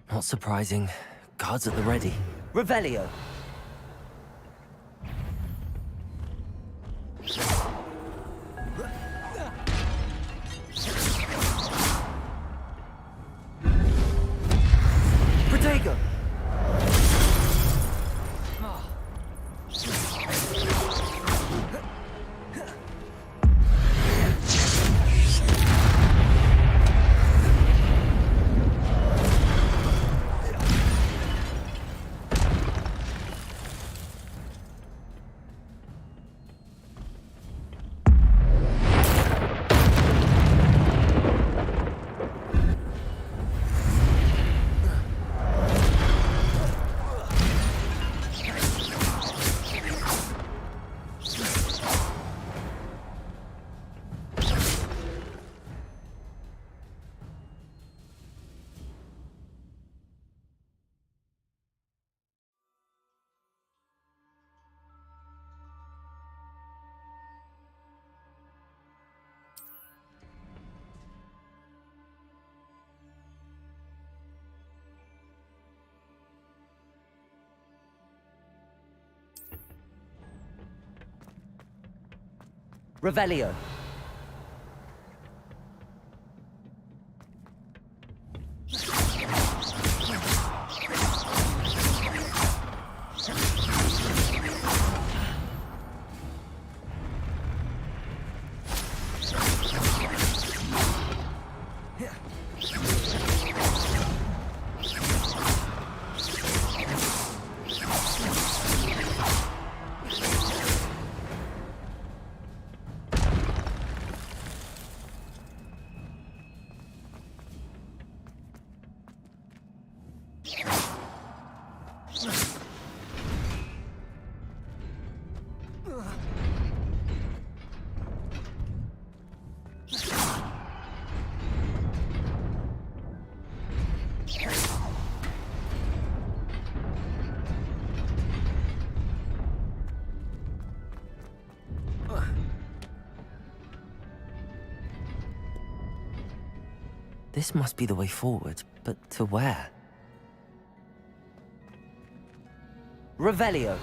Not surprising. Guards at the ready. Revelio. Protego. Revelio. This must be the way forward, but to where? Revelio.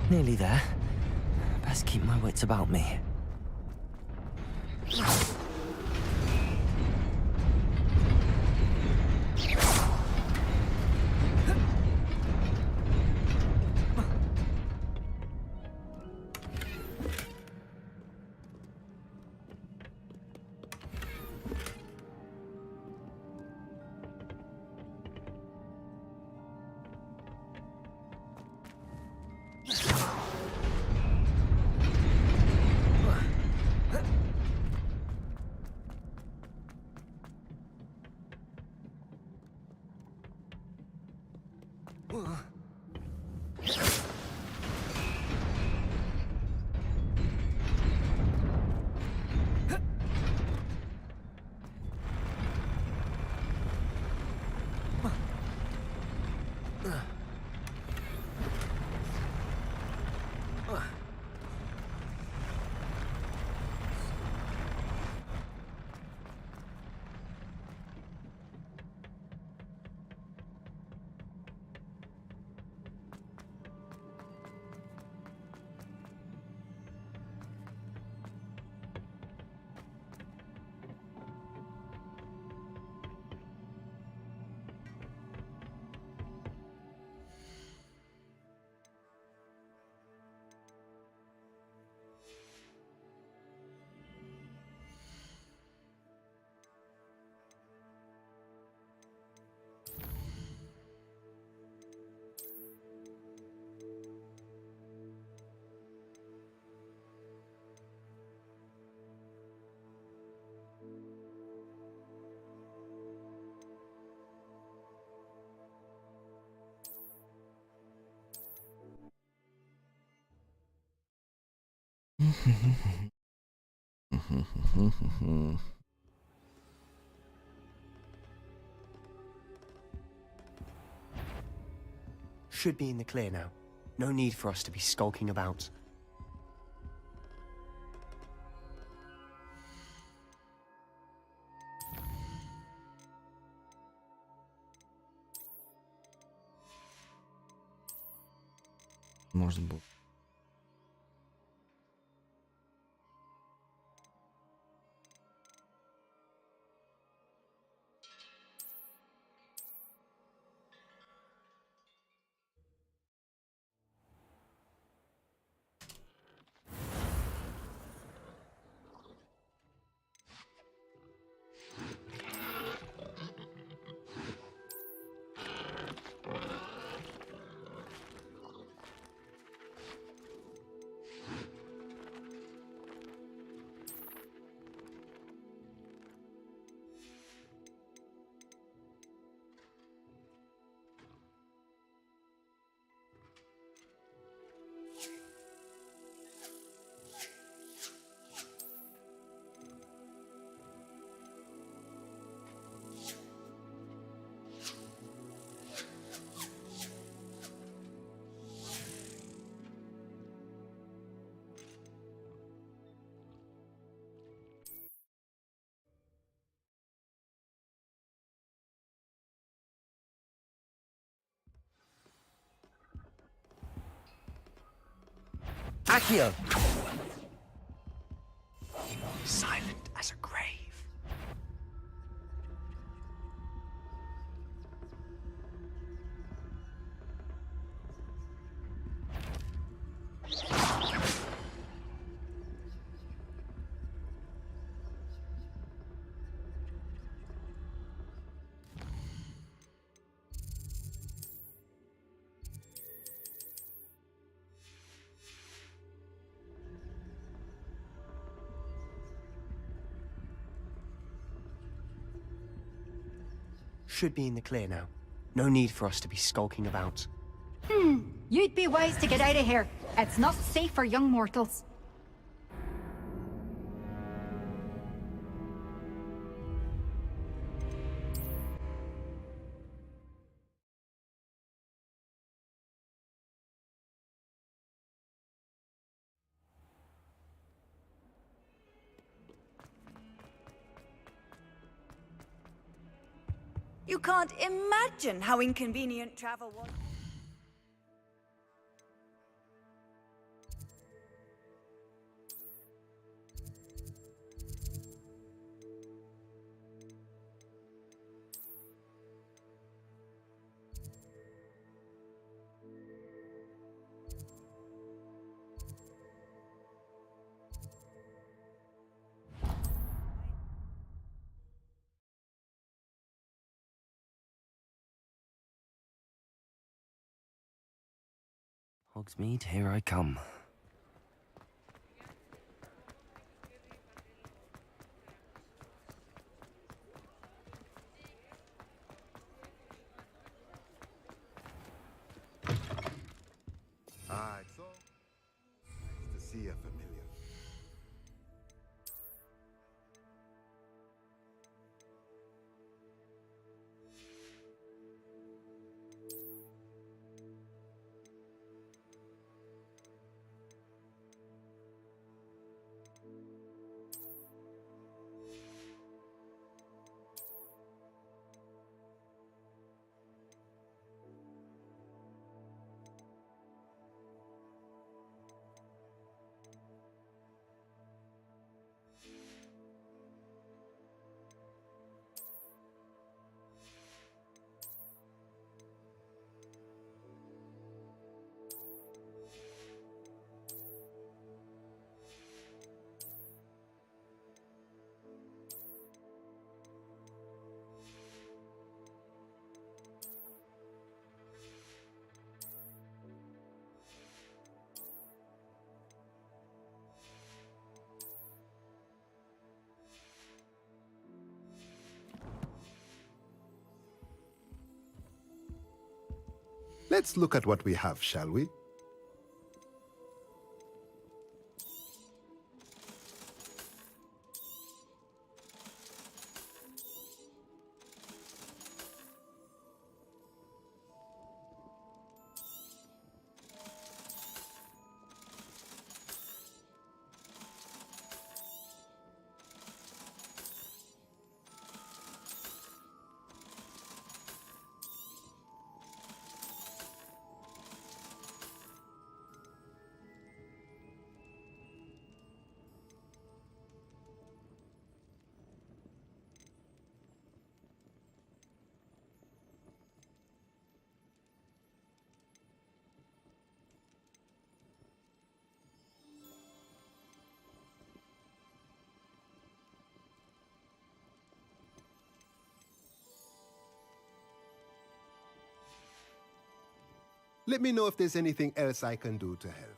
Nearly there. Best keep my wits about me.
Should be in the clear now. No need for us to be skulking about.
Может быть.
Accio! Silent as a grave. Should be in the clear now. No need for us to be skulking about.
You'd be wise to get out of here. It's not safe for young mortals.
You can't imagine how inconvenient travel was.
Hogsmeade, here I come.
Ah, it's all nice to see a familiar. Let's look at what we have, shall we? Let me know if there's anything else I can do to help.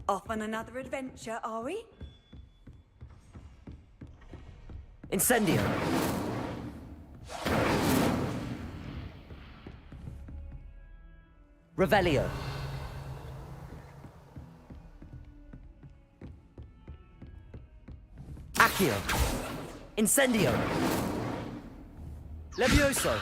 Off on another adventure, are we?
Incendio! Revelio! Accio! Incendio! Levioso!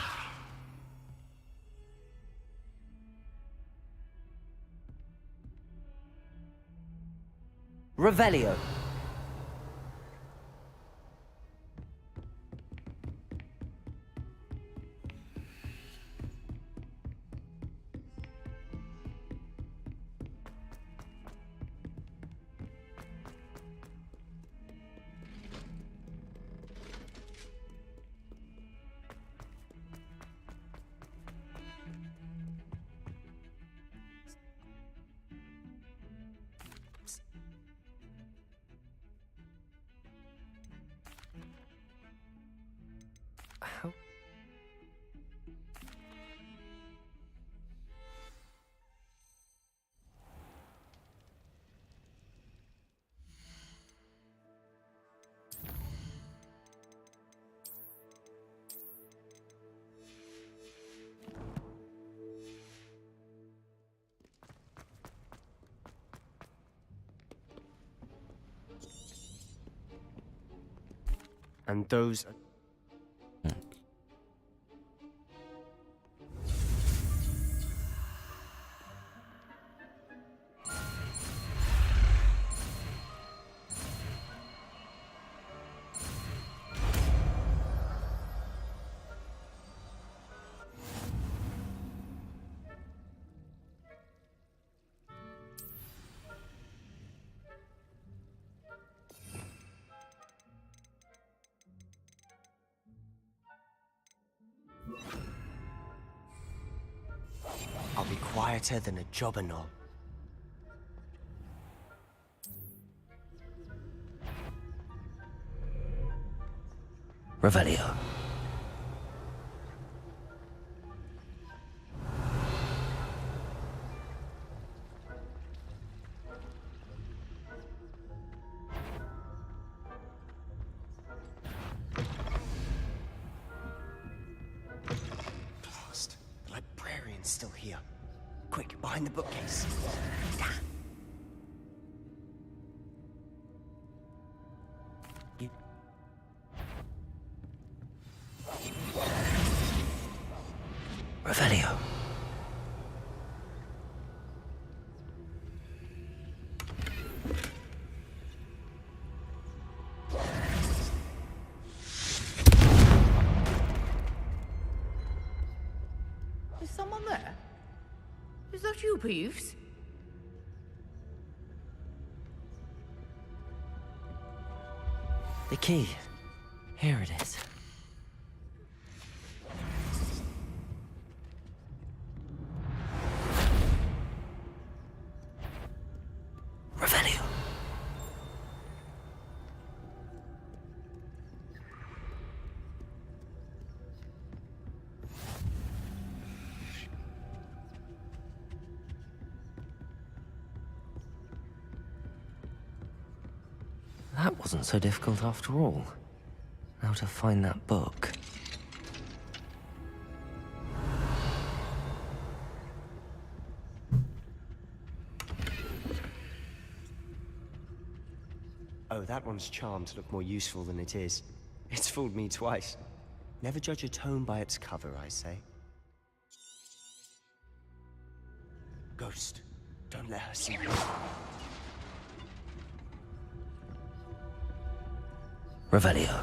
Revelio.
And those... quieter than a jobberknoll.
Revelio.
Blast. The librarian's still here. Quick, behind the bookcase.
Revelio.
Is someone there? Is that you, Peeves?
The key. Here it is. Revelio. That wasn't so difficult after all. Now to find that book.
Oh, that one's charmed to look more useful than it is. It's fooled me twice. Never judge a tome by its cover, I say. Ghost, don't let her see you.
Revelio.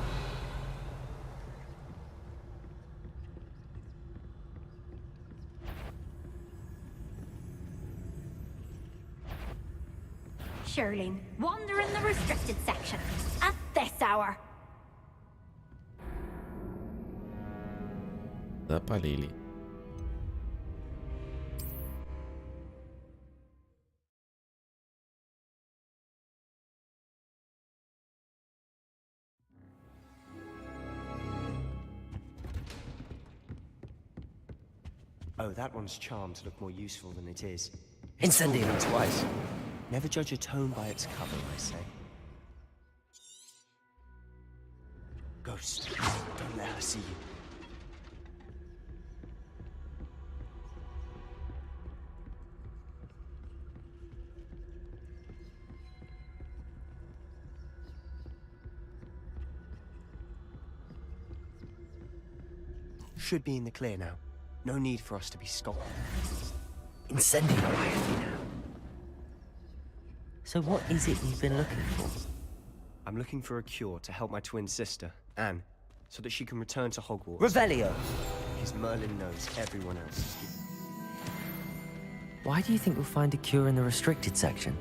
Shirley, wander in the restricted section at this hour.
Запалили.
Oh, that one's charmed to look more useful than it is.
Incendio.
Twice. Never judge a tome by its cover, I say. Ghost, don't let her see you. Should be in the clear now. No need for us to be stopped.
Incendio. So what is it you've been looking for?
I'm looking for a cure to help my twin sister, Anne, so that she can return to Hogwarts.
Revelio.
Because Merlin knows everyone else is here.
Why do you think we'll find a cure in the restricted section?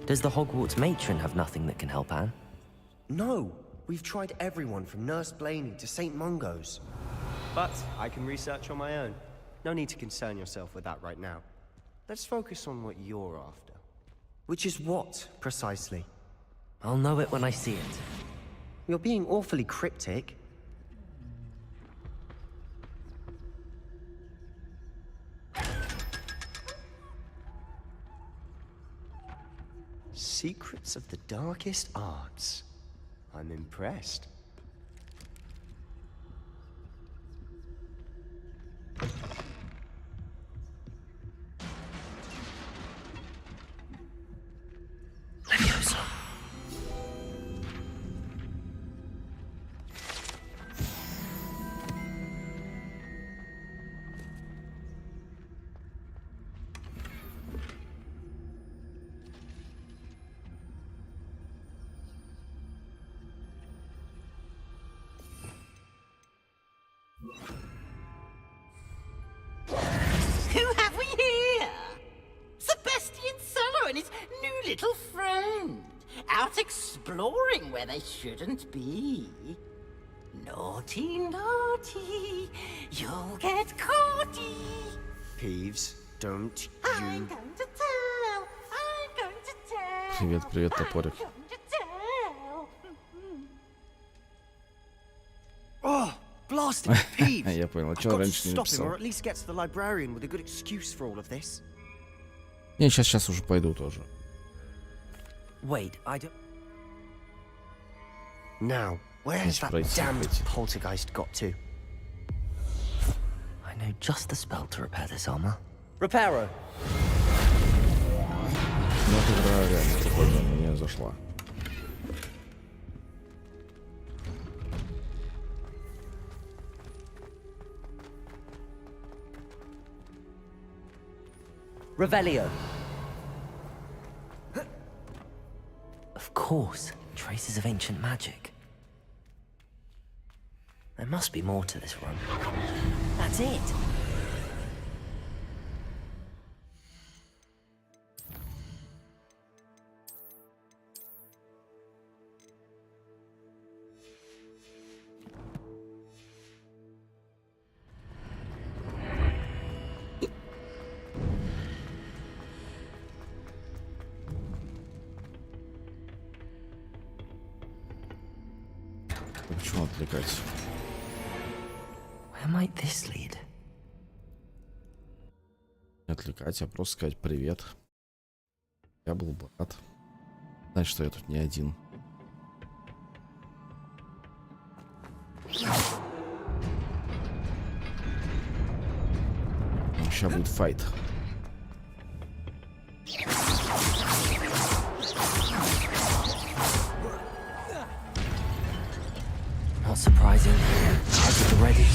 Does the Hogwarts matron have nothing that can help Anne?
No! We've tried everyone from Nurse Blaney to St. Mungo's. But I can research on my own. No need to concern yourself with that right now. Let's focus on what you're after. Which is what, precisely?
I'll know it when I see it.
You're being awfully cryptic. Secrets of the darkest arts. I'm impressed.
Leviosa.
Who have we here? Sebastian Solo and his new little friend. Out exploring where they shouldn't be. Naughty, naughty. You'll get caughty.
Peeves, Don't you...
Привет, привет, топорик.
Oh, blasted peeves!
Я понял,
I've
что
got to
раньше не
stop him, or
написал.
at least get to the librarian with a good excuse for all of this.
Не, сейчас уже пойду тоже.
Wait, I don't... Now, where has that
пройти,
damned poltergeist got to?
I know just the spell to repair this armor. Reparo.
Ну, эта игра реально прикольная, мне зашла.
Revelio. Of course, traces of ancient magic. There must be more to this room. That's it.
Почему отвлекать?
Where might this lead?
Не отвлекать, а просто сказать привет. Я был бы рад. Знать, что я тут не один. Сейчас будет файт.
Not surprising. I was ready.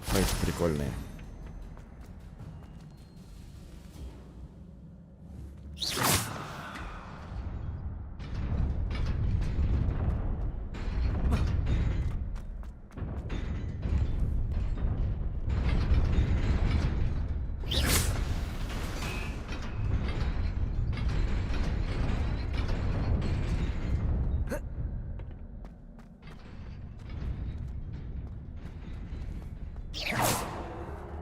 Файты прикольные.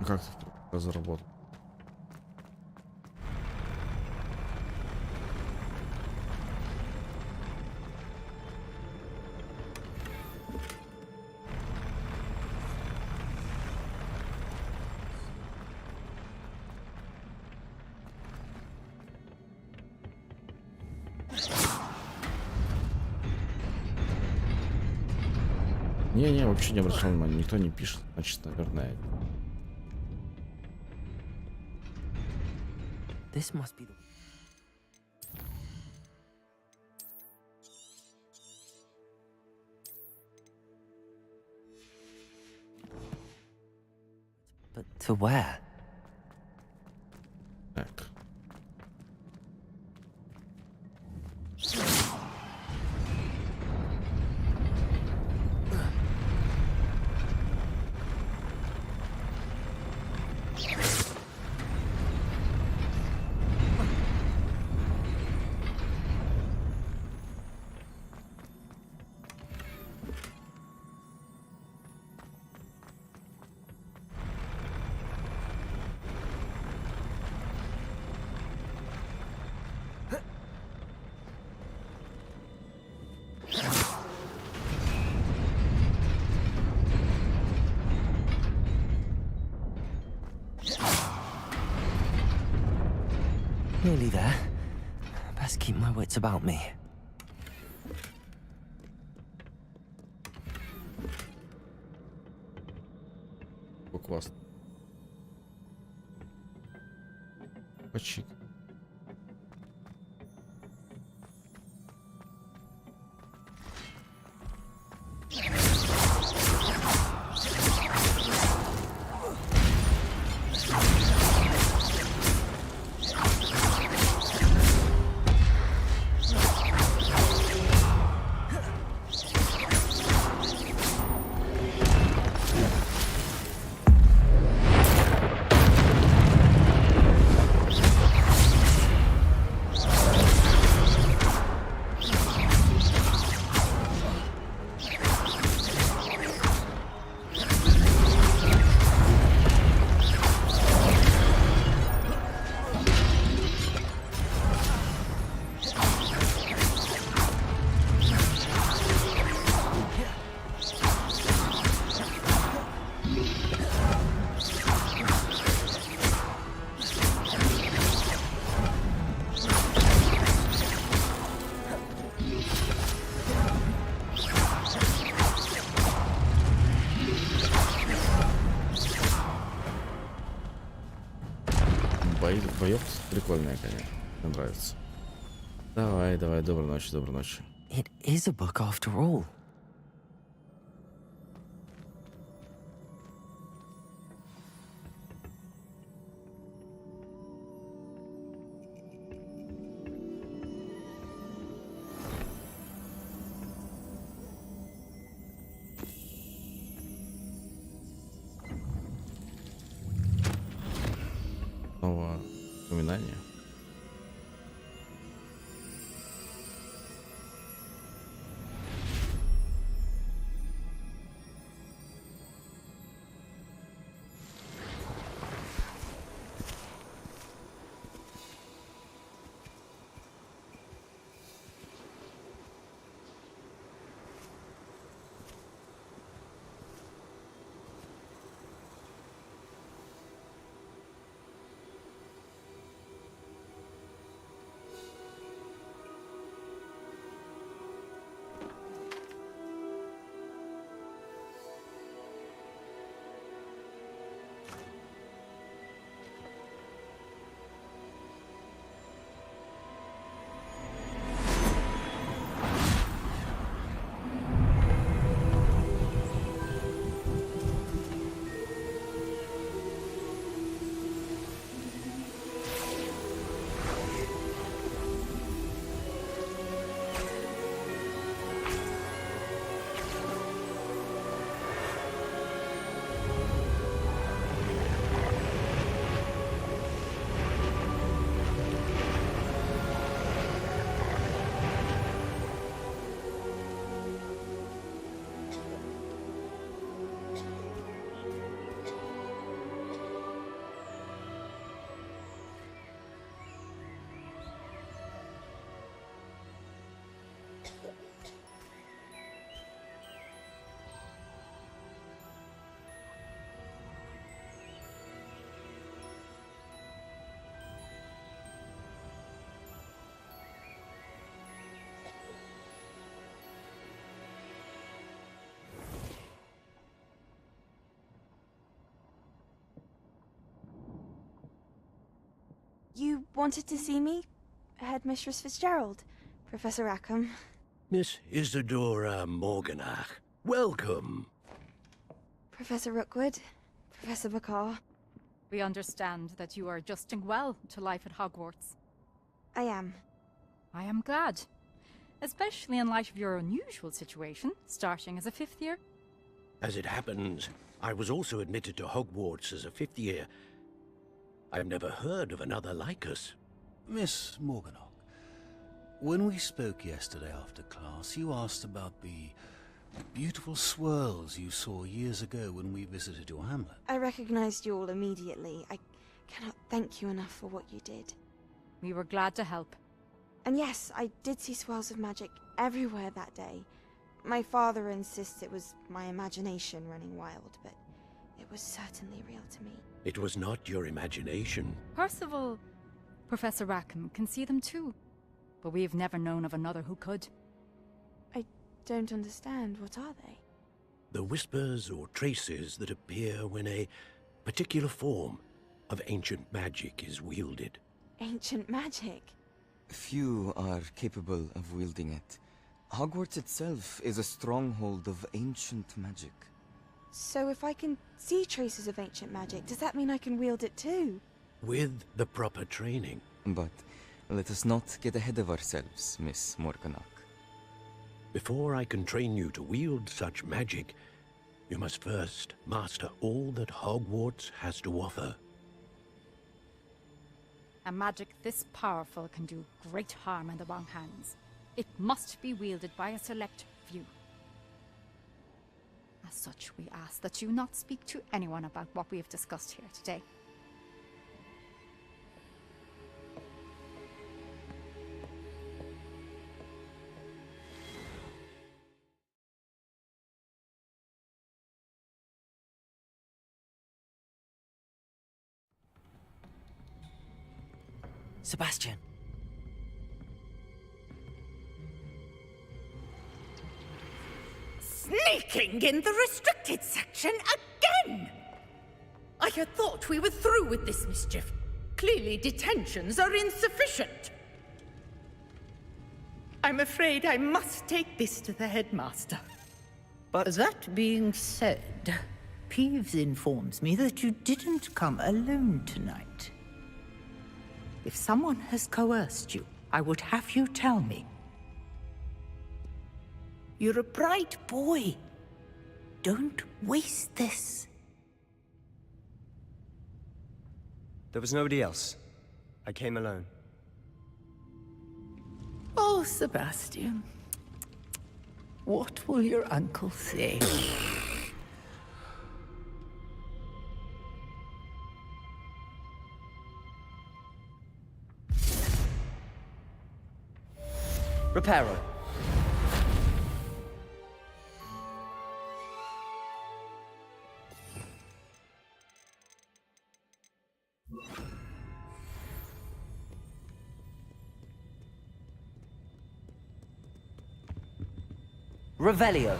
Как ты заработал? Не, вообще не обращал внимания, никто не пишет, значит, наверное.
This must be the... But to where?
Так.
Nearly there. Best keep my wits about me.
Классно. Почик. Боёк прикольная, конечно. Мне нравится. Давай, давай, доброй ночи, доброй ночи.
It is a book after all.
Снова упоминание.
You wanted to see me? Headmistress Fitzgerald, Professor Rackham.
Miss Isadora Morganach, welcome.
Professor Rookwood, Professor Bakar.
We understand that you are adjusting well to life at Hogwarts.
I am.
I am glad. Especially in light of your unusual situation, starting as a 5th year.
As it happens, I was also admitted to Hogwarts as a 5th year. I've never heard of another like us.
Miss Morganach, when we spoke yesterday after class, you asked about the beautiful swirls you saw years ago when we visited your hamlet.
I recognized you all immediately. I cannot thank you enough for what you did.
We were glad to help.
And yes, I did see swirls of magic everywhere that day. My father insists it was my imagination running wild, but it was certainly real to me.
It was not your imagination.
Percival, Professor Rackham can see them too, but we've never known of another who could.
I don't understand. What are they?
The whispers or traces that appear when a particular form of ancient magic is wielded.
Ancient magic?
Few are capable of wielding it. Hogwarts itself is a stronghold of ancient magic.
So if I can see traces of ancient magic, does that mean I can wield it too?
With the proper training.
But let us not get ahead of ourselves, Miss Morganach.
Before I can train you to wield such magic, you must first master all that Hogwarts has to offer.
A magic this powerful can do great harm in the wrong hands. It must be wielded by a select few. As such, we ask that you not speak to anyone about what we have discussed here today.
Sebastian.
Sneaking in the restricted section again! I had thought we were through with this mischief. Clearly detentions are insufficient. I'm afraid I must take this to the headmaster.
But
that being said, Peeves informs me that you didn't come alone tonight. If someone has coerced you, I would have you tell me. You're a bright boy. Don't waste this.
there was nobody else. I came alone.
Oh, Sebastian. What will your uncle say?
Reparo. Revelio.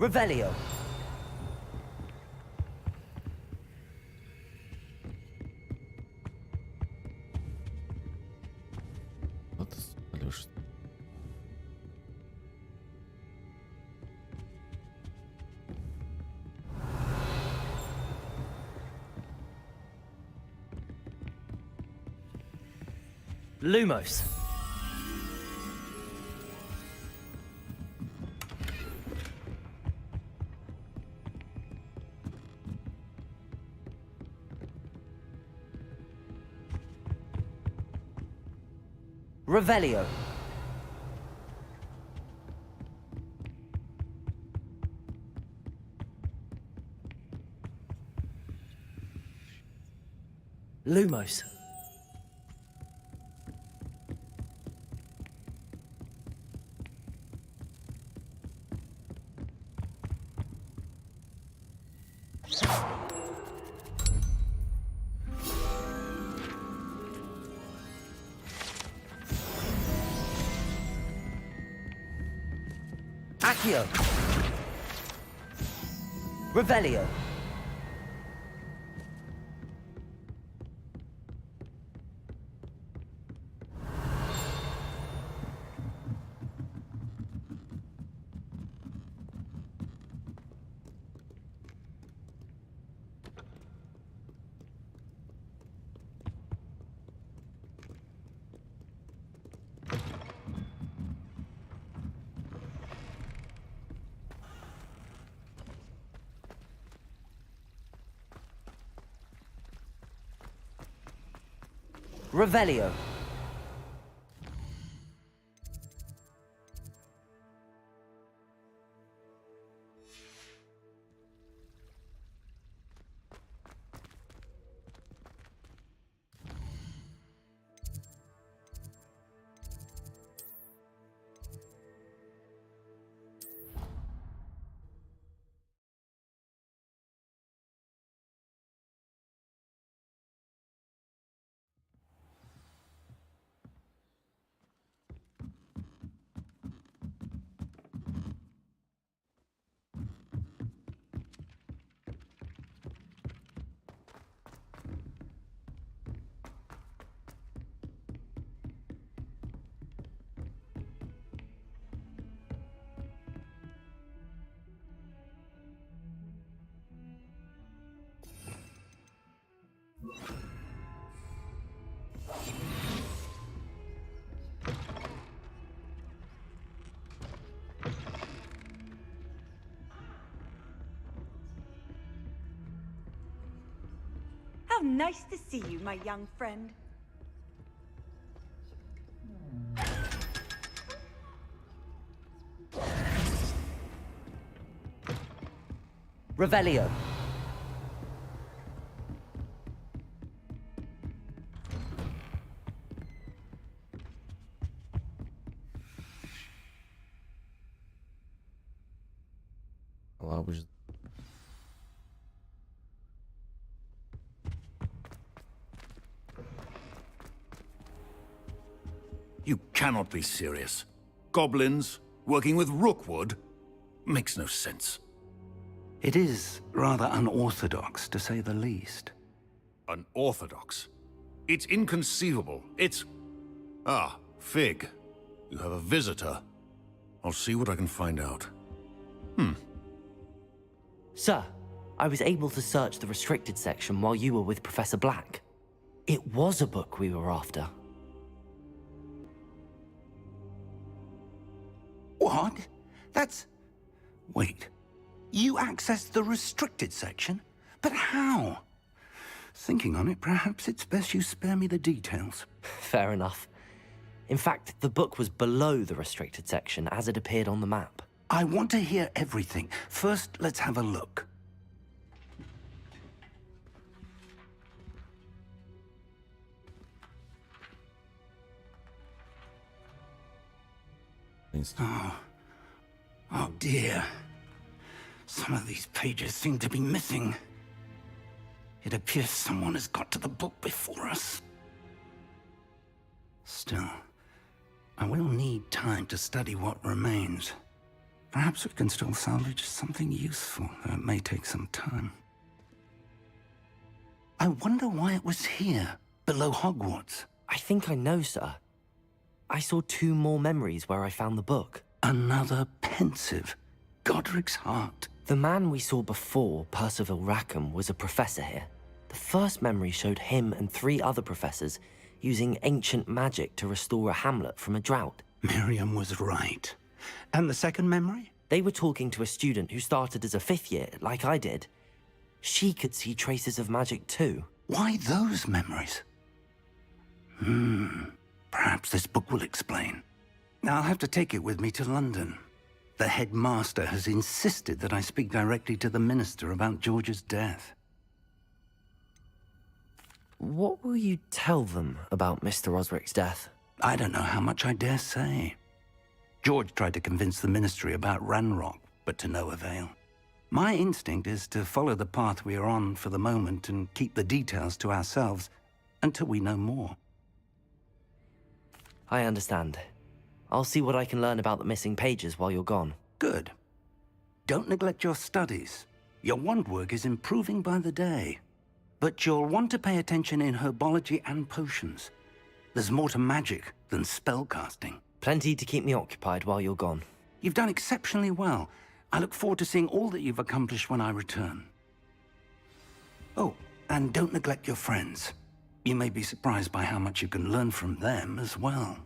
Revelio. Lumos. Revelio. Lumos. Accio. Revelio. Revelio.
How nice to see you, my young friend.
Revelio.
You cannot be serious. Goblins working with Rookwood makes no sense.
It is rather unorthodox, to say the least.
Unorthodox? It's inconceivable. It's... Ah, Fig. You have a visitor. I'll see what I can find out.
Sir, I was able to search the restricted section while you were with Professor Black. It was a book we were after.
What? That's... Wait. You accessed the restricted section? But how? Thinking on it, perhaps it's best you spare me the details.
Fair enough. In fact, the book was below the restricted section as it appeared on the map.
I want to hear everything. First, let's have a look. Oh dear. Some of these pages seem to be missing. It appears someone has got to the book before us. Still, I will need time to study what remains. Perhaps we can still salvage something useful, though it may take some time. I wonder why it was here, below Hogwarts.
I think I know, sir. I saw 2 more memories where I found the book.
Another pensive. Godric's heart.
The man we saw before, Percival Rackham, was a professor here. The first memory showed him and 3 other professors using ancient magic to restore a hamlet from a drought.
Miriam was right. And the second memory?
They were talking to a student who started as a 5th year, like I did. She could see traces of magic too.
Why those memories? Perhaps this book will explain. I'll have to take it with me to London. The headmaster has insisted that I speak directly to the minister about George's death.
What will you tell them about Mr. Osric's death?
I don't know how much I dare say. George tried to convince the ministry about Ranrock, but to no avail. My instinct is to follow the path we are on for the moment and keep the details to ourselves until we know more.
I understand. I'll see what I can learn about the missing pages while you're gone.
Good. Don't neglect your studies. Your wand work is improving by the day. But you'll want to pay attention in herbology and potions. There's more to magic than spellcasting.
Plenty to keep me occupied while you're gone.
You've done exceptionally well. I look forward to seeing all that you've accomplished when I return. Oh, and don't neglect your friends. You may be surprised by how much you can learn from them as well.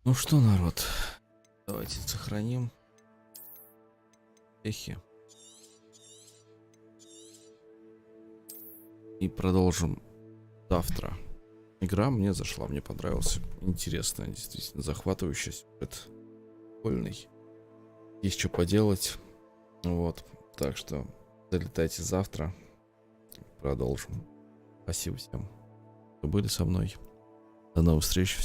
Ну что, народ, давайте сохраним эхи и продолжим завтра. Игра мне зашла, мне понравилась, интересная, действительно захватывающая, сюжет прикольный, есть что поделать, вот, так что залетайте завтра, продолжим. Спасибо всем, кто были со мной, до новых встреч.